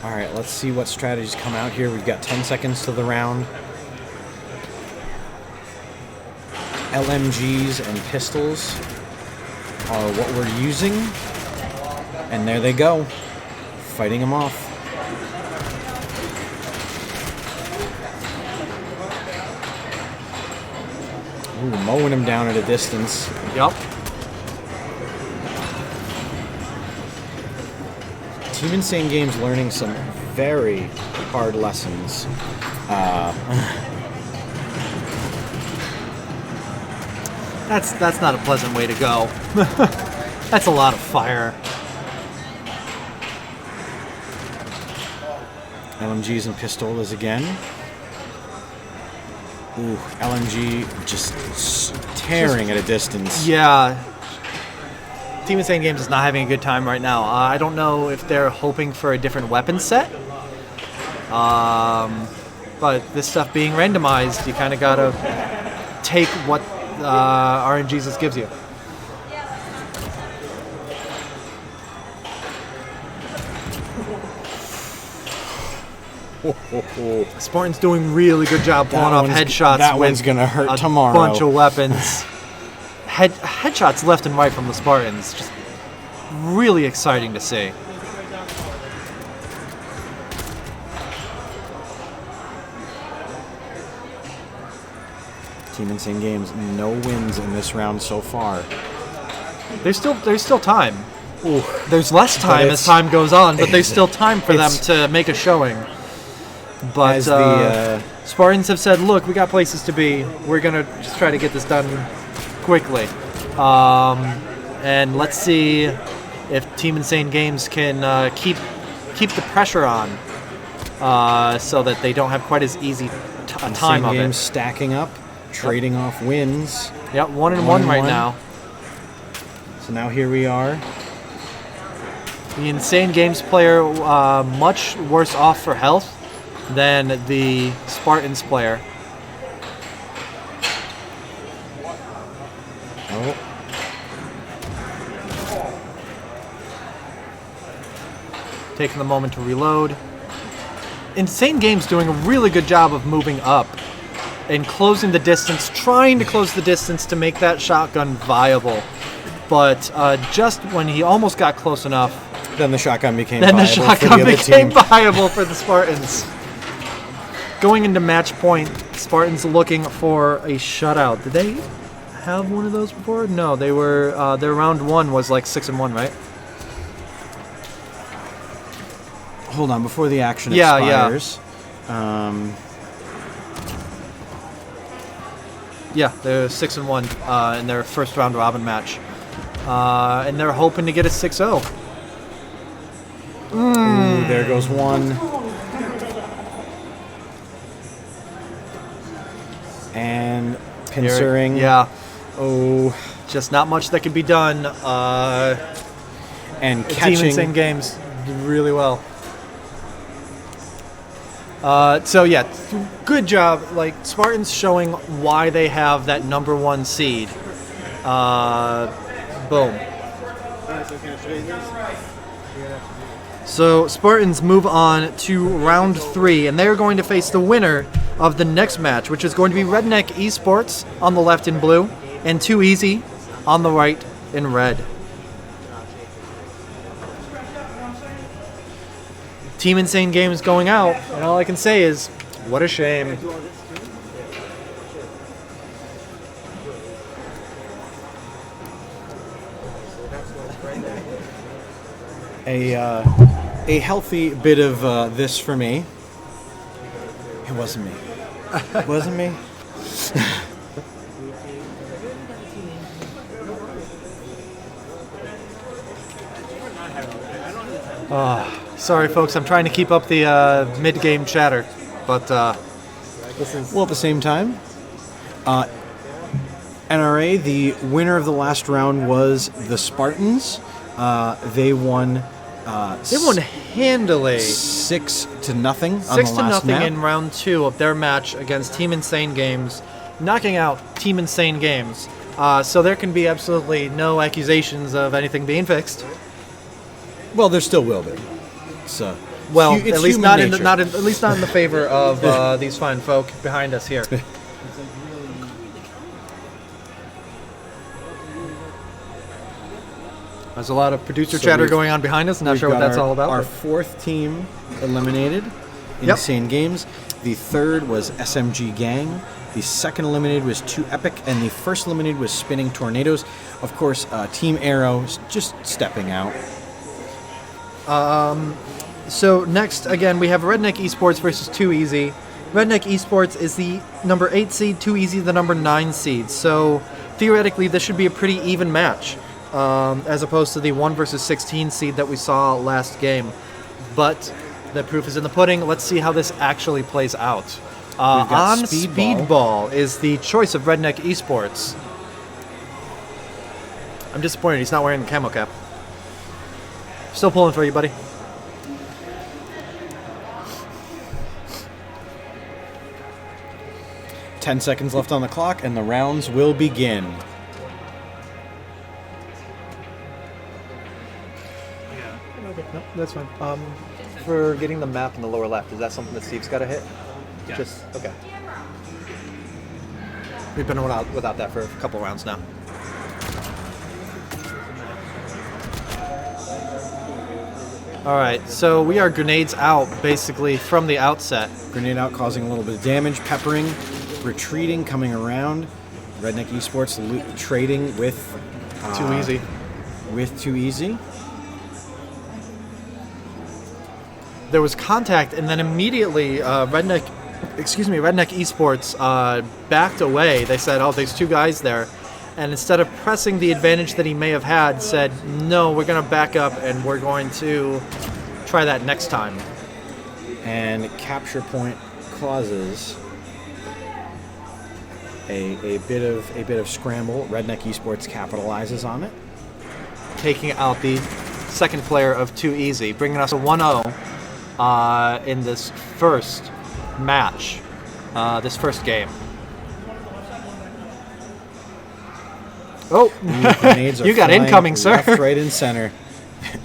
[SPEAKER 1] All right, let's see what strategies come out here. We've got 10 seconds to the round. LMGs and pistols are what we're using. And there they go, fighting them off. Ooh, mowing him down at a distance.
[SPEAKER 2] Yup.
[SPEAKER 1] Team Insane Games learning some very hard lessons.
[SPEAKER 2] That's not a pleasant way to go. That's a lot of fire.
[SPEAKER 1] LMGs and pistolas again. Ooh, LMG just tearing at a distance.
[SPEAKER 2] Yeah. Team Insane Games is not having a good time right now. I don't know if they're hoping for a different weapon set. But this stuff being randomized, you kind of got to take what RNGesus gives you. Spartan's doing really good job pulling off headshots.
[SPEAKER 1] That
[SPEAKER 2] with
[SPEAKER 1] one's gonna hurt
[SPEAKER 2] a
[SPEAKER 1] tomorrow.
[SPEAKER 2] Bunch of weapons. Headshots left and right from the Spartans. Just really exciting to see.
[SPEAKER 1] Team Insane Games, no wins in this round so far.
[SPEAKER 2] There's still time.
[SPEAKER 1] Ooh.
[SPEAKER 2] There's less time as time goes on, but there's still time for them
[SPEAKER 1] It's-
[SPEAKER 2] to make a showing. But
[SPEAKER 1] As the,
[SPEAKER 2] Spartans have said, look, we got places to be. We're going to just try to get this done quickly. And let's see if Team Insane Games can keep the pressure on so that they don't have quite as easy a time of
[SPEAKER 1] Games
[SPEAKER 2] it.
[SPEAKER 1] stacking up, trading off wins.
[SPEAKER 2] Yep, 1-1 right now.
[SPEAKER 1] So now here we are.
[SPEAKER 2] The Insane Games player much worse off for health than the Spartans player.
[SPEAKER 1] Oh.
[SPEAKER 2] Taking the moment to reload. Insane Games doing a really good job of moving up and closing the distance, trying to close the distance to make that shotgun viable. But just when he almost got close enough,
[SPEAKER 1] then the shotgun became
[SPEAKER 2] viable for the Spartans. Going into match point, Spartans looking for a shutout. Did they have one of those before? No, they were. Their round one was like 6-1, right?
[SPEAKER 1] Hold on, before the action
[SPEAKER 2] Yeah,
[SPEAKER 1] expires.
[SPEAKER 2] Yeah, they're 6-1 in their first round robin match, and they're hoping to get a 6-0.
[SPEAKER 1] Ooh, there goes one. And pincer-ing.
[SPEAKER 2] Yeah.
[SPEAKER 1] Oh.
[SPEAKER 2] Just not much that can be done.
[SPEAKER 1] And
[SPEAKER 2] Team
[SPEAKER 1] catching.
[SPEAKER 2] Insane Games did really well. So yeah, good job. Like Spartans showing why they have that #1 seed. Boom. So Spartans move on to round 3, and they're going to face the winner of the next match, which is going to be Redneck Esports on the left in blue, and Too Easy on the right in red. Team Insane Games going out, and all I can say is, what a shame.
[SPEAKER 1] A healthy bit of this for me. It wasn't me. It wasn't me.
[SPEAKER 2] Sorry, folks. I'm trying to keep up the mid-game chatter, but this is...
[SPEAKER 1] Well, at the same time, NRA, the winner of the last round was the Spartans. They won
[SPEAKER 2] handily.
[SPEAKER 1] 6-0 on the last
[SPEAKER 2] 6-0
[SPEAKER 1] map.
[SPEAKER 2] in round 2 of their match against Team Insane Games, knocking out Team Insane Games. So there can be absolutely no accusations of anything being fixed.
[SPEAKER 1] Well, there still will be. So,
[SPEAKER 2] well,
[SPEAKER 1] it's
[SPEAKER 2] at least
[SPEAKER 1] human
[SPEAKER 2] not
[SPEAKER 1] nature.
[SPEAKER 2] at least not in the favor of these fine folk behind us here. There's a lot of producer chatter going on behind us. Not
[SPEAKER 1] We've
[SPEAKER 2] sure what
[SPEAKER 1] got
[SPEAKER 2] that's all about.
[SPEAKER 1] Our
[SPEAKER 2] but-
[SPEAKER 1] fourth team eliminated Insane Games. The third was SMG Gang. The second eliminated was 2 Epic, and the first eliminated was Spinning Tornadoes. Of course, Team Arrow just stepping out.
[SPEAKER 2] So next, again, we have Redneck Esports versus 2 Easy. Redneck Esports is the number 8 seed, 2 Easy the number 9 seed. So theoretically, this should be a pretty even match, as opposed to the 1 versus 16 seed that we saw last game. But the proof is in the pudding. Let's see how this actually plays out. On Speedball is the choice of Redneck Esports. I'm disappointed he's not wearing the camo cap. Still pulling for you, buddy.
[SPEAKER 1] Ten seconds left on the clock, and the rounds will begin.
[SPEAKER 2] No, that's fine. For getting the map in the lower left, is that something that Steve's got to hit?
[SPEAKER 3] Yeah.
[SPEAKER 2] Just okay. We've been without that for a couple rounds now. All right, so we are grenades out basically from the outset.
[SPEAKER 1] Grenade out, causing a little bit of damage, peppering, retreating, coming around. Redneck Esports trading with
[SPEAKER 2] 2 Easy.
[SPEAKER 1] With 2 Easy.
[SPEAKER 2] There was contact, and then immediately Redneck Esports backed away. They said, "Oh, there's 2 guys there," and instead of pressing the advantage that he may have had, said, "No, we're going to back up, and we're going to try that next time."
[SPEAKER 1] And capture point causes a bit of scramble. Redneck Esports capitalizes on it,
[SPEAKER 2] taking out the second player of 2 Easy, bringing us a 1-0 in this first match, this first game. Oh,
[SPEAKER 1] grenades are
[SPEAKER 2] you got
[SPEAKER 1] flying
[SPEAKER 2] incoming, sir.
[SPEAKER 1] Left, right, and center.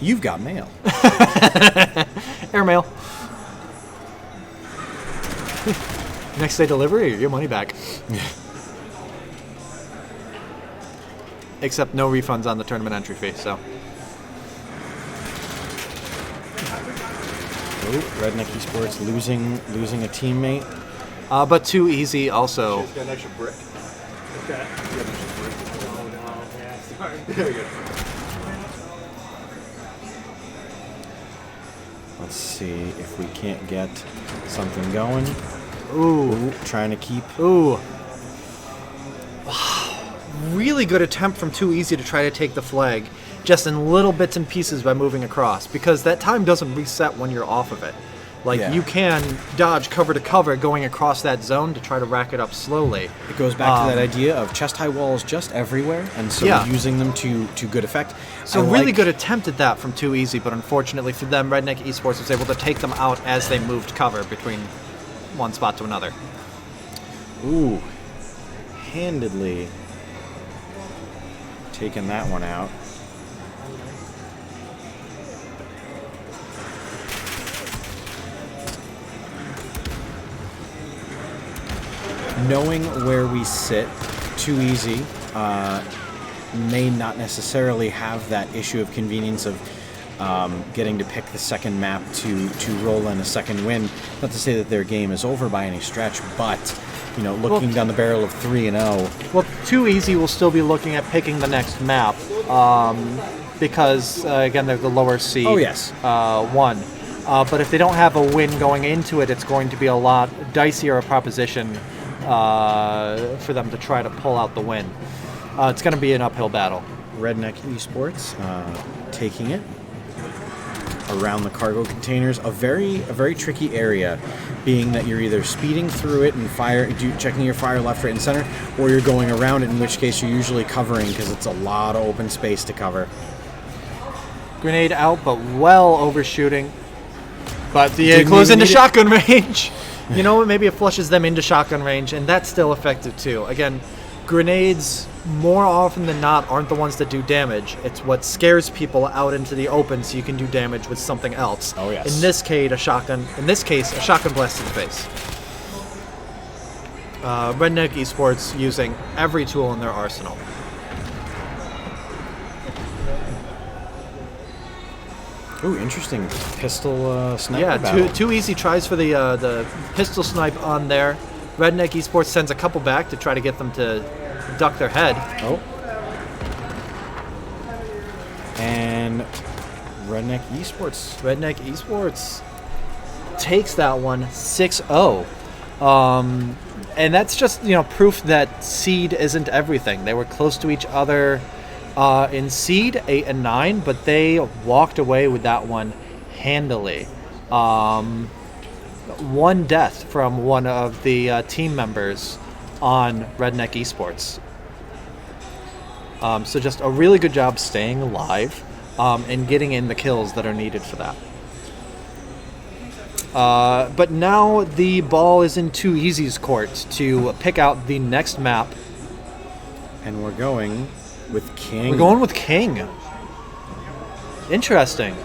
[SPEAKER 1] You've got mail.
[SPEAKER 2] Airmail. Next day delivery, your money back. Except no refunds on the tournament entry fee, so.
[SPEAKER 1] Oh, Redneck Esports losing a teammate.
[SPEAKER 2] But 2 Easy also.
[SPEAKER 9] She's got an extra brick.
[SPEAKER 3] Okay. Oh no, yeah, sorry.
[SPEAKER 9] There you go.
[SPEAKER 1] Let's see if we can't get something going.
[SPEAKER 2] Ooh.
[SPEAKER 1] Trying to keep.
[SPEAKER 2] Ooh. Really good attempt from 2 Easy to try to take the flag, just in little bits and pieces by moving across, because that time doesn't reset when you're off of it. Like, you can dodge cover to cover going across that zone to try to rack it up slowly.
[SPEAKER 1] It goes back to that idea of chest-high walls just everywhere, and so using them to good effect.
[SPEAKER 2] So really good attempt at that from 2 Easy, but unfortunately for them, Redneck Esports was able to take them out as they moved cover between one spot to another.
[SPEAKER 1] Ooh. Handedly taking that one out. Knowing where we sit, 2 Easy may not necessarily have that issue of convenience of getting to pick the second map to roll in a second win. Not to say that their game is over by any stretch, but looking down the barrel of 3-0.
[SPEAKER 2] Well, 2 Easy will still be looking at picking the next map because again they're the lower seed.
[SPEAKER 1] Oh yes.
[SPEAKER 2] 1. But if they don't have a win going into it, it's going to be a lot dicier a proposition for them to try to pull out the win. It's going to be an uphill battle.
[SPEAKER 1] Redneck Esports taking it around the cargo containers, a very tricky area, being that you're either speeding through it and checking your fire left, right, and center, or you're going around it, in which case you're usually covering because it's a lot of open space to cover.
[SPEAKER 2] Grenade out, but well overshooting. But the close into shotgun range. You know what? Maybe it flushes them into shotgun range, and that's still effective too. Again, grenades more often than not aren't the ones that do damage. It's what scares people out into the open so you can do damage with something else.
[SPEAKER 1] Oh yes.
[SPEAKER 2] In this case, a shotgun blast to the face. Redneck Esports using every tool in their arsenal.
[SPEAKER 1] Ooh, interesting pistol sniper
[SPEAKER 2] Yeah,
[SPEAKER 1] battle.
[SPEAKER 2] two easy tries for the pistol snipe on there. Redneck Esports sends a couple back to try to get them to duck their head.
[SPEAKER 1] Oh. And Redneck Esports
[SPEAKER 2] takes that one 6-0. And that's just, proof that seed isn't everything. They were close to each other in seed 8 and 9, but they walked away with that one handily. One death from one of the team members on Redneck Esports. So just a really good job staying alive and getting in the kills that are needed for that. But now the ball is in Too Easy's court to pick out the next map.
[SPEAKER 1] And we're going with King.
[SPEAKER 2] We're going with King. Interesting.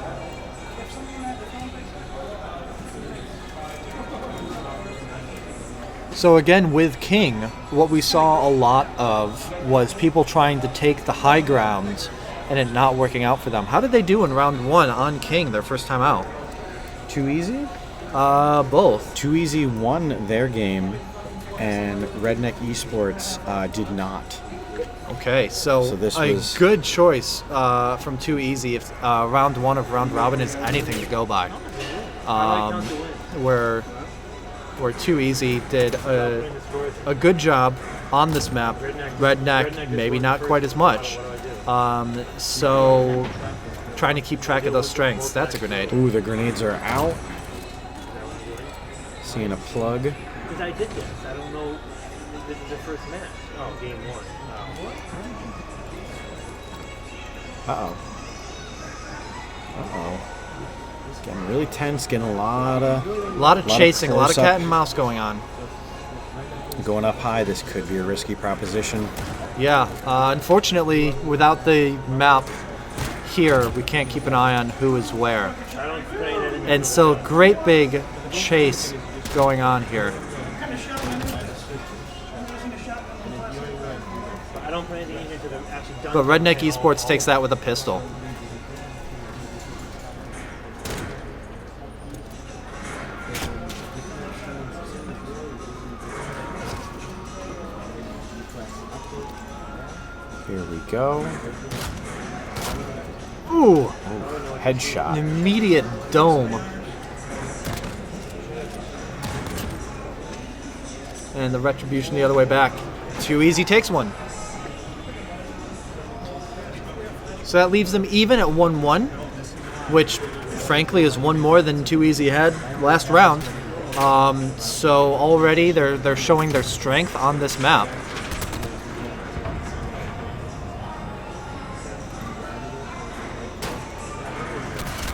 [SPEAKER 2] So again, with King, what we saw a lot of was people trying to take the high ground and it not working out for them. How did they do in round 1 on King, their first time out?
[SPEAKER 1] Too Easy?
[SPEAKER 2] Both.
[SPEAKER 1] Too Easy won their game, and Redneck Esports did not.
[SPEAKER 2] Okay, so
[SPEAKER 1] this
[SPEAKER 2] a
[SPEAKER 1] was
[SPEAKER 2] good choice from Too Easy if round 1 of round robin is anything to go by. Where Too Easy did a good job on this map. Redneck, maybe not quite as much. So trying to keep track of those strengths. That's a grenade.
[SPEAKER 1] Ooh, the grenades are out. Seeing a plug.
[SPEAKER 3] Because I did this. I don't know. This is the first match. Oh, game 1.
[SPEAKER 1] Uh-oh. It's getting really tense, getting a lot of
[SPEAKER 2] chasing, a lot of cat and mouse going on.
[SPEAKER 1] Going up high, this could be a risky proposition.
[SPEAKER 2] Yeah, unfortunately, without the map here, we can't keep an eye on who is where. And so, great big chase going on here. But Redneck Esports takes that with a pistol.
[SPEAKER 1] Here we go.
[SPEAKER 2] Ooh.
[SPEAKER 1] Headshot.
[SPEAKER 2] An immediate dome. And the retribution the other way back. Too Easy takes one. So that leaves them even at 1-1, which frankly is one more than Too Easy had last round. So already they're showing their strength on this map.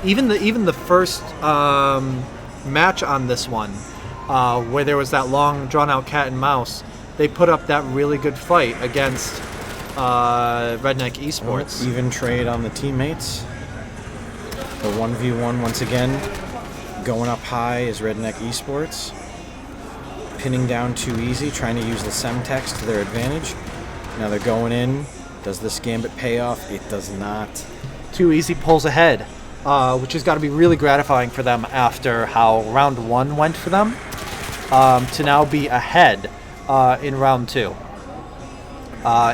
[SPEAKER 2] Even the first match on this one, where there was that long drawn-out cat and mouse, they put up that really good fight against Redneck Esports.
[SPEAKER 1] Even trade on the teammates. The 1v1 once again. Going up high is Redneck Esports. Pinning down Too Easy, trying to use the Semtex to their advantage. Now they're going in. Does this gambit pay off? It does not.
[SPEAKER 2] Too Easy pulls ahead, which has got to be really gratifying for them after how round 1 went for them, to now be ahead in round 2.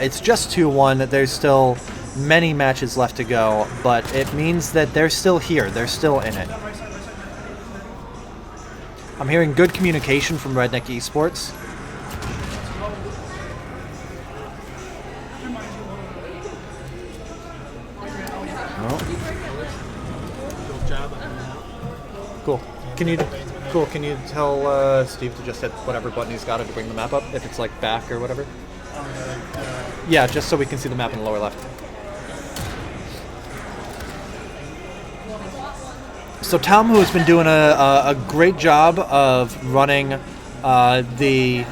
[SPEAKER 2] It's just 2-1. There's still many matches left to go, but it means that they're still here. They're still in it. I'm hearing good communication from Redneck Esports. Cool. Can you tell Steve to just hit whatever button he's got to bring the map up, if it's like back or whatever? Yeah, just so we can see the map in the lower left. So Tom, who has been doing a great job of running the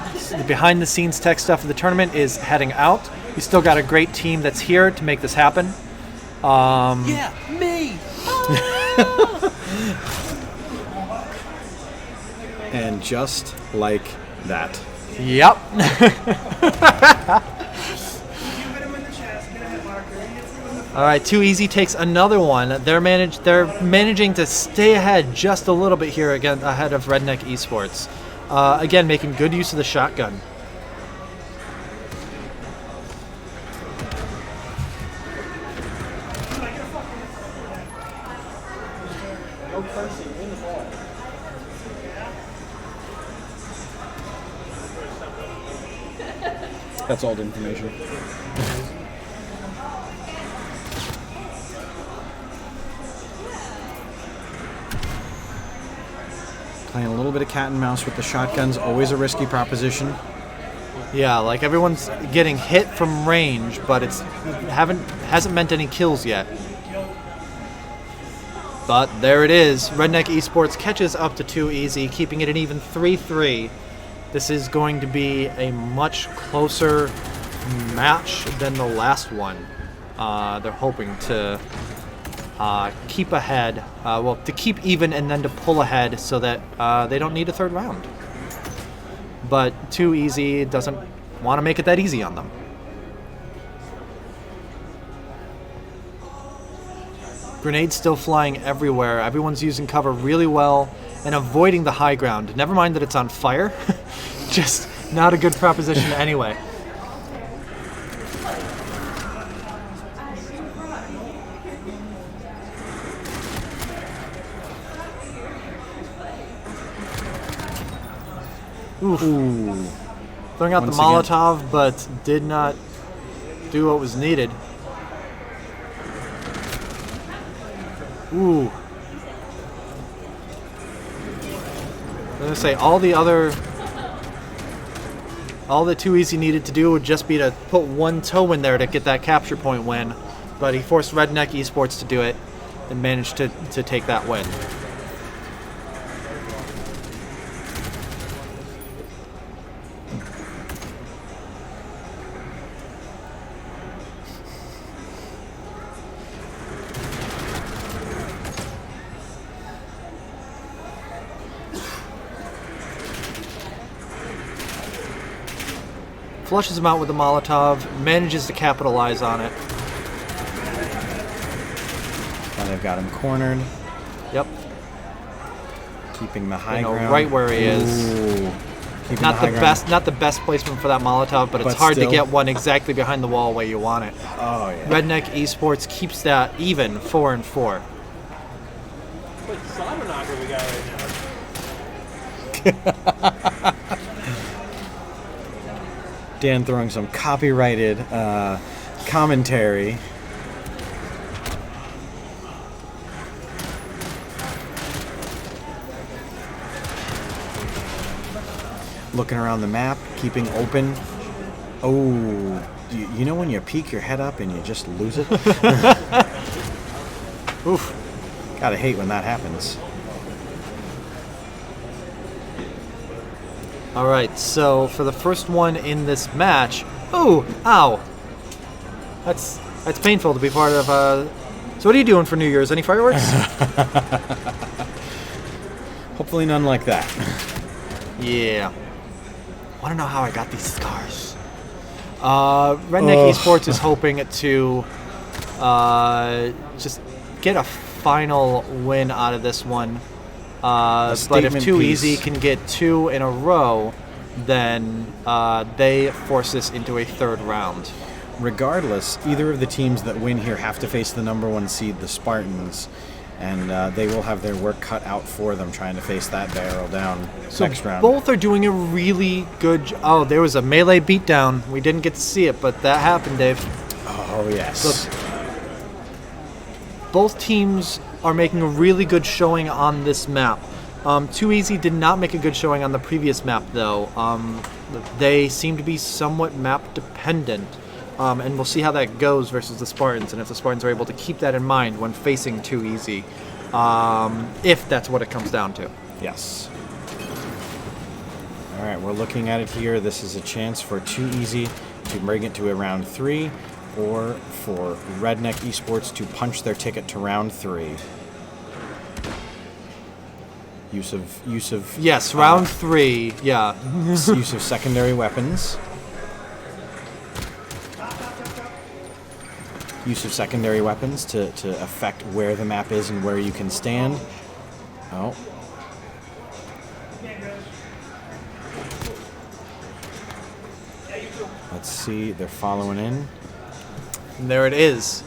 [SPEAKER 2] behind-the-scenes tech stuff of the tournament, is heading out. He's still got a great team that's here to make this happen.
[SPEAKER 7] Yeah, me!
[SPEAKER 1] And just like that.
[SPEAKER 2] Yep. All right, Too Easy takes another one. They're managing to stay ahead just a little bit here again, ahead of Redneck Esports. Again, making good use of the shotgun.
[SPEAKER 1] That's old information. Playing a little bit of cat and mouse with the shotguns, always a risky proposition.
[SPEAKER 2] Yeah, like everyone's getting hit from range, but hasn't meant any kills yet. But there it is. Redneck Esports catches up to Too Easy, keeping it an even 3-3. This is going to be a much closer match than the last one. They're hoping to keep ahead, to keep even and then to pull ahead so that they don't need a third round. But Too Easy doesn't want to make it that easy on them. Grenades still flying everywhere. Everyone's using cover really well and avoiding the high ground. Never mind that it's on fire. Just not a good proposition anyway. Ooh. Throwing out the Molotov, but did not do what was needed. Ooh. I'm gonna say all that Too Easy needed to do would just be to put one toe in there to get that capture point win, but he forced Redneck Esports to do it and managed to take that win. Flushes him out with the Molotov, manages to capitalize on it.
[SPEAKER 1] Now they've got him cornered.
[SPEAKER 2] Yep.
[SPEAKER 1] Keeping the high ground.
[SPEAKER 2] Right where he is. Not the best placement for that Molotov, but it's hard to get one exactly behind the wall where you want it.
[SPEAKER 1] Oh yeah.
[SPEAKER 2] Redneck Esports keeps that even 4-4.
[SPEAKER 3] What slobber knocker we got right now?
[SPEAKER 1] Dan throwing some copyrighted commentary. Looking around the map, keeping open. Oh, you know when you peek your head up and you just lose it? Oof. Gotta hate when that happens.
[SPEAKER 2] All right, so for the first one in this match, ooh, ow, that's painful to be part of. So what are you doing for New Year's? Any fireworks?
[SPEAKER 1] Hopefully none like that.
[SPEAKER 2] Yeah. Want to know how I got these scars? Redneck Esports is hoping to just get a final win out of this one. But if Too Easy can get 2 in a row, then they force this into a third round.
[SPEAKER 1] Regardless, either of the teams that win here have to face the number 1 seed, the Spartans, and they will have their work cut out for them trying to face that barrel down next round.
[SPEAKER 2] Both are doing a really good job. Oh, there was a melee beatdown. We didn't get to see it, but that happened, Dave.
[SPEAKER 1] Oh, yes.
[SPEAKER 2] So both teams are making a really good showing on this map. Too Easy did not make a good showing on the previous map, though. They seem to be somewhat map dependent, and we'll see how that goes versus the Spartans, and if the Spartans are able to keep that in mind when facing Too Easy, if that's what it comes down to.
[SPEAKER 1] Yes. All right, we're looking at it here. This is a chance for Too Easy to bring it to a round 3, or for Redneck Esports to punch their ticket to round 3. Use of
[SPEAKER 2] yes, round 3. Yeah.
[SPEAKER 1] Use of secondary weapons. use of secondary weapons to affect where the map is and where you can stand. Oh. Let's see, they're following in.
[SPEAKER 2] And there it is.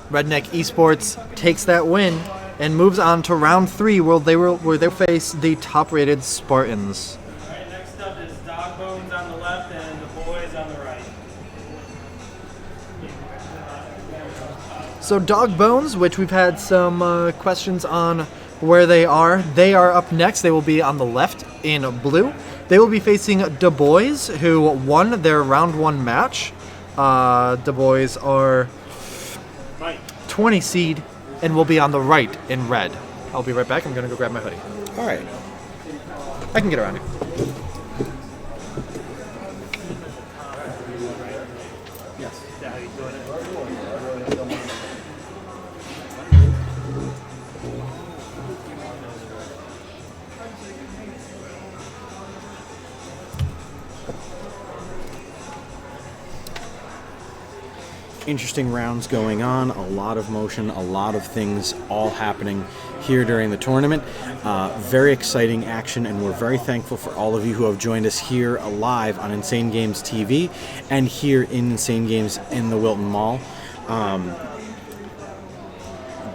[SPEAKER 2] Redneck Esports takes that win and moves on to round 3 where they face the top-rated Spartans.
[SPEAKER 6] All right, next up is Dog Bones on the left and the boys on the right.
[SPEAKER 2] So Dog Bones, which we've had some questions on where they are up next. They will be on the left in blue. They will be facing Du Bois, who won their round 1 match. Du Bois are 20 seed and will be on the right in red. I'll be right back. I'm going to go grab my hoodie.
[SPEAKER 1] All right.
[SPEAKER 2] I can get around here.
[SPEAKER 1] Interesting rounds going on, a lot of motion, a lot of things all happening here during the tournament. Very exciting action, and we're very thankful for all of you who have joined us here live on Insane Games TV and here in Insane Games in the Wilton Mall.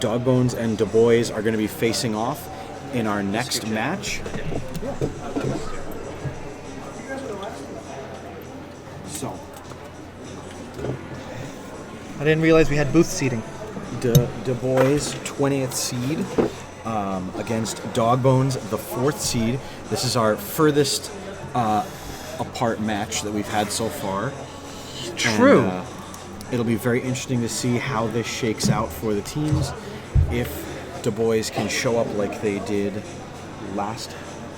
[SPEAKER 1] Dog Bones and Du Bois are going to be facing off in our next match. So,
[SPEAKER 2] I didn't realize we had booth seating.
[SPEAKER 1] Du Bois, 20th seed, against Dog Bones, the 4th seed. This is our furthest apart match that we've had so far.
[SPEAKER 2] True.
[SPEAKER 1] And, it'll be very interesting to see how this shakes out for the teams. If Du Bois can show up like they did last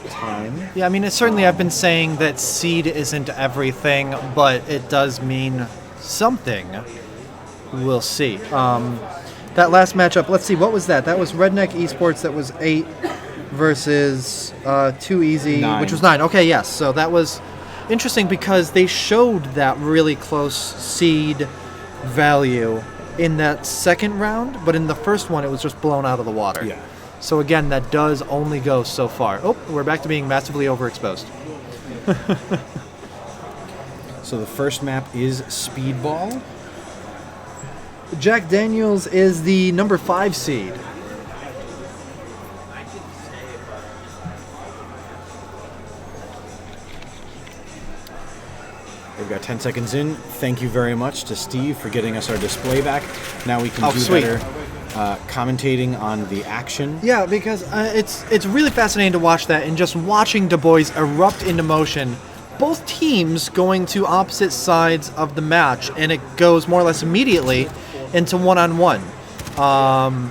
[SPEAKER 1] time.
[SPEAKER 2] Yeah, I mean, certainly I've been saying that seed isn't everything, but it does mean something. We'll see. That last matchup, let's see, what was that? That was Redneck Esports, that was 8 versus 2 Easy,
[SPEAKER 1] 9.
[SPEAKER 2] which was 9. Okay, yes. So that was interesting because they showed that really close seed value in that second round, but in the first one it was just blown out of the water.
[SPEAKER 1] Yeah.
[SPEAKER 2] So again, that does only go so far. Oh, we're back to being massively overexposed.
[SPEAKER 1] So the first map is Speedball.
[SPEAKER 2] Jack Daniels is the number 5 seed.
[SPEAKER 1] We've got 10 seconds in. Thank you very much to Steve for getting us our display back. Now we can do better commentating on the action.
[SPEAKER 2] Yeah, because it's really fascinating to watch that, and just watching Du Bois erupt into motion. Both teams going to opposite sides of the match, and it goes more or less immediately into one-on-one. On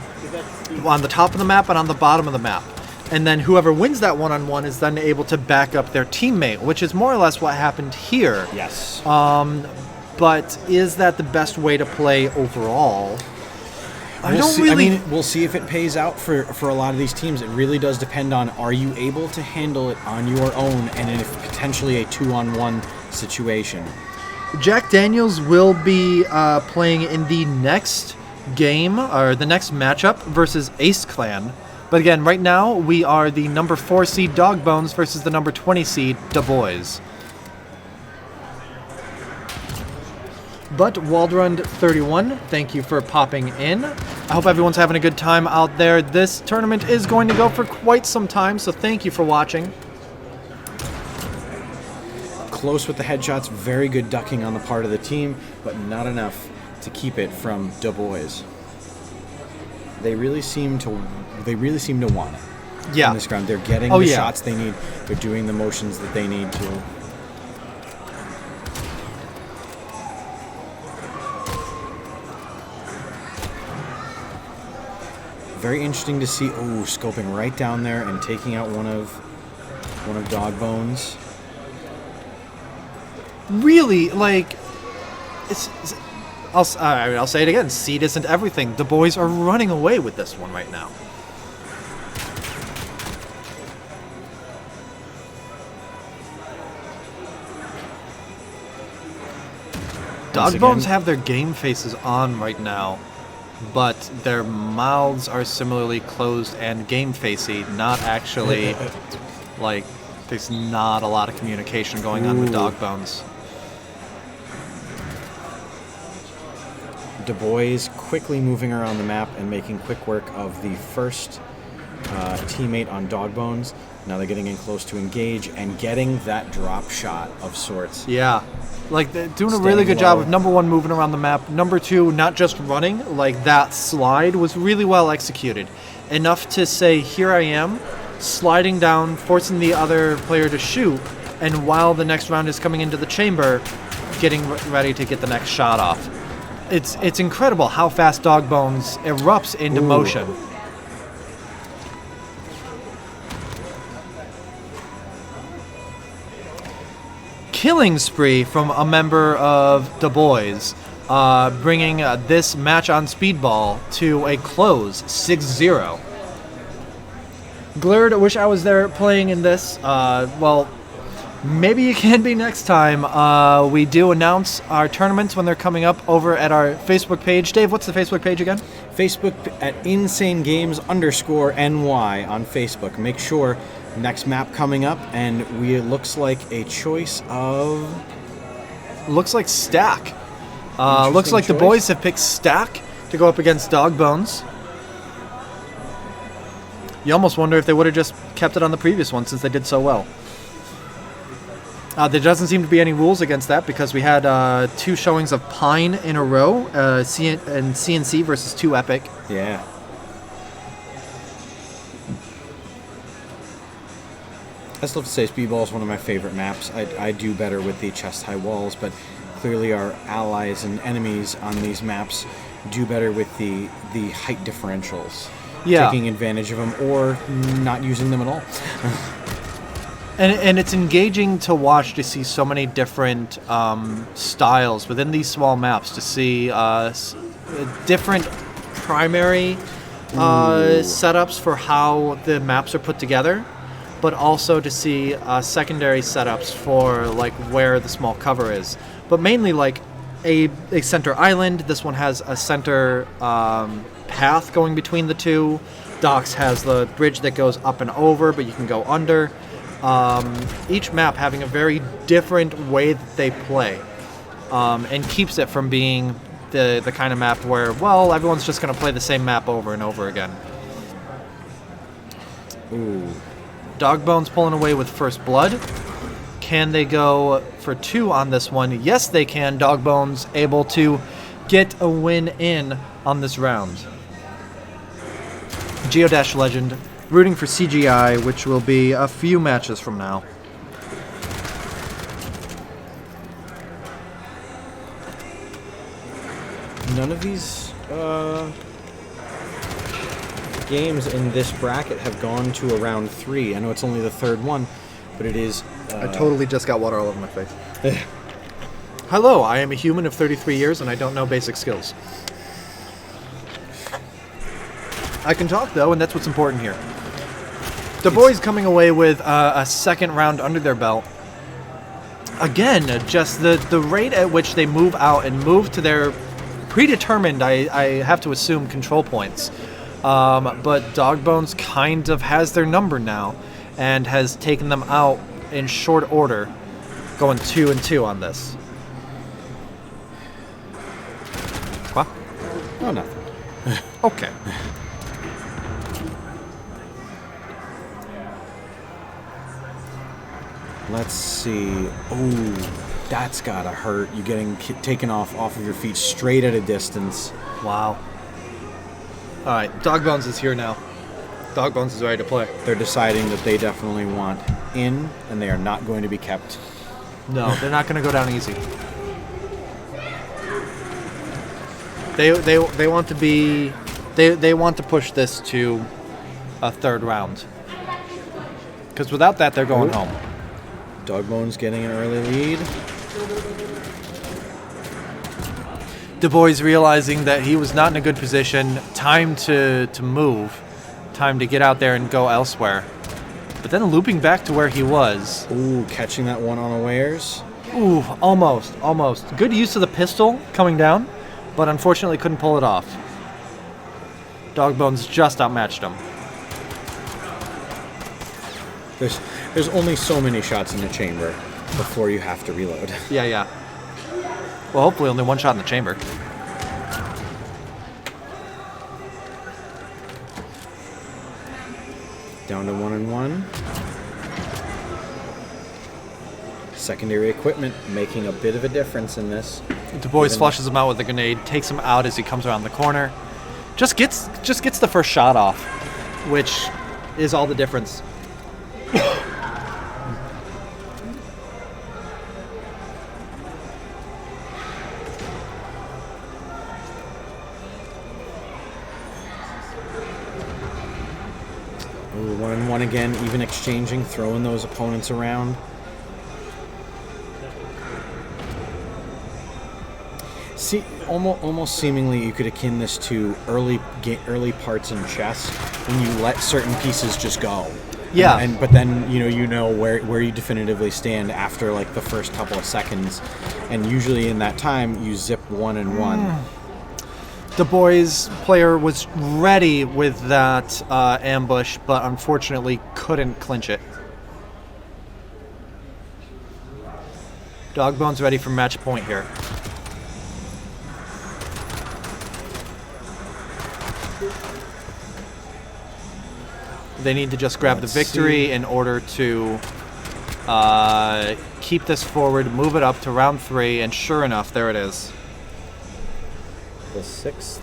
[SPEAKER 2] the top of the map and on the bottom of the map. And then whoever wins that one-on-one is then able to back up their teammate, which is more or less what happened here.
[SPEAKER 1] Yes.
[SPEAKER 2] But is that the best way to play overall?
[SPEAKER 1] We'll see if it pays out for a lot of these teams. It really does depend on, are you able to handle it on your own and if potentially a 2-on-1 situation.
[SPEAKER 2] Jack Daniels will be playing in the next game, or the next matchup, versus Ace Clan. But again, right now, we are the number 4 seed Dog Bones versus the number 20 seed Du Bois. But Waldrund31, thank you for popping in. I hope everyone's having a good time out there. This tournament is going to go for quite some time, so thank you for watching.
[SPEAKER 1] Close with the headshots, very good ducking on the part of the team, but not enough to keep it from Du Bois. They really seem to want it.
[SPEAKER 2] Yeah.
[SPEAKER 1] On this ground, they're getting the shots they need. They're doing the motions that they need to. Very interesting to see. Oh, scoping right down there and taking out one of Dog Bones.
[SPEAKER 2] Really, like, I'll say it again. Seed isn't everything. The boys are running away with this one right now. Dogbones have their game faces on right now, but their mouths are similarly closed and game facey, not actually like there's not a lot of communication going on with Dogbones.
[SPEAKER 1] Du Bois quickly moving around the map and making quick work of the first teammate on Dogbones. Now they're getting in close to engage and getting that drop shot of sorts.
[SPEAKER 2] Yeah. Like, they're doing a really good job of, number one, moving around the map. Number two, not just running. Like, that slide was really well executed. Enough to say, here I am, sliding down, forcing the other player to shoot, and while the next round is coming into the chamber, getting ready to get the next shot off. It's incredible how fast Dogbones erupts into motion. Killing spree from a member of Du Bois, bringing this match on Speedball to a close, 6-0. Glurd, I wish I was there playing in this. Well, maybe you can be next time. We do announce our tournaments when they're coming up over at our Facebook page. Dave, what's the Facebook page again?
[SPEAKER 1] Facebook at InsaneGames_NY on Facebook. Make sure next map coming up, and it looks like a choice of...
[SPEAKER 2] Looks like Stack. Looks like the boys have picked Stack to go up against Dogbones. You almost wonder if they would have just kept it on the previous one since they did so well. There doesn't seem to be any rules against that because we had 2 showings of Pine in a row, and CNC versus 2 Epic.
[SPEAKER 1] Yeah. I still have to say Speedball is one of my favorite maps. I do better with the chest-high walls, but clearly our allies and enemies on these maps do better with the height differentials.
[SPEAKER 2] Yeah.
[SPEAKER 1] Taking advantage of them or not using them at all.
[SPEAKER 2] And it's engaging to watch, to see so many different styles within these small maps, to see different primary setups for how the maps are put together, but also to see secondary setups for like where the small cover is. But mainly like a center island. This one has a center path going between the two. Docks has the bridge that goes up and over, but you can go under. Each map having a very different way that they play, and keeps it from being the kind of map where, well, everyone's just going to play the same map over and over again.
[SPEAKER 1] Ooh.
[SPEAKER 2] Dogbones pulling away with first blood. Can they go for 2 on this one? Yes, they can. Dogbones able to get a win in on this round. Geodash Legend rooting for CGI, which will be a few matches from now.
[SPEAKER 1] None of these games in this bracket have gone to a round 3. I know it's only the third one, but it is...
[SPEAKER 2] I totally just got water all over my face. Hello, I am a human of 33 years and I don't know basic skills. I can talk though, and that's what's important here. The boys coming away with a second round under their belt. Again, just the rate at which they move out and move to their predetermined, I have to assume, control points. But Dogbones kind of has their number now and has taken them out in short order, going 2-2 on this. What?
[SPEAKER 1] Oh, nothing.
[SPEAKER 2] Okay.
[SPEAKER 1] Let's see. Oh, that's gotta hurt. You getting taken off of your feet straight at a distance.
[SPEAKER 2] Wow. All right, Dogbones is here now. Dogbones is ready to play.
[SPEAKER 1] They're deciding that they definitely want in, and they are not going to be kept.
[SPEAKER 2] No, they're not going to go down easy. They want to be. They want to push this to a third round. Because without that, they're going home.
[SPEAKER 1] Dogbones getting an early lead.
[SPEAKER 2] Du Bois realizing that he was not in a good position. Time to move. Time to get out there and go elsewhere. But then looping back to where he was.
[SPEAKER 1] Ooh, catching that one unawares.
[SPEAKER 2] Ooh, almost. Good use of the pistol coming down, but unfortunately couldn't pull it off. Dogbones just outmatched him.
[SPEAKER 1] There's only so many shots in the chamber before you have to reload.
[SPEAKER 2] Yeah. Well, hopefully only one shot in the chamber.
[SPEAKER 1] Down to 1 and 1. Secondary equipment making a bit of a difference in this.
[SPEAKER 2] Du Bois flushes him out with a grenade, takes him out as he comes around the corner. Just gets the first shot off, which is all the difference.
[SPEAKER 1] Ooh, 1 and 1 again, even exchanging, throwing those opponents around. See, almost seemingly, you could akin this to early parts in chess when you let certain pieces just go.
[SPEAKER 2] Yeah.
[SPEAKER 1] But then you know where you definitively stand after like the first couple of seconds, and usually in that time you zip 1 and 1.
[SPEAKER 2] Du Bois player was ready with that ambush, but unfortunately couldn't clinch it. Dogbones ready for match point here. They need to just grab the victory in order to keep this forward, move it up to round 3, and sure enough, there it is.
[SPEAKER 1] The 6th.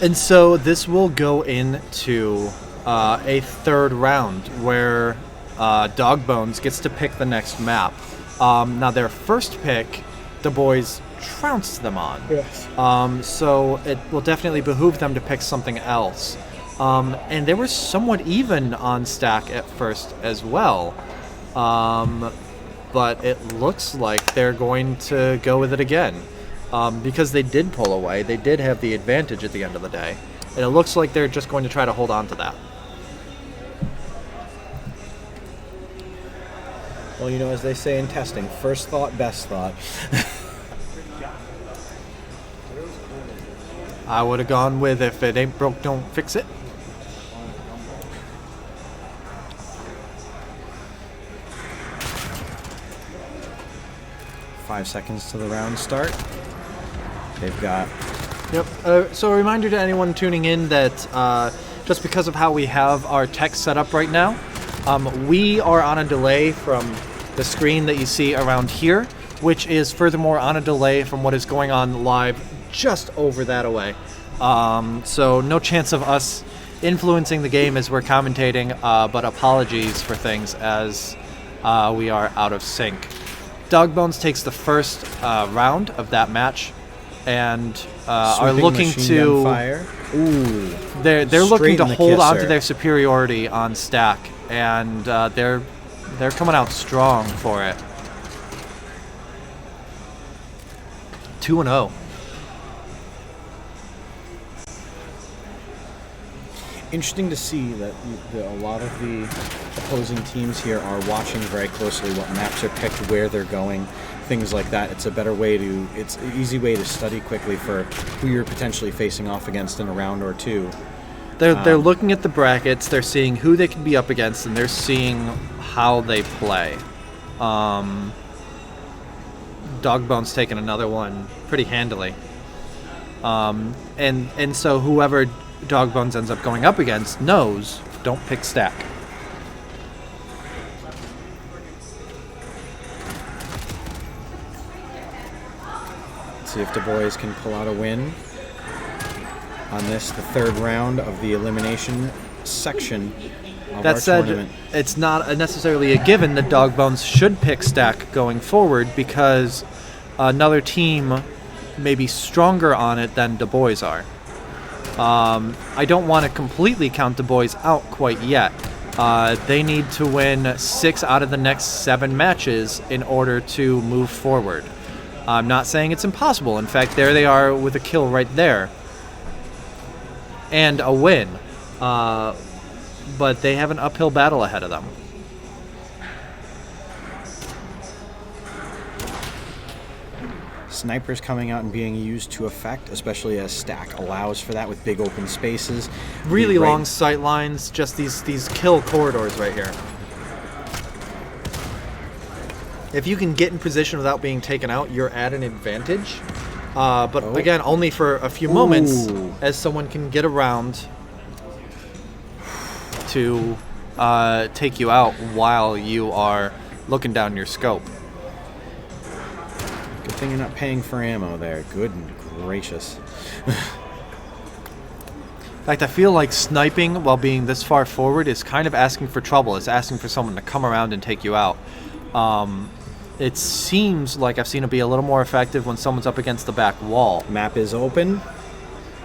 [SPEAKER 2] And so this will go into a third round where Dogbones gets to pick the next map. Now their first pick, Du Bois trounced them on.
[SPEAKER 1] Yes.
[SPEAKER 2] So it will definitely behoove them to pick something else. And they were somewhat even on stack at first as well. But it looks like they're going to go with it again. Because they did pull away. They did have the advantage at the end of the day. And it looks like they're just going to try to hold on to that.
[SPEAKER 1] Well, as they say in testing, first thought, best thought.
[SPEAKER 2] I would have gone with if it ain't broke, don't fix it.
[SPEAKER 1] Five seconds to the round start. They've got...
[SPEAKER 2] Yep. So a reminder to anyone tuning in that just because of how we have our text set up right now, we are on a delay from the screen that you see around here, which is furthermore on a delay from what is going on live just over that away. So no chance of us influencing the game as we're commentating, but apologies for things as we are out of sync. Dogbones takes the first round of that match and are looking to
[SPEAKER 1] fire. Ooh,
[SPEAKER 2] they're looking to hold on to their superiority on stack, and they're coming out strong for it. 2-0.
[SPEAKER 1] Interesting to see that a lot of the opposing teams here are watching very closely what maps are picked, where they're going, things like that. It's an easy way to study quickly for who you're potentially facing off against in a round or two.
[SPEAKER 2] They're looking at the brackets, they're seeing who they can be up against, and they're seeing how they play. Dogbone's taking another one pretty handily. And so whoever Dogbones ends up going up against knows, don't pick stack.
[SPEAKER 1] Let's see if Du Bois can pull out a win on this, the third round of the elimination section of
[SPEAKER 2] That
[SPEAKER 1] our
[SPEAKER 2] said,
[SPEAKER 1] tournament.
[SPEAKER 2] it's not necessarily a given that Dogbones should pick stack going forward because another team may be stronger on it than Du Bois are. I don't want to completely count Du Bois out quite yet. They need to win 6 out of the next 7 matches in order to move forward. I'm not saying it's impossible. In fact, there they are with a kill right there. And a win. but they have an uphill battle ahead of them.
[SPEAKER 1] Snipers coming out and being used to effect, especially as Stack allows for that with big open spaces.
[SPEAKER 2] Really long sight lines, just these kill corridors right here. If you can get in position without being taken out, you're at an advantage. But again, only for a few moments, as someone can get around to take you out while you are looking down your scope.
[SPEAKER 1] Good thing you're not paying for ammo there. Good and gracious.
[SPEAKER 2] In fact, I feel like sniping while being this far forward is kind of asking for trouble. It's asking for someone to come around and take you out. It seems like I've seen it be a little more effective when someone's up against the back wall.
[SPEAKER 1] Map is open.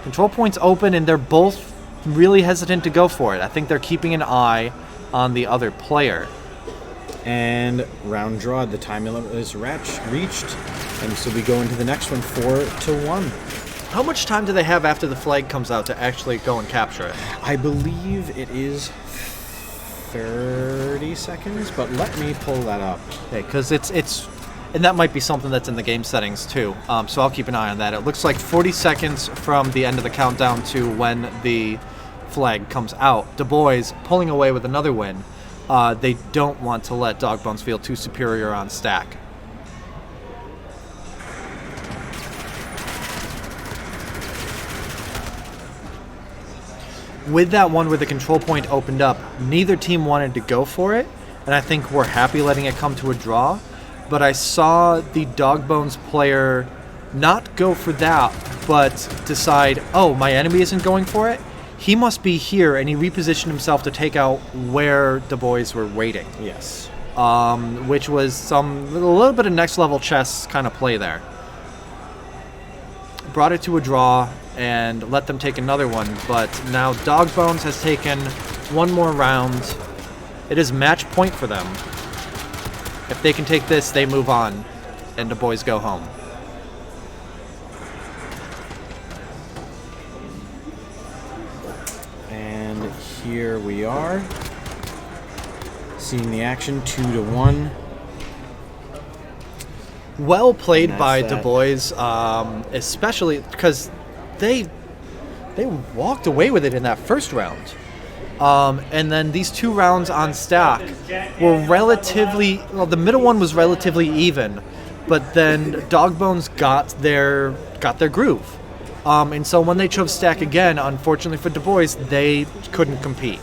[SPEAKER 2] Control point's open, and they're both really hesitant to go for it. I think they're keeping an eye on the other player.
[SPEAKER 1] And round draw, the time limit is reached. And so we go into the next one, 4-1.
[SPEAKER 2] How much time do they have after the flag comes out to actually go and capture it?
[SPEAKER 1] I believe it is 30 seconds, but let me pull that up.
[SPEAKER 2] Okay, because it's and that might be something that's in the game settings too. So I'll keep an eye on that. It looks like 40 seconds from the end of the countdown to when the flag comes out. Du Bois pulling away with another win. They don't want to let Dogbones feel too superior on Stack. With that one where the control point opened up, neither team wanted to go for it, and I think we're happy letting it come to a draw. But I saw the Dogbones player not go for that, but decide, oh, my enemy isn't going for it? He must be here, and he repositioned himself to take out where Du Bois were waiting.
[SPEAKER 1] Yes.
[SPEAKER 2] Which was a little bit of next level chess kind of play there. Brought it to a draw and let them take another one, but now Dogbones has taken one more round. It is match point for them. If they can take this, they move on, and Du Bois go home.
[SPEAKER 1] And here we are, seeing the action, 2-1.
[SPEAKER 2] Well played by Du Bois, especially because they walked away with it in that first round. And then these two rounds on Stack were relatively, well, the middle one was relatively even, but then Dogbones got their groove. And so when they chose Stack again, unfortunately for Du Bois, they couldn't compete.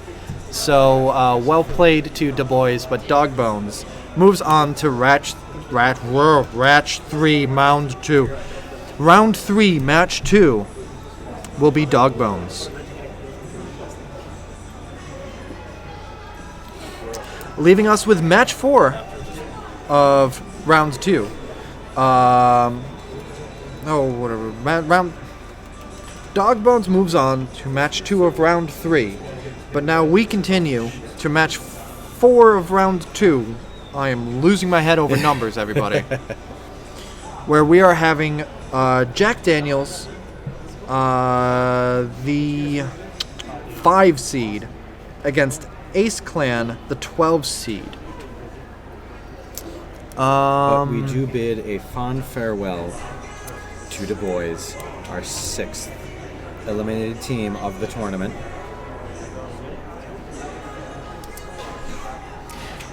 [SPEAKER 2] So well played to Du Bois, but Dogbones moves on to Ratch 3, Mound 2. Round 3, Match 2 will be Dogbones. Leaving us with Match 4 of Round 2. Dogbones moves on to Match 2 of Round 3. But now we continue to Match 4 of Round 2. I am losing my head over numbers, everybody. Where we are having Jack Daniels, the 5 seed, against Ace Clan, the 12 seed.
[SPEAKER 1] But we do bid a fond farewell to Du Bois, our 6th eliminated team of the tournament.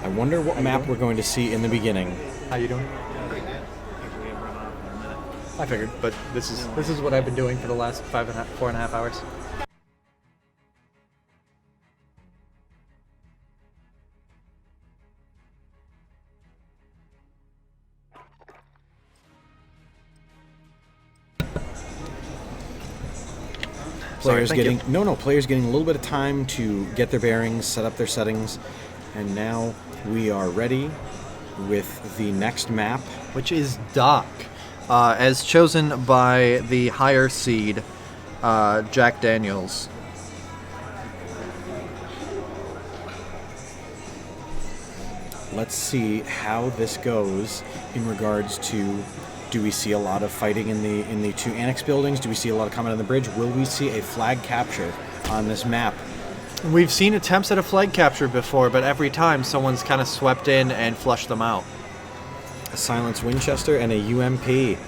[SPEAKER 1] I wonder what map we're going to see in the beginning.
[SPEAKER 2] How you doing? I figured, but this is what I've been doing for the last 4.5 hours.
[SPEAKER 1] Players getting a little bit of time to get their bearings, set up their settings, and now we are ready with the next map,
[SPEAKER 2] which is Dock, as chosen by the higher seed, Jack Daniels.
[SPEAKER 1] Let's see how this goes in regards to, do we see a lot of fighting in the two annex buildings? Do we see a lot of combat on the bridge? Will we see a flag capture on this map
[SPEAKER 2] We've seen attempts at a flag capture before, but every time someone's kind of swept in and flushed them out.
[SPEAKER 1] A Silence Winchester and a UMP.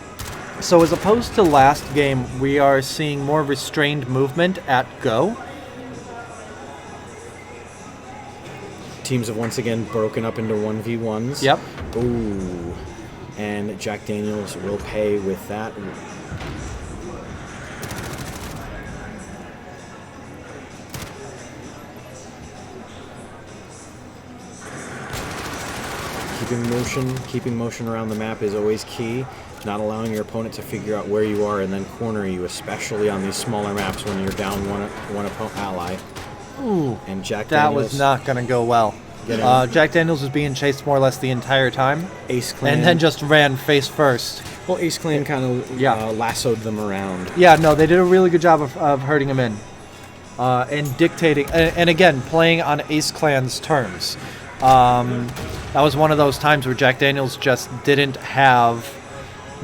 [SPEAKER 2] So as opposed to last game, we are seeing more restrained movement at go.
[SPEAKER 1] Teams have once again broken up into 1v1s.
[SPEAKER 2] Yep.
[SPEAKER 1] Ooh. And Jack Daniels will pay with that. Keeping motion around the map is always key. Not allowing your opponent to figure out where you are and then corner you, especially on these smaller maps when you're down one ally.
[SPEAKER 2] Ooh,
[SPEAKER 1] and Jack
[SPEAKER 2] that
[SPEAKER 1] Daniels
[SPEAKER 2] was not going to go well. Jack Daniels was being chased more or less the entire time.
[SPEAKER 1] Ace Clan.
[SPEAKER 2] And then just ran face first.
[SPEAKER 1] Well, Ace Clan kind of lassoed them around.
[SPEAKER 2] Yeah, no, they did a really good job of herding him in. And dictating, and again, playing on Ace Clan's terms. That was one of those times where Jack Daniels just didn't have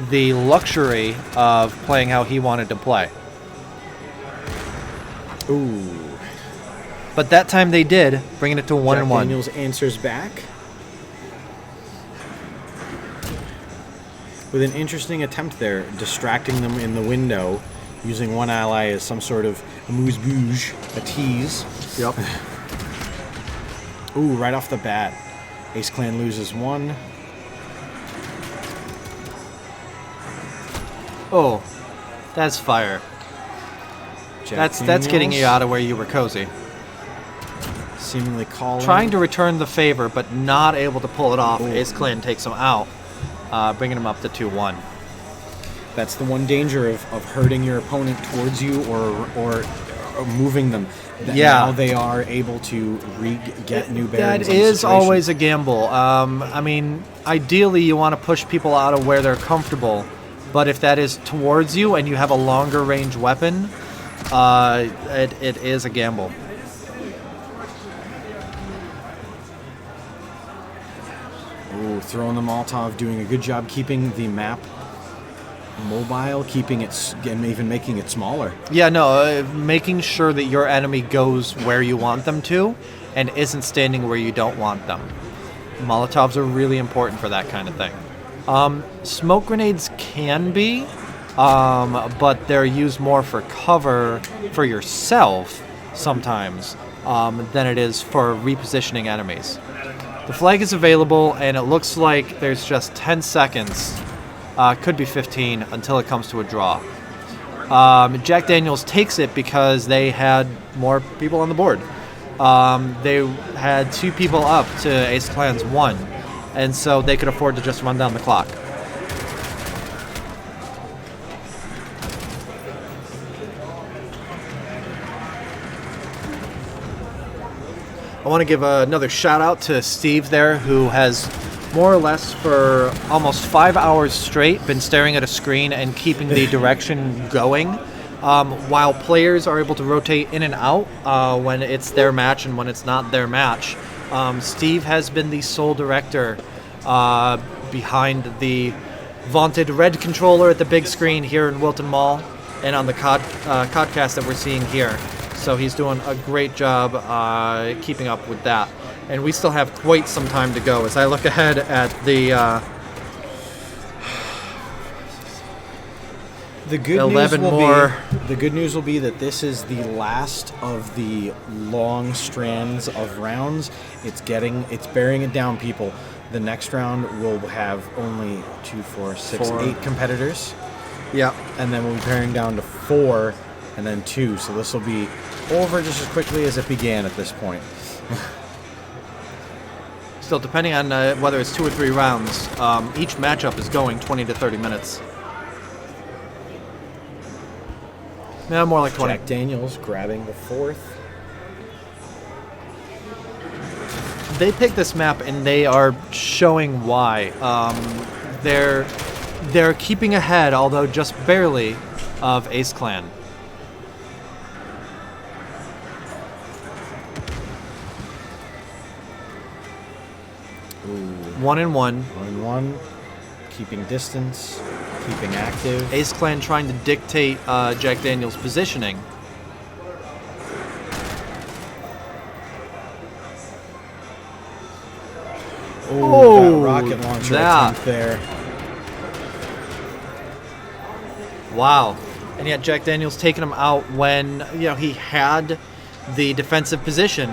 [SPEAKER 2] the luxury of playing how he wanted to play.
[SPEAKER 1] Ooh.
[SPEAKER 2] But that time they did, bringing it to 1-1.
[SPEAKER 1] Jack Daniels answers back with an interesting attempt there, distracting them in the window, using one ally as some sort of amuse-bouche, a tease.
[SPEAKER 2] Yep.
[SPEAKER 1] Ooh, right off the bat, Ace Clan loses one.
[SPEAKER 2] Oh, that's fire. That's getting you out of where you were cozy.
[SPEAKER 1] Seemingly calling.
[SPEAKER 2] Trying to return the favor, but not able to pull it off. Ooh. Ace Clan takes him out, bringing him up to 2-1.
[SPEAKER 1] That's the one danger of hurting your opponent towards you or moving them. Now they are able to get new bearings.
[SPEAKER 2] That is always a gamble. I mean, ideally you want to push people out of where they're comfortable, but if that is towards you and you have a longer range weapon, it is a gamble.
[SPEAKER 1] Ooh, throwing the Molotov, doing a good job keeping the map mobile, keeping it and even making it smaller.
[SPEAKER 2] Yeah, no, making sure that your enemy goes where you want them to and isn't standing where you don't want them. Molotovs are really important for that kind of thing. Smoke grenades can be, but they're used more for cover for yourself sometimes than it is for repositioning enemies. The flag is available, and it looks like there's just 10 seconds, could be 15, until it comes to a draw. Jack Daniels takes it because they had more people on the board. They had 2 people up to Ace Clan's 1, and so they could afford to just run down the clock. I want to give another shout out to Steve there, who has more or less for almost 5 hours straight been staring at a screen and keeping the direction going, while players are able to rotate in and out when it's their match and when it's not their match. Steve has been the sole director behind the vaunted red controller at the big screen here in Wilton Mall and on the codcast that we're seeing here. So he's doing a great job keeping up with that. And we still have quite some time to go. As I look ahead at the
[SPEAKER 1] good news will be that this is the last of the long strands of rounds. It's bearing it down, people. The next round will have only 8 competitors.
[SPEAKER 2] Yeah.
[SPEAKER 1] And then we'll be paring down to 4 and then 2. So this will be over just as quickly as it began at this point.
[SPEAKER 2] Still, depending on whether it's 2 or 3 rounds, each matchup is going 20 to 30 minutes. Yeah, more like 20.
[SPEAKER 1] Jack Daniels grabbing the 4th.
[SPEAKER 2] They picked this map and they are showing why. They're keeping ahead, although just barely, of Ace Clan.
[SPEAKER 1] Ooh.
[SPEAKER 2] 1-1.
[SPEAKER 1] 1-1. Keeping distance. Keeping active.
[SPEAKER 2] Ace Clan trying to dictate Jack Daniels' positioning.
[SPEAKER 1] Oh, that rocket launcher attempt there.
[SPEAKER 2] Wow. And yet Jack Daniels taking him out when he had the defensive position,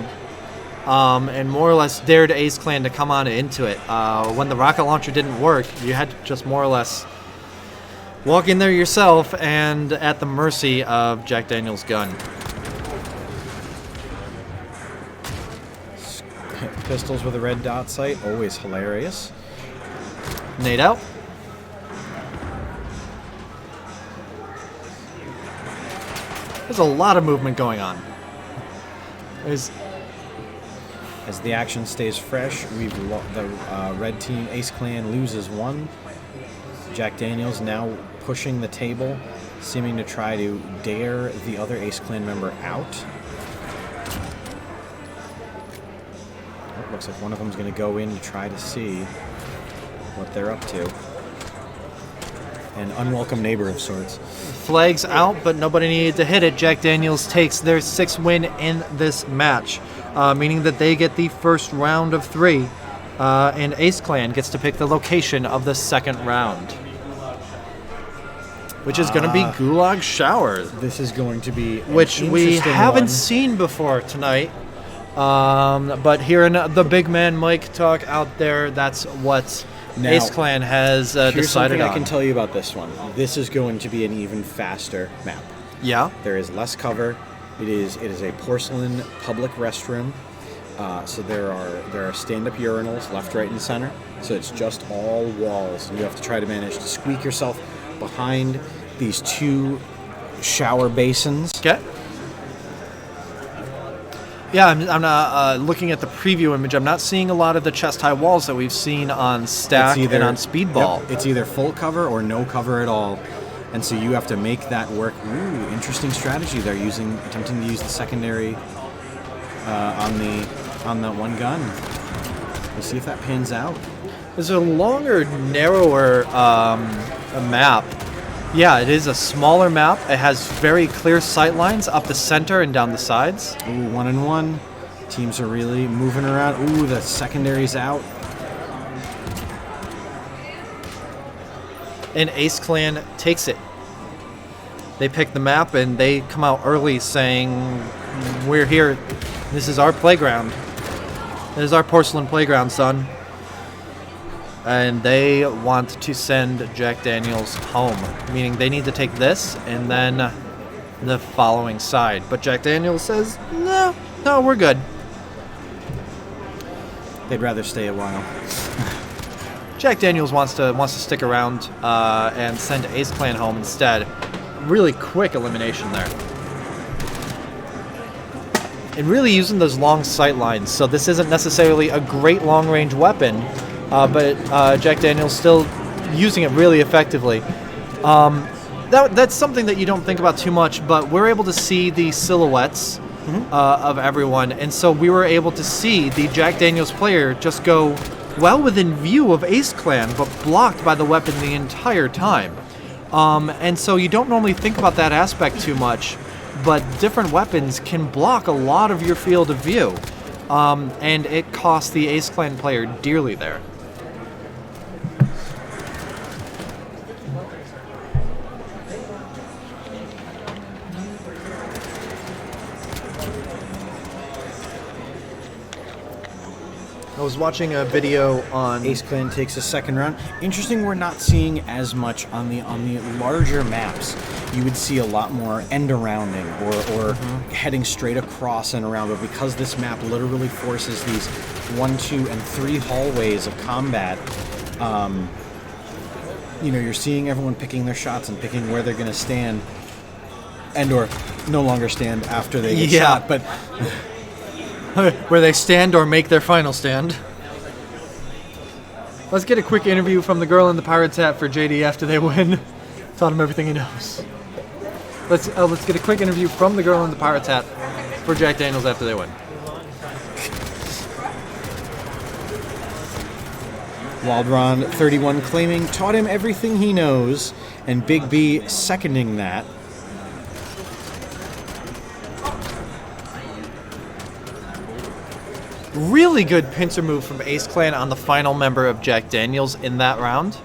[SPEAKER 2] and more or less dared Ace Clan to come on into it. When the rocket launcher didn't work, you had to just more or less walk in there yourself and at the mercy of Jack Daniels' gun.
[SPEAKER 1] Pistols with a red dot sight, always hilarious.
[SPEAKER 2] Nade out. There's a lot of movement going on.
[SPEAKER 1] As the action stays fresh, the red team, Ace Clan, loses one. Jack Daniels now pushing the table, seeming to try to dare the other Ace Clan member out. Oh, looks like one of them is going to go in to try to see what they're up to. An unwelcome neighbor of sorts.
[SPEAKER 2] Flags out, but nobody needed to hit it. Jack Daniels takes their 6th win in this match, meaning that they get the first round of 3, and Ace Clan gets to pick the location of the 2nd round, which is going to be Gulag Shower.
[SPEAKER 1] This is going to be
[SPEAKER 2] which we haven't seen before tonight. But hearing the big man Mike talk out there, that's what Ace Clan has
[SPEAKER 1] here's
[SPEAKER 2] decided
[SPEAKER 1] something
[SPEAKER 2] on.
[SPEAKER 1] I can tell you about this one. This is going to be an even faster map.
[SPEAKER 2] Yeah.
[SPEAKER 1] There is less cover. It is a porcelain public restroom. So there are stand-up urinals left, right, and center. So it's just all walls. You have to try to manage to squeak yourself behind these 2 shower basins.
[SPEAKER 2] Okay. Yeah, I'm looking at the preview image. I'm not seeing a lot of the chest-high walls that we've seen on Stack and on Speedball.
[SPEAKER 1] Yep, it's either full cover or no cover at all. And so you have to make that work. Ooh, interesting strategy. They're attempting to use the secondary on that one gun. We'll see if that pans out.
[SPEAKER 2] There's a longer, narrower map. Yeah, it is a smaller map. It has very clear sight lines up the center and down the sides.
[SPEAKER 1] Ooh, 1-1. Teams are really moving around. Ooh, the secondary's out.
[SPEAKER 2] And Ace Clan takes it. They pick the map and they come out early saying, "We're here. This is our playground. This is our porcelain playground, son." And they want to send Jack Daniels home, meaning they need to take this and then the following side. But Jack Daniels says, no, we're good.
[SPEAKER 1] They'd rather stay a while.
[SPEAKER 2] Jack Daniels wants to stick around and send Ace Clan home instead. Really quick elimination there. And really using those long sight lines. So this isn't necessarily a great long-range weapon, but Jack Daniels still using it really effectively. That's something that you don't think about too much, but we're able to see the silhouettes of everyone, and so we were able to see the Jack Daniels player just go well within view of Ace Clan, but blocked by the weapon the entire time. And so you don't normally think about that aspect too much, but different weapons can block a lot of your field of view, and it cost the Ace Clan player dearly there. I was watching a video on
[SPEAKER 1] Ace Clan takes a second round. Interesting, we're not seeing as much on the larger maps. You would see a lot more end-arounding or heading straight across and around, but because this map literally forces these 1, 2, and 3 hallways of combat, you're seeing everyone picking their shots and picking where they're going to stand, and/or no longer stand after they get shot, but
[SPEAKER 2] where they stand or make their final stand. Let's get a quick interview from the girl in the pirate's hat for JD after they win. Taught him everything he knows. Let's get a quick interview from the girl in the pirate's hat for Jack Daniels after they win.
[SPEAKER 1] Waldron 31 claiming taught him everything he knows, and Big B seconding that.
[SPEAKER 2] Really good pincer move from Ace Clan on the final member of Jack Daniels in that round.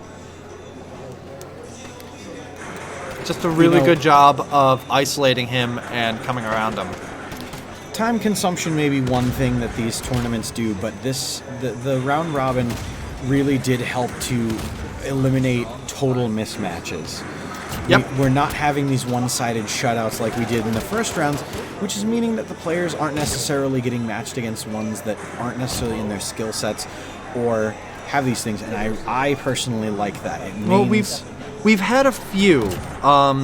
[SPEAKER 2] Just a really good job of isolating him and coming around him.
[SPEAKER 1] Time consumption may be one thing that these tournaments do, but the round robin really did help to eliminate total mismatches.
[SPEAKER 2] Yep.
[SPEAKER 1] We're not having these one-sided shutouts like we did in the first rounds, which is meaning that the players aren't necessarily getting matched against ones that aren't necessarily in their skill sets or have these things, and I personally like that. It means
[SPEAKER 2] We've had a few.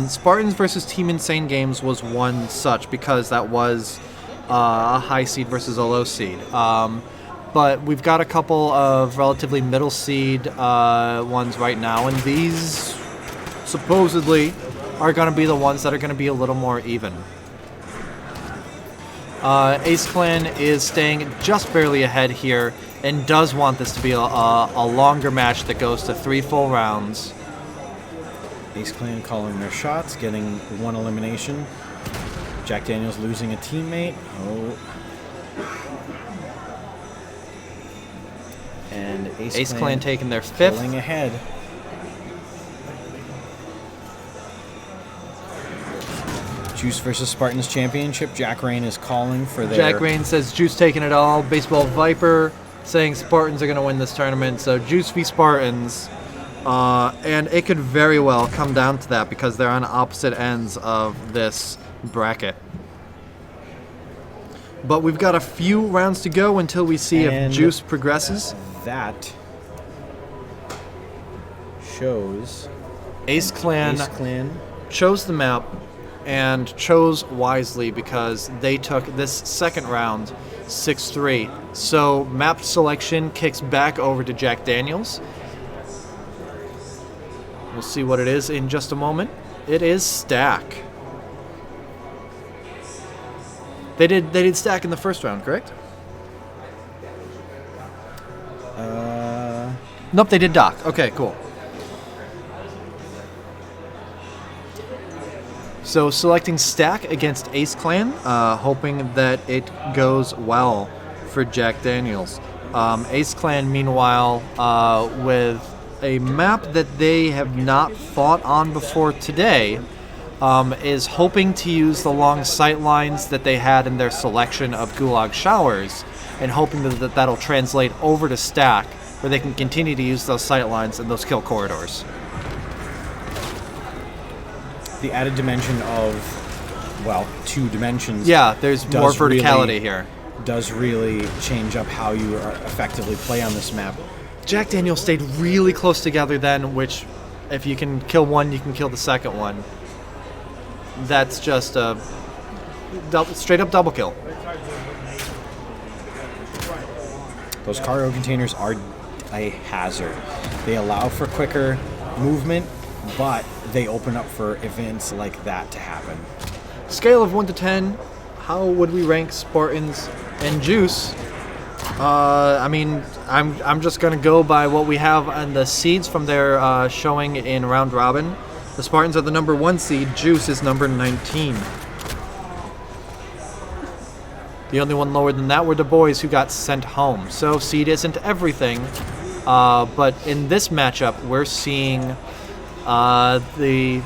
[SPEAKER 2] Spartans versus Team Insane games was one such because that was a high seed versus a low seed. But we've got a couple of relatively middle seed ones right now, and these supposedly are going to be the ones that are going to be a little more even. Ace Clan is staying just barely ahead here and does want this to be a longer match that goes to 3 full rounds.
[SPEAKER 1] Ace Clan calling their shots, getting one elimination. Jack Daniels losing a teammate. Oh. And Ace
[SPEAKER 2] Clan taking their 5th.
[SPEAKER 1] Pulling ahead. Juice versus Spartans Championship. Jack Rain is calling for their...
[SPEAKER 2] Jack Rain says Juice taking it all. Baseball Viper saying Spartans are going to win this tournament. So Juice v Spartans. And it could very well come down to that because they're on opposite ends of this bracket. But we've got a few rounds to go until we see if Juice progresses.
[SPEAKER 1] That shows
[SPEAKER 2] Ace Clan chose the map and chose wisely because they took this second round 6-3. So map selection kicks back over to Jack Daniels. We'll see what it is in just a moment. It is Stack. They did Stack in the first round, correct? Nope, they did Doc. Okay, cool. So selecting Stack against Ace Clan, hoping that it goes well for Jack Daniels. Ace Clan, meanwhile, with a map that they have not fought on before today, is hoping to use the long sight lines that they had in their selection of Gulag Showers, and hoping that that'll translate over to Stack, where they can continue to use those sight lines and those kill corridors.
[SPEAKER 1] The added dimension of, well, 2 dimensions.
[SPEAKER 2] Yeah, there's more verticality here.
[SPEAKER 1] Does really change up how you effectively play on this map.
[SPEAKER 2] Jack Daniels stayed really close together then, which if you can kill one, you can kill the second one. That's just a straight up double kill.
[SPEAKER 1] Those cargo containers are a hazard. They allow for quicker movement, but they open up for events like that to happen.
[SPEAKER 2] Scale of 1 to 10, how would we rank Spartans and Juice? I mean, I'm just gonna go by what we have on the seeds from their showing in round robin. The Spartans are the number 1 seed. Juice is number 19. The only one lower than that were the boys who got sent home. So seed isn't everything, but in this matchup, we're seeing the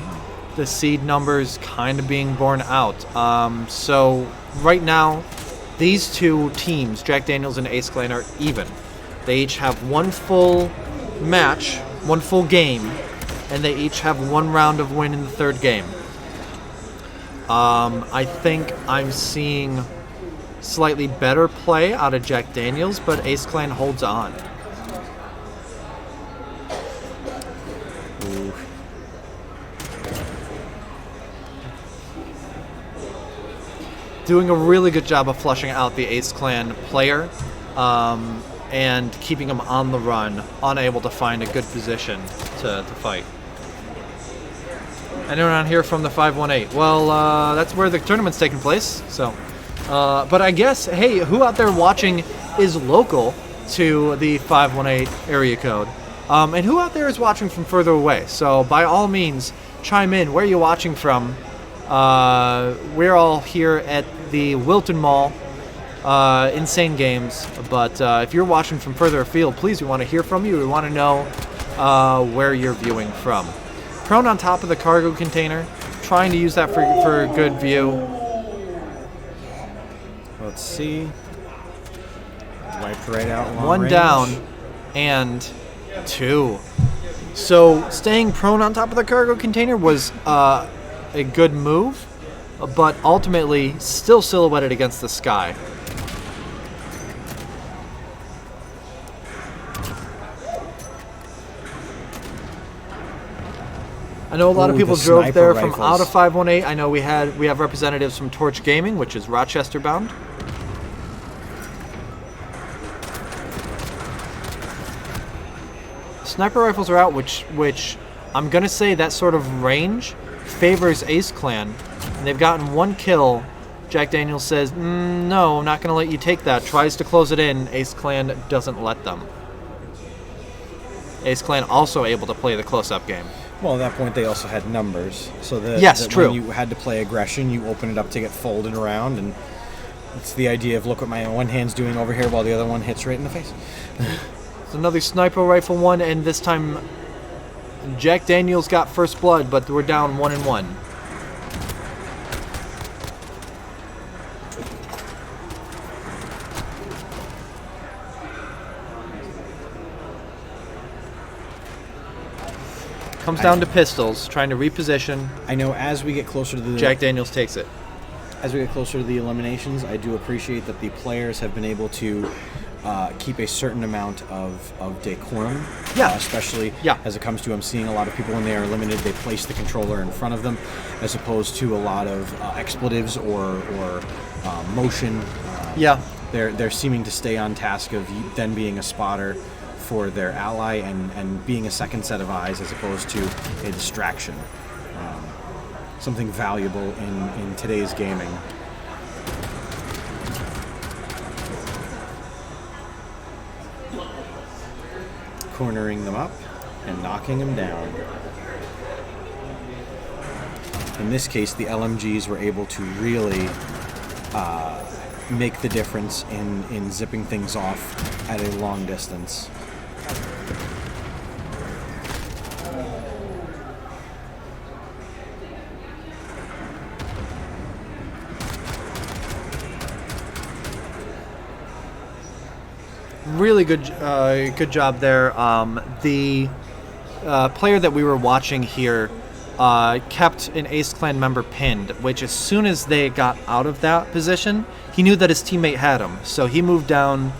[SPEAKER 2] seed numbers kind of being borne out. So right now, these two teams, Jack Daniels and Ace Clan, are even. They each have 1 full match, 1 full game, and they each have 1 round of win in the 3rd game. I think I'm seeing slightly better play out of Jack Daniels, but Ace Clan holds on.
[SPEAKER 1] Ooh.
[SPEAKER 2] Doing a really good job of flushing out the Ace Clan player and keeping him on the run, unable to find a good position to fight. Anyone around here from the 518? Well, that's where the tournament's taking place. So, but I guess, hey, who out there watching is local to the 518 area code? And who out there is watching from further away? So by all means, chime in. Where are you watching from? We're all here at the Wilton Mall insane games. But if you're watching from further afield, please, we want to hear from you. We want to know where you're viewing from. Prone on top of the cargo container, trying to use that for a good view.
[SPEAKER 1] Let's see. Wiped right out. Long
[SPEAKER 2] One
[SPEAKER 1] range.
[SPEAKER 2] down and 2. So staying prone on top of the cargo container was a good move, but ultimately still silhouetted against the sky. I know a lot of
[SPEAKER 1] Ooh,
[SPEAKER 2] people
[SPEAKER 1] the
[SPEAKER 2] drove
[SPEAKER 1] sniper
[SPEAKER 2] there from
[SPEAKER 1] rifles.
[SPEAKER 2] out of 518. I know we have representatives from Torch Gaming, which is Rochester bound. Sniper rifles are out, which I'm gonna say that sort of range favors Ace Clan. And they've gotten 1 kill. Jack Daniels says, "No, I'm not gonna let you take that." Tries to close it in. Ace Clan doesn't let them. Ace Clan also able to play the close-up game.
[SPEAKER 1] Well, at that point, they also had numbers. So that,
[SPEAKER 2] Yes,
[SPEAKER 1] that
[SPEAKER 2] true.
[SPEAKER 1] when you had to play aggression, you open it up to get folded around, and it's the idea of look what my one hand's doing over here while the other one hits right in the face.
[SPEAKER 2] It's another sniper rifle one, and this time Jack Daniels got first blood, but we're down 1-1. Comes down to pistols, trying to reposition.
[SPEAKER 1] I know as we get closer to the
[SPEAKER 2] Jack Daniels takes it.
[SPEAKER 1] As we get closer to the eliminations, I do appreciate that the players have been able to keep a certain amount of decorum.
[SPEAKER 2] Yeah.
[SPEAKER 1] Especially
[SPEAKER 2] Yeah.
[SPEAKER 1] as it comes to, I'm seeing a lot of people when they are eliminated, they place the controller in front of them, as opposed to a lot of expletives or motion.
[SPEAKER 2] Yeah.
[SPEAKER 1] They're seeming to stay on task of then being a spotter for their ally and being a second set of eyes as opposed to a distraction. Something valuable in today's gaming. Cornering them up and knocking them down. In this case, the LMGs were able to really make the difference in zipping things off at a long distance.
[SPEAKER 2] Really good job there. The player that we were watching here kept an Ace Clan member pinned, which as soon as they got out of that position, he knew that his teammate had him. So he moved down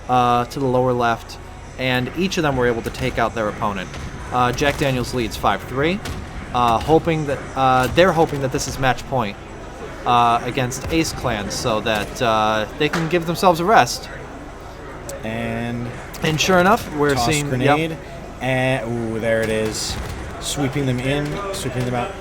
[SPEAKER 2] to the lower left, and each of them were able to take out their opponent. Jack Daniels leads 5-3, hoping that they're hoping that this is match point against Ace Clan, so that they can give themselves a rest.
[SPEAKER 1] And
[SPEAKER 2] sure enough, we're
[SPEAKER 1] toss
[SPEAKER 2] seeing
[SPEAKER 1] grenade,
[SPEAKER 2] yep.
[SPEAKER 1] and ooh, there it is, sweeping them in, sweeping them out.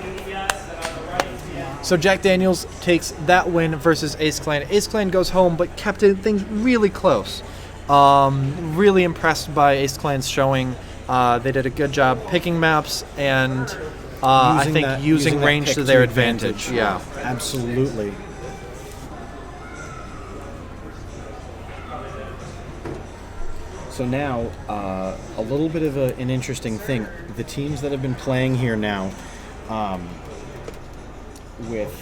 [SPEAKER 2] So Jack Daniels takes that win versus Ace Clan. Ace Clan goes home, but kept things really close. Really impressed by Ace Clan's showing. They did a good job picking maps and I think using range
[SPEAKER 1] pick
[SPEAKER 2] to their advantage. Yeah,
[SPEAKER 1] absolutely. So now, a little bit of an interesting thing. The teams that have been playing here now, with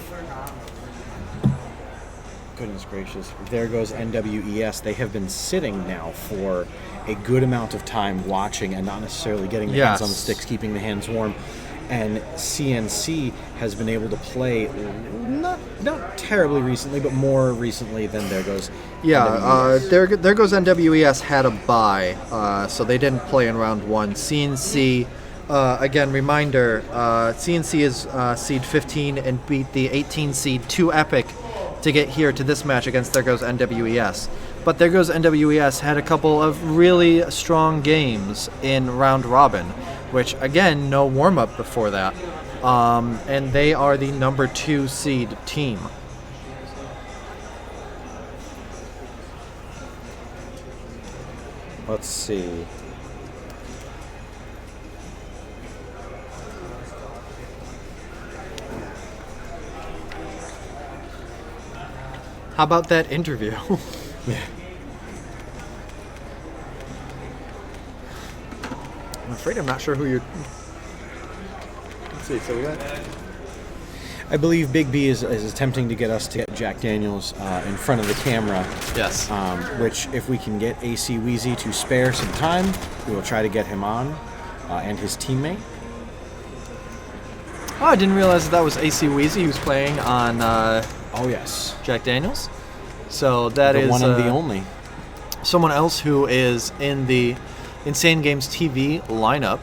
[SPEAKER 1] goodness gracious, there goes NWES. They have been sitting now for a good amount of time watching and not necessarily getting the hands on the sticks, keeping the hands warm. And CNC has been able to play not terribly recently, but more recently than there goes.
[SPEAKER 2] Yeah, there goes NWES had a bye, so they didn't play in round 1. CNC, again, reminder, CNC is seed 15 and beat the 18 seed 2 Epic to get here to this match against There Goes NWES. But There Goes NWES had a couple of really strong games in round robin, which, again, no warm-up before that. And they are the number 2 seed team.
[SPEAKER 1] Let's see.
[SPEAKER 2] How about that interview? I'm afraid I'm not sure who you're... Let's see, so we got...
[SPEAKER 1] I believe Big B is attempting to get us to get Jack Daniels in front of the camera.
[SPEAKER 2] Yes.
[SPEAKER 1] Which, if we can get AC Wheezy to spare some time, we will try to get him on, and his teammate.
[SPEAKER 2] Oh, I didn't realize that was AC Wheezy who's playing on
[SPEAKER 1] oh yes,
[SPEAKER 2] Jack Daniels. So that
[SPEAKER 1] the
[SPEAKER 2] is
[SPEAKER 1] one and the only.
[SPEAKER 2] Someone else who is in the Insane Games TV lineup.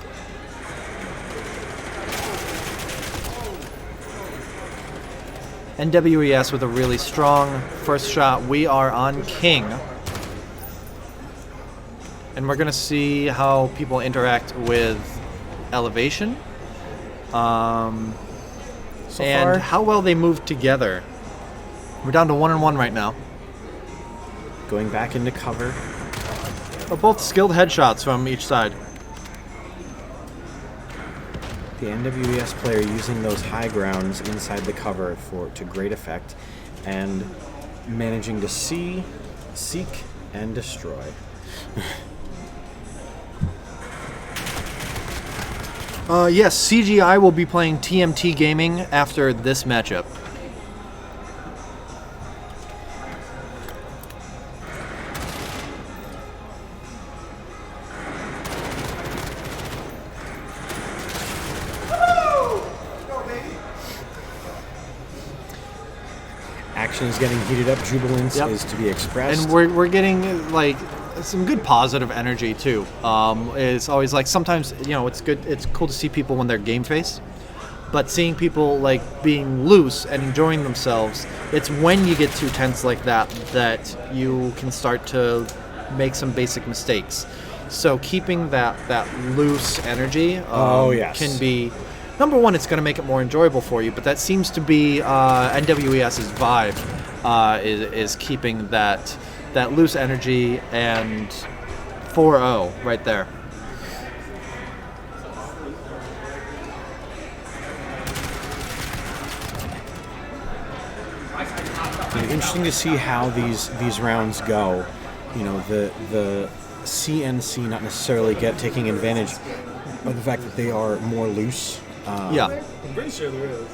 [SPEAKER 2] NWES with a really strong first shot. We are on King. And we're going to see how people interact with elevation. And
[SPEAKER 1] far.
[SPEAKER 2] how well they move together. We're down to 1-1 right now.
[SPEAKER 1] Going back into cover.
[SPEAKER 2] But both skilled headshots from each side.
[SPEAKER 1] The NWES player using those high grounds inside the cover to great effect, and managing to seek, and destroy.
[SPEAKER 2] Yes, CGI will be playing TMT Gaming after this matchup.
[SPEAKER 1] Action is getting heated up. Jubilance is to be expressed.
[SPEAKER 2] And we're getting like some good positive energy too. It's always like sometimes it's good. It's cool to see people when they're game face, but seeing people like being loose and enjoying themselves. It's when you get too tense like that you can start to make some basic mistakes. So keeping that loose energy can be. Number one, it's going to make it more enjoyable for you, but that seems to be NWES's vibe, is keeping that loose energy, and 4-0 right there.
[SPEAKER 1] Interesting to see how these rounds go. The CNC not necessarily taking advantage of the fact that they are more loose.
[SPEAKER 2] I'm
[SPEAKER 3] pretty sure there is.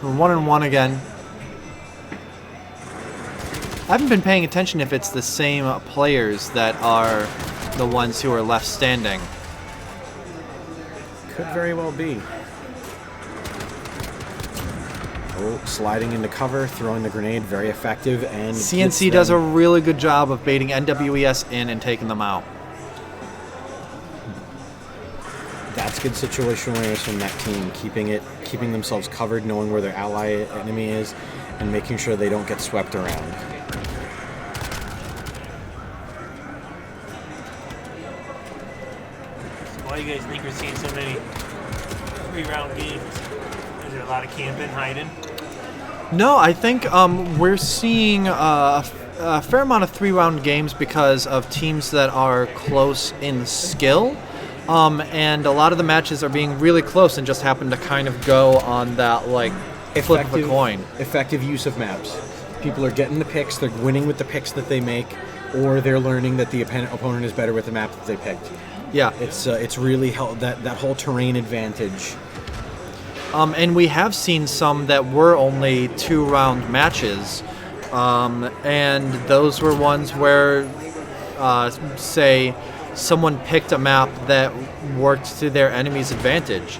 [SPEAKER 2] We're 1-1 again. I haven't been paying attention if it's the same players that are the ones who are left standing.
[SPEAKER 1] Could very well be. Oh, sliding into cover, throwing the grenade, very effective, and
[SPEAKER 2] CNC does a really good job of baiting NWES in and taking them out.
[SPEAKER 1] That's good situational awareness from that team, keeping themselves covered, knowing where their enemy is, and making sure they don't get swept around.
[SPEAKER 3] Why do you guys think we're seeing so many 3-round games? Is there a lot of camping, hiding?
[SPEAKER 2] No, I think we're seeing a fair amount of 3-round games because of teams that are close in skill. And a lot of the matches are being really close and just happen to kind of go on that, like, flip of a coin.
[SPEAKER 1] Effective use of maps. People are getting the picks, they're winning with the picks that they make, or they're learning that the opponent is better with the map that they picked.
[SPEAKER 2] Yeah.
[SPEAKER 1] It's really held that whole terrain advantage.
[SPEAKER 2] And we have seen some that were only 2-round matches, and those were ones where, say, someone picked a map that worked to their enemy's advantage.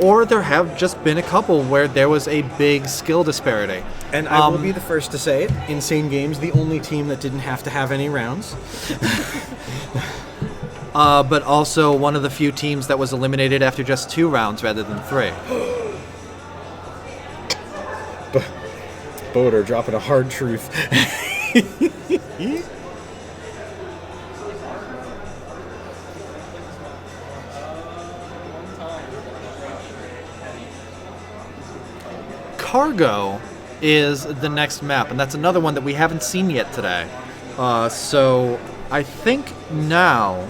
[SPEAKER 2] Or there have just been a couple where there was a big skill disparity.
[SPEAKER 1] And I will be the first to say it, Insane Games, the only team that didn't have to have any rounds.
[SPEAKER 2] But also one of the few teams that was eliminated after just 2 rounds rather than 3.
[SPEAKER 1] Boder dropping a hard truth.
[SPEAKER 2] Cargo is the next map, and that's another one that we haven't seen yet today. So I think now,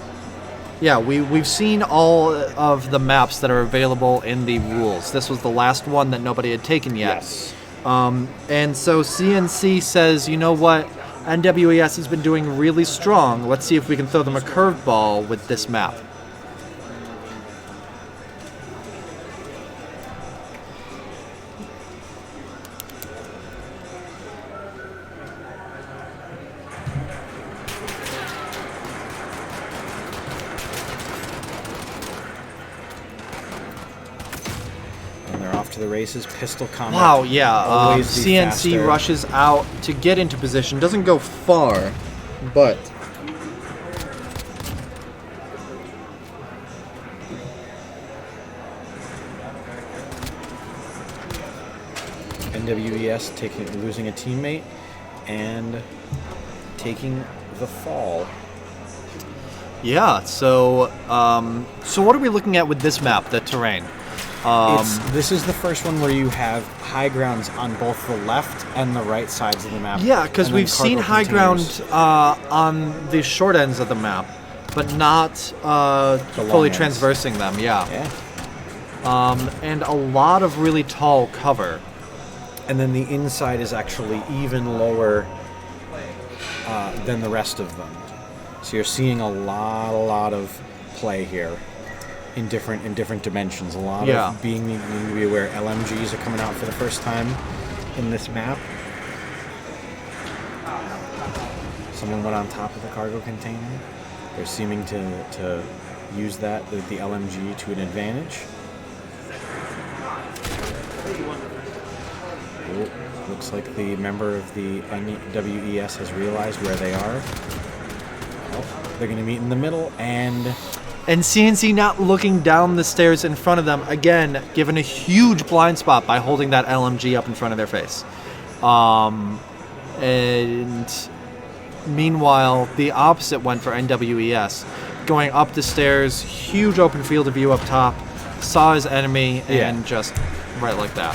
[SPEAKER 2] we've seen all of the maps that are available in the rules. This was the last one that nobody had taken yet.
[SPEAKER 1] Yes.
[SPEAKER 2] And so CNC says, you know what? NWES has been doing really strong. Let's see if we can throw them a curveball with this map.
[SPEAKER 1] To the races, pistol combat.
[SPEAKER 2] Wow, yeah.
[SPEAKER 1] always be
[SPEAKER 2] CNC
[SPEAKER 1] faster.
[SPEAKER 2] rushes out to get into position. Doesn't go far, but
[SPEAKER 1] NWES losing a teammate and taking the fall.
[SPEAKER 2] yeah. So, so what are we looking at with this map? The terrain.
[SPEAKER 1] This is the first one where you have high grounds on both the left and the right sides of the map.
[SPEAKER 2] Yeah, because
[SPEAKER 1] and then
[SPEAKER 2] we've seen
[SPEAKER 1] cargo
[SPEAKER 2] high
[SPEAKER 1] containers.
[SPEAKER 2] ground on the short ends of the map, but not fully
[SPEAKER 1] long ends.
[SPEAKER 2] transversing them. Yeah. And a lot of really tall cover.
[SPEAKER 1] And then the inside is actually even lower than the rest of them. So you're seeing a lot of play here in different dimensions. A lot of being needing to be aware. LMGs are coming out for the first time in this map. Someone went on top of the cargo container. They're seeming to use that, the LMG, to an advantage. Oh, looks like the member of the NWES has realized where they are. Oh, they're going to meet in the middle, and
[SPEAKER 2] CNC not looking down the stairs in front of them, again, given a huge blind spot by holding that LMG up in front of their face. And meanwhile, the opposite went for NWES. Going up the stairs, huge open field of view up top, saw his enemy, and just right like that.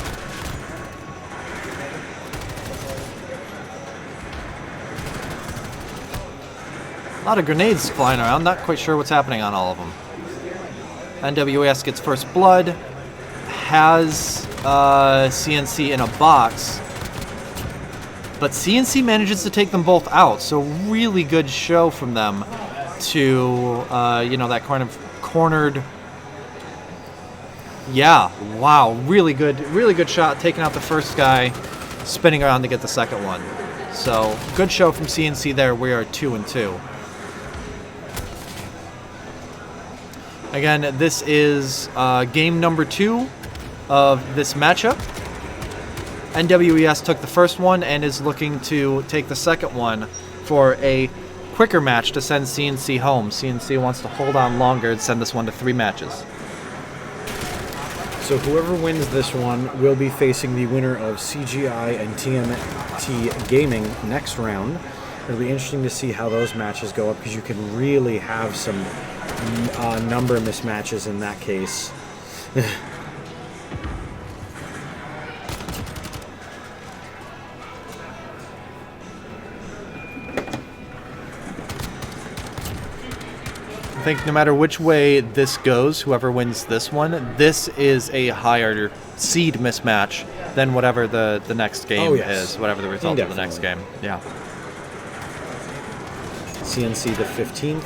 [SPEAKER 2] A lot of grenades flying around, not quite sure what's happening on all of them. NWS gets first blood, has CNC in a box, but CNC manages to take them both out, so really good show from them to, that kind of cornered. Yeah, wow, really good shot, taking out the first guy, spinning around to get the second one. So, good show from CNC there. We are 2-2. Again, this is game number 2 of this matchup. NWES took the first one and is looking to take the second one for a quicker match to send CNC home. CNC wants to hold on longer and send this one to 3 matches.
[SPEAKER 1] so whoever wins this one will be facing the winner of CGI and TMT Gaming next round. It'll be interesting to see how those matches go up, because you can really have some number of mismatches in that case.
[SPEAKER 2] I think no matter which way this goes, whoever wins this one, this is a higher seed mismatch than whatever the next game is, whatever the result of the next game. Yeah.
[SPEAKER 1] CNC the 15th.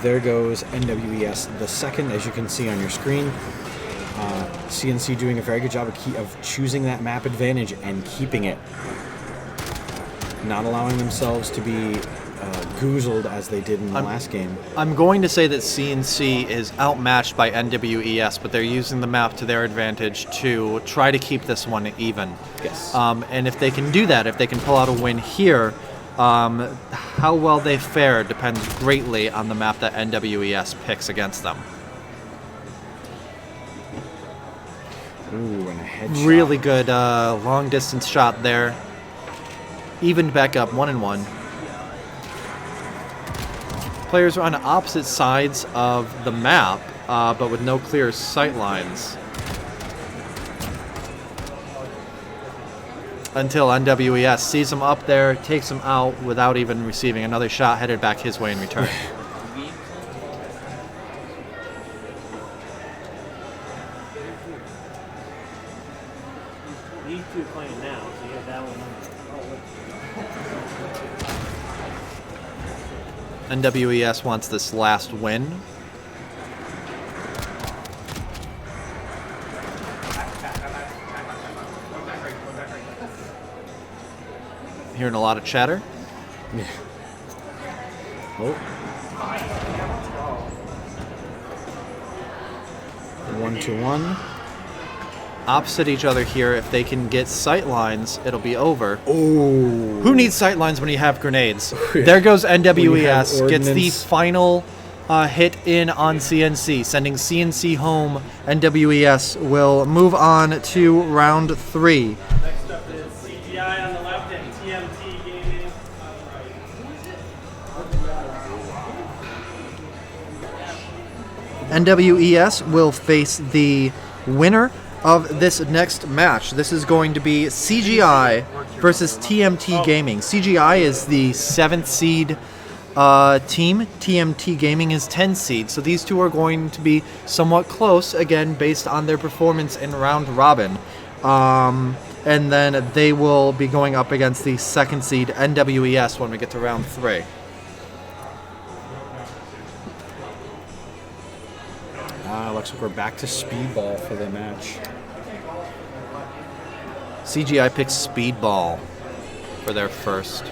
[SPEAKER 1] There goes NWES the 2nd, as you can see on your screen. CNC doing a very good job of choosing that map advantage and keeping it. Not allowing themselves to be goozled as they did in the last game.
[SPEAKER 2] I'm going to say that CNC is outmatched by NWES, but they're using the map to their advantage to try to keep this one even.
[SPEAKER 1] Yes.
[SPEAKER 2] And if they can do that, if they can pull out a win here, how well they fare depends greatly on the map that NWES picks against them.
[SPEAKER 1] Ooh, and a headshot.
[SPEAKER 2] Really good long distance shot there. Evened back up 1-1. Players are on opposite sides of the map, but with no clear sight lines. Until NWES sees him up there, takes him out without even receiving another shot headed back his way in return.
[SPEAKER 3] these two are playing now, so you have that one.
[SPEAKER 2] NWES wants this last win. Hearing a lot of chatter.
[SPEAKER 1] Yeah. Oh. 1-1.
[SPEAKER 2] Opposite each other here. If they can get sight lines, it'll be over.
[SPEAKER 1] Oh.
[SPEAKER 2] Who needs sight lines when you have grenades?
[SPEAKER 1] Yeah.
[SPEAKER 2] There goes NWES.
[SPEAKER 1] When you have
[SPEAKER 2] Gets the
[SPEAKER 1] ordnance.
[SPEAKER 2] final hit in on CNC. Sending CNC home. NWES will move on to round 3.
[SPEAKER 6] Next up is CGI on the left and TMT Gaming on the right.
[SPEAKER 2] NWES will face the winner of this next match. This is going to be CGI versus TMT Gaming. CGI is the 7th seed team. TMT Gaming is 10 seed. So these two are going to be somewhat close, again, based on their performance in round robin. And then they will be going up against the 2nd seed NWES when we get to round 3.
[SPEAKER 1] Looks like we're back to speedball for the match.
[SPEAKER 2] CGI picks Speedball for their first.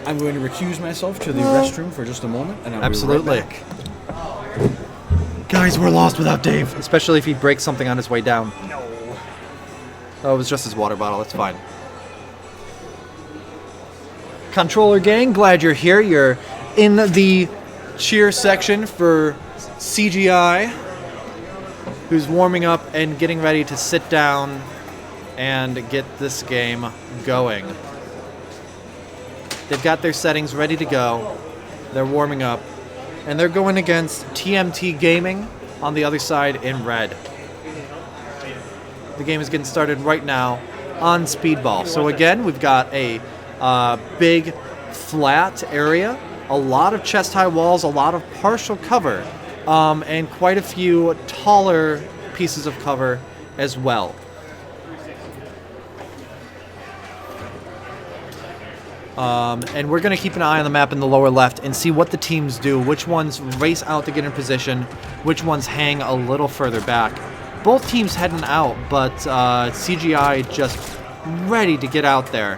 [SPEAKER 1] I'm going to recuse myself to the restroom for just a moment, and I'll
[SPEAKER 2] Absolutely.
[SPEAKER 1] be right back.
[SPEAKER 2] Guys, we're lost without Dave. Especially if he breaks something on his way down.
[SPEAKER 1] No.
[SPEAKER 2] Oh, it was just his water bottle. It's fine. Controller gang, glad you're here. You're in the cheer section for CGI, who's warming up and getting ready to sit down and get this game going. They've got their settings ready to go. They're warming up. And they're going against TMT Gaming on the other side in red. The game is getting started right now on Speedball. So again, we've got a big flat area, a lot of chest-high walls, a lot of partial cover, and quite a few taller pieces of cover as well. And we're going to keep an eye on the map in the lower left and see what the teams do, which ones race out to get in position, which ones hang a little further back. Both teams heading out, but CGI just ready to get out there.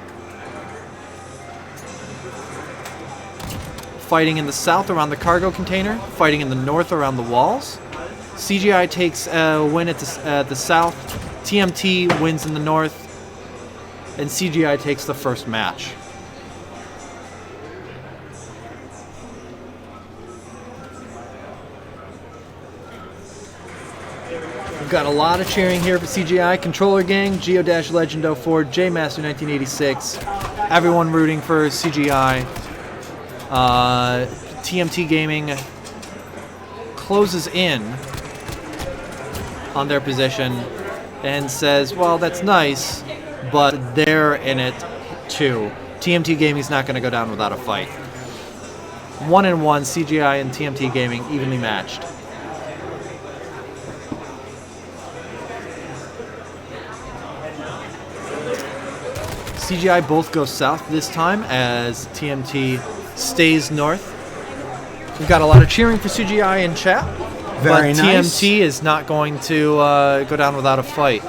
[SPEAKER 2] Fighting in the south around the cargo container, fighting in the north around the walls. CGI takes a win at the south, TMT wins in the north, and CGI takes the first match. We've got a lot of cheering here for CGI. Controller Gang, Geo-Legend 04, J-Master 1986. Everyone rooting for CGI. TMT Gaming closes in on their position and says, well, that's nice, but they're in it too. TMT Gaming's not going to go down without a fight. 1-1, CGI and TMT Gaming evenly matched. CGI both go south this time as TMT stays north. We've got a lot of cheering for CGI in chat.
[SPEAKER 1] Very
[SPEAKER 2] but
[SPEAKER 1] nice.
[SPEAKER 2] TMT is not going to go down without a fight.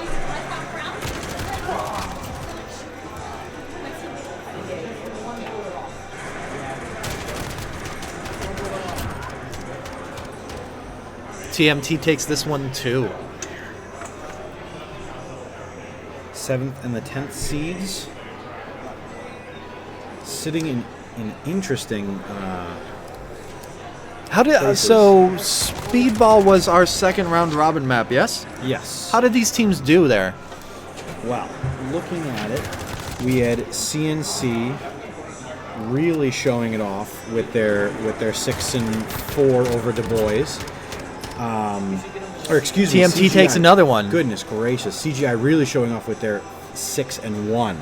[SPEAKER 2] TMT takes this one too.
[SPEAKER 1] 7th and the 10th seeds. Sitting in interesting
[SPEAKER 2] How did
[SPEAKER 1] places.
[SPEAKER 2] so Speedball was our second round robin map, yes?
[SPEAKER 1] Yes.
[SPEAKER 2] How did these teams do there?
[SPEAKER 1] Well, looking at it, we had CNC really showing it off with their 6-4 over Du Bois. Or excuse me,
[SPEAKER 2] TMT
[SPEAKER 1] CGI.
[SPEAKER 2] takes another one.
[SPEAKER 1] Goodness gracious, CGI really showing off with their 6-1.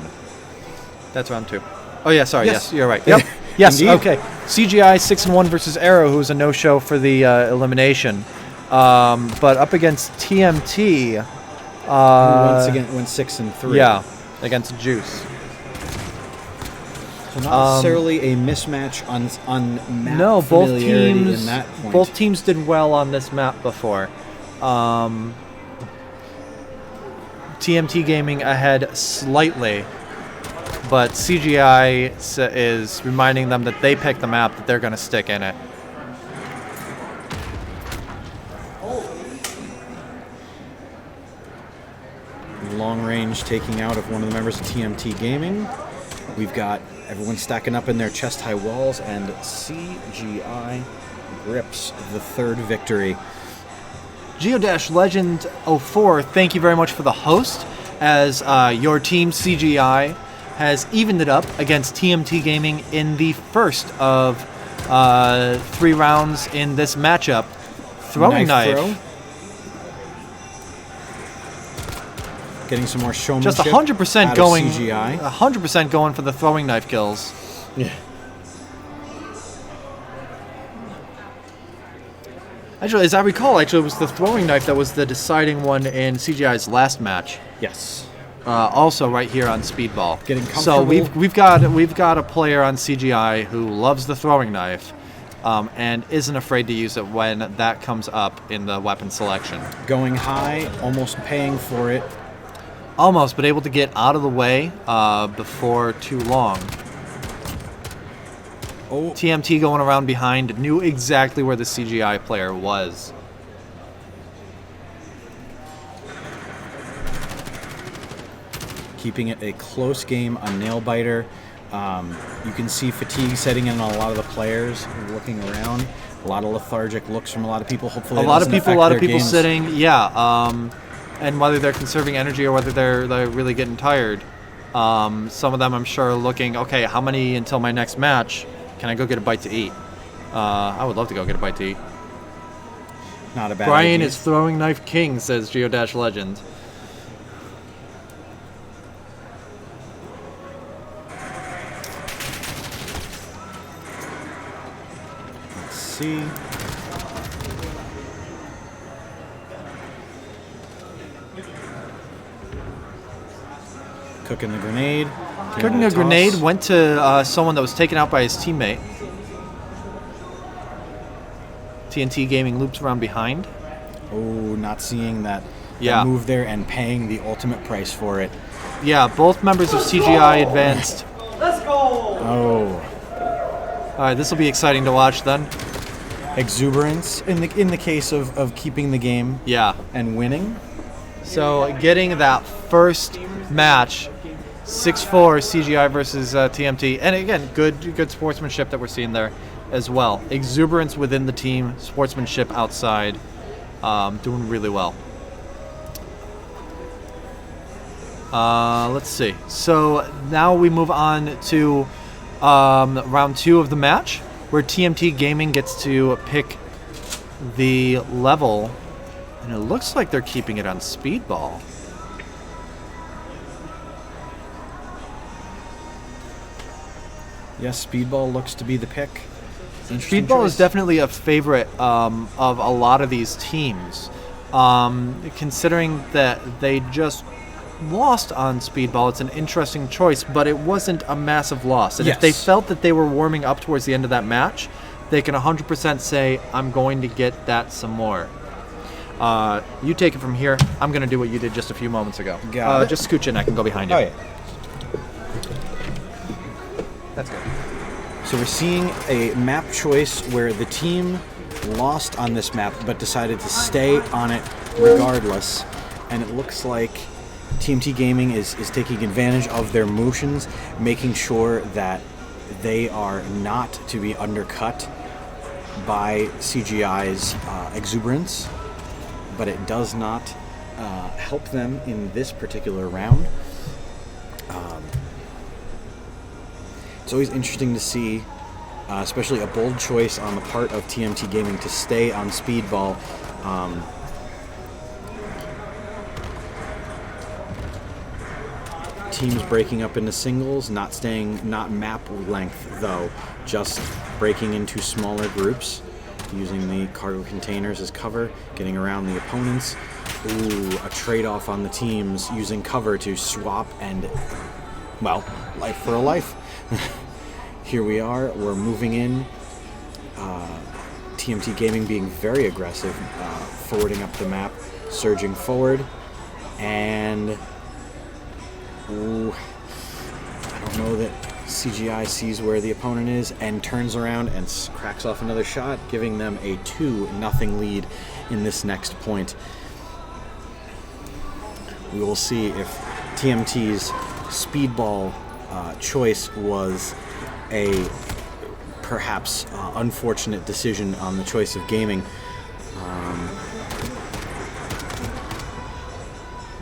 [SPEAKER 2] That's round 2. Oh yeah, sorry.
[SPEAKER 1] Yes.
[SPEAKER 2] Yes, you're right. Yep. Yes.
[SPEAKER 1] Indeed.
[SPEAKER 2] Okay. CGI 6-1 versus Arrow, who was a no-show for the elimination. But up against TMT.
[SPEAKER 1] Who once again went 6-3.
[SPEAKER 2] Yeah. against Juice.
[SPEAKER 1] So not necessarily a mismatch on map
[SPEAKER 2] No, both
[SPEAKER 1] familiarity
[SPEAKER 2] teams
[SPEAKER 1] in that point.
[SPEAKER 2] both teams did well on this map before. TMT Gaming ahead slightly, but CGI is reminding them that they picked the map that they're going to stick in it.
[SPEAKER 1] Long range taking out of one of the members of TMT Gaming. We've got everyone stacking up in their chest-high walls, and CGI grips the third victory.
[SPEAKER 2] Geodash Legend 04, thank you very much for the host, as your team CGI has evened it up against TMT Gaming in the first of 3 rounds in this matchup. Throwing knife.
[SPEAKER 1] Throw. Getting some more showmanship.
[SPEAKER 2] Just 100%
[SPEAKER 1] out
[SPEAKER 2] going.
[SPEAKER 1] of CGI.
[SPEAKER 2] 100% going for the throwing knife kills.
[SPEAKER 1] Yeah.
[SPEAKER 2] Actually, as I recall, it was the throwing knife that was the deciding one in CGI's last match.
[SPEAKER 1] Yes.
[SPEAKER 2] Also, right here on Speedball.
[SPEAKER 1] Getting
[SPEAKER 2] So
[SPEAKER 1] comfortable.
[SPEAKER 2] we've got a player on CGI who loves the throwing knife, and isn't afraid to use it when that comes up in the weapon selection.
[SPEAKER 1] Going high, almost paying for it.
[SPEAKER 2] Almost, but able to get out of the way before too long.
[SPEAKER 1] Oh.
[SPEAKER 2] TMT going around behind, knew exactly where the CGI player was.
[SPEAKER 1] Keeping it a close game on Nailbiter. You can see fatigue setting in on a lot of the players looking around. A lot of lethargic looks from a lot of people. Hopefully,
[SPEAKER 2] A
[SPEAKER 1] it
[SPEAKER 2] lot of
[SPEAKER 1] doesn't
[SPEAKER 2] people
[SPEAKER 1] affect their games.
[SPEAKER 2] sitting. Yeah. And whether they're conserving energy or whether they're really getting tired. Some of them, I'm sure, are looking, okay, how many until my next match? Can I go get a bite to eat? I would love to go get a bite to eat.
[SPEAKER 1] Not a bad
[SPEAKER 2] Brian
[SPEAKER 1] idea.
[SPEAKER 2] is throwing knife king, says Geodash Legend.
[SPEAKER 1] Let's see. Cooking the grenade.
[SPEAKER 2] Cooking a grenade, went to someone that was taken out by his teammate. TNT Gaming loops around behind.
[SPEAKER 1] Oh, not seeing that,
[SPEAKER 2] Yeah.
[SPEAKER 1] that move there and paying the ultimate price for it.
[SPEAKER 2] Yeah, both members of CGI advanced.
[SPEAKER 1] Oh.
[SPEAKER 2] Alright, this will be exciting to watch then.
[SPEAKER 1] Exuberance in the case of keeping the game
[SPEAKER 2] Yeah.
[SPEAKER 1] and winning.
[SPEAKER 2] So getting that first match, 6-4 CGI versus TMT, and again, good sportsmanship that we're seeing there as well. Exuberance within the team, sportsmanship outside, doing really well. Let's see. So now we move on to round 2 of the match, where TMT Gaming gets to pick the level, and it looks like they're keeping it on Speedball.
[SPEAKER 1] Yes, Speedball looks to be the pick. Interesting
[SPEAKER 2] Speedball
[SPEAKER 1] choice.
[SPEAKER 2] is definitely a favorite of a lot of these teams, considering that they just lost on Speedball. It's an interesting choice, but it wasn't a massive loss. And if they
[SPEAKER 1] Yes.
[SPEAKER 2] felt that they were warming up towards the end of that match, they can 100% say, I'm going to get that some more. You take it from here. I'm going to do what you did just a few moments ago.
[SPEAKER 1] Got it.
[SPEAKER 2] Just scooch in. I can go behind you.
[SPEAKER 1] Oh, yeah.
[SPEAKER 2] That's good.
[SPEAKER 1] So we're seeing a map choice where the team lost on this map but decided to stay on it regardless. And it looks like TMT Gaming is taking advantage of their motions, making sure that they are not to be undercut by CGI's exuberance, but it does not help them in this particular round. It's always interesting to see, especially a bold choice on the part of TMT Gaming to stay on Speedball. Teams breaking up into singles, not map length though, just breaking into smaller groups, using the cargo containers as cover, getting around the opponents. Ooh, a trade-off on the teams using cover to swap and, well, life for a life. Here we are, we're moving in. TMT Gaming being very aggressive, forwarding up the map, surging forward, and ooh, I don't know that CGI sees where the opponent is and turns around and cracks off another shot, giving them a 2-0 lead in this next point. We will see if TMT's speedball choice was a perhaps unfortunate decision on the choice of gaming.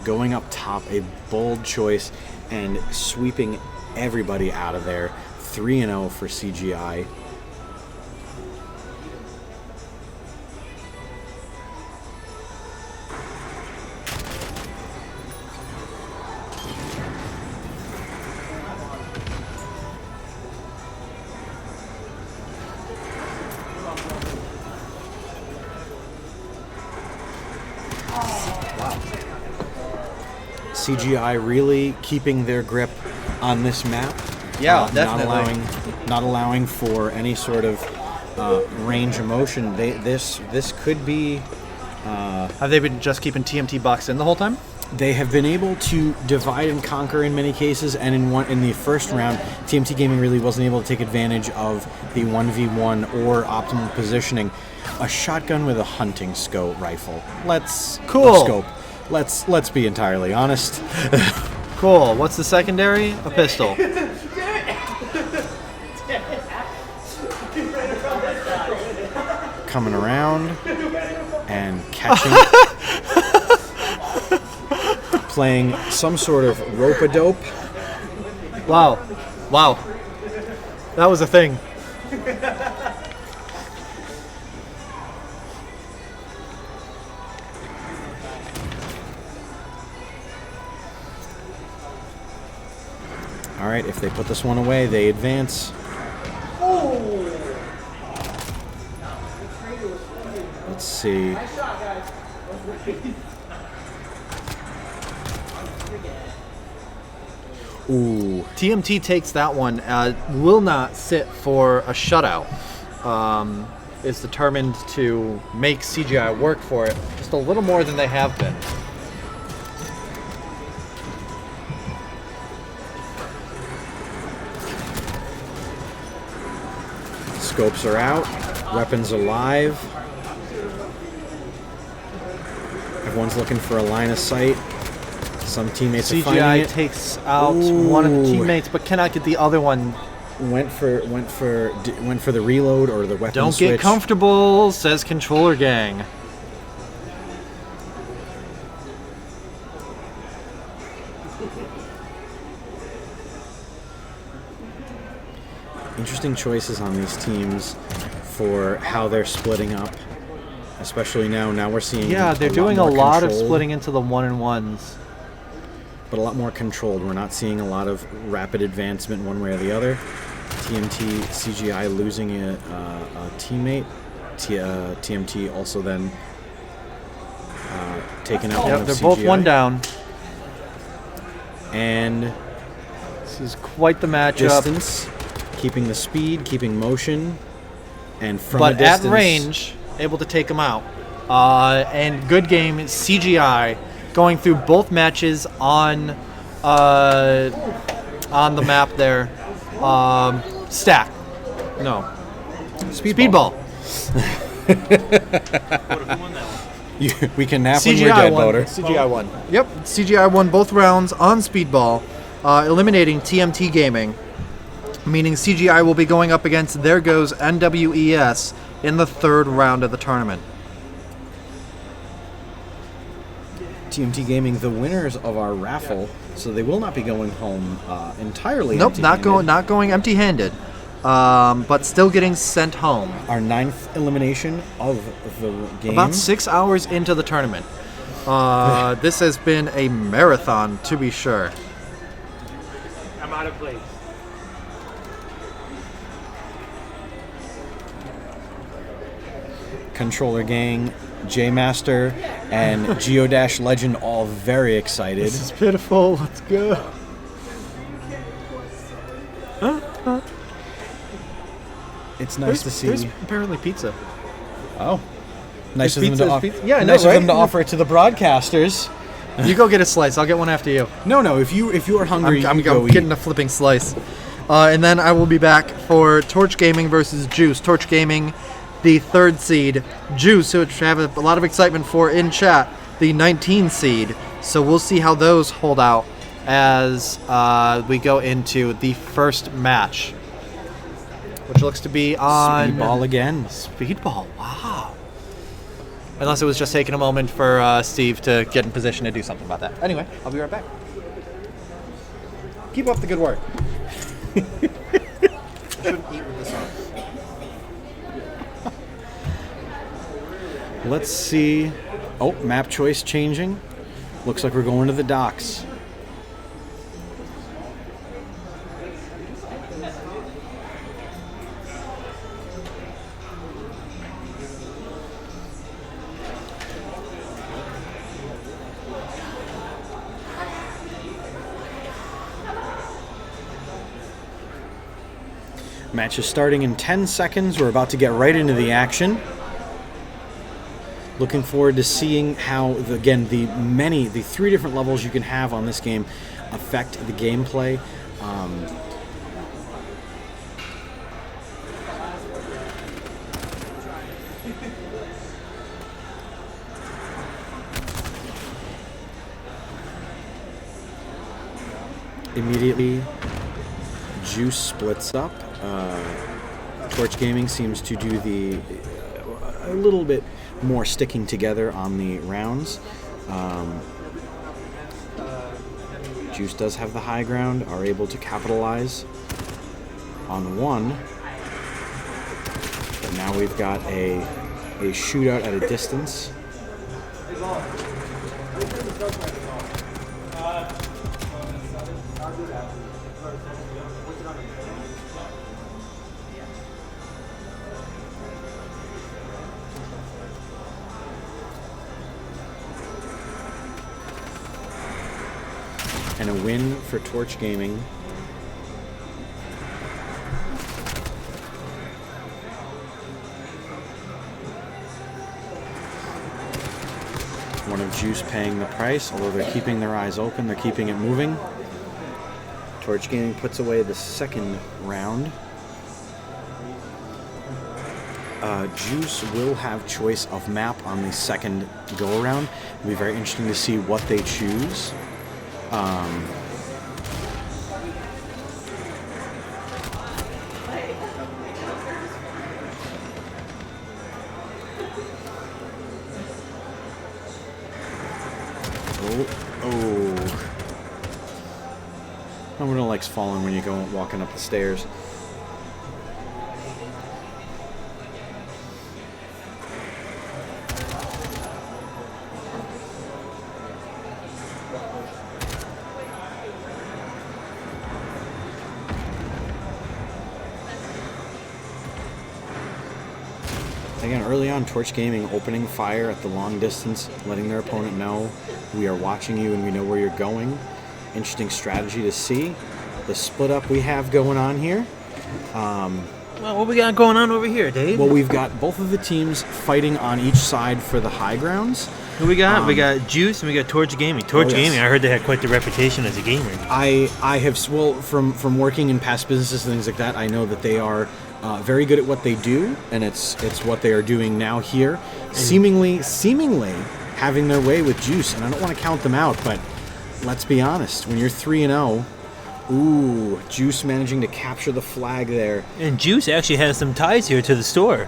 [SPEAKER 1] Going up top, a bold choice and sweeping everybody out of there. 3-0 for CGI. CGI really keeping their grip on this map.
[SPEAKER 2] Yeah, definitely.
[SPEAKER 1] Not allowing for any sort of range of motion. This could be.
[SPEAKER 2] Have they been just keeping TMT boxed in the whole time?
[SPEAKER 1] They have been able to divide and conquer in many cases, and in the first round, TMT Gaming really wasn't able to take advantage of the 1v1 or optimal positioning. A shotgun with a hunting scope rifle.
[SPEAKER 2] Cool.
[SPEAKER 1] Let's be entirely honest.
[SPEAKER 2] Cool. What's the secondary? A pistol.
[SPEAKER 1] Coming around and catching. Playing some sort of rope-a-dope.
[SPEAKER 2] Wow. That was a thing.
[SPEAKER 1] All right, if they put this one away, they advance. Let's see. Ooh.
[SPEAKER 2] TMT takes that one. Will not sit for a shutout. Is determined to make CGI work for it just a little more than they have been.
[SPEAKER 1] Scopes are out. Weapons alive. Everyone's looking for a line of sight. Some teammates are finding
[SPEAKER 2] CGI
[SPEAKER 1] it.
[SPEAKER 2] takes out one of the teammates, but cannot get the other one.
[SPEAKER 1] Went for the reload or the weapon
[SPEAKER 2] Don't
[SPEAKER 1] switch.
[SPEAKER 2] get comfortable, says Controller Gang.
[SPEAKER 1] Interesting choices on these teams for how they're splitting up, especially now. Now we're seeing
[SPEAKER 2] They're doing a lot of splitting into the 1-on-1s.
[SPEAKER 1] But a lot more controlled. We're not seeing a lot of rapid advancement one way or the other. TMT, CGI losing a teammate. TMT also then taking out one of
[SPEAKER 2] they're
[SPEAKER 1] CGI.
[SPEAKER 2] both one down.
[SPEAKER 1] And
[SPEAKER 2] this is quite the matchup.
[SPEAKER 1] Distance, keeping the speed, keeping motion, and from
[SPEAKER 2] But
[SPEAKER 1] a distance,
[SPEAKER 2] at range, able to take them out. And good game, CGI going through both matches on the map there. Stack. No. Speedball.
[SPEAKER 1] We can nap when we're dead, Boater.
[SPEAKER 2] CGI won. Yep, CGI won both rounds on Speedball, eliminating TMT Gaming, meaning CGI will be going up against There Goes NWES in the third round of the tournament.
[SPEAKER 1] TMT Gaming, the winners of our raffle, so they will not be going home entirely.
[SPEAKER 2] Nope, not going empty-handed, but still getting sent home.
[SPEAKER 1] Our 9th elimination of the game.
[SPEAKER 2] About 6 hours into the tournament. This has been a marathon, to be sure.
[SPEAKER 8] I'm out of place.
[SPEAKER 1] Controller Gang J-Master and Geodash Legend all very excited.
[SPEAKER 2] This is pitiful. Let's go.
[SPEAKER 1] It's nice to see.
[SPEAKER 2] There's apparently pizza.
[SPEAKER 1] Oh. Nice of them
[SPEAKER 2] pizza
[SPEAKER 1] to
[SPEAKER 2] is
[SPEAKER 1] offer.
[SPEAKER 2] pizza. Yeah, I know,
[SPEAKER 1] nice
[SPEAKER 2] right?
[SPEAKER 1] of them to offer it to the broadcasters.
[SPEAKER 2] You go get a slice. I'll get one after you.
[SPEAKER 1] No. If you are hungry,
[SPEAKER 2] I'm
[SPEAKER 1] you go
[SPEAKER 2] getting
[SPEAKER 1] eat.
[SPEAKER 2] a flipping slice. And then I will be back for Torch Gaming versus Juice. Torch Gaming, the 3rd seed. Juice, which I have a lot of excitement for in chat, the 19 seed. So we'll see how those hold out as we go into the first match, which looks to be on...
[SPEAKER 1] Speedball again.
[SPEAKER 2] Speedball, wow. Unless it was just taking a moment for Steve to get in position to do something about that. Anyway, I'll be right back. Keep up the good work. Shouldn't eat with this on.
[SPEAKER 1] Let's see. Oh, map choice changing. Looks like we're going to the docks. Match is starting in 10 seconds. We're about to get right into the action. Looking forward to seeing how, the 3 different levels you can have on this game affect the gameplay. Immediately, Juice splits up. Torch Gaming seems to do a little bit more sticking together on the rounds. Juice does have the high ground, are able to capitalize on one. But now we've got a shootout at a distance. And a win for Torch Gaming. One of Juice paying the price, although they're keeping their eyes open, they're keeping it moving. Torch Gaming puts away the second round. Juice will have choice of map on the second go-around. It'll be very interesting to see what they choose. No one likes falling when you go walking up the stairs. Again, early on, Torch Gaming opening fire at the long distance, letting their opponent know we are watching you and we know where you're going. Interesting strategy to see. The split up we have going on here.
[SPEAKER 13] Well, what we got going on over here, Dave?
[SPEAKER 1] Well, we've got both of the teams fighting on each side for the high grounds.
[SPEAKER 13] Who we got? We got Juice and we got Torch Gaming. Torch
[SPEAKER 1] yes.
[SPEAKER 13] Gaming, I heard they had quite the reputation as a gamer.
[SPEAKER 1] I have, well, from working in past businesses and things like that, I know that they are very good at what they do, and it's what they are doing now here. Seemingly having their way with Juice, and I don't want to count them out, but let's be honest, when you're 3-0, ooh, Juice managing to capture the flag there.
[SPEAKER 13] And Juice actually has some ties here to the store.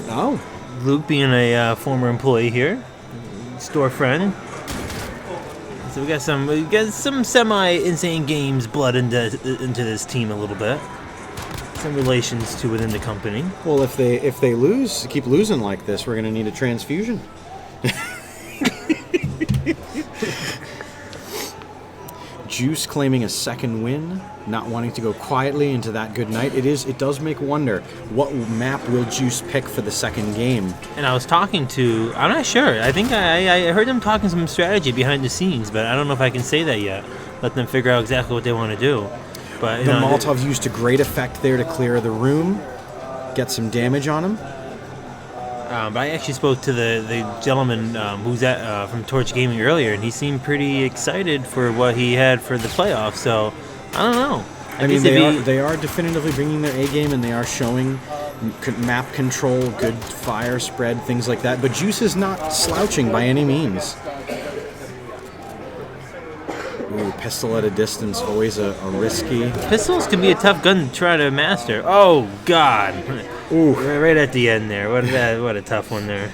[SPEAKER 1] Oh.
[SPEAKER 13] Luke being a former employee here, store friend. So we got some semi-insane games blood into this team a little bit. Some relations to within the company.
[SPEAKER 1] Well, if they keep losing like this, we're gonna need a transfusion. Juice claiming a second win, not wanting to go quietly into that good night. It does make wonder, what map will Juice pick for the second game?
[SPEAKER 13] And I was talking to, I'm not sure. I think I heard them talking some strategy behind the scenes, but I don't know if I can say that yet. Let them figure out exactly what they want to do. But
[SPEAKER 1] The Molotov used to great effect there to clear the room, get some damage on him.
[SPEAKER 13] But I actually spoke to the gentleman who's from Torch Gaming earlier, and he seemed pretty excited for what he had for the playoffs. So I don't know.
[SPEAKER 1] I mean, they are definitively bringing their A game, and they are showing map control, good fire spread, things like that. But Juice is not slouching by any means. Ooh, pistol at a distance, always a risky.
[SPEAKER 13] Pistols can be a tough gun to try to master. Oh God!
[SPEAKER 1] Ooh,
[SPEAKER 13] right at the end there. What a tough one there.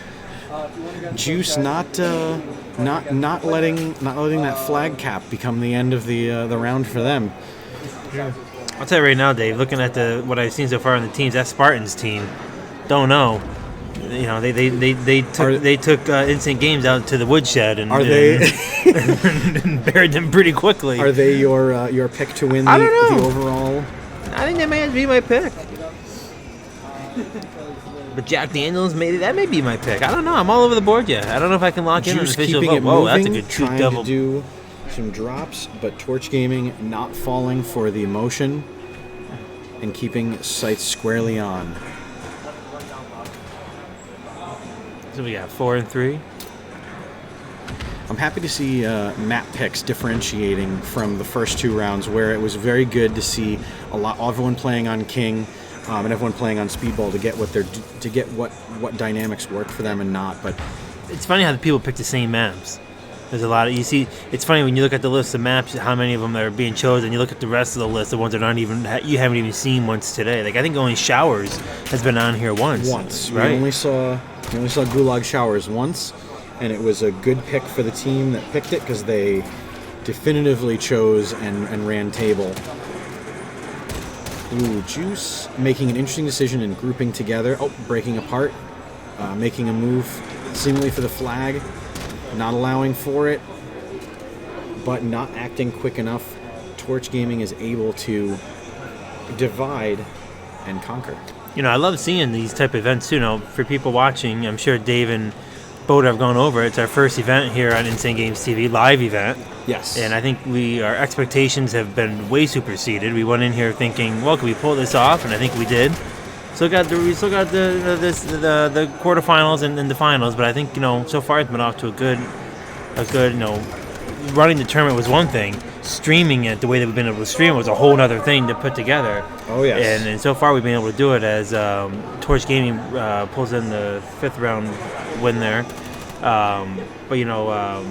[SPEAKER 1] Juice not letting that flag cap become the end of the round for them.
[SPEAKER 13] I'll tell you right now, Dave. Looking at what I've seen so far on the teams, that Spartans team, don't know. You know, they took Instant Games out to the woodshed and and buried them pretty quickly.
[SPEAKER 1] Are they your pick to win the overall?
[SPEAKER 13] I think that may be my pick. But Jack Daniels, that may be my pick. I don't know. I'm all over the board yet. I don't know if I can lock in an official vote. Whoa, that's a good
[SPEAKER 1] trying
[SPEAKER 13] double.
[SPEAKER 1] To do some drops, but Torch Gaming not falling for the emotion and keeping sights squarely on.
[SPEAKER 13] So we got 4 and 3.
[SPEAKER 1] I'm happy to see map picks differentiating from the first 2 rounds, where it was very good to see everyone playing on King and everyone playing on Speedball to get what dynamics work for them and not. But
[SPEAKER 13] it's funny how the people pick the same maps. There's a lot of it's funny when you look at the list of maps, how many of them are being chosen. You look at the rest of the list, the ones that you haven't even seen once today. Like I think only Showers has been on here once. Right?
[SPEAKER 1] We only saw Gulag Showers once, and it was a good pick for the team that picked it because they definitively chose and ran table. Ooh, Juice making an interesting decision and grouping together. Oh, breaking apart, making a move seemingly for the flag, not allowing for it, but not acting quick enough. Torch Gaming is able to divide and conquer.
[SPEAKER 13] You know, I love seeing these type of events, too. You know, for people watching, I'm sure Dave and Boda have gone over. It's our first event here on Insane Games TV, live event.
[SPEAKER 1] Yes.
[SPEAKER 13] And I think our expectations have been way superseded. We went in here thinking, well, can we pull this off? And I think we did. We still got the quarterfinals and the finals, but I think, you know, so far it's been off to a good, you know, running the tournament was one thing. Streaming it the way that we've been able to stream it was a whole other thing to put together.
[SPEAKER 1] Oh, yes.
[SPEAKER 13] And so far we've been able to do it as Torch Gaming pulls in the 5th round win there. But, you know,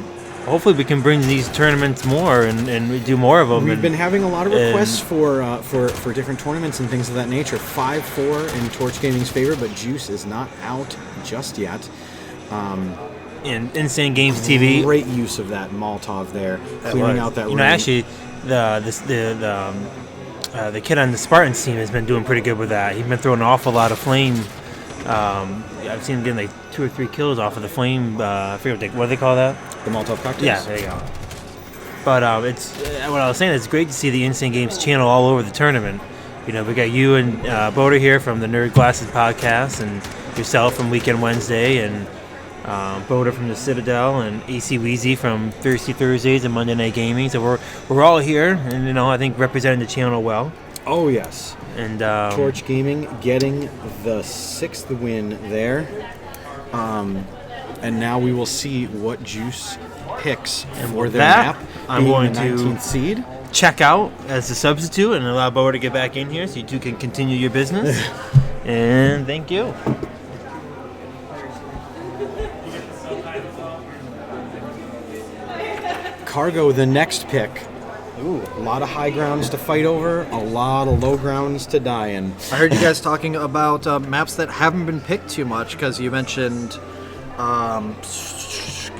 [SPEAKER 13] hopefully we can bring these tournaments more and do more of them.
[SPEAKER 1] We've been having a lot of requests for different tournaments and things of that nature. 5-4 in Torch Gaming's favor, but Juice is not out just yet.
[SPEAKER 13] In Insane Games TV,
[SPEAKER 1] great use of that Molotov there, clearing out that room.
[SPEAKER 13] You know, actually, the kid on the Spartans team has been doing pretty good with that. He's been throwing an awful lot of flame. I've seen him getting like 2 or 3 kills off of the flame. I forget what do they call that?
[SPEAKER 1] The Molotov cocktails.
[SPEAKER 13] Yeah, there you go. But it's what I was saying. It's great to see the Insane Games channel all over the tournament. You know, we got you and Boda here from the Nerd Glasses podcast, and yourself from Weekend Wednesday, and Boda from the Citadel, and AC Weezy from Thirsty Thursdays and Monday Night Gaming. So we're all here, and you know, I think representing the channel well.
[SPEAKER 1] Oh yes.
[SPEAKER 13] And
[SPEAKER 1] Torch Gaming getting the 6th win there. And now we will see what Juice picks for their map.
[SPEAKER 13] I'm going
[SPEAKER 1] the 19th seed.
[SPEAKER 13] Check out as a substitute and allow Boda to get back in here so you two can continue your business. And thank you.
[SPEAKER 1] Cargo, the next pick. Ooh, a lot of high grounds to fight over, a lot of low grounds to die in.
[SPEAKER 2] I heard you guys talking about maps that haven't been picked too much, because you mentioned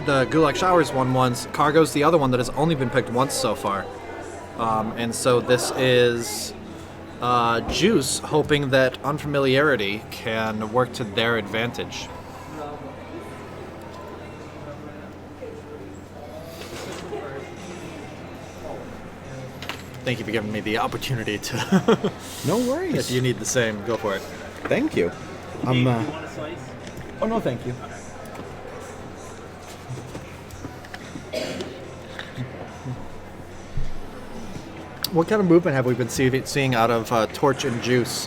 [SPEAKER 2] the Gulag Showers one once. Cargo's the other one that has only been picked once so far. And so this is Juice hoping that unfamiliarity can work to their advantage. Thank you for giving me the opportunity to.
[SPEAKER 1] No worries.
[SPEAKER 2] If you need the same, go for it.
[SPEAKER 1] Thank you.
[SPEAKER 3] You want a slice?
[SPEAKER 1] Oh no, thank you.
[SPEAKER 2] What kind of movement have we been seeing out of Torch and Juice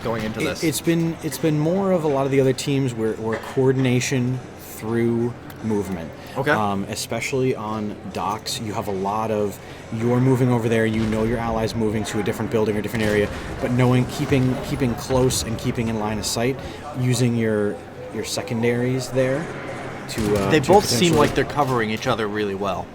[SPEAKER 2] going into this?
[SPEAKER 1] It's been more of a lot of the other teams where coordination through movement.
[SPEAKER 2] Okay.
[SPEAKER 1] Especially on docks, you have a lot of you're moving over there. You know your allies moving to a different building or different area, but keeping close and keeping in line of sight, using your secondaries there to.
[SPEAKER 2] They
[SPEAKER 1] to
[SPEAKER 2] both seem
[SPEAKER 1] potentially-
[SPEAKER 2] like they're covering each other really well.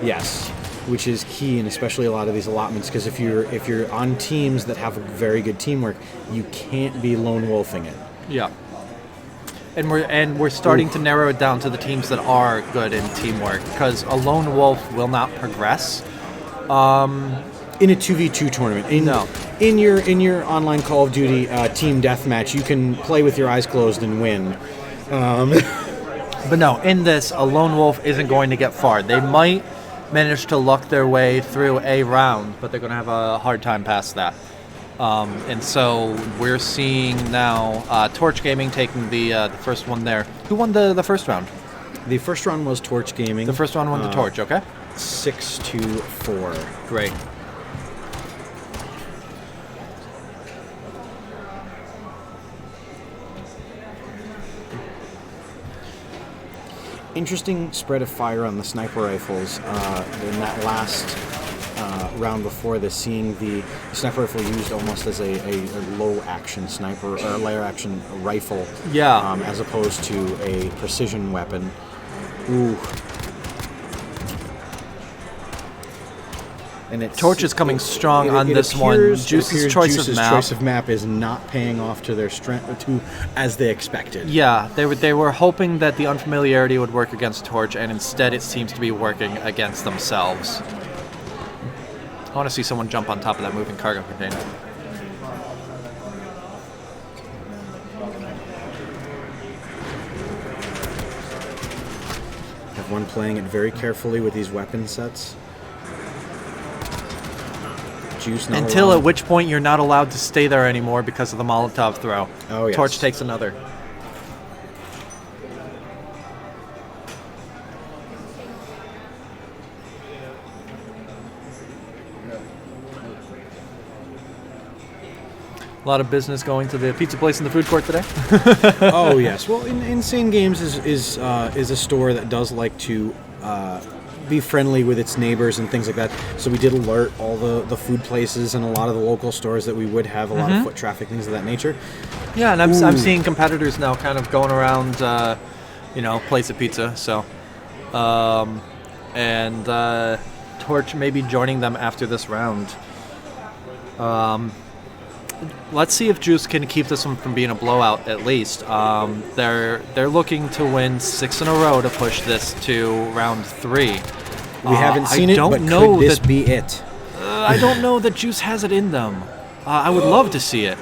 [SPEAKER 1] Yes, which is key, and especially a lot of these allotments, because if you're on teams that have very good teamwork, you can't be lone wolfing it.
[SPEAKER 2] Yeah. And we're starting to narrow it down to the teams that are good in teamwork, because a lone wolf will not progress.
[SPEAKER 1] In a 2v2 tournament, in your online Call of Duty team deathmatch, you can play with your eyes closed and win.
[SPEAKER 2] But no, in this, a lone wolf isn't going to get far. They might manage to luck their way through a round, but they're going to have a hard time past that. And so we're seeing now Torch Gaming taking the first one there. Who won the first round?
[SPEAKER 1] The first round was Torch Gaming.
[SPEAKER 2] The first round won the Torch, okay?
[SPEAKER 1] 6-4.
[SPEAKER 2] Great.
[SPEAKER 1] Interesting spread of fire on the sniper rifles in that last round before this, seeing the sniper rifle used almost as a low action sniper or layer action rifle, as opposed to a precision weapon. Ooh. And
[SPEAKER 2] Torch is coming strong on this one. Juice's choice of map
[SPEAKER 1] is not paying off to their strength as they expected.
[SPEAKER 2] Yeah, they were hoping that the unfamiliarity would work against Torch, and instead it seems to be working against themselves. I want to see someone jump on top of that moving cargo container.
[SPEAKER 1] Have one playing it very carefully with these weapon sets. Juice not
[SPEAKER 2] Until
[SPEAKER 1] allowed.
[SPEAKER 2] at which point you're not allowed to stay there anymore because of the Molotov throw.
[SPEAKER 1] Oh, yes.
[SPEAKER 2] Torch takes another. A lot of business going to the pizza place in the food court today.
[SPEAKER 1] Oh yes. Well, Insane Games is a store that does like to be friendly with its neighbors and things like that. So we did alert all the food places and a lot of the local stores that we would have a lot of foot traffic, things of that nature.
[SPEAKER 2] Yeah, and I'm seeing competitors now kind of going around, place of pizza. So, Torch may be joining them after this round. Let's see if Juice can keep this one from being a blowout at least. They're looking to win 6 in a row to push this to round 3.
[SPEAKER 1] We haven't seen it, but could this be it?
[SPEAKER 2] I don't know that Juice has it in them. I would love to see it.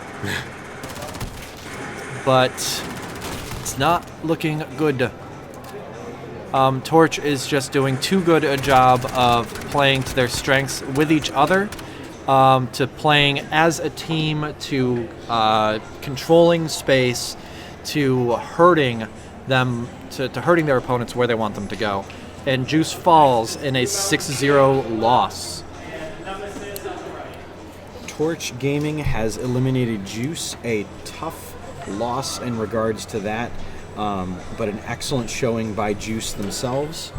[SPEAKER 2] But it's not looking good. Torch is just doing too good a job of playing to their strengths with each other. To playing as a team, to controlling space, to hurting them, to hurting their opponents where they want them to go. And Juice falls in a 6-0 loss.
[SPEAKER 1] Torch Gaming has eliminated Juice, a tough loss in regards to that, but an excellent showing by Juice themselves.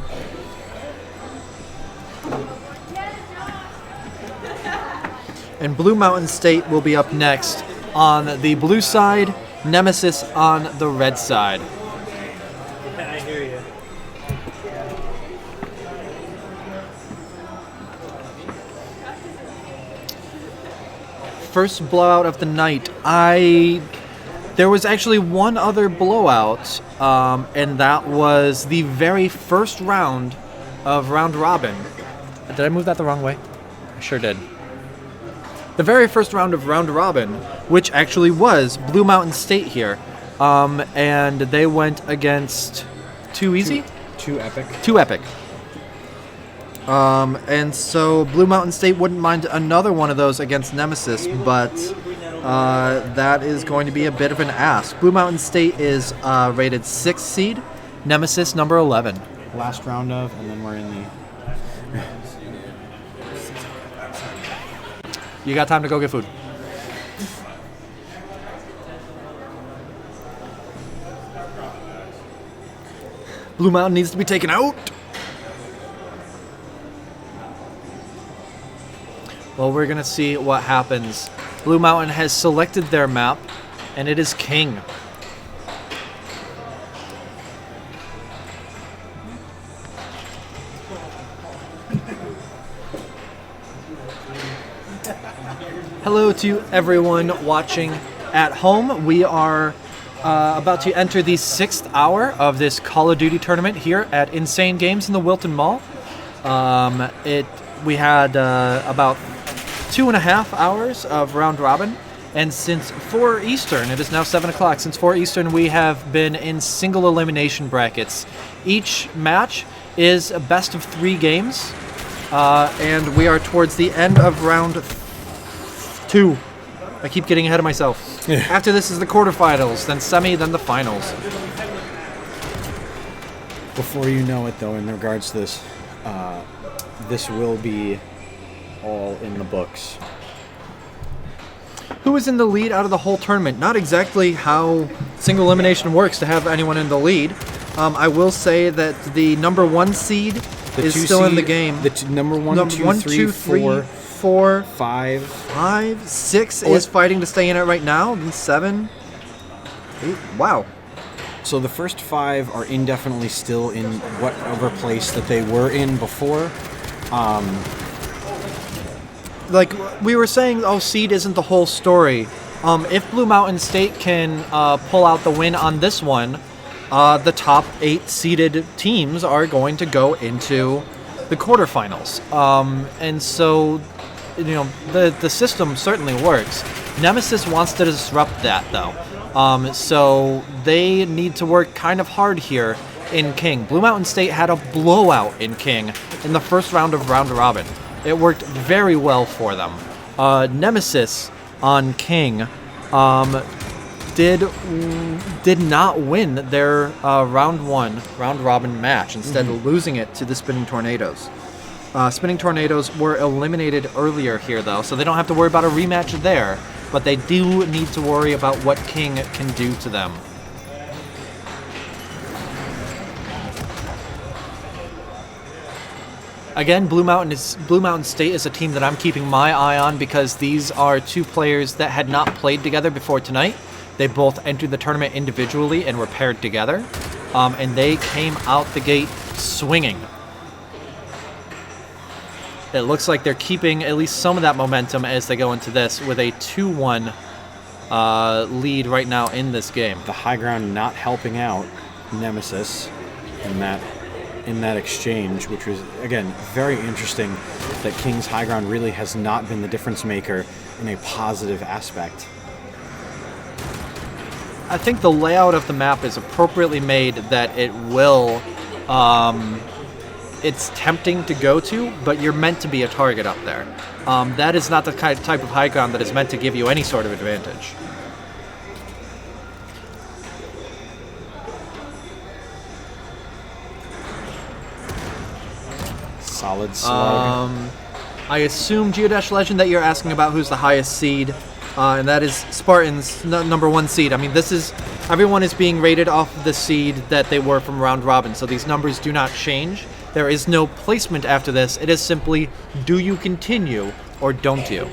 [SPEAKER 2] And Blue Mountain State will be up next on the blue side, Nemesis on the red side.
[SPEAKER 3] I hear you.
[SPEAKER 2] First blowout of the night. There was actually one other blowout, and that was the very first round of round robin. Did I move that the wrong way? I sure did. The very first round of round robin, which actually was Blue Mountain State here, and they went against Too Easy?
[SPEAKER 1] Too Epic.
[SPEAKER 2] Too Epic. And so Blue Mountain State wouldn't mind another one of those against Nemesis, but that is going to be a bit of an ask. Blue Mountain State is rated 6th seed, Nemesis number 11.
[SPEAKER 1] Last round of, and then we're in the...
[SPEAKER 2] You got time to go get food. Blue Mountain needs to be taken out. Well, we're going to see what happens. Blue Mountain has selected their map, and it is King. Hello to everyone watching at home. We are about to enter the 6th hour of this Call of Duty tournament here at Insane Games in the Wilton Mall. We had about 2.5 hours of round robin, and since 4 Eastern, it is now 7 o'clock, since 4 Eastern we have been in single elimination brackets. Each match is a best of 3 games, and we are towards the end of round 2. I keep getting ahead of myself. After this is the quarterfinals, then semi, then the finals.
[SPEAKER 1] Before you know it, though, in regards to this, this will be all in the books.
[SPEAKER 2] Who is in the lead out of the whole tournament? Not exactly how single elimination works to have anyone in the lead. I will say that the number 1 seed is still in the game.
[SPEAKER 1] The number 1, 2, 3, 4, 5,
[SPEAKER 2] 6 is fighting to stay in it right now. 7, 8. Wow.
[SPEAKER 1] So the first 5 are indefinitely still in whatever place that they were in before.
[SPEAKER 2] Like we were saying, seed isn't the whole story. If Blue Mountain State can pull out the win on this one, the top 8 seeded teams are going to go into the quarterfinals. And so, the system certainly works. Nemesis wants to disrupt that, though. So they need to work kind of hard here in King. Blue Mountain State had a blowout in King in the first round of round robin. It worked very well for them. Nemesis on King did not win their round 1 round robin match, instead of losing it to the Spinning Tornadoes. Spinning Tornadoes were eliminated earlier here, though, so they don't have to worry about a rematch there, but they do need to worry about what King can do to them. Again, Blue Mountain State is a team that I'm keeping my eye on because these are 2 players that had not played together before tonight. They both entered the tournament individually and were paired together, and they came out the gate swinging. It looks like they're keeping at least some of that momentum as they go into this with a 2-1 lead right now in this game.
[SPEAKER 1] The high ground not helping out Nemesis in that exchange, which was, again, very interesting that King's high ground really has not been the difference maker in a positive aspect.
[SPEAKER 2] I think the layout of the map is appropriately made that it will, it's tempting to go to, but you're meant to be a target up there. That is not the type of high ground that is meant to give you any sort of advantage.
[SPEAKER 1] Solid slug.
[SPEAKER 2] I assume Geodash Legend that you're asking about who's the highest seed, and that is Spartan's number 1 seed. I mean, everyone is being rated off of the seed that they were from round robin, so these numbers do not change. There is no placement after this. It is simply, do you continue or don't you?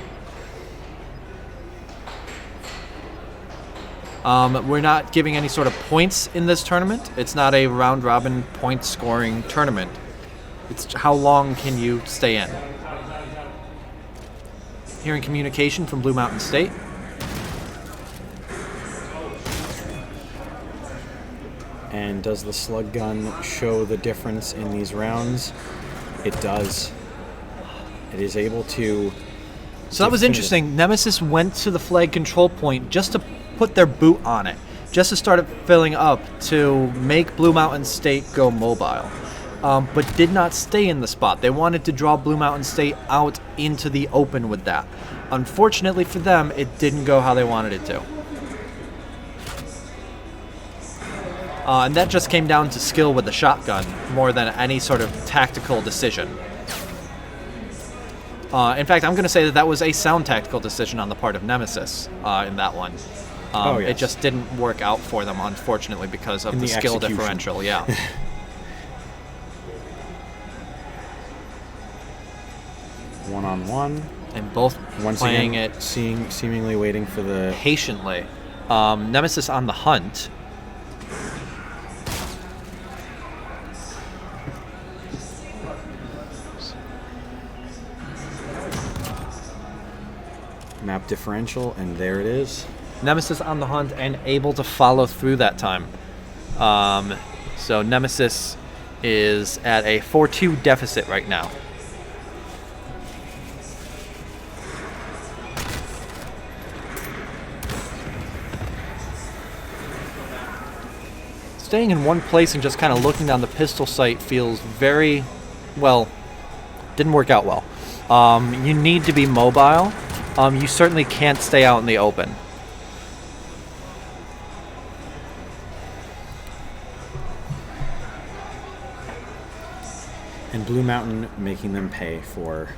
[SPEAKER 2] We're not giving any sort of points in this tournament. It's not a round robin point scoring tournament. It's how long can you stay in. Hearing communication from Blue Mountain State.
[SPEAKER 1] And does the slug gun show the difference in these rounds? It does. It is able to...
[SPEAKER 2] So that was interesting. Nemesis went to the flag control point just to put their boot on it, just to start it filling up to make Blue Mountain State go mobile. but did not stay in the spot. They wanted to draw Blue Mountain State out into the open with that. Unfortunately for them, it didn't go how they wanted it to. And that just came down to skill with the shotgun more than any sort of tactical decision. In fact, I'm going to say that was a sound tactical decision on the part of Nemesis in that one.
[SPEAKER 1] Yes.
[SPEAKER 2] It just didn't work out for them, unfortunately, because of the skill
[SPEAKER 1] execution.
[SPEAKER 2] differential. Yeah.
[SPEAKER 1] One-on-one.
[SPEAKER 2] And both
[SPEAKER 1] Once
[SPEAKER 2] playing
[SPEAKER 1] again,
[SPEAKER 2] it
[SPEAKER 1] seemingly waiting for the...
[SPEAKER 2] patiently. Nemesis on the hunt.
[SPEAKER 1] Map differential, and there it is.
[SPEAKER 2] Nemesis on the hunt and able to follow through that time. So Nemesis is at a 4-2 deficit right now. Staying in one place and just kind of looking down the pistol sight feels very, well, didn't work out well. You need to be mobile. You certainly can't stay out in the open.
[SPEAKER 1] And Blue Mountain making them pay for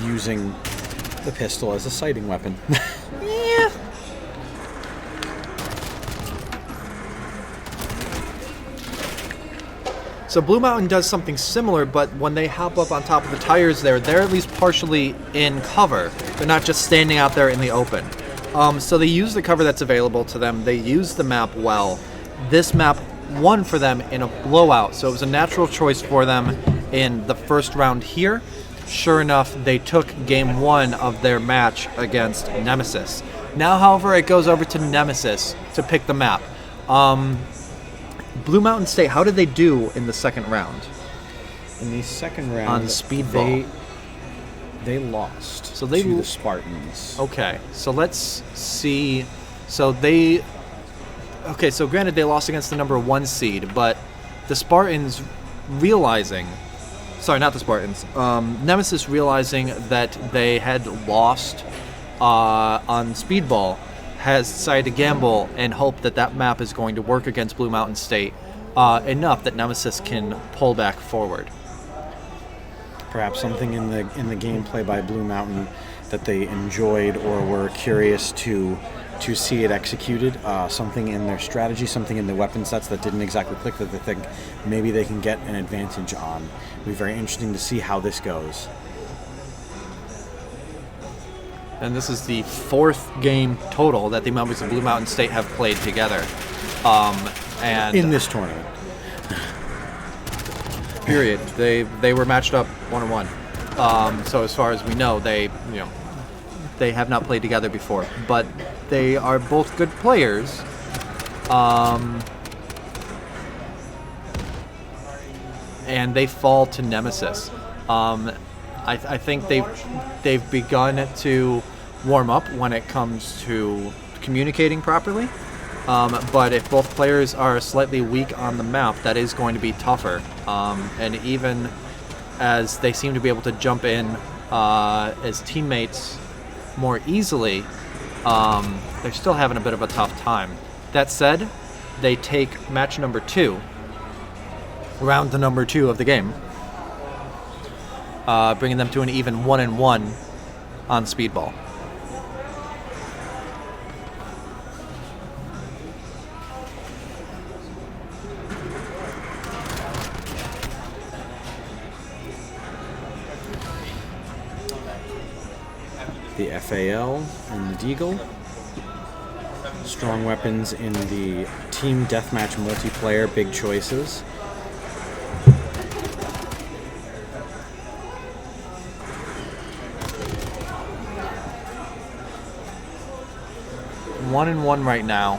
[SPEAKER 1] using the pistol as a sighting weapon.
[SPEAKER 2] Yeah. So Blue Mountain does something similar, but when they hop up on top of the tires there, they're at least partially in cover. They're not just standing out there in the open. So they use the cover that's available to them. They use the map well. This map won for them in a blowout, so it was a natural choice for them in the first round here. Sure enough, they took game one of their match against Nemesis. Now, however, it goes over to Nemesis to pick the map. Blue Mountain State, how did they do in the second round?
[SPEAKER 1] In the second round,
[SPEAKER 2] on speedball,
[SPEAKER 1] they lost
[SPEAKER 2] to
[SPEAKER 1] the Spartans.
[SPEAKER 2] Okay, so let's see. So granted they lost against the number 1 seed, but the Spartans realizing, sorry, not the Spartans, Nemesis realizing that they had lost on speedball, has decided to gamble and hope that that map is going to work against Blue Mountain State enough that Nemesis can pull back forward.
[SPEAKER 1] Perhaps something in the gameplay by Blue Mountain that they enjoyed or were curious to see it executed. Something in their strategy, something in the weapon sets that didn't exactly click that they think maybe they can get an advantage on. It'll be very interesting to see how this goes.
[SPEAKER 2] And this is the 4th game total that the members of Blue Mountain State have played together. And
[SPEAKER 1] in this tournament.
[SPEAKER 2] Period. They were matched up 1-1. So as far as we know, they have not played together before, but they are both good players. And they fall to Nemesis. I think they've begun to warm up when it comes to communicating properly. But if both players are slightly weak on the map, that is going to be tougher. And even as they seem to be able to jump in as teammates more easily, they're still having a bit of a tough time. That said, they take match number 2, round number 2 of the game, bringing them to an even 1-1 on speedball.
[SPEAKER 1] The FAL and the Deagle. Strong weapons in the team deathmatch multiplayer, big choices.
[SPEAKER 2] One and one right now,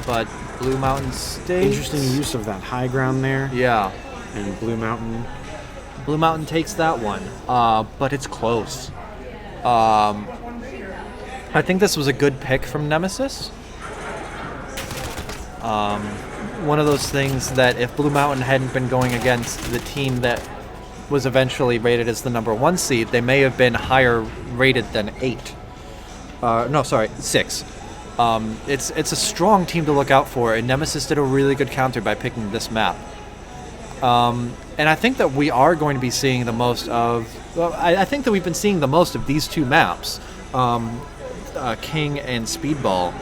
[SPEAKER 2] but Blue Mountain State.
[SPEAKER 1] Interesting use of that high ground there.
[SPEAKER 2] Yeah.
[SPEAKER 1] And Blue Mountain
[SPEAKER 2] takes that one, but it's close. I think this was a good pick from Nemesis. one of those things that if Blue Mountain hadn't been going against the team that was eventually rated as the number 1 seed, they may have been higher rated than 8. 6. It's a strong team to look out for, and Nemesis did a really good counter by picking this map. And I think that we are going to be seeing the most of... Well, I think that we've been seeing the most of these two maps, King and Speedball,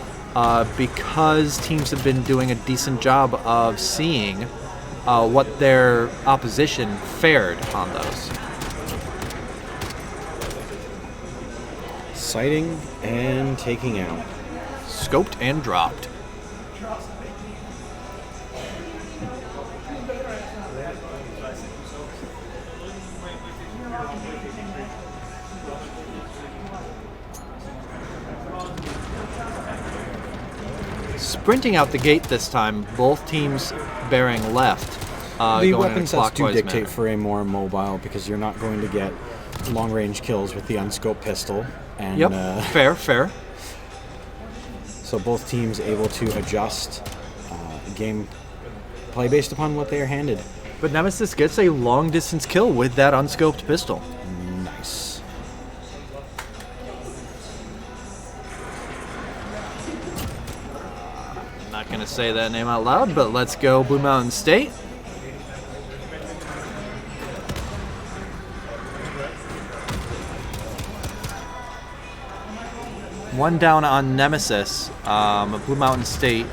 [SPEAKER 2] because teams have been doing a decent job of seeing what their opposition fared on those.
[SPEAKER 1] Sighting and taking out.
[SPEAKER 2] Scoped and dropped. Sprinting out the gate this time, both teams bearing left.
[SPEAKER 1] The
[SPEAKER 2] going
[SPEAKER 1] weapon
[SPEAKER 2] in a
[SPEAKER 1] sets do
[SPEAKER 2] clockwise
[SPEAKER 1] dictate
[SPEAKER 2] manner.
[SPEAKER 1] for a more mobile, because you're not going to get long-range kills with the unscoped pistol. And,
[SPEAKER 2] Yep, fair.
[SPEAKER 1] So both teams able to adjust game play based upon what they are handed.
[SPEAKER 2] But Nemesis gets a long-distance kill with that unscoped pistol.
[SPEAKER 1] Nice.
[SPEAKER 2] Not going to say that name out loud, but let's go Blue Mountain State. One down on Nemesis. Blue Mountain State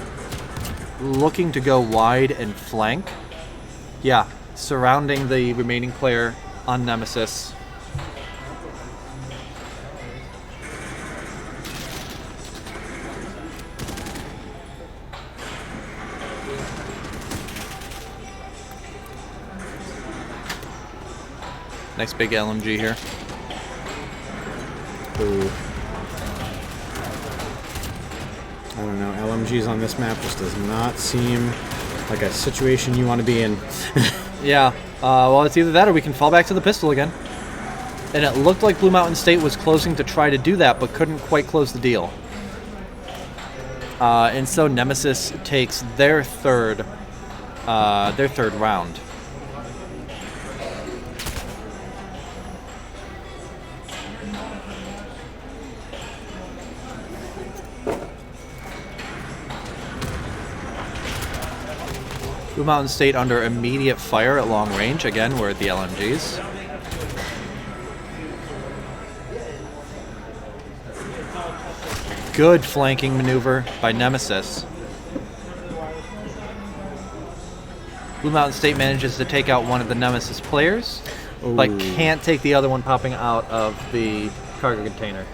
[SPEAKER 2] looking to go wide and flank. Yeah, surrounding the remaining player on Nemesis. Nice big LMG here.
[SPEAKER 1] Ooh. I don't know, LMGs on this map just does not seem like a situation you want to be in.
[SPEAKER 2] Yeah, well, it's either that or we can fall back to the pistol again. And it looked like Blue Mountain State was closing to try to do that, but couldn't quite close the deal. And so Nemesis takes their third round. Blue Mountain State under immediate fire at long range. Again, we're at the LMGs. Good flanking maneuver by Nemesis. Blue Mountain State manages to take out one of the Nemesis players, but can't take the other one popping out of the cargo container.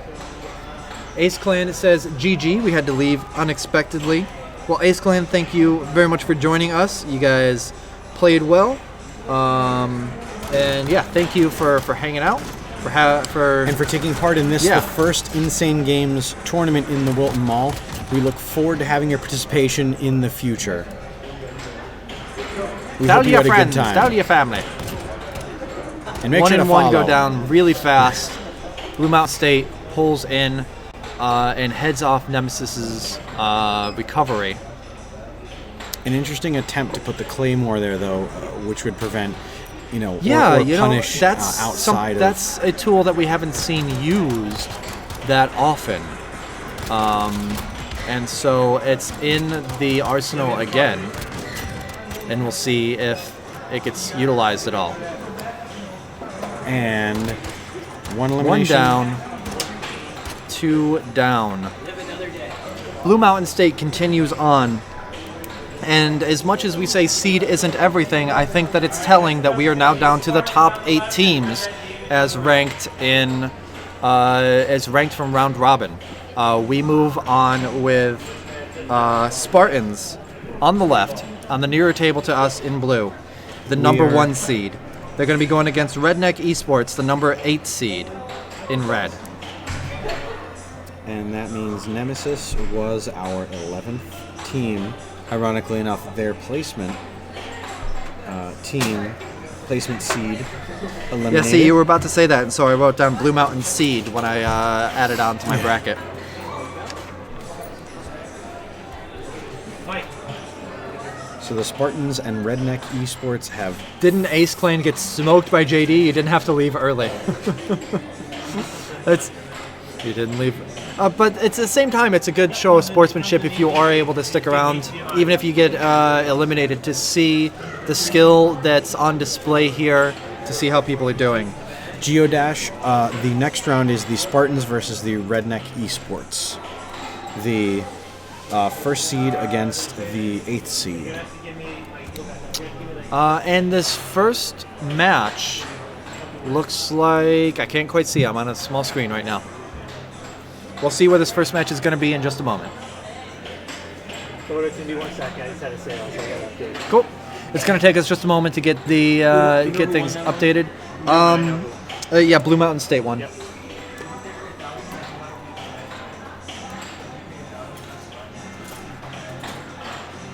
[SPEAKER 2] Ace Clan says, GG, we had to leave unexpectedly. Well, Ace Clan, thank you very much for joining us. You guys played well. And yeah, thank you for hanging out.
[SPEAKER 1] And for taking part in this, the first Insane Games tournament in the Wilton Mall. We look forward to having your participation in the future. We
[SPEAKER 2] Tell
[SPEAKER 1] hope you
[SPEAKER 2] your
[SPEAKER 1] had a good
[SPEAKER 2] friends,
[SPEAKER 1] time.
[SPEAKER 2] tell your family.
[SPEAKER 1] And make
[SPEAKER 2] one
[SPEAKER 1] sure to
[SPEAKER 2] and one
[SPEAKER 1] follow.
[SPEAKER 2] go down really fast. Blue Mountain State pulls in and heads off Nemesis's recovery.
[SPEAKER 1] An interesting attempt to put the Claymore there, though, which would prevent, or punish outside of...
[SPEAKER 2] That's a tool that we haven't seen used that often. And so it's in the arsenal again, and we'll see if it gets utilized at all.
[SPEAKER 1] And one elimination.
[SPEAKER 2] One down, two down. Blue Mountain State continues on. And as much as we say seed isn't everything, I think that it's telling that we are now down to the top 8 teams as ranked from round robin. We move on with Spartans on the left, on the nearer table to us in blue, the number 1 seed. They're going to be going against Redneck Esports, the number 8 seed in red.
[SPEAKER 1] And that means Nemesis was our 11th team. Ironically enough, their placement placement seed eliminated.
[SPEAKER 2] Yeah, see, you were about to say that, and so I wrote down Blue Mountain Seed when I added on to my bracket.
[SPEAKER 1] So the Spartans and Redneck Esports have...
[SPEAKER 2] Didn't Ace Clan get smoked by JD? You didn't have to leave early. You didn't leave. But it's at the same time, it's a good show of sportsmanship if you are able to stick around, even if you get eliminated, to see the skill that's on display here, to see how people are doing.
[SPEAKER 1] Geodash, the next round is the Spartans versus the Redneck Esports. The first seed against the 8th seed.
[SPEAKER 2] And this first match looks like... I can't quite see. I'm on a small screen right now. We'll see where this first match is going to be in just a moment.
[SPEAKER 3] So it's going to be 1 second. I just had a sale, so I got to update.
[SPEAKER 2] Cool. It's going to take us just a moment to get the get things updated. Yeah, Blue Mountain State won.
[SPEAKER 3] Yep.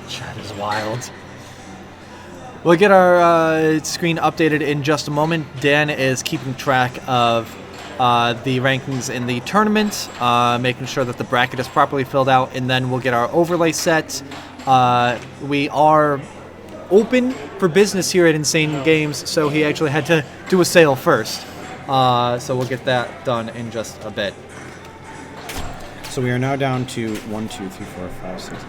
[SPEAKER 2] Chat is wild. We'll get our screen updated in just a moment. Dan is keeping track of the rankings in the tournament, making sure that the bracket is properly filled out, and then we'll get our overlay set. We are open for business here at Insane Games, so he actually had to do a sale first. So we'll get that done in just a bit.
[SPEAKER 1] So we are now down to 1, 2, 3, 4, 5, 6,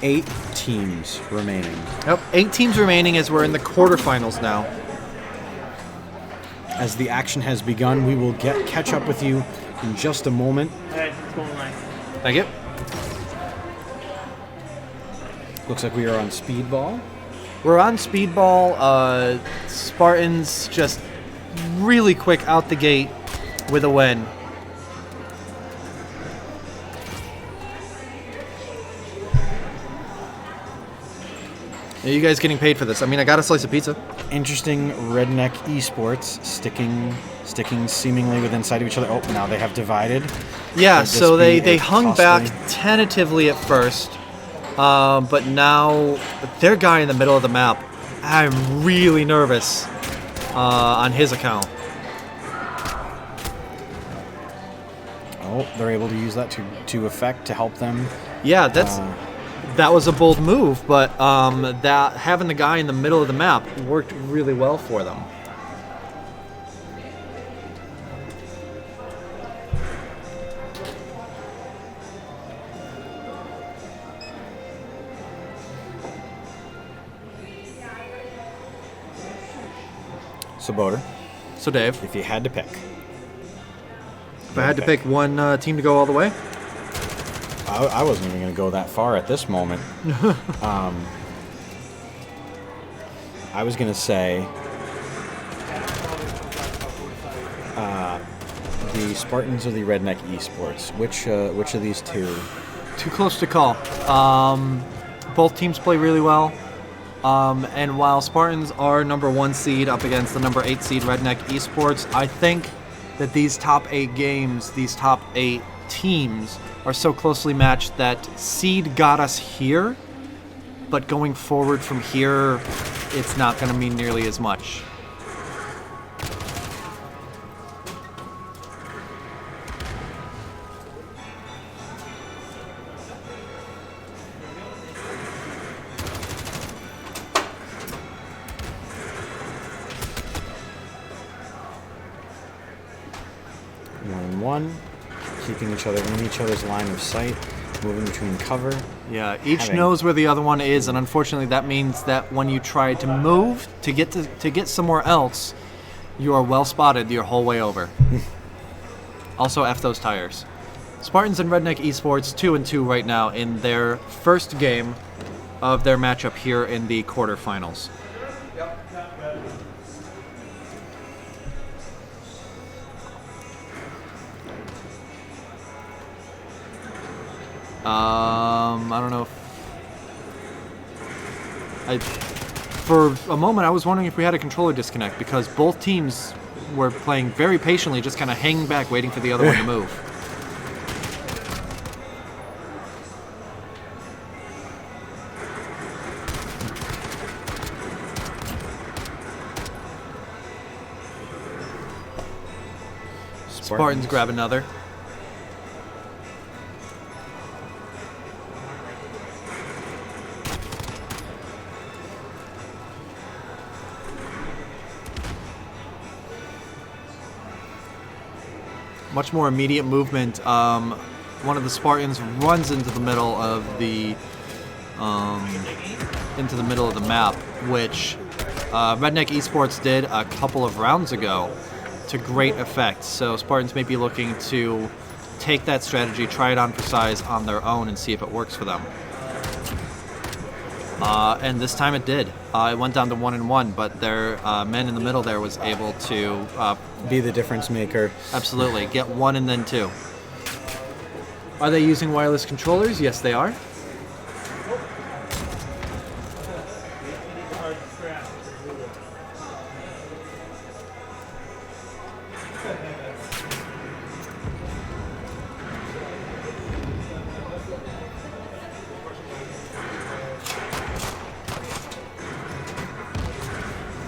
[SPEAKER 1] 8 teams remaining.
[SPEAKER 2] Yep, 8 teams remaining as we're in the quarterfinals now.
[SPEAKER 1] As the action has begun, we will catch up with you in just a moment.
[SPEAKER 3] All right, let's go online.
[SPEAKER 2] Thank you.
[SPEAKER 1] Looks like we are on Speedball.
[SPEAKER 2] We're on Speedball. Spartans just really quick out the gate with a win. Are you guys getting paid for this? I mean, I got a slice of pizza.
[SPEAKER 1] Interesting Redneck Esports sticking seemingly within sight of each other. Oh, now they have divided.
[SPEAKER 2] Yeah,
[SPEAKER 1] Could this
[SPEAKER 2] so
[SPEAKER 1] be
[SPEAKER 2] they
[SPEAKER 1] a
[SPEAKER 2] hung
[SPEAKER 1] costly-
[SPEAKER 2] back tentatively at first, but now their guy in the middle of the map, I'm really nervous on his account.
[SPEAKER 1] Oh, they're able to use that to effect to help them.
[SPEAKER 2] Yeah, that was a bold move, but that having the guy in the middle of the map worked really well for them.
[SPEAKER 1] So Boder.
[SPEAKER 2] So Dave,
[SPEAKER 1] if you had to pick.
[SPEAKER 2] If I had to pick one team to go all the way?
[SPEAKER 1] I wasn't even going to go that far at this moment. I was going to say the Spartans or the Redneck Esports. Which of these two?
[SPEAKER 2] Too close to call. Both teams play really well. And while Spartans are number 1 seed up against the number 8 seed Redneck Esports, I think that these top 8 games, these top 8 teams are so closely matched that seed got us here, but going forward from here, it's not going to mean nearly as much.
[SPEAKER 1] One, keeping each other in each other's line of sight, moving between cover.
[SPEAKER 2] Yeah, each knows where the other one is, and unfortunately that means that when you try to move to get somewhere else, you are well spotted your whole way over. Also, F those tires. Spartans and Redneck Esports 2-2 right now in their first game of their matchup here in the quarterfinals. I don't know if... For a moment, I was wondering if we had a controller disconnect, because both teams were playing very patiently, just kind of hanging back, waiting for the other one to move. Spartans grab another. much more immediate movement. One of the Spartans runs into the middle of the map, which Redneck Esports did a couple of rounds ago to great effect. So Spartans may be looking to take that strategy, try it on for size on their own, and see if it works for them. And this time it did. It went down to 1-1, but their men in the middle there was able to
[SPEAKER 1] be the difference maker.
[SPEAKER 2] Absolutely, get 1 and then 2. Are they using wireless controllers? Yes, they are.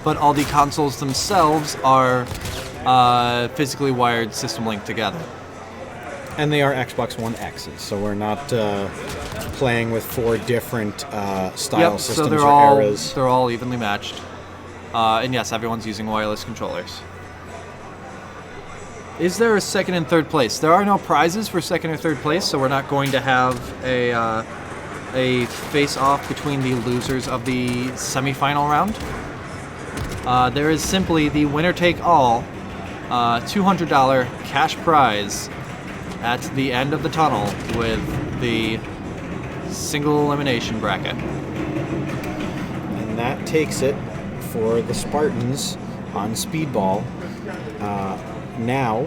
[SPEAKER 2] But all the consoles themselves are physically wired system linked together.
[SPEAKER 1] And they are Xbox One X's, so we're not playing with 4 different style systems
[SPEAKER 2] so they're
[SPEAKER 1] or eras.
[SPEAKER 2] They're all evenly matched. And yes, everyone's using wireless controllers. Is there a second and third place? There are no prizes for second or third place, so we're not going to have a face-off between the losers of the semifinal round. There is simply the winner-take-all $200 cash prize at the end of the tunnel with the single elimination bracket.
[SPEAKER 1] And that takes it for the Spartans on Speedball. Now,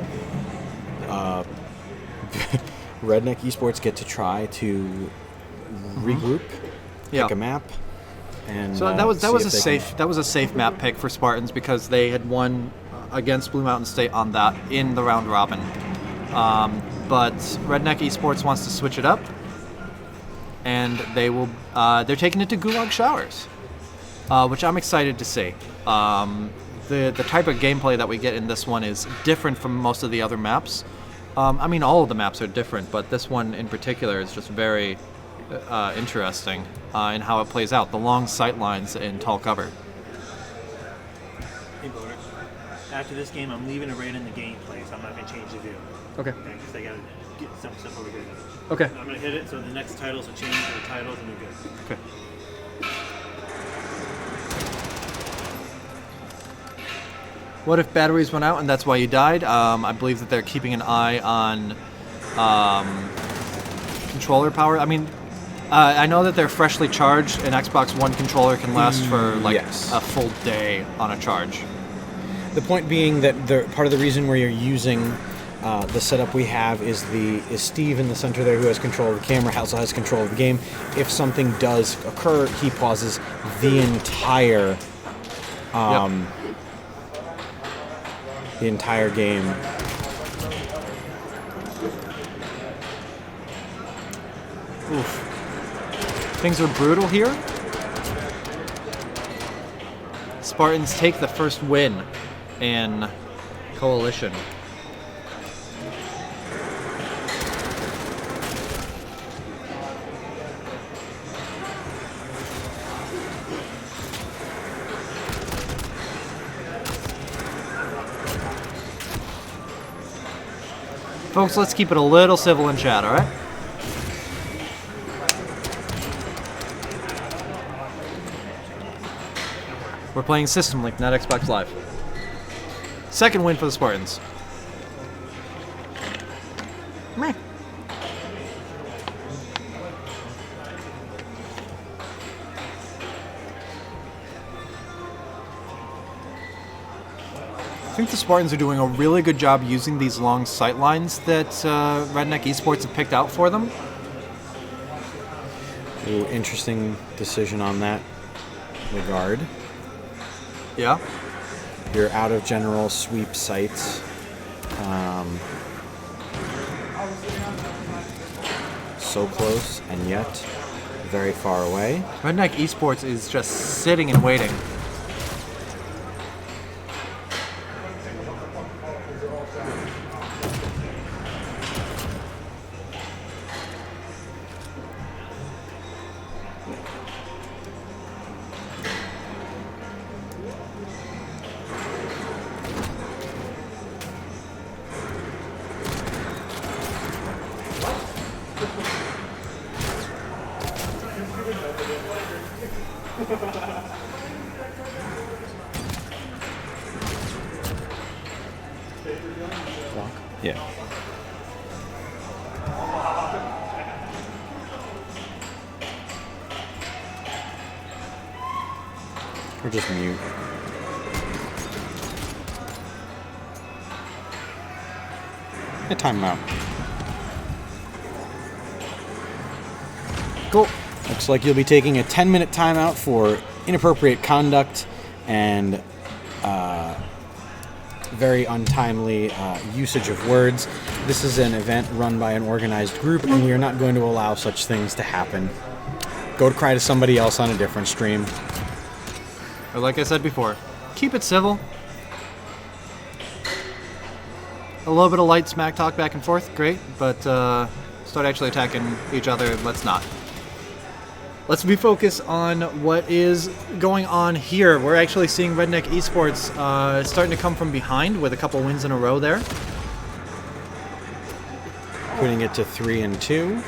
[SPEAKER 1] Redneck Esports get to try to regroup, pick a map, and
[SPEAKER 2] so that was a safe map pick for Spartans because they had won against Blue Mountain State on that in the round robin. But Redneck Esports wants to switch it up, and they're taking it to Gulag Showers, which I'm excited to see. The type of gameplay that we get in this one is different from most of the other maps. I mean, all of the maps are different, but this one in particular is just very interesting in how it plays out. The long sight lines in tall cover.
[SPEAKER 3] Hey, Boner. After this game, I'm leaving it right in the gameplay, so I'm not going to change the view.
[SPEAKER 2] Okay.
[SPEAKER 3] Because I got to get some stuff over here.
[SPEAKER 2] Okay.
[SPEAKER 3] I'm going to hit it, so the next titles will change to the titles, and we're good.
[SPEAKER 2] Okay. What if batteries went out and that's why you died? I believe that they're keeping an eye on controller power. I mean, I know that they're freshly charged. An Xbox One controller can last for a full day on a charge.
[SPEAKER 1] The point being that part of the reason where you're using the setup we have is Steve in the center there, who has control of the camera, also has control of the game. If something does occur, he pauses the entire the entire game.
[SPEAKER 2] Oof. Things are brutal here. Spartans take the first win in Coalition. Folks, let's keep it a little civil in chat, all right? We're playing System Link, not Xbox Live. Second win for the Spartans. Meh. I think the Spartans are doing a really good job using these long sight lines that Redneck Esports have picked out for them.
[SPEAKER 1] Ooh, interesting decision on that regard.
[SPEAKER 2] Yeah.
[SPEAKER 1] You're out of general sweep sights. So close and yet very far away.
[SPEAKER 2] Redneck Esports is just sitting and waiting.
[SPEAKER 1] Yeah. Or just mute. A timeout.
[SPEAKER 2] Cool.
[SPEAKER 1] Looks like you'll be taking a 10-minute timeout for inappropriate conduct and very untimely usage of words. This is an event run by an organized group, and we are not going to allow such things to happen. Go to cry to somebody else on a different stream.
[SPEAKER 2] Or like I said before, keep it civil. A little bit of light smack talk back and forth, great, but start actually attacking each other, let's not. Let's refocus on what is going on here. We're actually seeing Redneck Esports starting to come from behind with a couple wins in a row there.
[SPEAKER 1] Putting it to 3-2.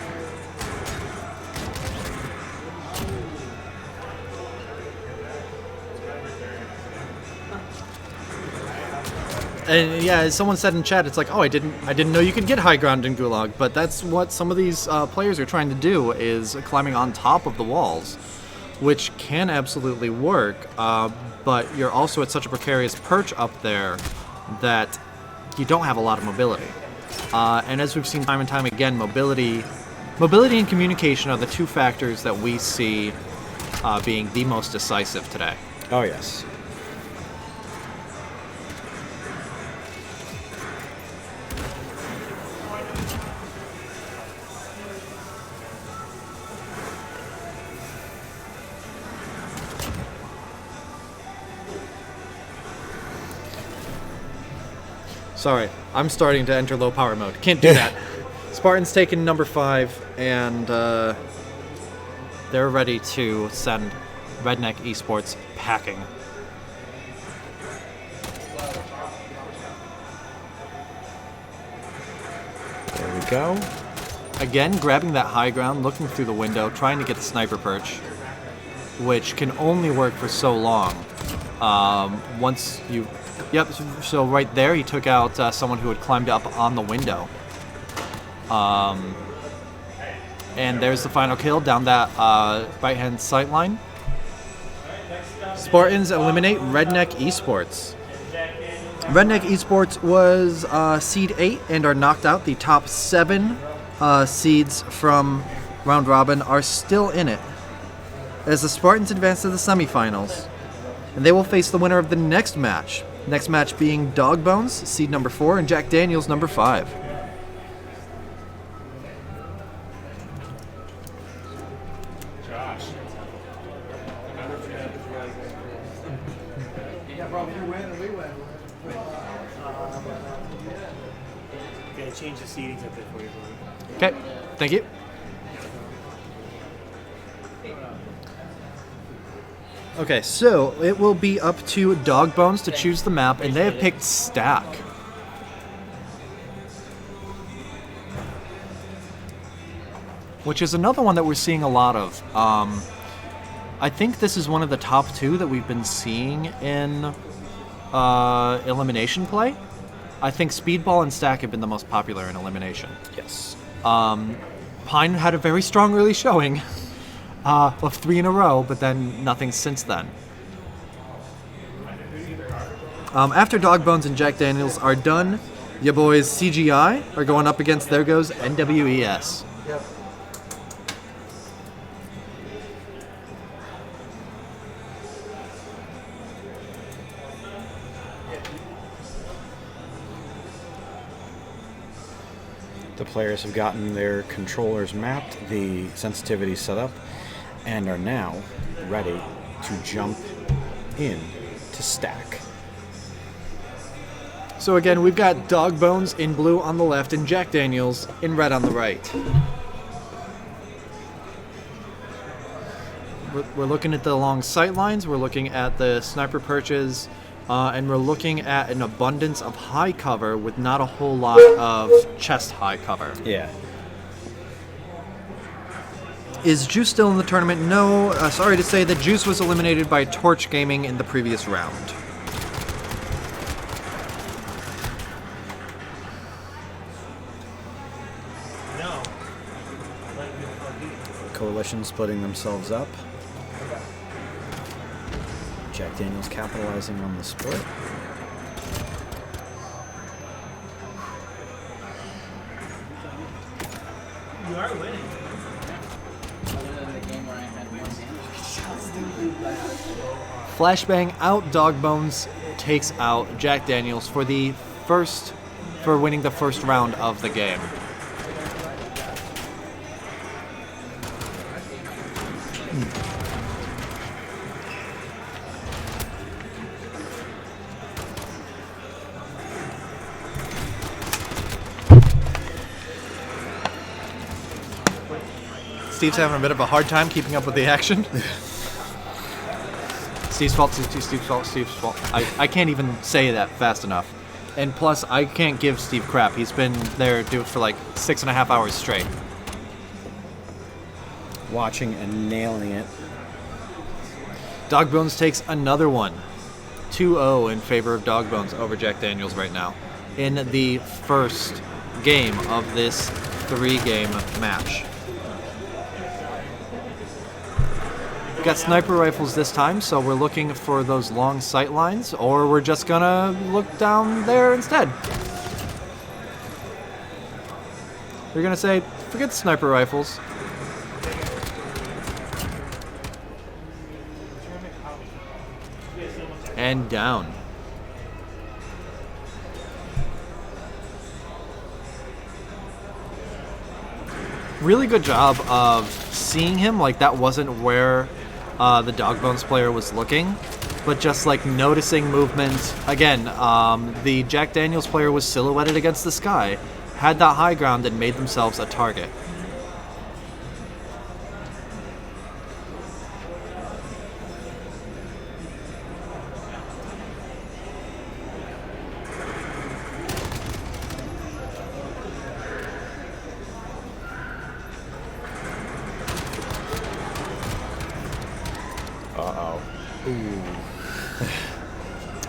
[SPEAKER 2] And yeah, as someone said in chat, it's like, oh, I didn't know you could get high ground in Gulag, but that's what some of these players are trying to do, is climbing on top of the walls, which can absolutely work, but you're also at such a precarious perch up there that you don't have a lot of mobility. And as we've seen time and time again, mobility and communication are the two factors that we see being the most decisive today.
[SPEAKER 1] Oh, yes.
[SPEAKER 2] Sorry, I'm starting to enter low power mode. Can't do that. Spartan's taken number 5, and they're ready to send Redneck Esports packing.
[SPEAKER 1] There we go.
[SPEAKER 2] Again, grabbing that high ground, looking through the window, trying to get the sniper perch, which can only work for so long. Once you... Yep, so right there he took out someone who had climbed up on the window. And there's the final kill down that right-hand sight line. Spartans eliminate Redneck Esports. Redneck Esports was seed 8 and are knocked out. The top 7 seeds from round robin are still in it, as the Spartans advance to the semifinals. And they will face the winner of the next match. Next match being Dogbones, seed number 4, and Jack Daniels, number 5.
[SPEAKER 6] Josh.
[SPEAKER 3] Yeah, bro, you win and we win.
[SPEAKER 6] Okay, change the seatings up there for you, bro.
[SPEAKER 2] Okay, thank you. Okay, so it will be up to Dogbones to choose the map, and they have picked Stack. Which is another one that we're seeing a lot of. I think this is one of the top 2 that we've been seeing in elimination play. I think Speedball and Stack have been the most popular in elimination.
[SPEAKER 1] Yes.
[SPEAKER 2] Pine had a very strong early showing. Of 3 in a row, but then nothing since then. After Dogbones and Jack Daniels are done, your boys CGI are going up against, there goes NWES.
[SPEAKER 3] Yep.
[SPEAKER 1] The players have gotten their controllers mapped, the sensitivity set up, and are now ready to jump in to Stack.
[SPEAKER 2] So again, we've got Dogbones in blue on the left and Jack Daniels in red on the right. We're looking at the long sight lines, we're looking at the sniper perches, and we're looking at an abundance of high cover with not a whole lot of chest high cover.
[SPEAKER 1] Yeah.
[SPEAKER 2] Is Juice still in the tournament? No. Sorry to say that Juice was eliminated by Torch Gaming in the previous round.
[SPEAKER 1] Coalition splitting themselves up. Jack Daniels capitalizing on the split.
[SPEAKER 6] You are winning.
[SPEAKER 2] Flashbang out, Dogbones takes out Jack Daniels for winning the first round of the game. Steve's having a bit of a hard time keeping up with the action. Steve's fault, Steve's fault, Steve's fault. I can't even say that fast enough. And plus, I can't give Steve crap. He's been there doing for like 6.5 hours straight.
[SPEAKER 1] Watching and nailing it.
[SPEAKER 2] Dogbones takes another one. 2-0 in favor of Dogbones over Jack Daniels right now. In the first game of this 3-game match. Got sniper rifles this time, so we're looking for those long sight lines, or we're just gonna look down there instead. We're gonna say, forget the sniper rifles. And down. Really good job of seeing him, like that wasn't where the Dogbones player was looking, but just like noticing movement. Again, the Jack Daniels player was silhouetted against the sky, had that high ground, and made themselves a target.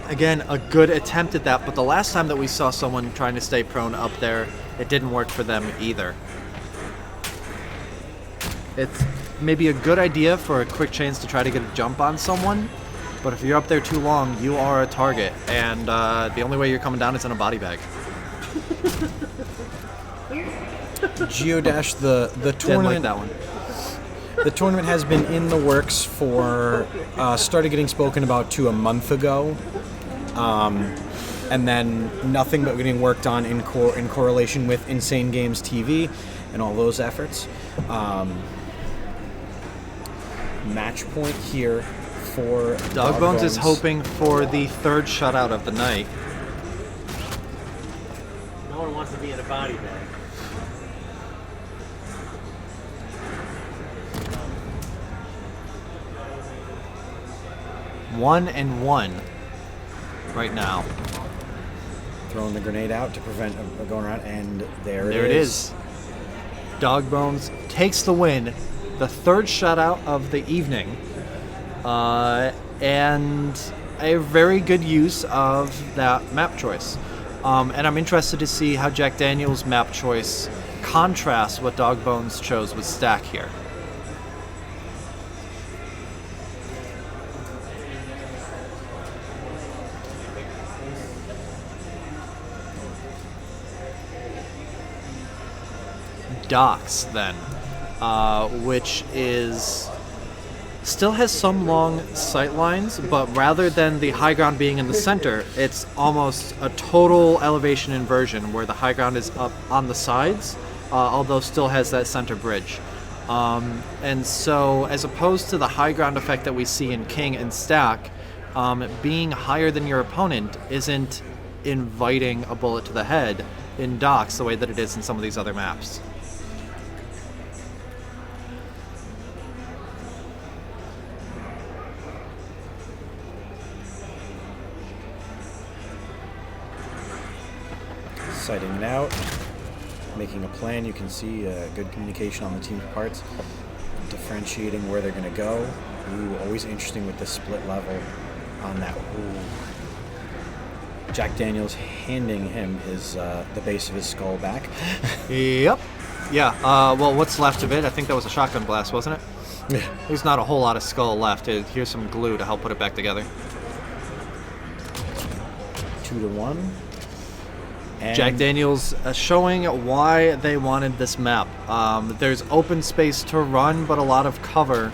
[SPEAKER 2] Again, a good attempt at that, but the last time that we saw someone trying to stay prone up there, it didn't work for them either. It's maybe a good idea for a quick chance to try to get a jump on someone, but if you're up there too long, you are a target, and the only way you're coming down is in a body bag.
[SPEAKER 1] Geodash, the tournament.
[SPEAKER 2] Didn't like that one.
[SPEAKER 1] The tournament has been in the works for, started getting spoken about to a month ago, and then nothing but getting worked on in correlation with Insane Games TV and all those efforts. Match point here for
[SPEAKER 2] Dogbones is hoping for the third shutout of the night.
[SPEAKER 3] No one wants to be in a body bag.
[SPEAKER 2] One and one right now.
[SPEAKER 1] Throwing the grenade out to prevent going around, and there
[SPEAKER 2] it is. Dogbones takes the win, the third shutout of the evening, and a very good use of that map choice. And I'm interested to see how Jack Daniels' map choice contrasts what Dogbones chose with Stack here. Docks then, which is still has some long sight lines, but rather than the high ground being in the center, it's almost a total elevation inversion where the high ground is up on the sides, although still has that center bridge. And so as opposed to the high ground effect that we see in King and Stack, being higher than your opponent isn't inviting a bullet to the head in Docks the way that it is in some of these other maps.
[SPEAKER 1] Sighting it out, making a plan. You can see good communication on the team's parts, differentiating where they're going to go. Ooh, always interesting with the split level on that. Ooh. Jack Daniels handing him his the base of his skull back.
[SPEAKER 2] Yep. Yeah, well, what's left of it? I think that was a shotgun blast, wasn't it?
[SPEAKER 1] Yeah.
[SPEAKER 2] There's not a whole lot of skull left. Here's some glue to help put it back together.
[SPEAKER 1] 2-1. And
[SPEAKER 2] Jack Daniels showing why they wanted this map. There's open space to run, but a lot of cover,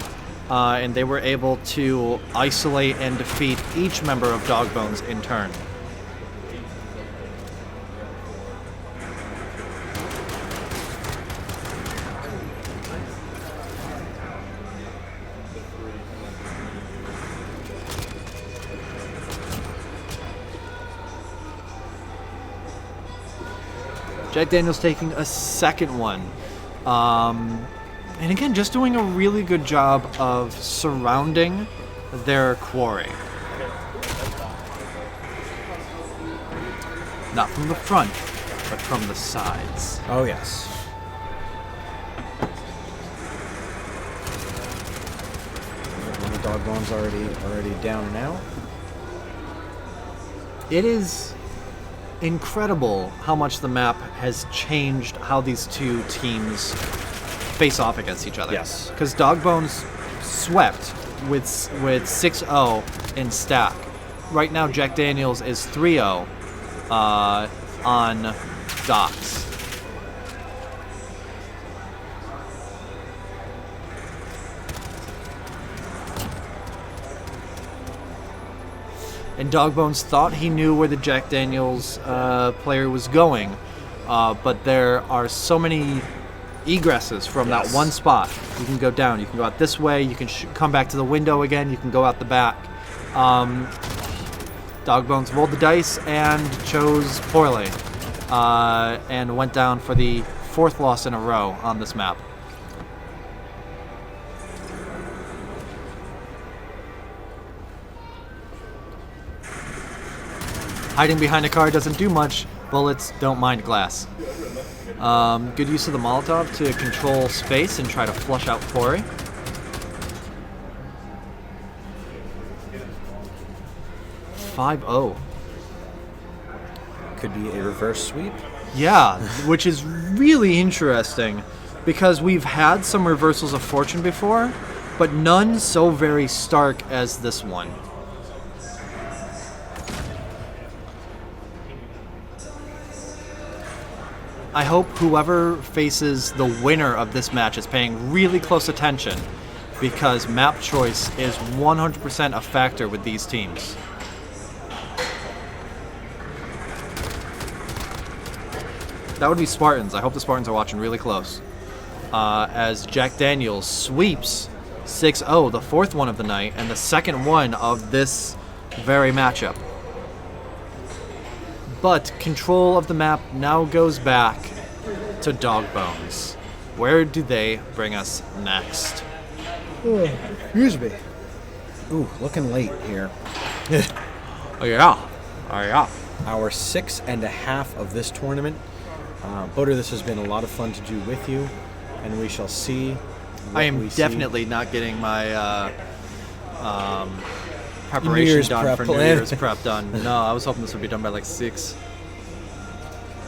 [SPEAKER 2] and they were able to isolate and defeat each member of Dogbones in turn. Jack Daniels taking a second one. And again, just doing a really good job of surrounding their quarry. Not from the front, but from the sides.
[SPEAKER 1] Oh, yes. One of the Dogbones already down and out.
[SPEAKER 2] It is incredible how much the map has changed how these two teams face off against each other.
[SPEAKER 1] Yes.
[SPEAKER 2] Because Dogbones swept with 6-0 in stack. Right now, Jack Daniels is 3-0 on docks. And Dogbones thought he knew where the Jack Daniels player was going, but there are so many egresses from that one spot. You can go down, you can go out this way, you can come back to the window again, you can go out the back. Dogbones rolled the dice and chose poorly, and went down for the 4th loss in a row on this map. Hiding behind a car doesn't do much. Bullets don't mind glass. Good use of the Molotov to control space and try to flush out quarry. .50.
[SPEAKER 1] Could be a reverse sweep.
[SPEAKER 2] Yeah, which is really interesting because we've had some reversals of fortune before, but none so very stark as this one. I hope whoever faces the winner of this match is paying really close attention because map choice is 100% a factor with these teams. That would be Spartans. I hope the Spartans are watching really close. As Jack Daniels sweeps 6-0, the 4th one of the night, and the 2nd one of this very matchup. But control of the map now goes back to Dogbones. Where do they bring us next?
[SPEAKER 1] Excuse me. Ooh, looking late here.
[SPEAKER 2] Oh yeah. Oh yeah.
[SPEAKER 1] Our 6.5 of this tournament. Boater, this has been a lot of fun to do with you, and we shall see.
[SPEAKER 2] I am definitely not getting my preparation done for New Year's prep done. No, I was hoping this would be done by like 6.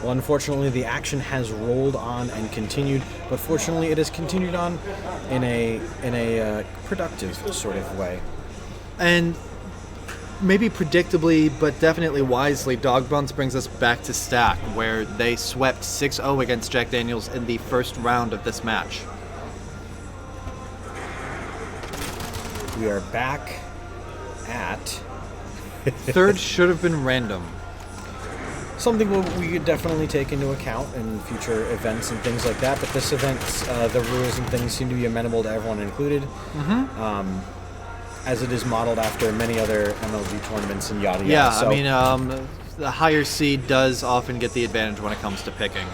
[SPEAKER 1] Well, unfortunately, the action has rolled on and continued, but fortunately, it has continued on in a productive sort of way.
[SPEAKER 2] And maybe predictably, but definitely wisely, Dogbones brings us back to stack, where they swept 6-0 against Jack Daniels in the 1st round of this match.
[SPEAKER 1] We are back at
[SPEAKER 2] 3rd should have been random.
[SPEAKER 1] Something we could definitely take into account in future events and things like that, but this event, the rules and things seem to be amenable to everyone included, as it is modeled after many other MLG tournaments and yada yada.
[SPEAKER 2] Yeah,
[SPEAKER 1] so,
[SPEAKER 2] I mean, the higher seed does often get the advantage when it comes to picking.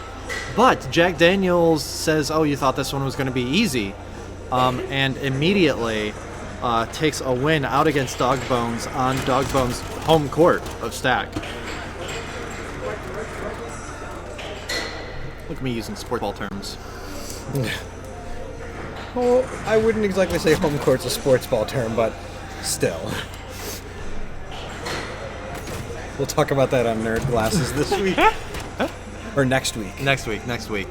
[SPEAKER 2] But Jack Daniels says, oh, you thought this one was going to be easy, and immediately takes a win out against Dogbones on Dogbones' home court of Stack. Look at me using sport ball terms.
[SPEAKER 1] well, I wouldn't exactly say home court's a sports ball term, but still. We'll talk about that on Nerd Glasses this week. Or next week.
[SPEAKER 2] Next week.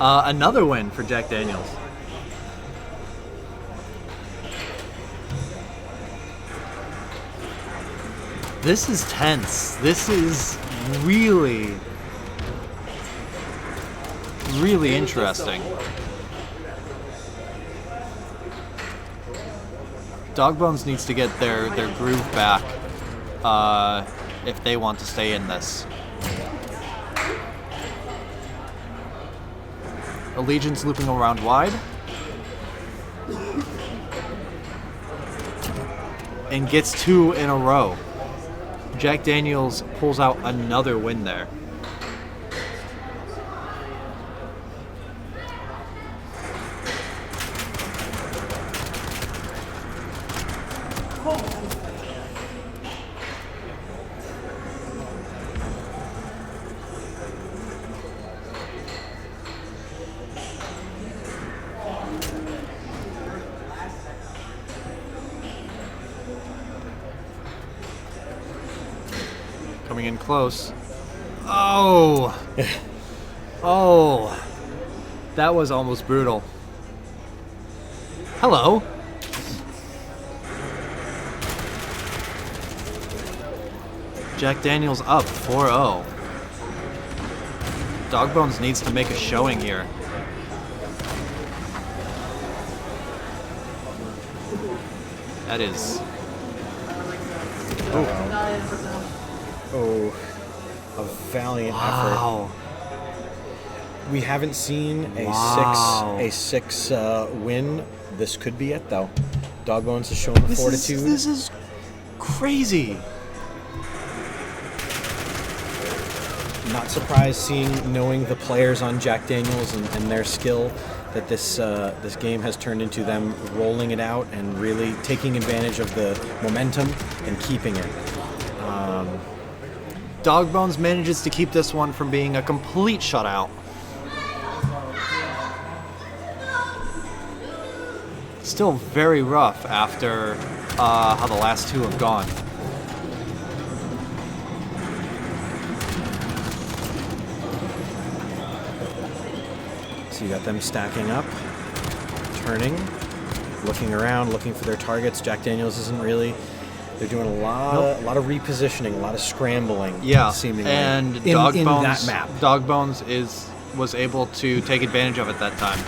[SPEAKER 2] Another win for Jack Daniels. This is tense. This is really, really interesting. Dogbones needs to get their groove back if they want to stay in this. Allegiance looping around wide. And gets 2 in a row. Jack Daniels pulls out another win there. Coming in close. Oh! Oh! That was almost brutal. Hello! Jack Daniels up 4-0. Dogbones needs to make a showing here. That is...
[SPEAKER 1] Oh, a valiant
[SPEAKER 2] Wow.
[SPEAKER 1] effort. We haven't seen a
[SPEAKER 2] Wow.
[SPEAKER 1] six win. This could be it, though. Dogbones has shown the fortitude.
[SPEAKER 2] This is crazy.
[SPEAKER 1] Not surprised knowing the players on Jack Daniels and their skill, that this game has turned into them rolling it out and really taking advantage of the momentum and keeping it.
[SPEAKER 2] Dogbones manages to keep this one from being a complete shutout. Still very rough after how the last two have gone.
[SPEAKER 1] So you got them stacking up, turning, looking around, looking for their targets. Jack Daniels isn't really. They're doing a lot of repositioning, a lot of scrambling.
[SPEAKER 2] Yeah,
[SPEAKER 1] seemingly.
[SPEAKER 2] and
[SPEAKER 1] in that map.
[SPEAKER 2] Dogbones was able to take advantage of it that time.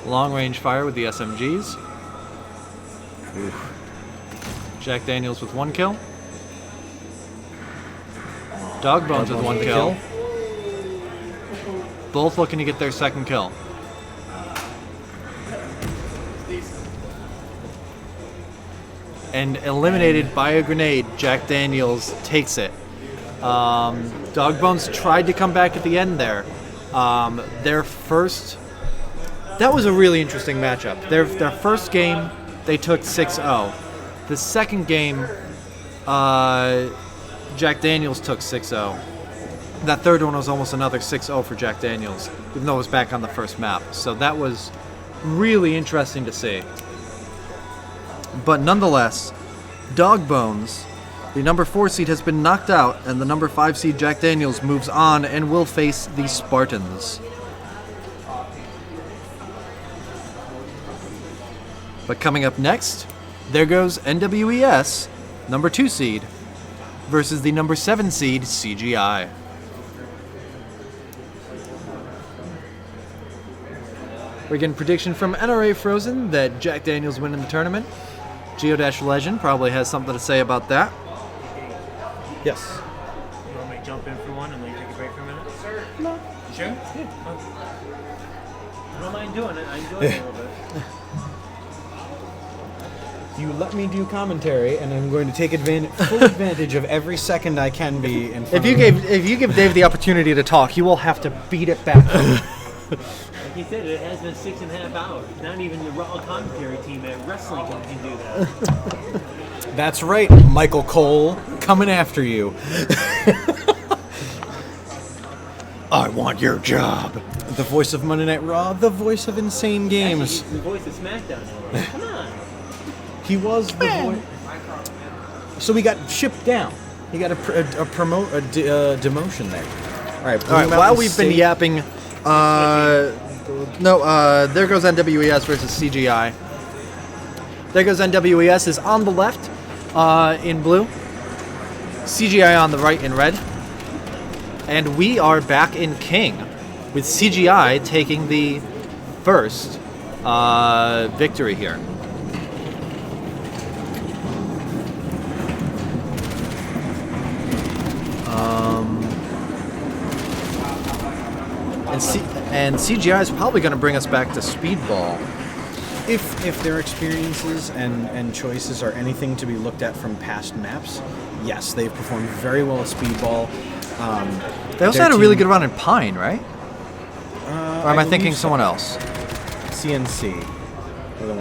[SPEAKER 2] Long range fire with the SMGs. Oof. Jack Daniels with 1 kill. Dogbones with 1 kill. Both looking to get their second kill. And eliminated by a grenade, Jack Daniels takes it. Dogbones tried to come back at the end there. Their first... That was a really interesting matchup. Their first game, they took 6-0. The second game, Jack Daniels took 6-0. That third one was almost another 6-0 for Jack Daniels, even though it was back on the first map. So that was really interesting to see. But nonetheless, Dogbones, the number 4 seed, has been knocked out, and the number 5 seed Jack Daniels moves on and will face the Spartans. But coming up next, there goes NWES, number 2 seed, versus the number 7 seed CGI. We're getting prediction from NRA Frozen that Jack Daniels win in the tournament. Geodash Legend probably has something to say about that.
[SPEAKER 1] Yes.
[SPEAKER 6] You want me to jump in for one and then take a break for a minute? Sir? No. You sure? Yeah. I don't mind doing it. I enjoy it a little bit.
[SPEAKER 1] You let me do commentary, and I'm going to take full advantage of every second I can be in front
[SPEAKER 2] If you give Dave the opportunity to talk, you will have to beat it back.
[SPEAKER 6] Like you said, it has been 6.5 hours. Not even the Raw commentary team at Wrestling can do that.
[SPEAKER 1] That's right, Michael Cole, coming after you. I want your job. The voice of Monday Night Raw, the voice of Insane Games.
[SPEAKER 6] Actually, the voice of SmackDown. Come on.
[SPEAKER 1] He was the voice. So he got shipped down. He got a demotion there. All right.
[SPEAKER 2] All right. While we've been yapping, there goes NWES versus CGI. There goes NWES is on the left in blue. CGI on the right in red. And we are back in King with CGI taking the first victory here. And CGI is probably going to bring us back to Speedball.
[SPEAKER 1] If their experiences and choices are anything to be looked at from past maps, yes, they've performed very well at Speedball.
[SPEAKER 2] They also had a really good run in Pine, right? Or am I thinking someone else?
[SPEAKER 1] CNC.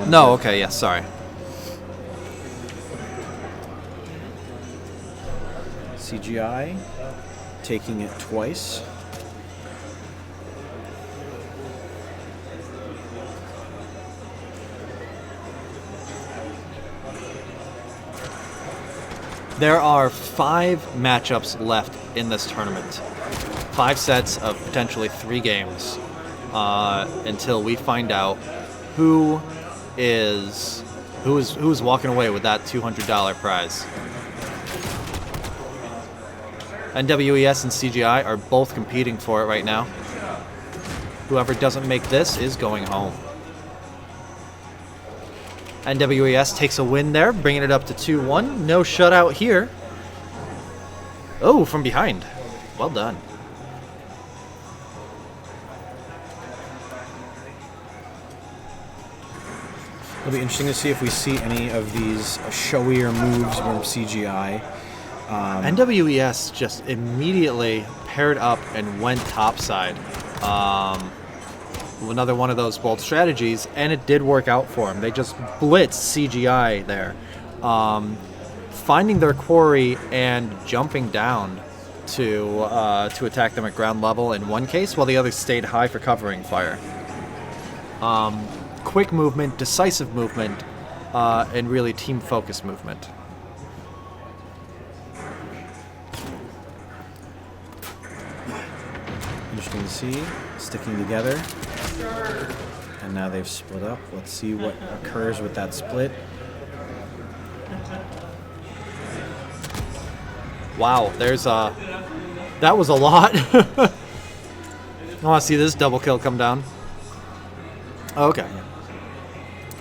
[SPEAKER 2] No, okay, yes, sorry.
[SPEAKER 1] CGI taking it twice.
[SPEAKER 2] There are 5 matchups left in this tournament. 5 sets of potentially 3 games until we find out who is walking away with that $200 prize. NWES and CGI are both competing for it right now. Whoever doesn't make this is going home. NWES takes a win there, bringing it up to 2-1. No shutout here. Oh, from behind. Well done.
[SPEAKER 1] It'll be interesting to see if we see any of these showier moves from CGI.
[SPEAKER 2] NWES just immediately paired up and went topside. Another one of those bold strategies, and it did work out for them. They just blitzed CGI there, finding their quarry and jumping down to attack them at ground level in one case, while the other stayed high for covering fire. Quick movement, decisive movement, and really team-focused movement.
[SPEAKER 1] Interesting to see. Sticking together. And now they've split up. Let's see what occurs with that split.
[SPEAKER 2] Wow, that was a lot. I want to see this double kill come down. Okay.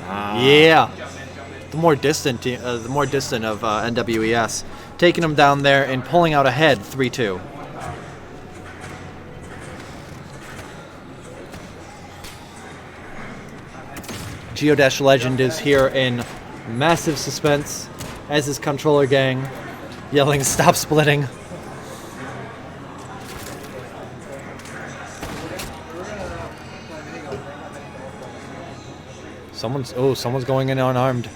[SPEAKER 2] Yeah. The more distant of NWES, taking them down there and pulling out ahead 3-2. Geodash Legend is here in massive suspense, as his controller gang, yelling, "Stop splitting!" Someone's going in unarmed.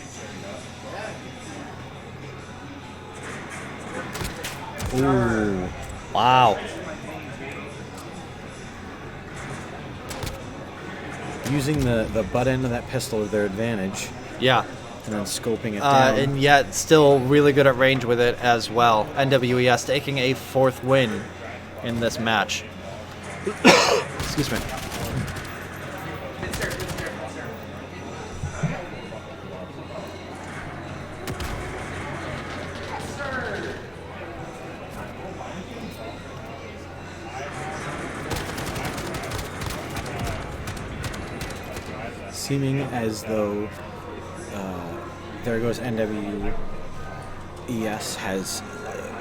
[SPEAKER 2] Ooh, wow.
[SPEAKER 1] Using the butt end of that pistol to their advantage.
[SPEAKER 2] Yeah.
[SPEAKER 1] And then scoping it down.
[SPEAKER 2] And yet still really good at range with it as well. NWES taking a 4th win in this match. Excuse me.
[SPEAKER 1] Seeming as though there goes NWES has,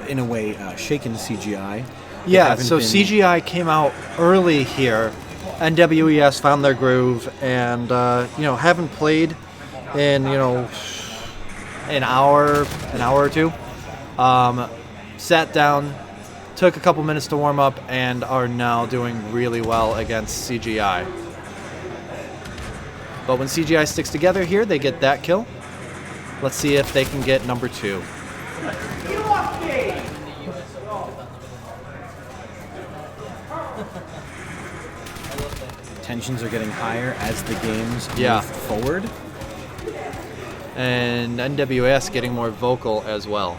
[SPEAKER 1] in a way, shaken CGI.
[SPEAKER 2] Yeah, so CGI came out early here. NWES found their groove and, haven't played in, an hour or two. Sat down, took a couple minutes to warm up, and are now doing really well against CGI. But when CGI sticks together here, they get that kill. Let's see if they can get number 2.
[SPEAKER 1] Tensions are getting higher as the games move forward.
[SPEAKER 2] and NWS getting more vocal as well.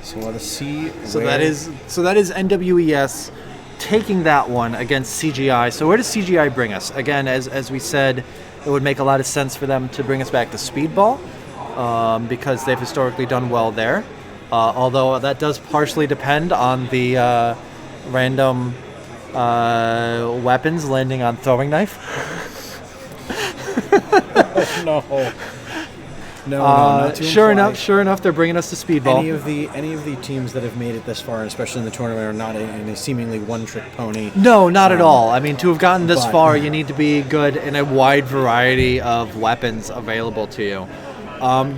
[SPEAKER 1] So let us see.
[SPEAKER 2] So that is NWES taking that one against CGI. So where does CGI bring us? Again, as we said, it would make a lot of sense for them to bring us back to Speedball because they've historically done well there. Although that does partially depend on the random weapons landing on throwing knife.
[SPEAKER 1] No, not too
[SPEAKER 2] sure
[SPEAKER 1] implied.
[SPEAKER 2] enough, they're bringing us to Speedball.
[SPEAKER 1] Any of the teams that have made it this far, especially in the tournament, are not in a seemingly one-trick pony.
[SPEAKER 2] No, not at all. I mean, to have gotten this
[SPEAKER 1] but-
[SPEAKER 2] far, you need to be good in a wide variety of weapons available to you.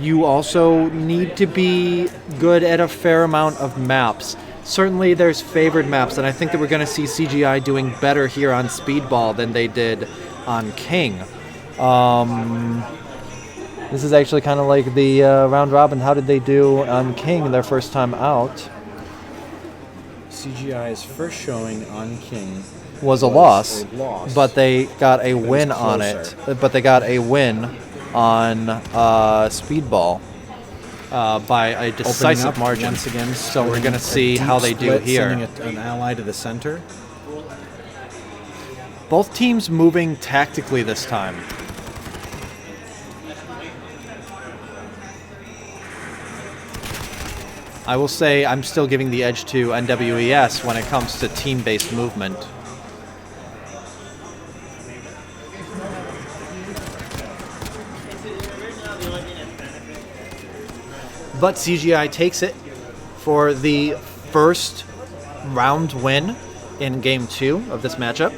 [SPEAKER 2] You also need to be good at a fair amount of maps. Certainly, there's favored maps, and I think that we're going to see CGI doing better here on Speedball than they did on King. This is actually kind of like the round robin. How did they do on King their first time out?
[SPEAKER 1] CGI's first showing on King
[SPEAKER 2] Was a loss,
[SPEAKER 1] loss,
[SPEAKER 2] but they got a
[SPEAKER 1] was
[SPEAKER 2] win on it.
[SPEAKER 1] closer.
[SPEAKER 2] But they got a win on Speedball by a decisive
[SPEAKER 1] Opening up
[SPEAKER 2] margin.
[SPEAKER 1] once again.
[SPEAKER 2] So we're going to
[SPEAKER 1] a
[SPEAKER 2] see
[SPEAKER 1] deep
[SPEAKER 2] how they do
[SPEAKER 1] split,
[SPEAKER 2] here.
[SPEAKER 1] Sending an ally to the center.
[SPEAKER 2] Both teams moving tactically this time. I will say I'm still giving the edge to NWES when it comes to team-based movement. But CGI takes it for the first round win in Game 2 of this matchup.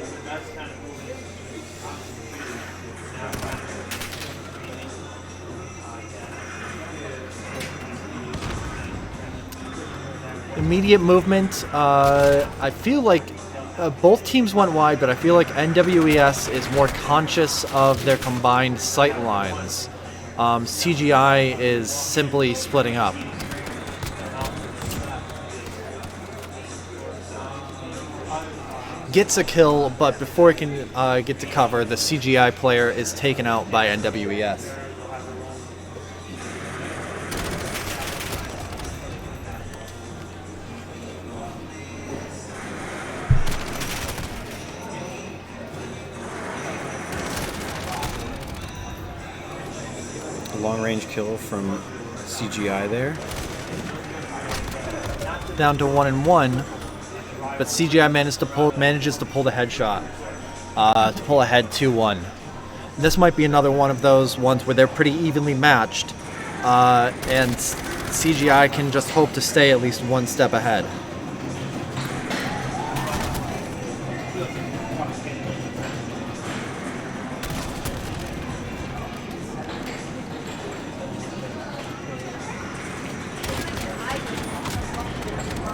[SPEAKER 2] Immediate movement. I feel like both teams went wide, but I feel like NWES is more conscious of their combined sight lines. CGI is simply splitting up. Gets a kill, but before it can get to cover, the CGI player is taken out by NWES.
[SPEAKER 1] Long-range kill from CGI there.
[SPEAKER 2] Down to 1-1, but CGI manages to pull the headshot to pull ahead 2-1. This might be another one of those ones where they're pretty evenly matched, and CGI can just hope to stay at least one step ahead.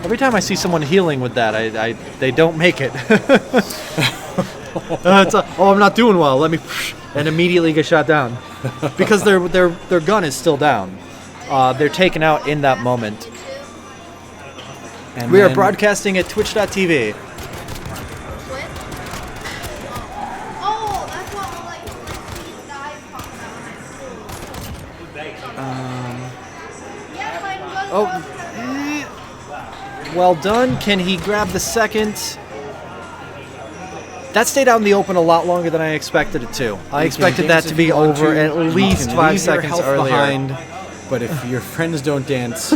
[SPEAKER 2] Every time I see someone healing with that, they don't make it. I'm not doing well. Let me, and immediately get shot down because their gun is still down. They're taken out in that moment. And we are broadcasting at Twitch.tv.
[SPEAKER 10] Oh, that's what like these guys talk about in high school.
[SPEAKER 2] Well done. Can he grab the second? That stayed out in the open a lot longer than I expected it to. I expected that to be over at least 5 seconds earlier.
[SPEAKER 1] Behind, but if your friends don't dance,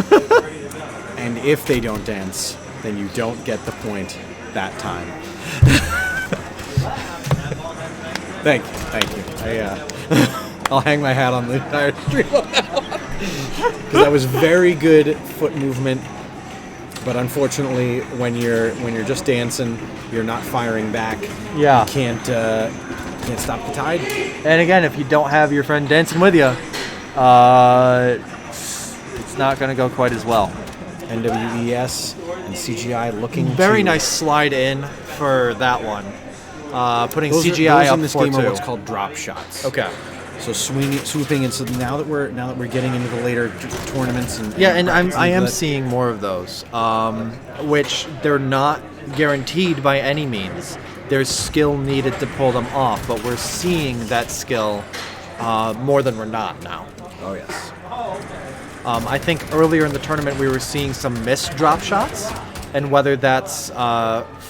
[SPEAKER 1] and if they don't dance, then you don't get the point that time. Thank you. I'll hang my hat on the entire stream on that one. Because that was very good foot movement. But unfortunately, when you're just dancing, you're not firing back.
[SPEAKER 2] Yeah.
[SPEAKER 1] You can't stop the tide.
[SPEAKER 2] And again, if you don't have your friend dancing with you, it's not going to go quite as well.
[SPEAKER 1] NWES and CGI looking
[SPEAKER 2] very nice slide in for that one. Putting
[SPEAKER 1] those
[SPEAKER 2] CGI up
[SPEAKER 1] in this
[SPEAKER 2] 4-2.
[SPEAKER 1] game are what's called drop shots.
[SPEAKER 2] Okay.
[SPEAKER 1] So swooping, and so now that we're getting into the later tournaments and
[SPEAKER 2] I am seeing more of those, which they're not guaranteed by any means. There's skill needed to pull them off, but we're seeing that skill more than we're not now.
[SPEAKER 1] Oh, yes.
[SPEAKER 2] I think earlier in the tournament we were seeing some missed drop shots, and whether that's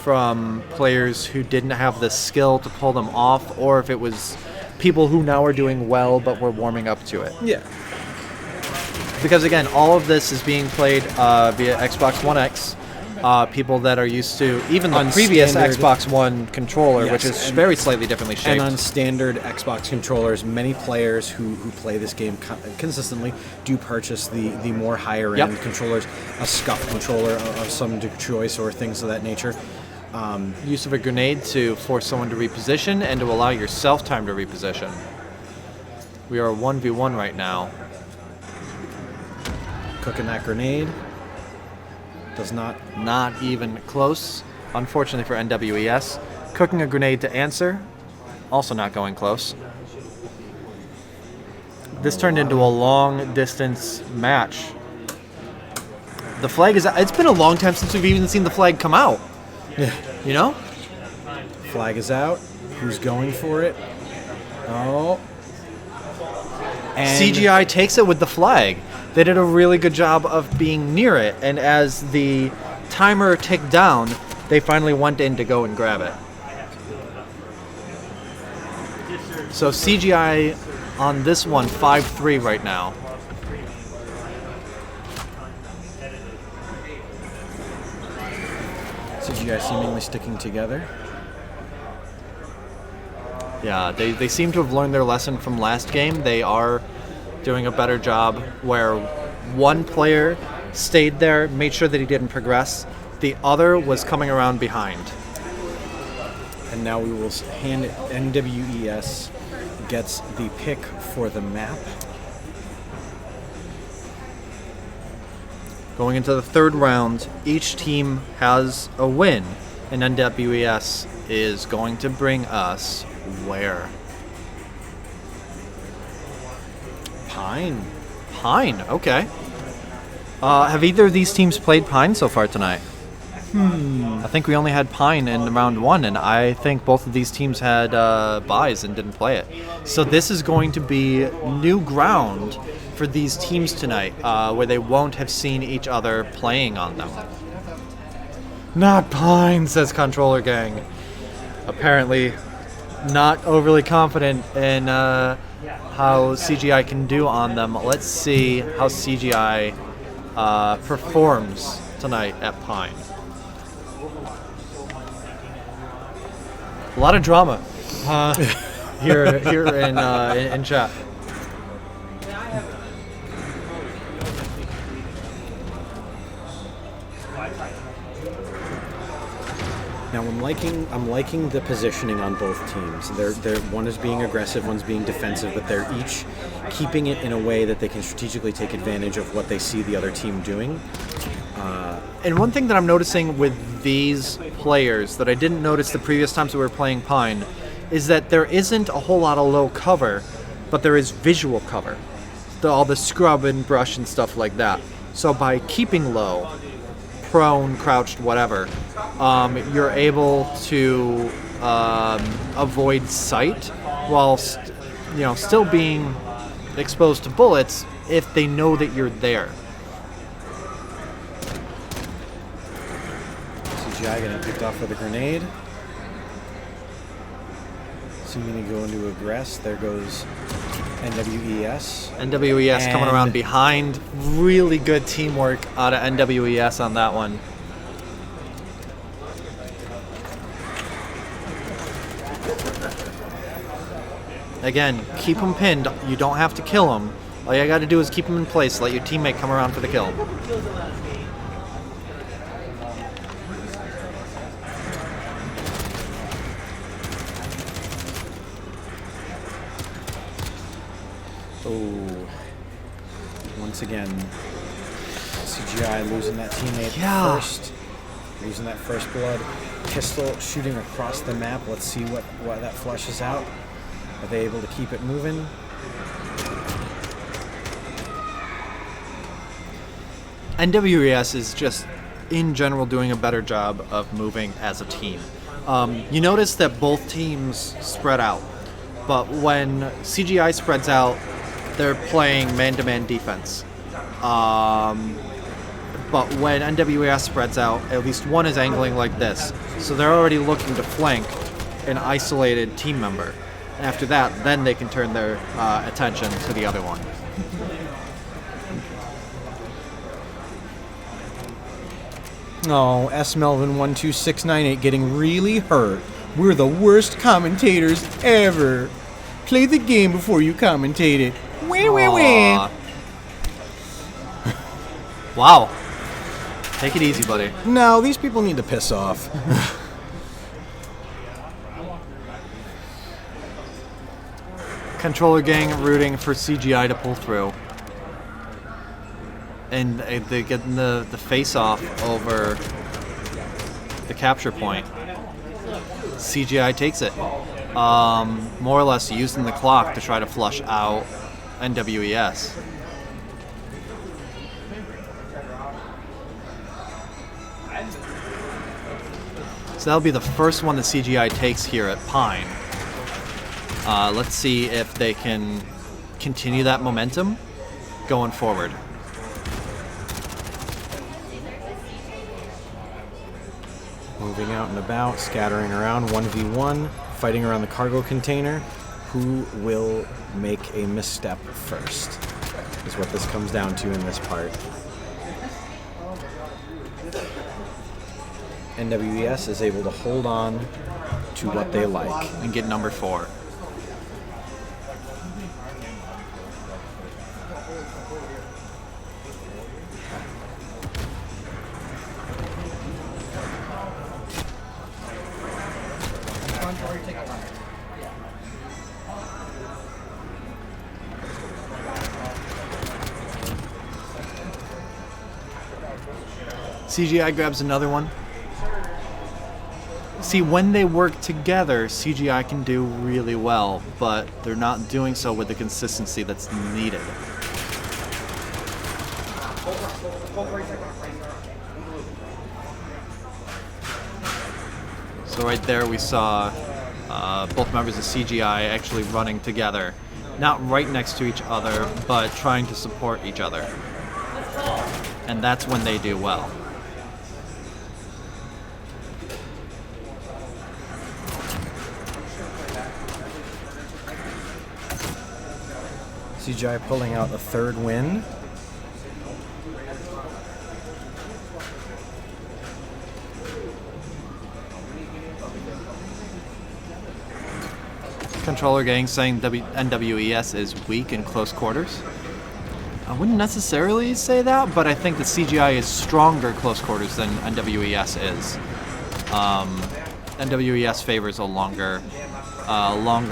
[SPEAKER 2] from players who didn't have the skill to pull them off, or if it was people who now are doing well but were warming up to it.
[SPEAKER 1] Yeah.
[SPEAKER 2] Because again, all of this is being played via Xbox One X. People that are used to even the previous
[SPEAKER 1] standard-
[SPEAKER 2] Xbox One controller,
[SPEAKER 1] Yes,
[SPEAKER 2] which is
[SPEAKER 1] and-
[SPEAKER 2] very slightly differently shaped.
[SPEAKER 1] And on standard Xbox controllers, many players who play this game consistently do purchase the more higher end
[SPEAKER 2] Yep.
[SPEAKER 1] controllers, a scuff controller of some choice or things of that nature.
[SPEAKER 2] Use of a grenade to force someone to reposition and to allow yourself time to reposition. We are 1v1 right now.
[SPEAKER 1] Cooking that grenade. Does not.
[SPEAKER 2] Not even close, unfortunately for NWES. Cooking a grenade to answer, also not going close. This turned into a long distance match. The flag is. It's been a long time since we've even seen the flag come out.
[SPEAKER 1] Yeah.
[SPEAKER 2] You know?
[SPEAKER 1] Flag is out. Who's going for it? Oh. And
[SPEAKER 2] CGI takes it with the flag. They did a really good job of being near it, and as the timer ticked down, they finally went in to go and grab it. So CGI on this one, 5-3 right now.
[SPEAKER 1] CGI seemingly sticking together.
[SPEAKER 2] Yeah, they seem to have learned their lesson from last game. They are doing a better job where one player stayed there, made sure that he didn't progress. The other was coming around behind.
[SPEAKER 1] And now we will hand it. NWES gets the pick for the map.
[SPEAKER 2] Going into the third round, each team has a win, and NWES is going to bring us where?
[SPEAKER 1] Pine.
[SPEAKER 2] Pine, okay. Have either of these teams played Pine so far tonight? I think we only had Pine in round one, and I think both of these teams had buys and didn't play it. So this is going to be new ground for these teams tonight, where they won't have seen each other playing on them. Not Pine, says Controller Gang. Apparently not overly confident in how CGI can do on them. Let's see how CGI performs tonight at Pine. A lot of drama here in chat.
[SPEAKER 1] Now I'm liking the positioning on both teams. They're one is being aggressive, one's being defensive, but they're each keeping it in a way that they can strategically take advantage of what they see the other team doing.
[SPEAKER 2] And one thing that I'm noticing with these players that I didn't notice the previous times we were playing Pine is that there isn't a whole lot of low cover, but there is visual cover. All the scrub and brush and stuff like that. So by keeping low, prone, crouched, whatever, you're able to avoid sight while still being exposed to bullets if they know that you're there.
[SPEAKER 1] CGI getting picked off with a grenade. Seeming to go into aggress. There goes NWES.
[SPEAKER 2] NWES coming around behind. Really good teamwork out of NWES on that one. Again, keep them pinned. You don't have to kill them. All you got to do is keep them in place. Let your teammate come around for the kill.
[SPEAKER 1] Oh. Once again, CGI losing that teammate first. Losing that first blood. Pistol shooting across the map. Let's see what that flushes out. Are they able to keep it moving?
[SPEAKER 2] NWES is just in general doing a better job of moving as a team. You notice that both teams spread out, but when CGI spreads out, they're playing man-to-man defense. But when NWAS spreads out, at least one is angling like this, so they're already looking to flank an isolated team member. And after that, then they can turn their attention to the other one.
[SPEAKER 1] Oh, S. Melvin 12698 getting really hurt. We're the worst commentators ever. Play the game before you commentate it. Wah, wah, wah.
[SPEAKER 2] Wow. Take it easy, buddy.
[SPEAKER 1] No, these people need to piss off.
[SPEAKER 2] Controller gang rooting for CGI to pull through. And they get the face-off over the capture point. CGI takes it. More or less using the clock to try to flush out NWES. So that'll be the first one that CGI takes here at Pine. Let's see if they can continue that momentum going forward.
[SPEAKER 1] Moving out and about, scattering around, 1v1, fighting around the cargo container. Who will make a misstep first is what this comes down to in this part. NWES is able to hold on to what they like.
[SPEAKER 2] And get number 4. CGI grabs another one. See, when they work together, CGI can do really well, but they're not doing so with the consistency that's needed. So right there we saw both members of CGI actually running together. Not right next to each other, but trying to support each other. And that's when they do well.
[SPEAKER 1] CGI pulling out a third win.
[SPEAKER 2] Controller gang saying NWES is weak in close quarters. I wouldn't necessarily say that, but I think that CGI is stronger close quarters than NWES is. NWES favors a longer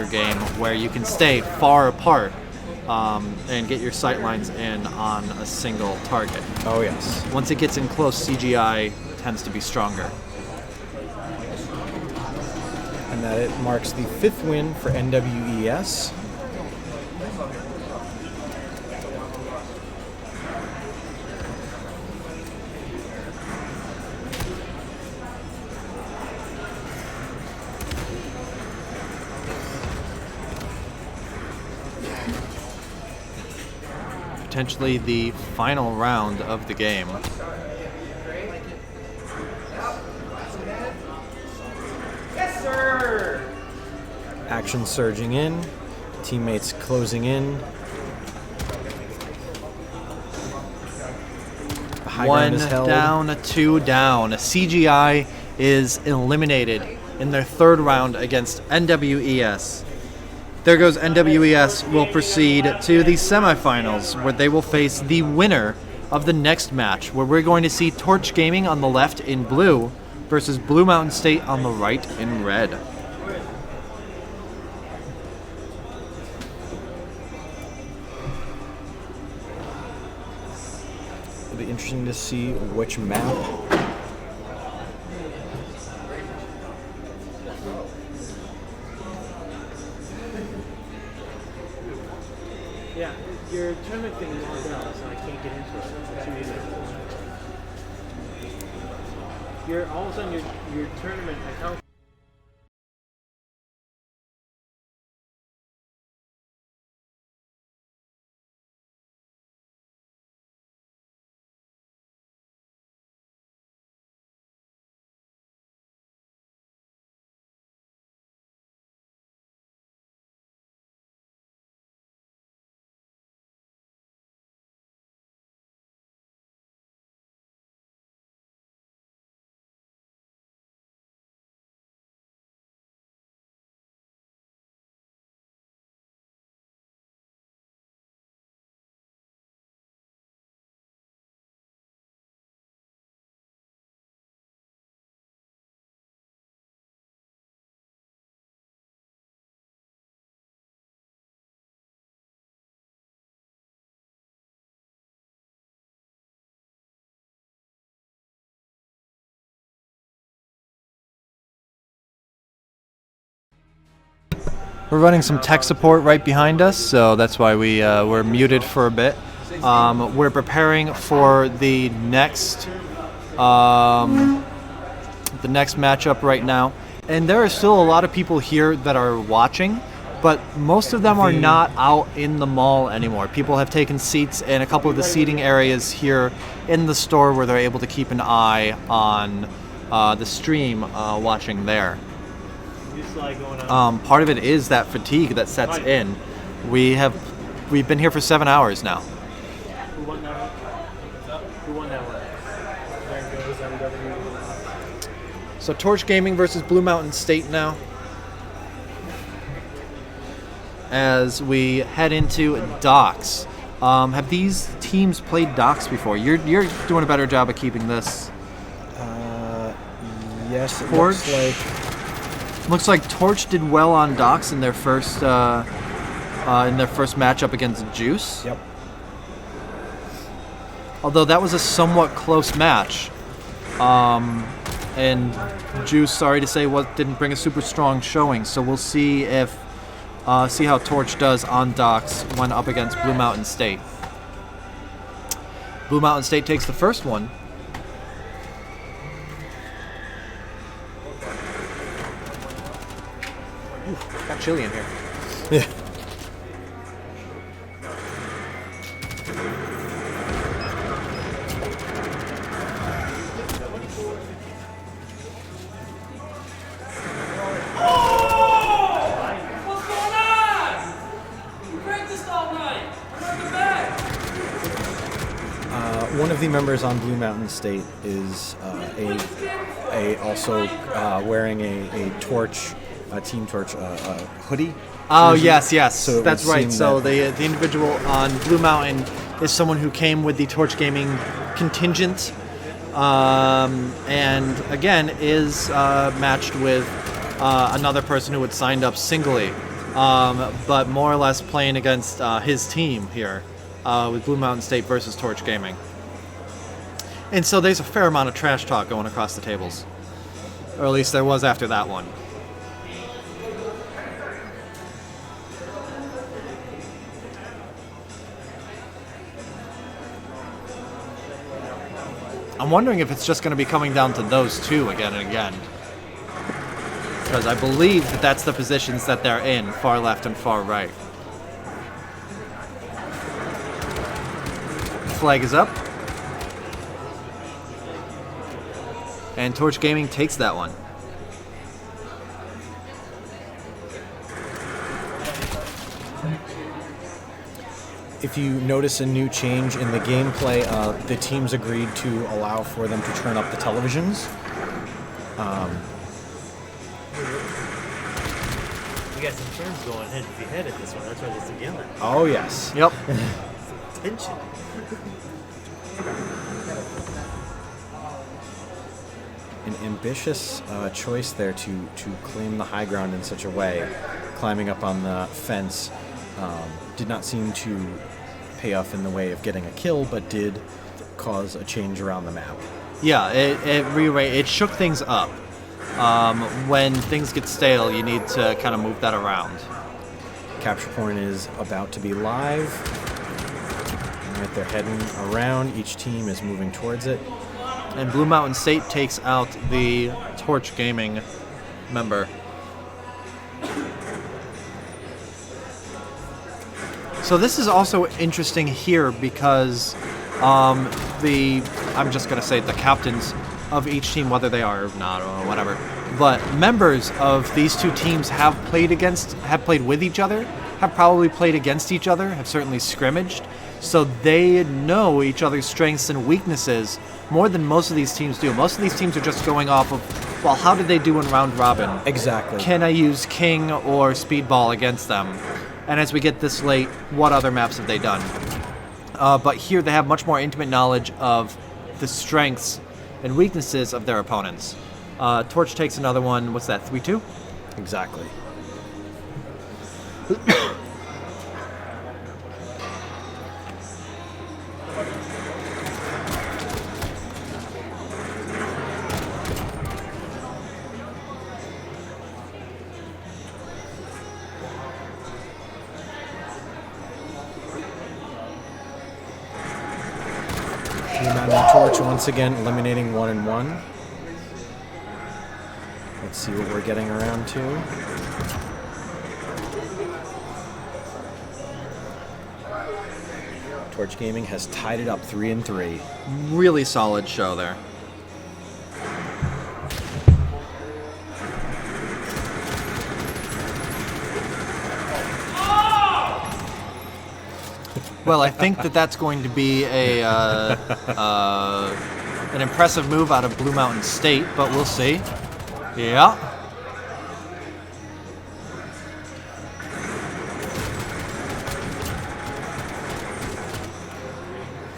[SPEAKER 2] game where you can stay far apart and get your sight lines in on a single target.
[SPEAKER 1] Oh yes.
[SPEAKER 2] Once it gets in close, CGI tends to be stronger.
[SPEAKER 1] And that it marks the 5th win for NWES.
[SPEAKER 2] Potentially the final round of the game.
[SPEAKER 8] Yes, sir.
[SPEAKER 1] Action surging in, teammates closing in. The high ground is held.
[SPEAKER 2] 1 down, 2 down. CGI is eliminated in their 3rd round against NWES. There goes NWES will proceed to the semifinals where they will face the winner of the next match, where we're going to see Torch Gaming on the left in blue versus Blue Mountain State on the right in red.
[SPEAKER 1] It'll be interesting to see which map.
[SPEAKER 8] Yeah, your tournament thing is logged out, so I can't get into it. It's too easy.
[SPEAKER 3] You're all of a sudden your tournament account.
[SPEAKER 2] We're running some tech support right behind us, so that's why we're muted for a bit. We're preparing for the next matchup right now, and there are still a lot of people here that are watching, but most of them are not out in the mall anymore. People have taken seats in a couple of the seating areas here in the store where they're able to keep an eye on the stream watching there. Part of it is that fatigue that sets in. We've been here for 7 hours now.
[SPEAKER 3] Who won that one? Who won that one? There goes MW.
[SPEAKER 2] So Torch Gaming versus Blue Mountain State now. As we head into Docks. Have these teams played Docks before? You're doing a better job of keeping this.
[SPEAKER 1] Yes, it
[SPEAKER 2] Torch?
[SPEAKER 1] looks like
[SPEAKER 2] Looks like Torch did well on Docks in their first matchup against Juice.
[SPEAKER 1] Yep.
[SPEAKER 2] Although that was a somewhat close match, and Juice, sorry to say, didn't bring a super strong showing. So we'll see if see how Torch does on Docks when up against Blue Mountain State. Blue Mountain State takes the first one. Got chilly in here.
[SPEAKER 1] Yeah.
[SPEAKER 6] What's going on? We practiced all night. Welcome back.
[SPEAKER 1] One of the members on Blue Mountain State is also wearing a Torch, a Team Torch hoodie.
[SPEAKER 2] Oh,
[SPEAKER 1] jersey.
[SPEAKER 2] yes,
[SPEAKER 1] So it
[SPEAKER 2] that's
[SPEAKER 1] would
[SPEAKER 2] right.
[SPEAKER 1] seem
[SPEAKER 2] So
[SPEAKER 1] that-
[SPEAKER 2] the individual on Blue Mountain is someone who came with the Torch Gaming contingent, and again is matched with another person who had signed up singly, but more or less playing against his team here with Blue Mountain State versus Torch Gaming. And so there's a fair amount of trash talk going across the tables, or at least there was after that one. I'm wondering if it's just going to be coming down to those two again and again. Because I believe that that's the positions that they're in, far left and far right. Flag is up. And Torch Gaming takes that one.
[SPEAKER 1] If you notice a new change in the gameplay, the teams agreed to allow for them to turn up the televisions.
[SPEAKER 14] We got some turns going head to head at this one. That's why it's together.
[SPEAKER 1] Oh, yes.
[SPEAKER 2] Yep.
[SPEAKER 14] Tension.
[SPEAKER 1] An ambitious choice there to claim the high ground in such a way. Climbing up on the fence did not seem to pay off in the way of getting a kill, but did cause a change around the map.
[SPEAKER 2] Yeah, it shook things up. When things get stale, you need to kind of move that around.
[SPEAKER 1] Capture point is about to be live. All right, they're heading around. Each team is moving towards it.
[SPEAKER 2] And Blue Mountain State takes out the Torch Gaming member. So this is also interesting here because I'm just going to say the captains of each team, whether they are or not or whatever, but members of these two teams have played with each other, have probably played against each other, have certainly scrimmaged, so they know each other's strengths and weaknesses more than most of these teams do. Most of these teams are just going off of, well, how did they do in round robin?
[SPEAKER 1] Exactly.
[SPEAKER 2] Can I use King or Speedball against them? And as we get this late, what other maps have they done? But here they have much more intimate knowledge of the strengths and weaknesses of their opponents. Torch takes another one. What's that, 3-2?
[SPEAKER 1] Exactly. Torch once again eliminating 1 and 1. Let's see what we're getting around to. Torch Gaming has tied it up 3 and 3.
[SPEAKER 2] Really solid show there. Well, I think that's going to be an impressive move out of Blue Mountain State, but we'll see. Yeah.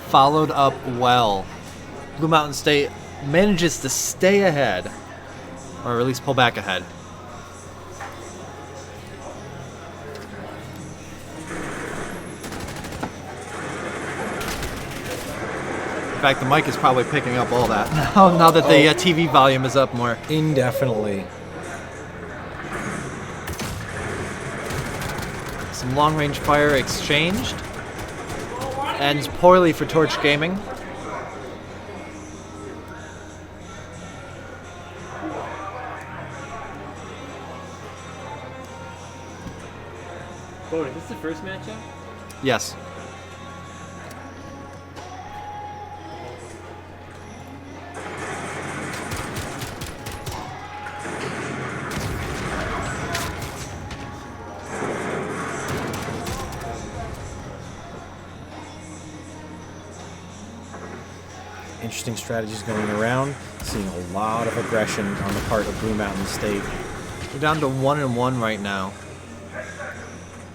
[SPEAKER 2] Followed up well. Blue Mountain State manages to stay ahead, or at least pull back ahead. In fact, the mic is probably picking up all that now that the TV volume is up more.
[SPEAKER 1] Indefinitely.
[SPEAKER 2] Some long-range fire exchanged. Ends poorly for Torch Gaming.
[SPEAKER 15] Bo, is this the first matchup?
[SPEAKER 2] Yes.
[SPEAKER 1] Interesting strategies going around. Seeing a lot of aggression on the part of Blue Mountain State.
[SPEAKER 2] We're down to 1 and 1 right now.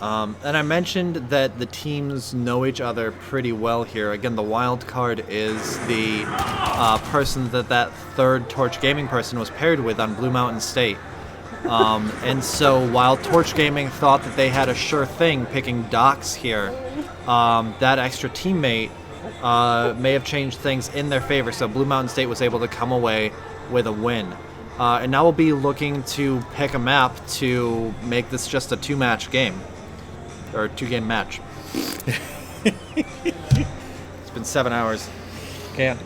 [SPEAKER 2] And I mentioned that the teams know each other pretty well here. Again, the wild card is the person that third Torch Gaming person was paired with on Blue Mountain State. And so while Torch Gaming thought that they had a sure thing picking Docs here, that extra teammate may have changed things in their favor. So Blue Mountain State was able to come away with a win. And now we'll be looking to pick a map to make this just a 2-match game. Or a 2-game match. It's been 7 hours. Can't.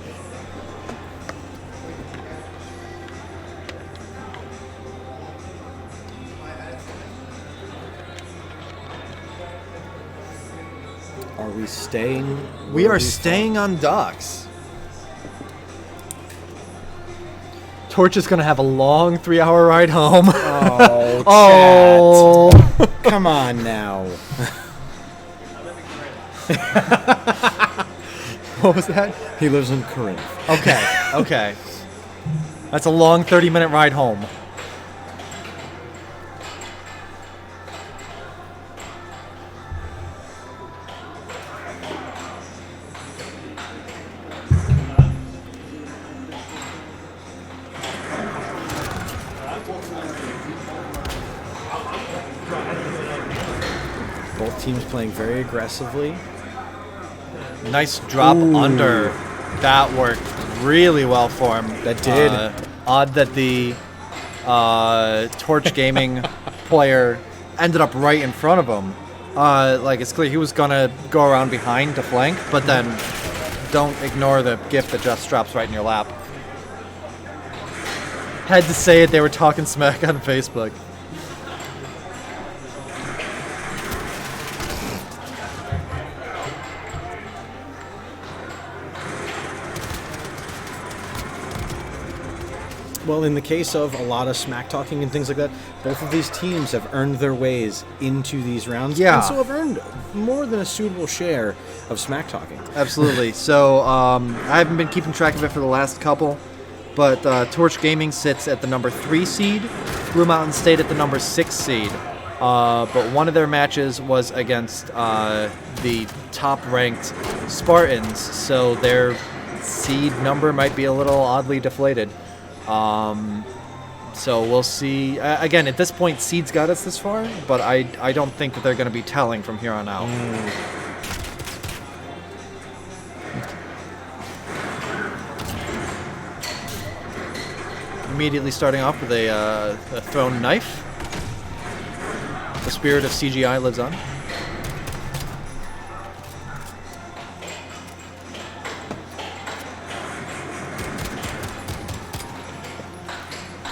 [SPEAKER 1] Are we staying?
[SPEAKER 2] We are staying on Docks. Torch is going to have a long 3-hour ride home.
[SPEAKER 1] Oh, Chat. Come on now.
[SPEAKER 2] What was that?
[SPEAKER 1] He lives in Corinth.
[SPEAKER 2] Okay. That's a long 30-minute ride home.
[SPEAKER 1] Both teams playing very aggressively.
[SPEAKER 2] Nice drop under. That worked really well for him.
[SPEAKER 1] That did.
[SPEAKER 2] Odd that the Torch Gaming player ended up right in front of him. Like, it's clear he was going to go around behind to flank, but then don't ignore the gift that just drops right in your lap. Had to say it. They were talking smack on Facebook.
[SPEAKER 1] Well, in the case of a lot of smack talking and things like that, both of these teams have earned their ways into these rounds.
[SPEAKER 2] Yeah.
[SPEAKER 1] And so have earned more than a suitable share of smack talking.
[SPEAKER 2] Absolutely. So I haven't been keeping track of it for the last couple, but Torch Gaming sits at the number 3 seed, Blue Mountain State at the number 6 seed. But one of their matches was against the top-ranked Spartans, so their seed number might be a little oddly deflated. So we'll see. Again, at this point, seeds got us this far, but I don't think that they're going to be telling from here on out. Immediately starting off with a thrown knife. The spirit of CGI lives on.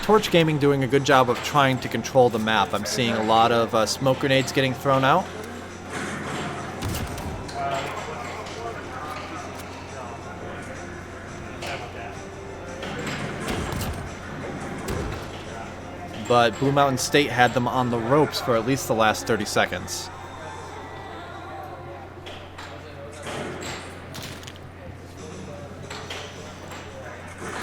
[SPEAKER 2] Torch Gaming doing a good job of trying to control the map. I'm seeing a lot of smoke grenades getting thrown out. But Blue Mountain State had them on the ropes for at least the last 30 seconds.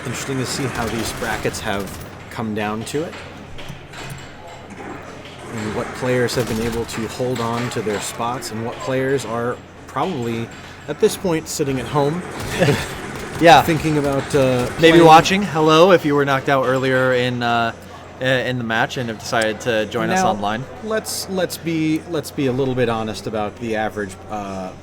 [SPEAKER 1] Interesting to see how these brackets have come down to it, and what players have been able to hold on to their spots, and what players are probably at this point sitting at home.
[SPEAKER 2] Yeah,
[SPEAKER 1] thinking about
[SPEAKER 2] maybe
[SPEAKER 1] playing.
[SPEAKER 2] watching. Hello, if you were knocked out earlier in the match and have decided to join us
[SPEAKER 1] Now,
[SPEAKER 2] online.
[SPEAKER 1] Let's be a little bit honest about the average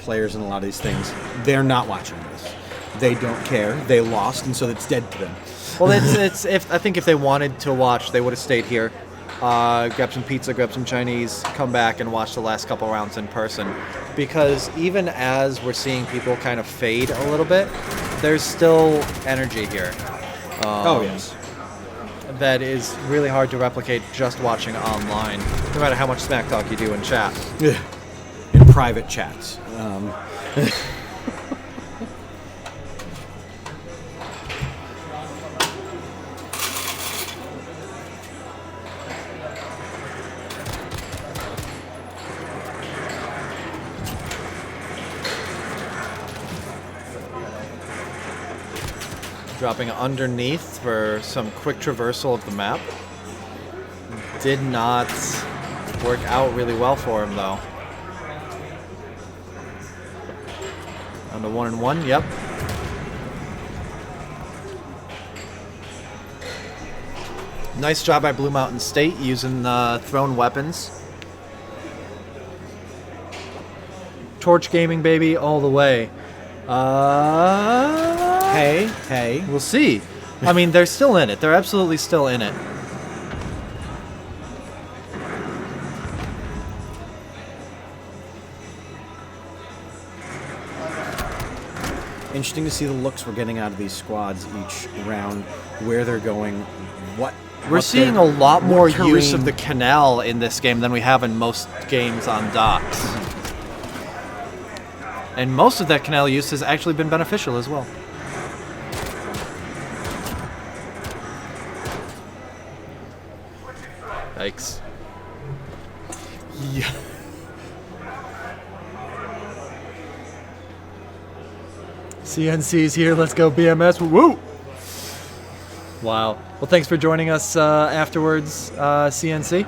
[SPEAKER 1] players in a lot of these things. They're not watching this. They don't care. They lost, and so it's dead to them.
[SPEAKER 2] Well, it's I think if they wanted to watch, they would have stayed here, grab some pizza, grab some Chinese, come back and watch the last couple rounds in person. Because even as we're seeing people kind of fade a little bit, there's still energy here.
[SPEAKER 1] Oh yes.
[SPEAKER 2] That is really hard to replicate just watching online, no matter how much smack talk you do in chat.
[SPEAKER 1] In private chats.
[SPEAKER 2] Dropping underneath for some quick traversal of the map. Did not work out really well for him, though. On the 1-and-1, yep. Nice job by Blue Mountain State using thrown weapons. Torch Gaming, baby, all the way.
[SPEAKER 1] Hey.
[SPEAKER 2] We'll see. I mean, they're still in it. They're absolutely still in it.
[SPEAKER 1] Interesting to see the looks we're getting out of these squads each round, where they're going,
[SPEAKER 2] We're seeing a lot more use of the canal in this game than we have in most games on docks. And most of that canal use has actually been beneficial as well. Yikes.
[SPEAKER 1] Yeah.
[SPEAKER 2] CNC's here. Let's go BMS. Woo! Wow. Well, thanks for joining us afterwards, CNC.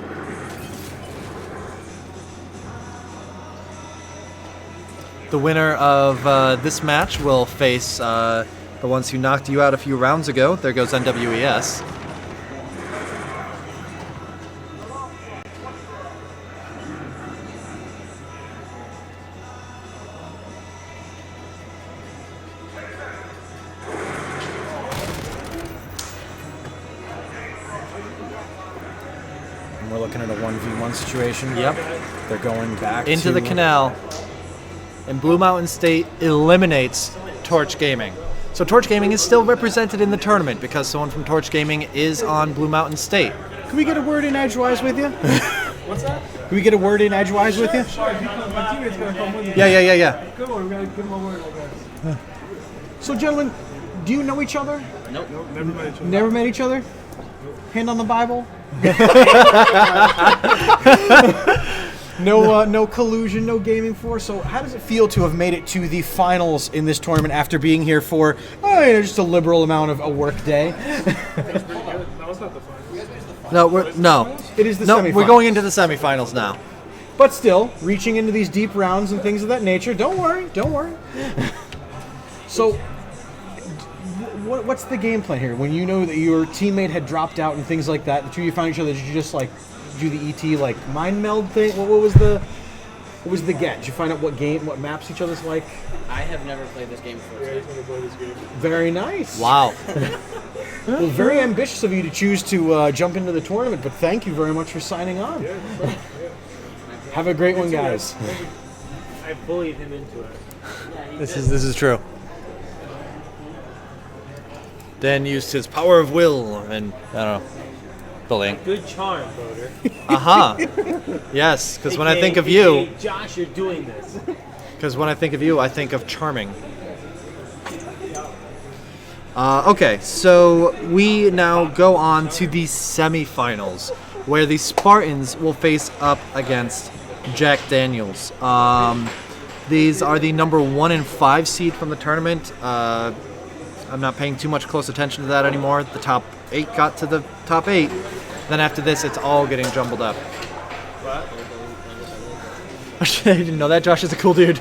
[SPEAKER 2] The winner of this match will face the ones who knocked you out a few rounds ago. There goes NWES.
[SPEAKER 1] And we're looking at a 1v1 situation.
[SPEAKER 2] Yep.
[SPEAKER 1] They're going back
[SPEAKER 2] into the canal. And Blue Mountain State eliminates Torch Gaming. So Torch Gaming is still represented in the tournament because someone from Torch Gaming is on Blue Mountain State.
[SPEAKER 1] Can we get a word in edgewise with you?
[SPEAKER 3] What's that?
[SPEAKER 1] Can we get a word in edgewise with you?
[SPEAKER 3] Sure, my teammate's gonna come with me.
[SPEAKER 2] Yeah.
[SPEAKER 3] Come on, we're gonna give him a word, I guess.
[SPEAKER 1] So, gentlemen, do you know each other?
[SPEAKER 3] Nope. Never met each other.
[SPEAKER 1] Never met each other? Hand on the Bible? No collusion, no gaming for. So how does it feel to have made it to the finals in this tournament after being here for just a liberal amount of a work day?
[SPEAKER 3] No, it's not the finals.
[SPEAKER 2] No.
[SPEAKER 1] It is the
[SPEAKER 2] no.
[SPEAKER 1] semifinals.
[SPEAKER 2] We're going into the semifinals now.
[SPEAKER 1] But still, reaching into these deep rounds and things of that nature. Don't worry. So, what's the game plan here? When you know that your teammate had dropped out and things like that, the two of you found each other, did you just like do the ET like mind meld thing? What was the get? Did you find out what maps each other's like?
[SPEAKER 8] I have never played this game before.
[SPEAKER 3] Yeah, he's gonna play this game.
[SPEAKER 1] Very nice.
[SPEAKER 2] Wow.
[SPEAKER 1] Well, very ambitious of you to choose to jump into the tournament, but thank you very much for signing on.
[SPEAKER 3] Yeah, no problem. Yeah.
[SPEAKER 1] Have a great one, guys.
[SPEAKER 3] I bullied him into it.
[SPEAKER 2] This is true. Dan used his power of will and I don't know, bullying.
[SPEAKER 3] Good charm, voter.
[SPEAKER 2] Yes, because when I think of you,
[SPEAKER 3] Josh, you're doing this.
[SPEAKER 2] because when I think of you, I think of charming. Okay, so we now go on to the semifinals, where the Spartans will face up against Jack Daniels. These are the number 1 and 5 seed from the tournament. I'm not paying too much close attention to that anymore. The top 8 got to the top 8. Then after this, it's all getting jumbled up.
[SPEAKER 3] What?
[SPEAKER 2] I didn't know that. Josh is a cool dude.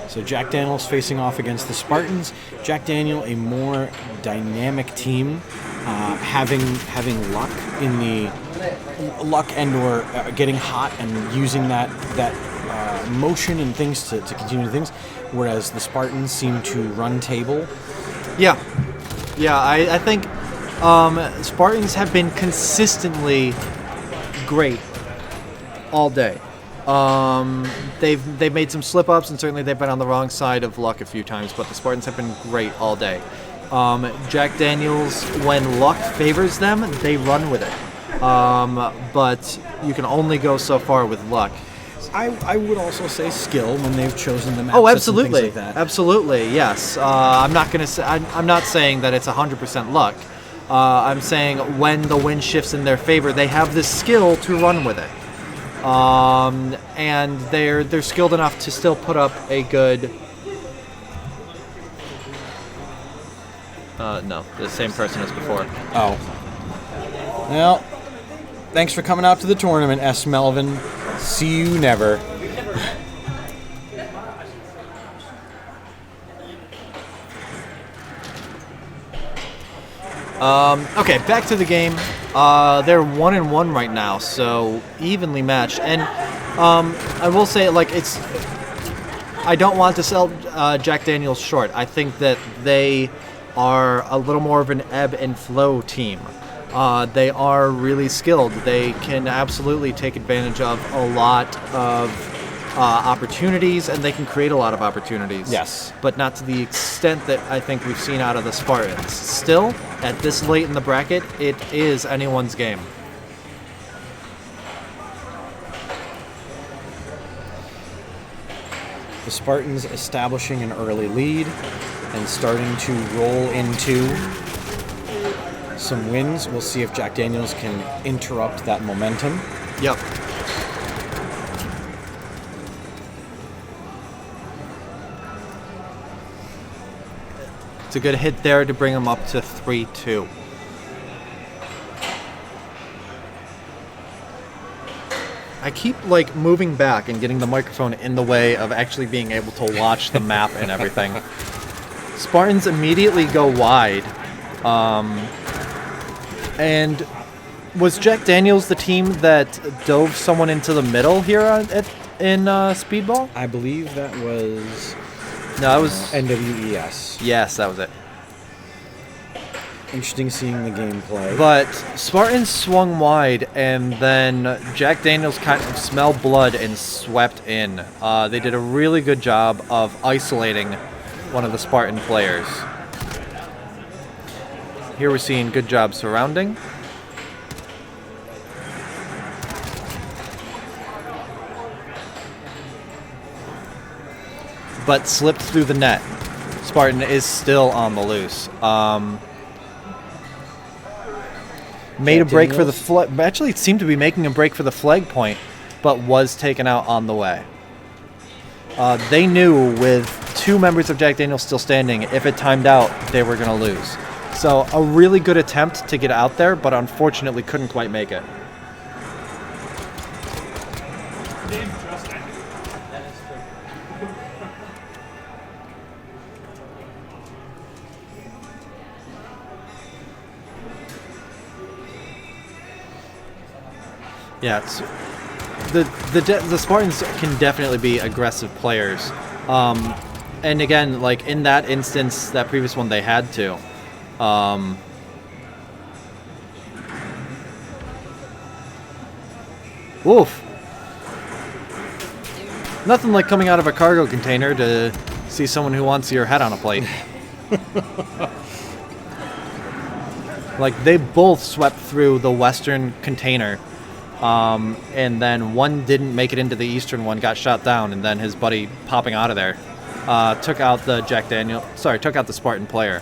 [SPEAKER 1] So Jack Daniels facing off against the Spartans. Jack Daniel, a more dynamic team, having luck in the luck and/or getting hot and using that motion and things to continue things, whereas the Spartans seem to run table.
[SPEAKER 2] Yeah, I think Spartans have been consistently great all day. They've made some slip-ups, and certainly they've been on the wrong side of luck a few times, but the Spartans have been great all day. Jack Daniels, when luck favors them, they run with it. But you can only go so far with luck.
[SPEAKER 1] I would also say skill when they've chosen the map.
[SPEAKER 2] Oh, absolutely,
[SPEAKER 1] and things like that.
[SPEAKER 2] absolutely, yes. I'm not saying that it's 100% luck. I'm saying when the wind shifts in their favor, they have the skill to run with it. And they're skilled enough to still put up a good. No, the same person as before.
[SPEAKER 1] Oh. Well, thanks for coming out to the tournament, S. Melvin. See you never.
[SPEAKER 2] Okay, back to the game. They're 1-1 right now, so evenly matched. And I will say, I don't want to sell Jack Daniels short. I think that they are a little more of an ebb and flow team. They are really skilled. They can absolutely take advantage of a lot of opportunities, and they can create a lot of opportunities.
[SPEAKER 1] Yes.
[SPEAKER 2] But not to the extent that I think we've seen out of the Spartans. Still, at this late in the bracket, it is anyone's game.
[SPEAKER 1] The Spartans establishing an early lead and starting to roll into some wins. We'll see if Jack Daniels can interrupt that momentum.
[SPEAKER 2] Yep. It's a good hit there to bring them up to 3-2. I keep moving back and getting the microphone in the way of actually being able to watch the map and everything. Spartans immediately go wide. And was Jack Daniels the team that dove someone into the middle here in Speedball?
[SPEAKER 1] I believe that was...
[SPEAKER 2] No, that was...
[SPEAKER 1] NWES.
[SPEAKER 2] Yes, that was it.
[SPEAKER 1] Interesting seeing the gameplay.
[SPEAKER 2] But Spartans swung wide, and then Jack Daniels kind of smelled blood and swept in. They did a really good job of isolating one of the Spartan players. Here we're seeing good job surrounding. But slipped through the net. Spartan is still on the loose. Made a break for the flag. Actually, it seemed to be making a break for the flag point, but was taken out on the way. They knew with 2 members of Jack Daniels still standing, if it timed out, they were going to lose. So a really good attempt to get out there, but unfortunately couldn't quite make it. Yeah, it's, the Spartans can definitely be aggressive players, and again, like in that instance, that previous one, they had to. Oof! Nothing like coming out of a cargo container to see someone who wants your head on a plate. Like they both swept through the western container. And then one didn't make it into the eastern one, got shot down, and then his buddy popping out of there took out the took out the Spartan player.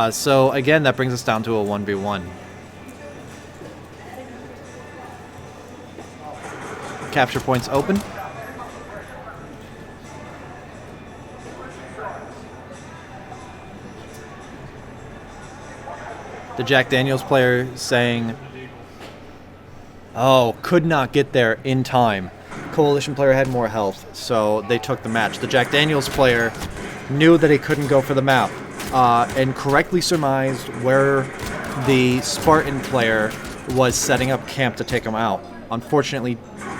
[SPEAKER 2] So again, that brings us down to a 1v1. Capture points open. The Jack Daniels player saying, "Oh, could not get there in time. Coalition player had more health, so they took the match." The Jack Daniels player knew that he couldn't go for the map, and correctly surmised where the Spartan player was setting up camp to take him out. Unfortunately,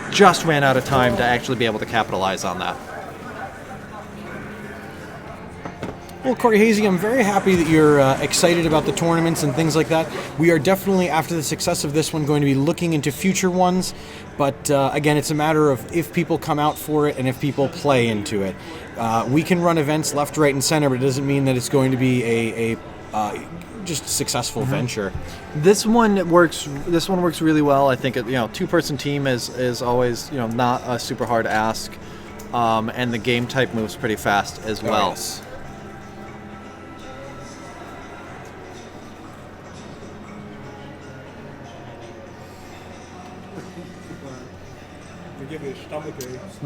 [SPEAKER 2] just ran out of time to actually be able to capitalize on that.
[SPEAKER 1] Well, Corey Hazy, I'm very happy that you're excited about the tournaments and things like that. We are definitely, after the success of this one, going to be looking into future ones. But again, it's a matter of if people come out for it and if people play into it. We can run events left, right, and center, but it doesn't mean that it's going to be a just successful venture.
[SPEAKER 2] This one works really well. I think 2-person team is always not a super hard ask, and the game type moves pretty fast as well.
[SPEAKER 1] Yes.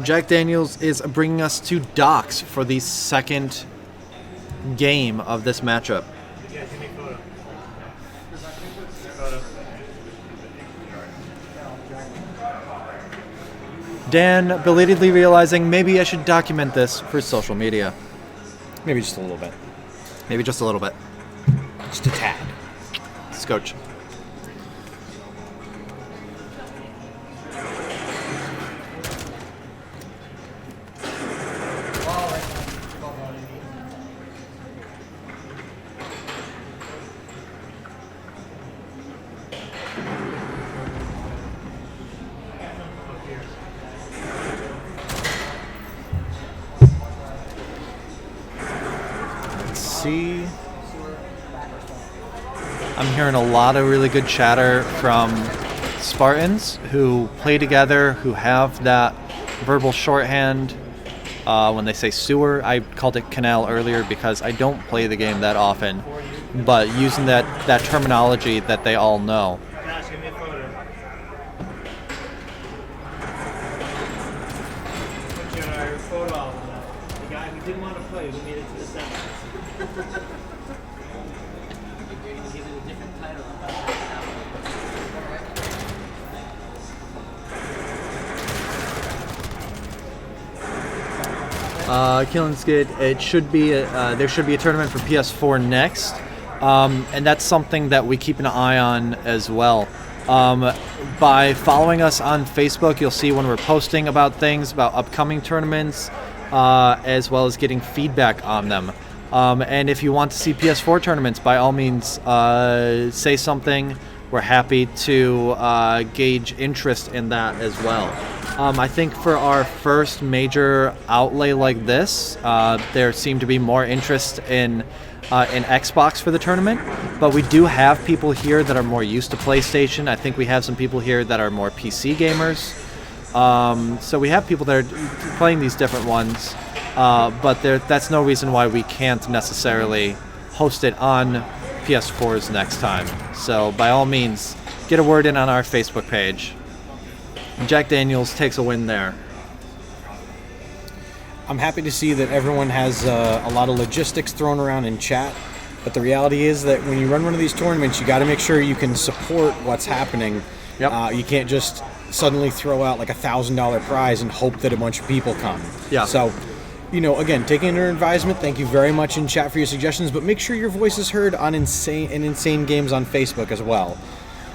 [SPEAKER 2] Jack Daniels is bringing us to docks for the second game of this matchup. Dan belatedly realizing maybe I should document this for social media.
[SPEAKER 1] Maybe just a little bit.
[SPEAKER 2] Maybe just a little bit.
[SPEAKER 1] Just a tad.
[SPEAKER 2] Scotch. See, I'm hearing a lot of really good chatter from Spartans who play together, who have that verbal shorthand. When they say sewer, I called it canal earlier because I don't play the game that often, but using that terminology that they all know.
[SPEAKER 3] Josh, give me a photo. Put your photo album up. The guy who didn't want to play, who made it to the semis.
[SPEAKER 2] Killing Skid, it should be there should be a tournament for PS4 next, and that's something that we keep an eye on as well. By following us on Facebook, you'll see when we're posting about things, about upcoming tournaments, as well as getting feedback on them. And if you want to see PS4 tournaments, by all means, say something. We're happy to gauge interest in that as well. I think for our first major outlay like this, there seemed to be more interest in Xbox for the tournament, but we do have people here that are more used to PlayStation. I think we have some people here that are more PC gamers. So we have people that are playing these different ones, but that's no reason why we can't necessarily host it on PS4s next time. So by all means, get a word in on our Facebook page. Jack Daniels takes a win there.
[SPEAKER 1] I'm happy to see that everyone has a lot of logistics thrown around in chat, but the reality is that when you run one of these tournaments, you got to make sure you can support what's happening.
[SPEAKER 2] Yep.
[SPEAKER 1] You can't just suddenly throw out like $1,000 prize and hope that a bunch of people come.
[SPEAKER 2] Yeah.
[SPEAKER 1] So, again, taking under advisement, thank you very much in chat for your suggestions, but make sure your voice is heard on Insane Games on Facebook as well.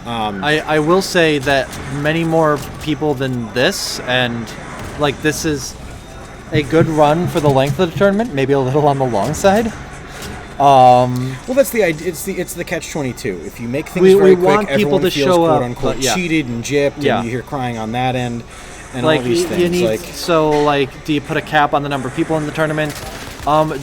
[SPEAKER 2] I will say that many more people than this, and like this is a good run for the length of the tournament, maybe a little on the long side.
[SPEAKER 1] Well, that's the idea. It's the catch-22. If you make things
[SPEAKER 2] we
[SPEAKER 1] very
[SPEAKER 2] want
[SPEAKER 1] quick,
[SPEAKER 2] people
[SPEAKER 1] everyone
[SPEAKER 2] to
[SPEAKER 1] feels
[SPEAKER 2] show up,
[SPEAKER 1] quote-unquote
[SPEAKER 2] but yeah.
[SPEAKER 1] cheated and gypped,
[SPEAKER 2] Yeah.
[SPEAKER 1] and you hear crying on that end, and
[SPEAKER 2] like
[SPEAKER 1] all these things.
[SPEAKER 2] you need, do you put a cap on the number of people in the tournament?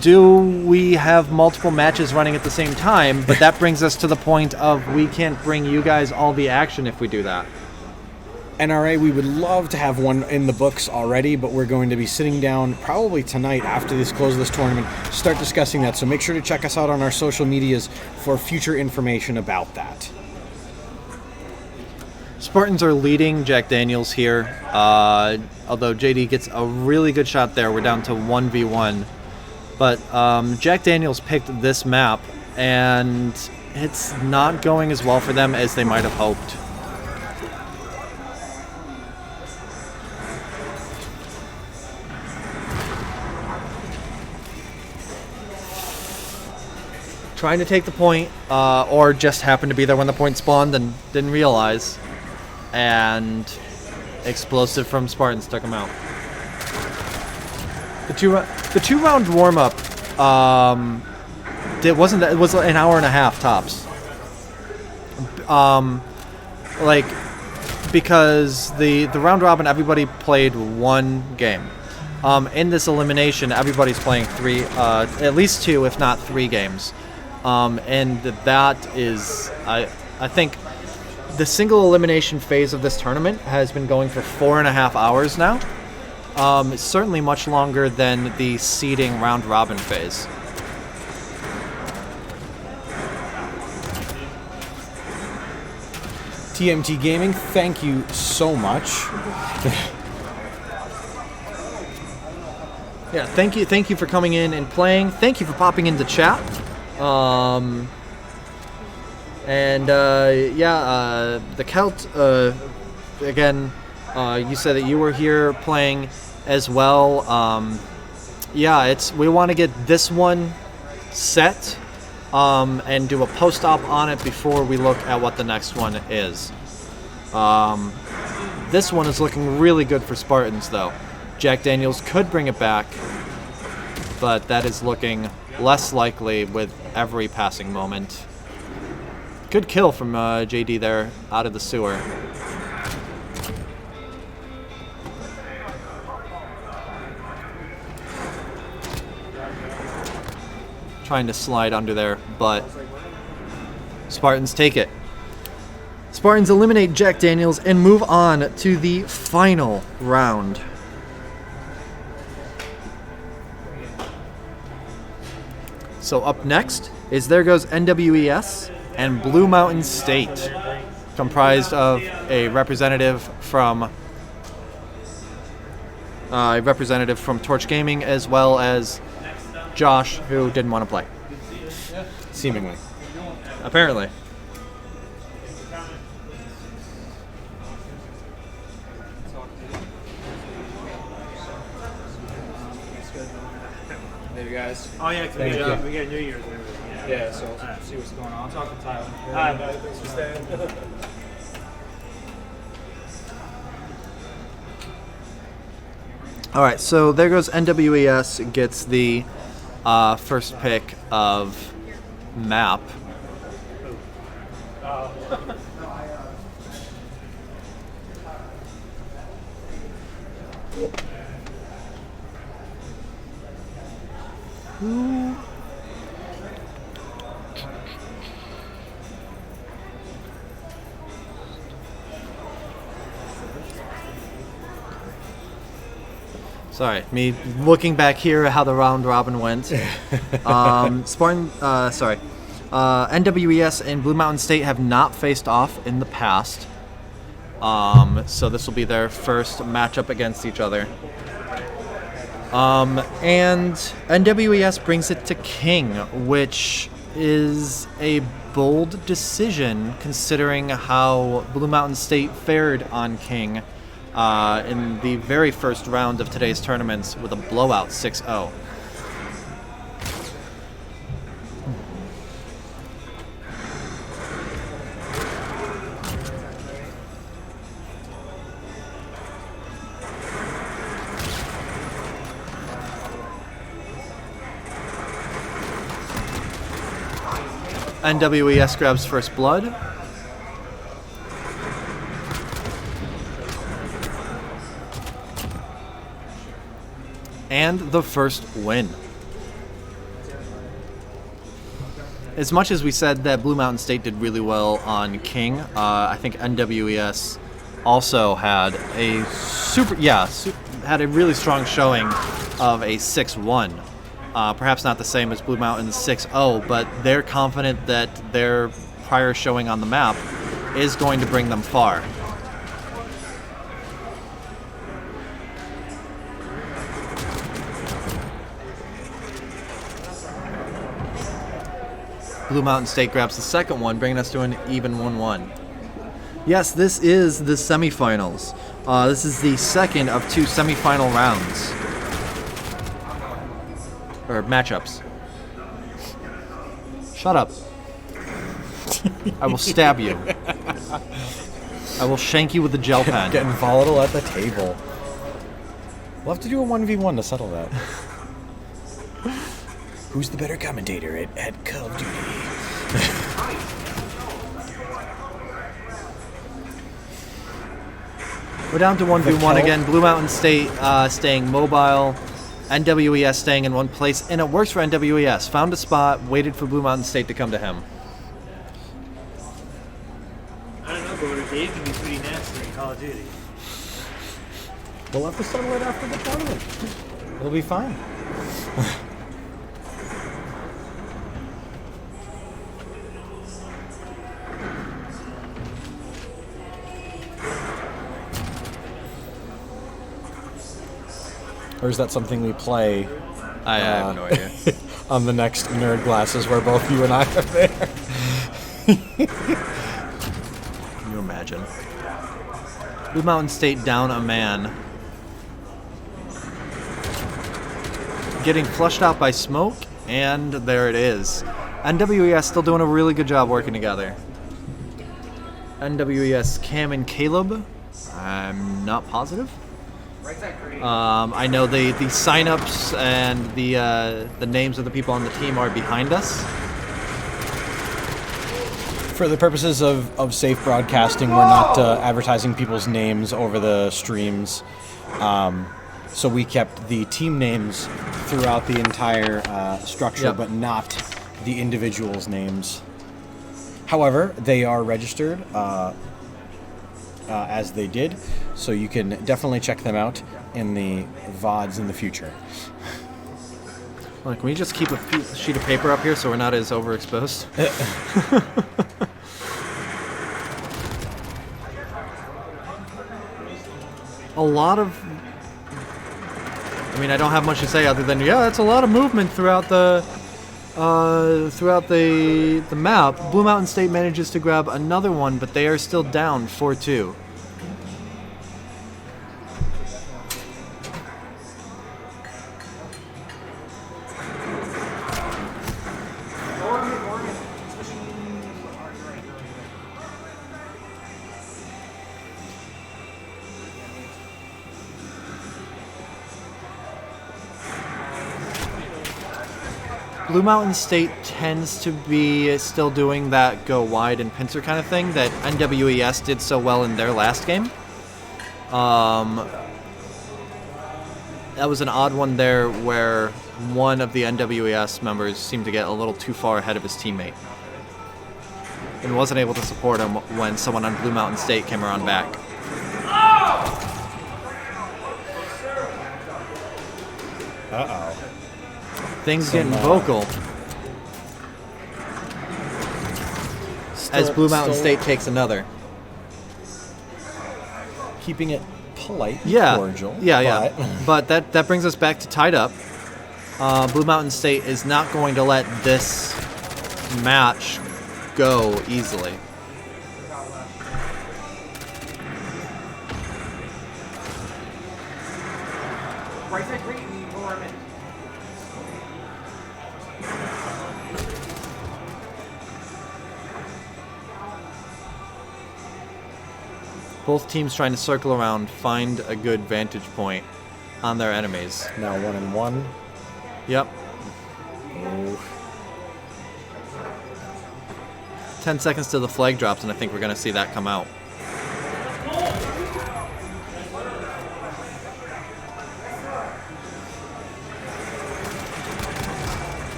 [SPEAKER 2] Do we have multiple matches running at the same time? But that brings us to the point of we can't bring you guys all the action if we do that.
[SPEAKER 1] NRA, we would love to have one in the books already, but we're going to be sitting down probably tonight after this close of this tournament to start discussing that. So make sure to check us out on our social medias for future information about that.
[SPEAKER 2] Spartans are leading Jack Daniels here. Although JD gets a really good shot there, we're down to 1v1. But Jack Daniels picked this map, and it's not going as well for them as they might have hoped. Trying to take the point, or just happened to be there when the point spawned and didn't realize. And explosive from Spartans took him out. The two round warm up, it was an hour and a half tops. Because the round robin, everybody played one game. In this elimination, everybody's playing at least two, if not three games. And that is, I think, the single elimination phase of this tournament has been going for 4.5 hours now. It's certainly much longer than the seeding round robin phase.
[SPEAKER 1] TMT Gaming, thank you so much.
[SPEAKER 2] Yeah, thank you for coming in and playing. Thank you for popping into chat. The Celt, again, you said that you were here playing as well. We want to get this one set and do a post-op on it before we look at what the next one is. This one is looking really good for Spartans, though. Jack Daniels could bring it back, but that is looking less likely with every passing moment. Good kill from JD there out of the sewer. Trying to slide under there, but Spartans take it. Spartans eliminate Jack Daniels and move on to the final round. So up next is There Goes NWES and Blue Mountain State, comprised of a representative from Torch Gaming, as well as Josh, who didn't want to play.
[SPEAKER 1] Seemingly.
[SPEAKER 2] Apparently.
[SPEAKER 15] Hey, you guys.
[SPEAKER 3] Oh, yeah, because we got New Year's and everything.
[SPEAKER 15] Yeah, so
[SPEAKER 3] Alright.
[SPEAKER 15] see what's going on.
[SPEAKER 3] I'll talk to Tyler.
[SPEAKER 15] Hi, thanks for staying.
[SPEAKER 2] All right, so There Goes NWES gets the first pick of map. Sorry, me looking back here at how the round robin went. NWES and Blue Mountain State have not faced off in the past. So this will be their first matchup against each other. And NWES brings it to King, which is a bold decision considering how Blue Mountain State fared on King in the very first round of today's tournaments with a blowout 6-0. NWES grabs first blood. And the first win. As much as we said that Blue Mountain State did really well on King, I think NWES also had a had a really strong showing of a 6-1. Perhaps not the same as Blue Mountain's 6-0, but they're confident that their prior showing on the map is going to bring them far. Blue Mountain State grabs the second one, bringing us to an even 1-1. Yes, this is the semifinals. This is the second of two semifinal rounds. Or matchups. Shut up. I will stab you. I will shank you with a gel pen.
[SPEAKER 1] Getting volatile at the table. We'll have to do a 1v1 to settle that. Who's the better commentator at Call of Duty?
[SPEAKER 2] We're down to 1v1 again. Blue Mountain State staying mobile. NWES staying in one place, and it works for NWES. Found a spot, waited for Blue Mountain State to come to him.
[SPEAKER 3] I don't know, but Dave can be pretty nasty in Call of Duty.
[SPEAKER 1] We'll have to settle it after the tournament. It'll be fine. Or is that something we play?
[SPEAKER 2] I have no idea.
[SPEAKER 1] On the next Nerd Glasses, where both you and I are there.
[SPEAKER 2] Can you imagine? Blue Mountain State down a man. Getting flushed out by smoke, and there it is. NWES still doing a really good job working together. NWES Cam and Caleb. I'm not positive. I know the sign-ups and the names of the people on the team are behind us.
[SPEAKER 1] For the purposes of safe broadcasting, we're not advertising people's names over the streams. So we kept the team names throughout the entire structure, but not the individuals' names. However, they are registered as they did, so you can definitely check them out in the VODs in the future.
[SPEAKER 2] Well, can we just keep a sheet of paper up here so we're not as overexposed? A lot of... I mean, I don't have much to say other than, yeah, it's a lot of movement throughout the map. Blue Mountain State manages to grab another one, but they are still down 4-2. Blue Mountain State tends to be still doing that go wide and pincer kind of thing that NWES did so well in their last game. That was an odd one there where one of the NWES members seemed to get a little too far ahead of his teammate and wasn't able to support him when someone on Blue Mountain State came around back.
[SPEAKER 1] Uh-oh.
[SPEAKER 2] Things getting vocal as Blue Mountain State takes another.
[SPEAKER 1] Keeping it polite, and
[SPEAKER 2] Yeah,
[SPEAKER 1] cordial.
[SPEAKER 2] yeah. But that brings us back to tied up. Blue Mountain State is not going to let this match go easily. Both teams trying to circle around, find a good vantage point on their enemies.
[SPEAKER 1] Now 1-1.
[SPEAKER 2] Yep.
[SPEAKER 1] Oh.
[SPEAKER 2] 10 seconds till the flag drops, and I think we're going to see that come out.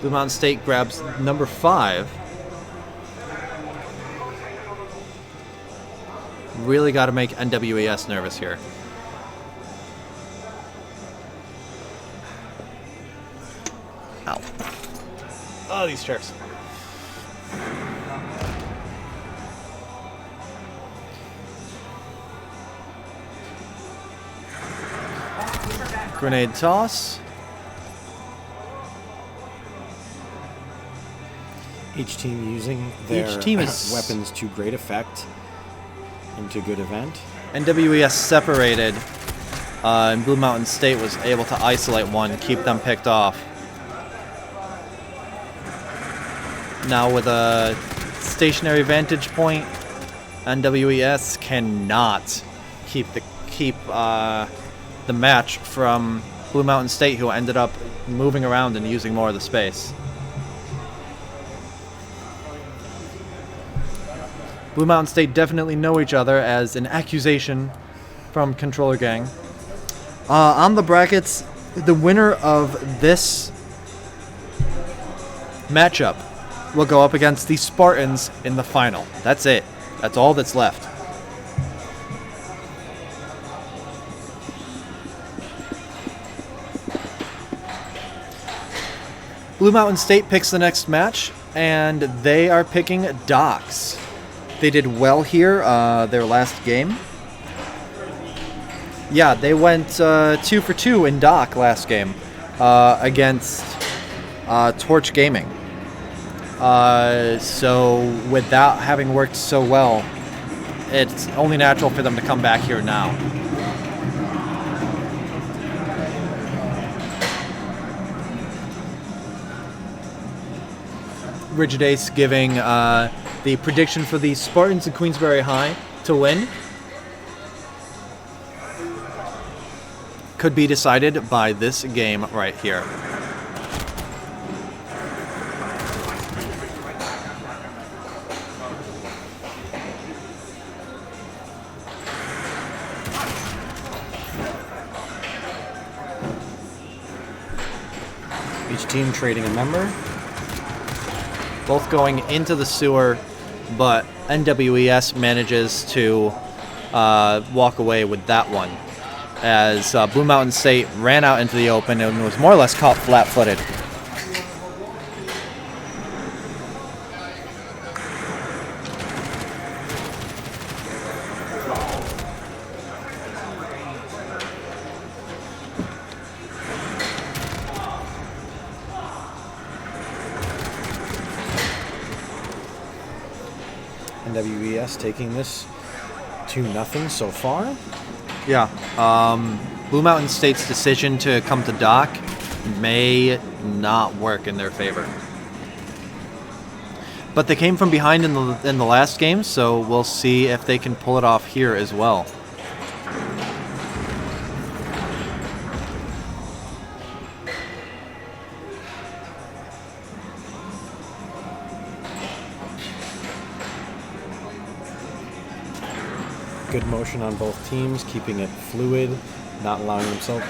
[SPEAKER 2] Blue Mountain State grabs number 5. Really got to make NWES nervous here. Ow. Oh, these chairs. Grenade toss.
[SPEAKER 1] Each team using their weapons to great effect and to good event.
[SPEAKER 2] NWES separated, and Blue Mountain State was able to isolate one, keep them picked off. Now with a stationary vantage point, NWES cannot keep the match from Blue Mountain State, who ended up moving around and using more of the space. Blue Mountain State definitely know each other as an accusation from Controller Gang. On the brackets, the winner of this matchup will go up against the Spartans in the final. That's it. That's all that's left. Blue Mountain State picks the next match, and they are picking Docks. They did well here, their last game. Yeah, they went 2 for 2 in Dock last game against Torch Gaming. So with that having worked so well, it's only natural for them to come back here now. Rigid Ace giving the prediction for the Spartans of Queensberry High to win. Could be decided by this game right here.
[SPEAKER 1] Each team trading a member.
[SPEAKER 2] Both going into the sewer, but NWES manages to walk away with that one, as Blue Mountain State ran out into the open and was more or less caught flat-footed.
[SPEAKER 1] NWES taking this 2-0 so far.
[SPEAKER 2] Yeah. Blue Mountain State's decision to come to Dock may not work in their favor. But they came from behind in the last game, so we'll see if they can pull it off here as well.
[SPEAKER 1] Good motion on both teams, keeping it fluid, not allowing themselves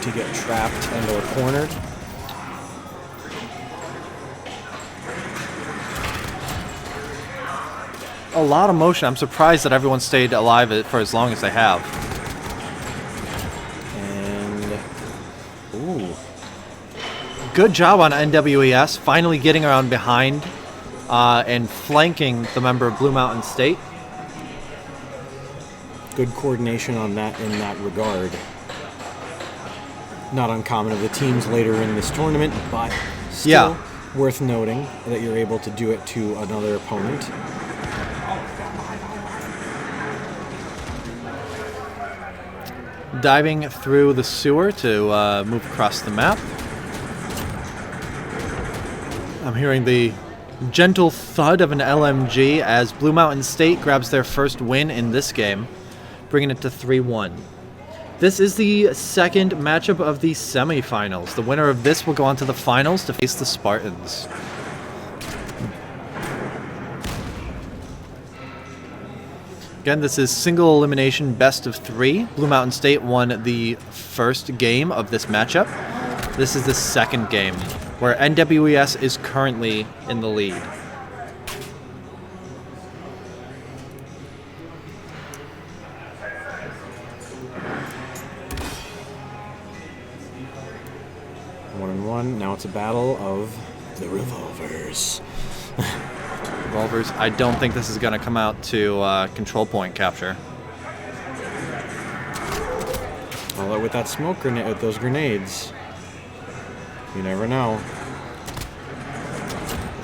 [SPEAKER 1] to get trapped and or cornered.
[SPEAKER 2] A lot of motion. I'm surprised that everyone stayed alive for as long as they have.
[SPEAKER 1] And ooh,
[SPEAKER 2] good job on NWES, finally getting around behind and flanking the member of Blue Mountain State.
[SPEAKER 1] good coordination on that in that regard. Not uncommon of the teams later in this tournament, but still worth noting that you're able to do it to another opponent.
[SPEAKER 2] Diving through the sewer to move across the map. I'm hearing the gentle thud of an LMG as Blue Mountain State grabs their first win in this game, bringing it to 3-1. This is the second matchup of the semifinals. The winner of this will go on to the finals to face the Spartans. Again, this is single elimination best of 3. Blue Mountain State won the first game of this matchup. This is the second game, where NWES is currently in the lead.
[SPEAKER 1] One and one. Now it's a battle of the revolvers.
[SPEAKER 2] Revolvers. I don't think this is going to come out to control point capture.
[SPEAKER 1] Although with that smoke grenade, with those grenades, you never know.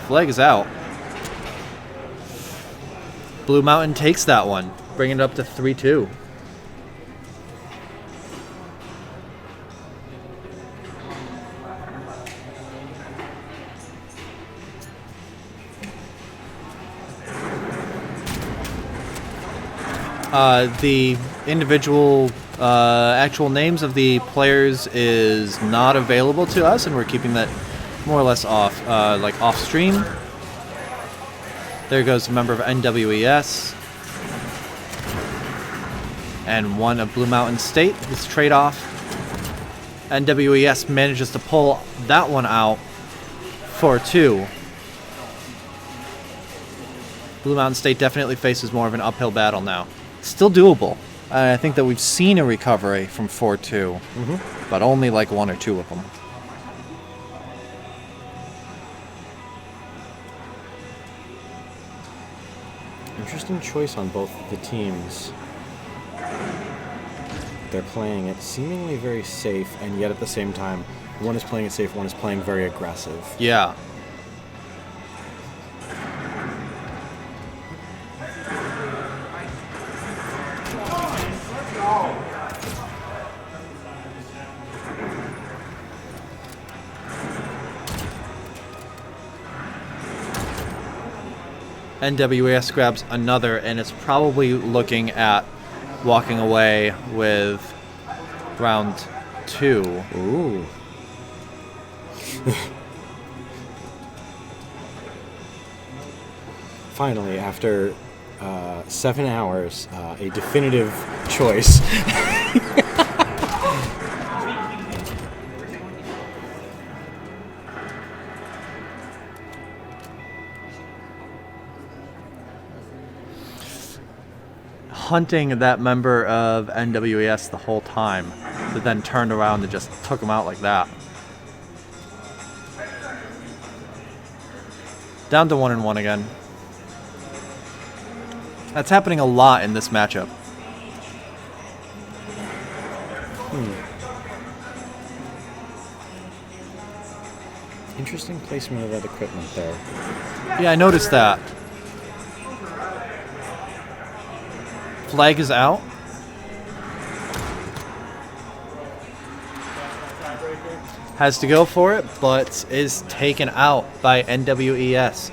[SPEAKER 2] Flag is out. Blue Mountain takes that one, bringing it up to 3-2. The individual actual names of the players is not available to us, and we're keeping that more or less off, like off stream. There goes a member of NWES and one of Blue Mountain State. This trade-off. NWES manages to pull that one out 4-2. Blue Mountain State definitely faces more of an uphill battle now. Still doable. I think that we've seen a recovery from 4-2, but only like 1 or 2 of them.
[SPEAKER 1] Interesting choice on both the teams. They're playing it seemingly very safe, and yet at the same time, one is playing it safe, one is playing very aggressive.
[SPEAKER 2] Yeah. NWES grabs another, and it's probably looking at walking away with round 2.
[SPEAKER 1] Ooh. Finally, after 7 hours, a definitive choice.
[SPEAKER 2] Hunting that member of NWES the whole time, but then turned around and just took him out like that. Down to 1-1 again. That's happening a lot in this matchup.
[SPEAKER 1] Interesting placement of that equipment there.
[SPEAKER 2] Yeah, I noticed that. Flag is out. Has to go for it, but is taken out by NWES.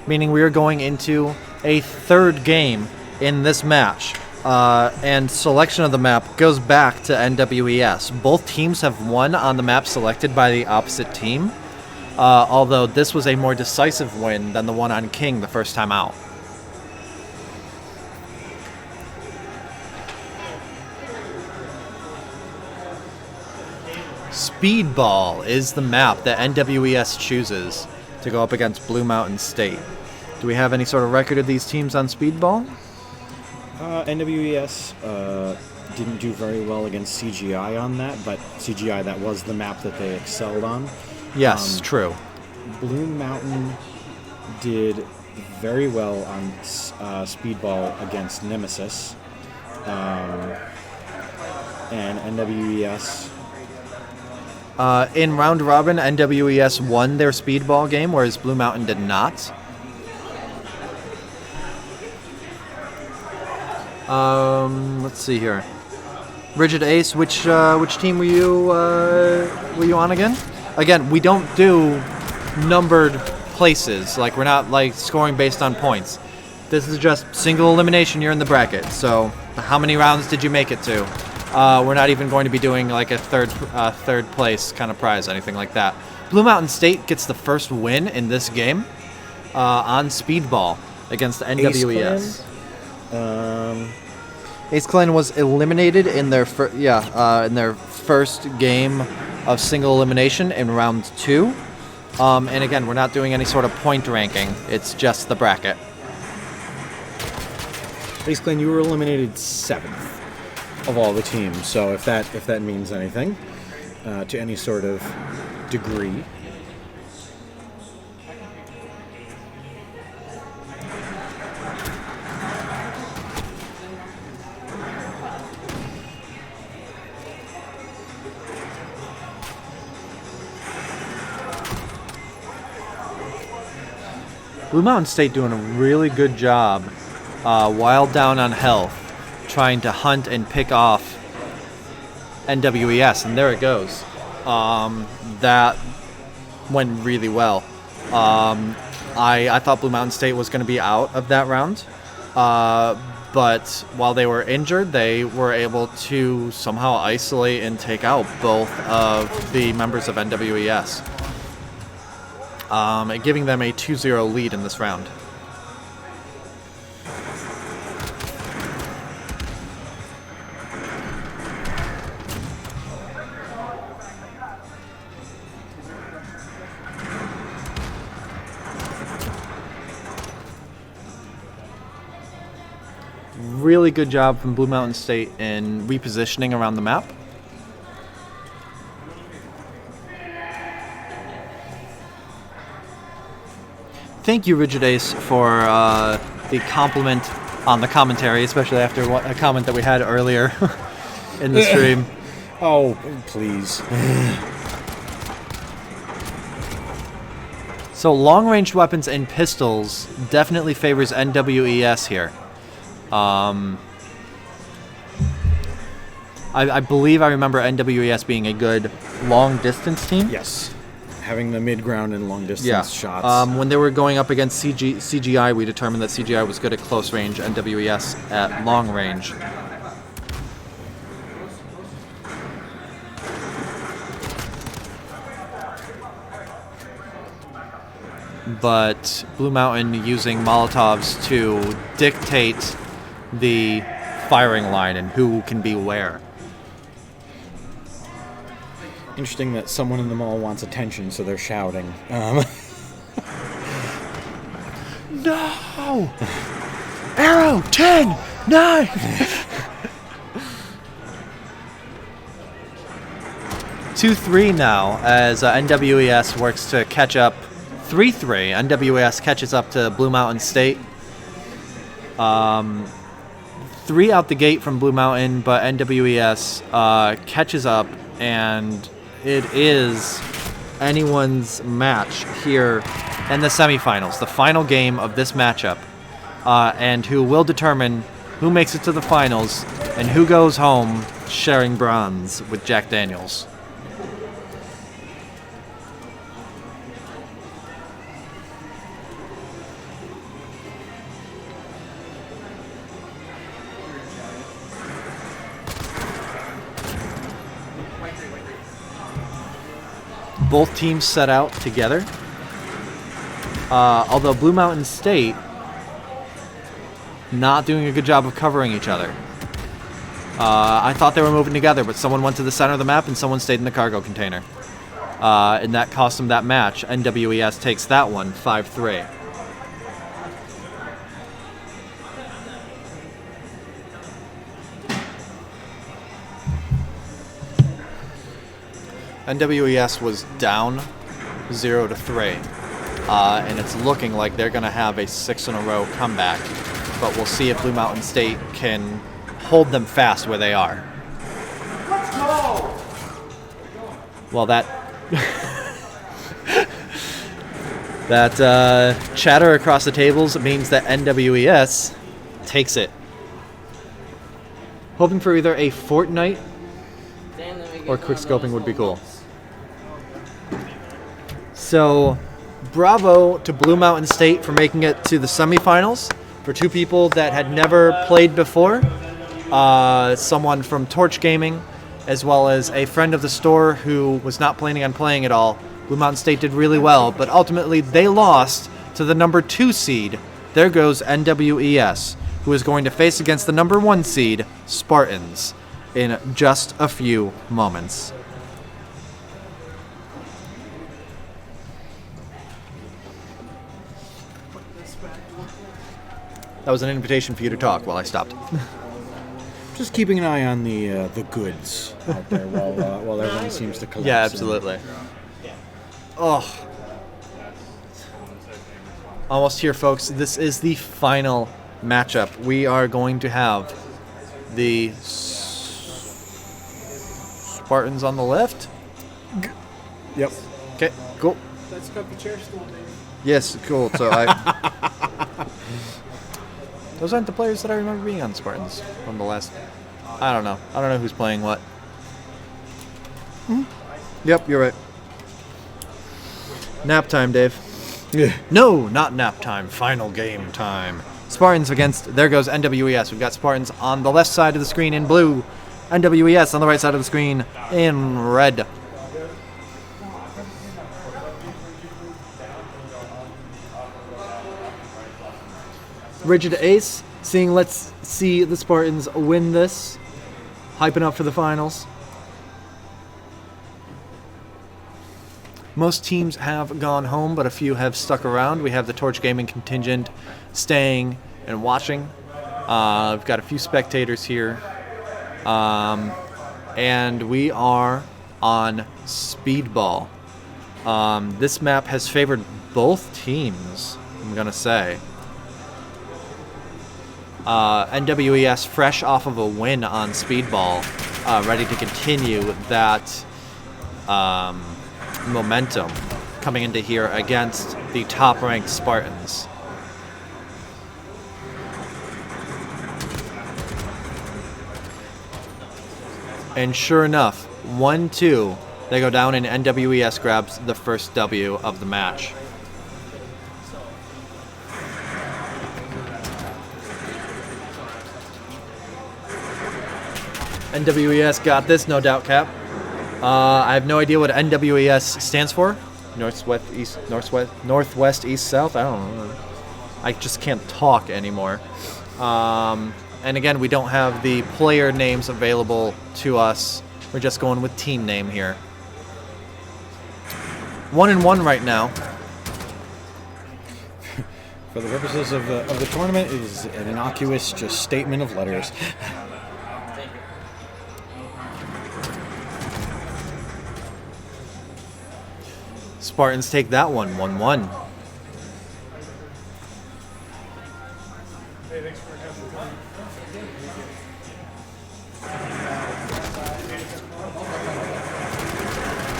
[SPEAKER 2] Meaning we are going into a third game in this match. And selection of the map goes back to NWES. Both teams have won on the map selected by the opposite team. Although this was a more decisive win than the one on King the first time out. Speedball is the map that NWES chooses to go up against Blue Mountain State. Do we have any sort of record of these teams on Speedball?
[SPEAKER 1] NWES didn't do very well against CGI on that, but CGI, that was the map that they excelled on.
[SPEAKER 2] Yes, true.
[SPEAKER 1] Blue Mountain did very well on Speedball against Nemesis. And NWES...
[SPEAKER 2] in round robin, NWES won their Speedball game, whereas Blue Mountain did not. Let's see here. Rigid Ace, which team were you on again? Again, we don't do numbered places. Like, we're not like scoring based on points. This is just single elimination. You're in the bracket. So, how many rounds did you make it to? We're not even going to be doing like a third place kind of prize, anything like that. Blue Mountain State gets the first win in this game on Speedball against the NWES. Ace Clan was eliminated in their first game of single elimination in round 2. And again, we're not doing any sort of point ranking. It's just the bracket.
[SPEAKER 1] Ace Clan, you were eliminated 7th of all the teams. So if that means anything to any sort of degree.
[SPEAKER 2] Blue Mountain State doing a really good job while down on health, trying to hunt and pick off NWES, and there it goes. That went really well. I thought Blue Mountain State was going to be out of that round, but while they were injured, they were able to somehow isolate and take out both of the members of NWES. Giving them a 2-0 lead in this round. Really good job from Blue Mountain State in repositioning around the map. Thank you, Rigid Ace, for the compliment on the commentary, especially after a comment that we had earlier in the stream.
[SPEAKER 1] Oh, please.
[SPEAKER 2] So long-range weapons and pistols definitely favors NWES here. I believe I remember NWES being a good long-distance team.
[SPEAKER 1] Yes. Having the mid-ground and long-distance shots.
[SPEAKER 2] When they were going up against CGI, we determined that CGI was good at close range, NWES at long range. But Blue Mountain using Molotovs to dictate the firing line and who can be where.
[SPEAKER 1] Interesting that someone in the mall wants attention, so they're shouting.
[SPEAKER 2] No! Arrow! 10! 9! Two-three now as NWES works to catch up. 3-3. NWES catches up to Blue Mountain State. 3 out the gate from Blue Mountain, but NWES catches up, and it is anyone's match here in the semifinals, the final game of this matchup, and who will determine who makes it to the finals and who goes home sharing bronze with Jack Daniels. Both teams set out together. Although Blue Mountain State not doing a good job of covering each other. I thought they were moving together, but someone went to the center of the map and someone stayed in the cargo container. And that cost them that match. NWES takes that one, 5-3. NWES was down 0-3. And it's looking like they're going to have a 6-in-a-row comeback. But we'll see if Blue Mountain State can hold them fast where they are.
[SPEAKER 6] Let's go!
[SPEAKER 2] Well, that chatter across the tables means that NWES takes it. Hoping for either a Fortnite or quick scoping would be cool. So, bravo to Blue Mountain State for making it to the semifinals. For two people that had never played before, someone from Torch Gaming, as well as a friend of the store who was not planning on playing at all. Blue Mountain State did really well, but ultimately they lost to the number 2 seed. There goes NWES, who is going to face against the number 1 seed, Spartans, in just a few moments. That was an invitation for you to talk while I stopped.
[SPEAKER 1] Just keeping an eye on the goods out there while everyone seems to collapse.
[SPEAKER 2] Yeah, absolutely. Oh. Almost here, folks. This is the final matchup. We are going to have the Spartans on the left.
[SPEAKER 1] Yep.
[SPEAKER 2] Okay, cool.
[SPEAKER 8] That's comfy chair stool, Dave.
[SPEAKER 2] Yes, cool. So those aren't the players that I remember being on the Spartans from the last. I don't know. I don't know who's playing what. Mm-hmm. Yep, you're right. Nap time, Dave.
[SPEAKER 1] Yeah.
[SPEAKER 2] No, not nap time. Final game time. Spartans against. There goes NWES. We've got Spartans on the left side of the screen in blue. NWES on the right side of the screen in red. Rigid Ace, let's see the Spartans win this. Hyping up for the finals. Most teams have gone home, but a few have stuck around. We have the Torch Gaming contingent staying and watching. We've got a few spectators here. And we are on Speedball. This map has favored both teams, I'm going to say. NWES fresh off of a win on Speedball, ready to continue that momentum coming into here against the top-ranked Spartans. And sure enough, 1-2, they go down and NWES grabs the first W of the match. NWES got this, no doubt, Cap. I have no idea what NWES stands for. Northwest, East, South. I don't know. I just can't talk anymore. And again, we don't have the player names available to us. We're just going with team name here. 1-1 right now.
[SPEAKER 1] For the purposes of the tournament, it is an innocuous just statement of letters.
[SPEAKER 2] Spartans take that one, 1-1.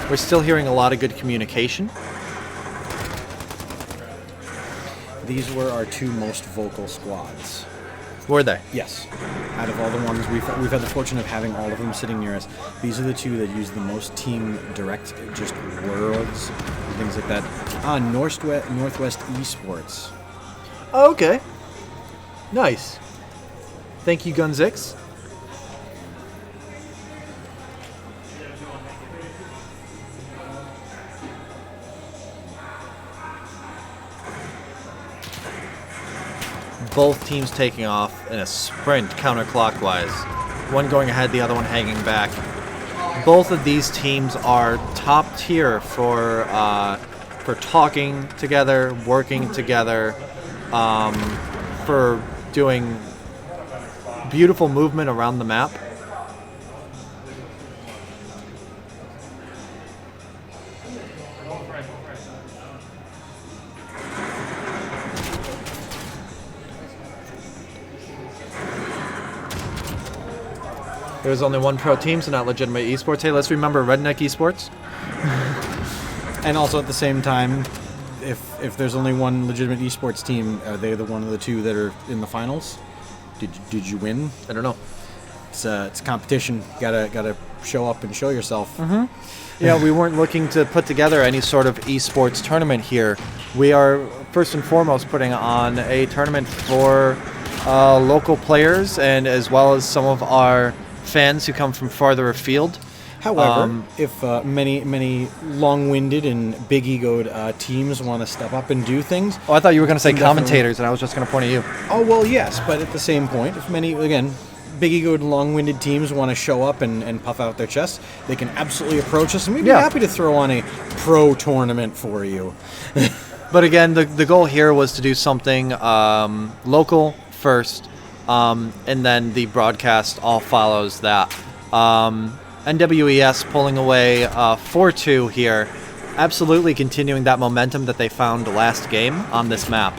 [SPEAKER 2] We're still hearing a lot of good communication.
[SPEAKER 1] These were our two most vocal squads.
[SPEAKER 2] Were they?
[SPEAKER 1] Yes. Out of all the ones, we've had the fortune of having all of them sitting near us. These are the two that use the most team direct, just words and things like that. Northwest Esports.
[SPEAKER 2] Oh, okay. Nice. Thank you, Gunzix. Both teams taking off in a sprint counterclockwise. one going ahead, the other one hanging back. Both of these teams are top tier for talking together, working together, for doing beautiful movement around the map. There's only one pro team, so not legitimate esports. Hey, let's remember Redneck Esports.
[SPEAKER 1] And also at the same time, if there's only one legitimate esports team, are they the one of the two that are in the finals? Did you win?
[SPEAKER 2] I don't know.
[SPEAKER 1] It's competition. Gotta show up and show yourself.
[SPEAKER 2] Mm-hmm. Yeah, we weren't looking to put together any sort of esports tournament here. We are first and foremost putting on a tournament for local players and as well as some of our fans who come from farther afield.
[SPEAKER 1] However, if many long-winded and big-egoed teams want to step up and do things...
[SPEAKER 2] Oh, I thought you were going to say commentators, and I was just going to point at you.
[SPEAKER 1] Oh, well, yes, but at the same point, if many, again, big-egoed and long-winded teams want to show up and puff out their chests, they can absolutely approach us, and we'd be happy to throw on a pro tournament for you.
[SPEAKER 2] But again, the goal here was to do something local first, and then the broadcast all follows that. NWES pulling away 4-2 here, absolutely continuing that momentum that they found last game on this map.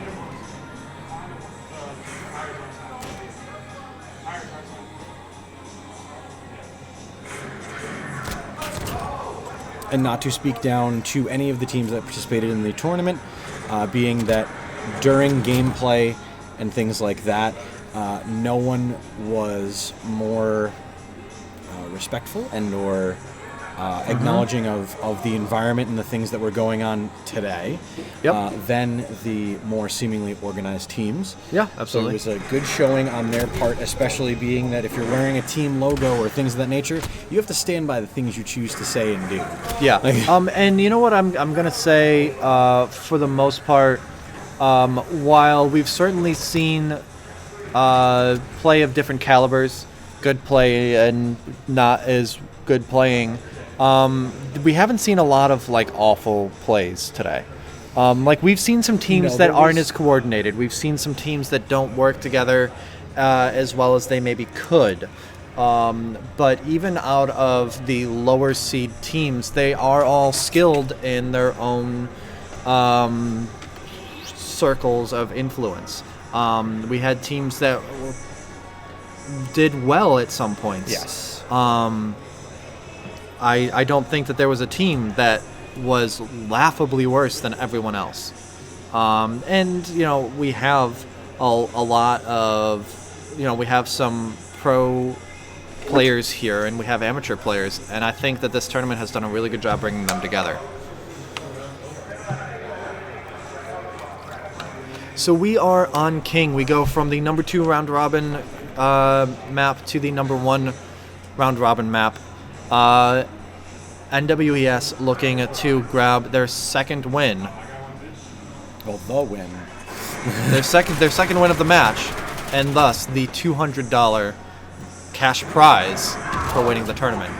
[SPEAKER 1] And not to speak down to any of the teams that participated in the tournament, being that during gameplay and things like that, no one was more respectful and or acknowledging of the environment and the things that were going on today than the more seemingly organized teams.
[SPEAKER 2] Yeah, absolutely.
[SPEAKER 1] So it was a good showing on their part, especially being that if you're wearing a team logo or things of that nature, you have to stand by the things you choose to say and do.
[SPEAKER 2] Yeah. And you know what I'm going to say for the most part, while we've certainly seen play of different calibers, good play and not as good playing, we haven't seen a lot of like awful plays today. Like we've seen some teams that aren't as coordinated. We've seen some teams that don't work together as well as they maybe could. But even out of the lower seed teams, they are all skilled in their own circles of influence. We had teams that did well at some points.
[SPEAKER 1] Yes.
[SPEAKER 2] I don't think that there was a team that was laughably worse than everyone else. And, you know, we have a lot of, you know, we have some pro players here and we have amateur players. And I think that this tournament has done a really good job bringing them together. So we are on King. We go from the number 2 round robin map to the number 1 round robin map. NWES looking to grab their second win.
[SPEAKER 1] Well, the win.
[SPEAKER 2] their second win of the match, and thus the $200 cash prize for winning the tournament.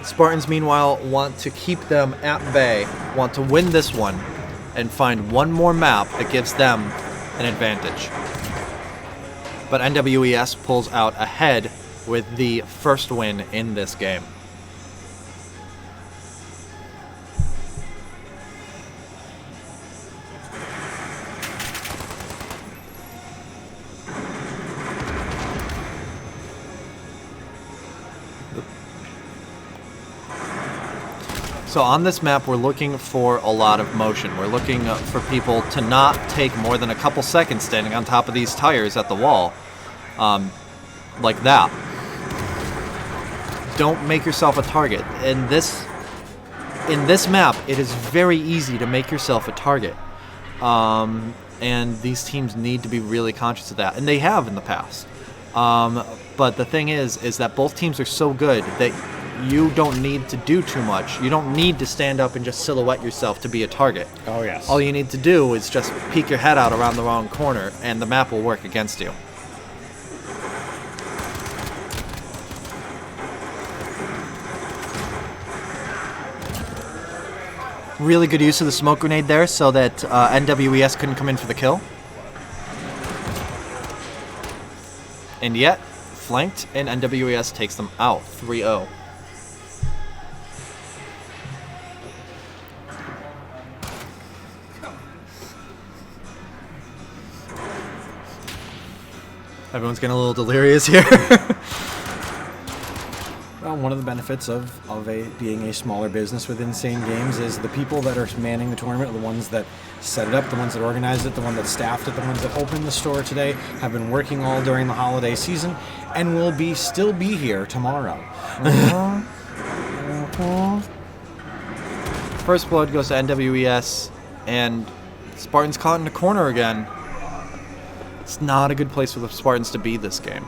[SPEAKER 2] Spartans, meanwhile, want to keep them at bay, want to win this one, and find one more map that gives them an advantage. But NWES pulls out ahead with the first win in this game. So on this map, we're looking for a lot of motion. We're looking for people to not take more than a couple seconds standing on top of these tires at the wall. Like that. Don't make yourself a target. In this map, it is very easy to make yourself a target. And these teams need to be really conscious of that. And they have in the past. But the thing is that both teams are so good that you don't need to do too much. You don't need to stand up and just silhouette yourself to be a target.
[SPEAKER 1] Oh, yes.
[SPEAKER 2] All you need to do is just peek your head out around the wrong corner, and the map will work against you. Really good use of the smoke grenade there so that NWES couldn't come in for the kill. And yet, flanked, and NWES takes them out, 3-0. Everyone's getting a little delirious here.
[SPEAKER 1] Well, one of the benefits of being a smaller business with Insane Games is the people that are manning the tournament, the ones that set it up, the ones that organized it, the ones that staffed it, the ones that opened the store today, have been working all during the holiday season, and will still be here tomorrow.
[SPEAKER 2] First blood goes to NWES, and Spartans caught in the corner again. It's not a good place for the Spartans to be this game.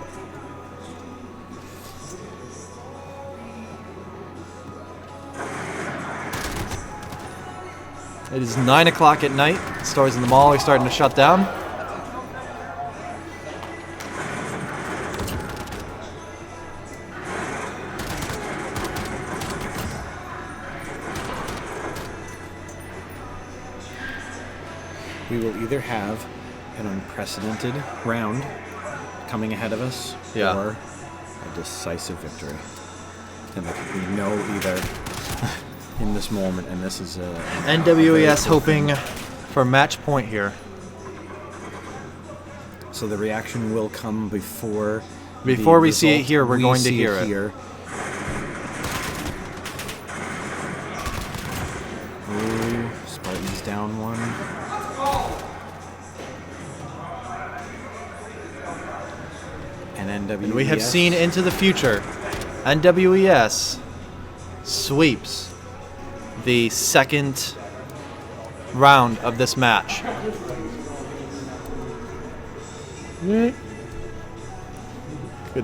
[SPEAKER 2] It is 9 o'clock at night. Stores in the mall are starting to shut down.
[SPEAKER 1] We will either have an unprecedented round coming ahead of us,
[SPEAKER 2] Yeah.
[SPEAKER 1] or a decisive victory. And there can be no either in this moment, and this is a
[SPEAKER 2] NWES hoping for match point here.
[SPEAKER 1] So the reaction will come before
[SPEAKER 2] we see it here. We're going to hear it.
[SPEAKER 1] Ooh, Spartans down one. And NWES.
[SPEAKER 2] And we have seen into the future. NWES sweeps the second round of this match. Good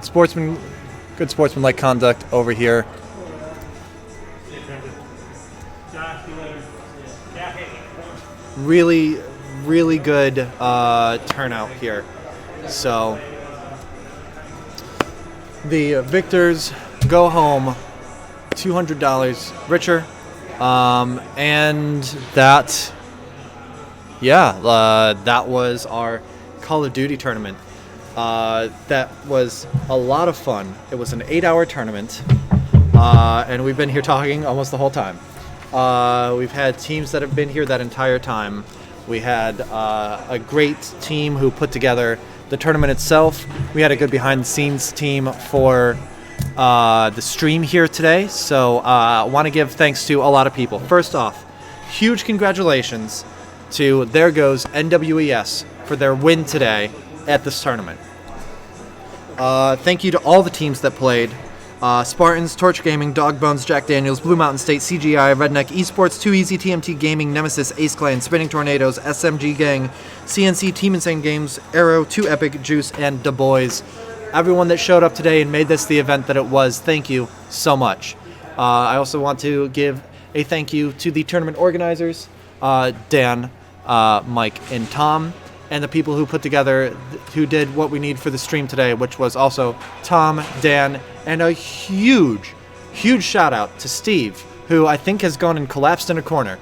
[SPEAKER 2] sportsmanlike conduct over here. Really, really good turnout here. So the victors go home $200 richer. And that was our Call of Duty tournament. That was a lot of fun. It was an 8-hour tournament, and we've been here talking almost the whole time. We've had teams that have been here that entire time. We had a great team who put together the tournament itself. We had a good behind-the-scenes team for the stream here today, so I want to give thanks to a lot of people. First off, huge congratulations to There Goes NWES for their win today at this tournament. Thank you to all the teams that played. Spartans, Torch Gaming, Dog Bones, Jack Daniels, Blue Mountain State, CGI, Redneck, Esports, 2 Easy, TMT Gaming, Nemesis, Ace Clan, Spinning Tornadoes, SMG Gang, CNC, Team Insane Games, Arrow, 2 Epic, Juice, and Du Bois. Everyone that showed up today and made this the event that it was, thank you so much. I also want to give a thank you to the tournament organizers, Dan, Mike, and Tom, and the people who put together, who did what we need for the stream today, which was also Tom, Dan, and a huge, huge shout out to Steve, who I think has gone and collapsed in a corner,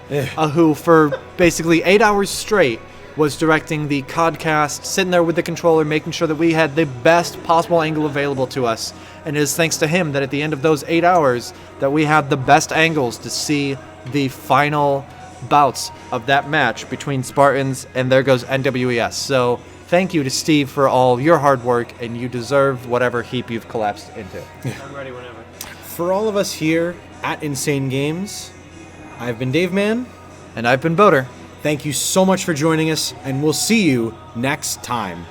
[SPEAKER 2] who for basically 8 hours straight was directing the Codcast, sitting there with the controller, making sure that we had the best possible angle available to us. And it is thanks to him that at the end of those 8 hours that we had the best angles to see the final bouts of that match between Spartans and There Goes NWES. So thank you to Steve for all your hard work, and you deserve whatever heap you've collapsed into.
[SPEAKER 8] I'm ready whenever.
[SPEAKER 1] For all of us here at Insane Games, I've been Dave Man.
[SPEAKER 2] And I've been Boater.
[SPEAKER 1] Thank you so much for joining us, and we'll see you next time.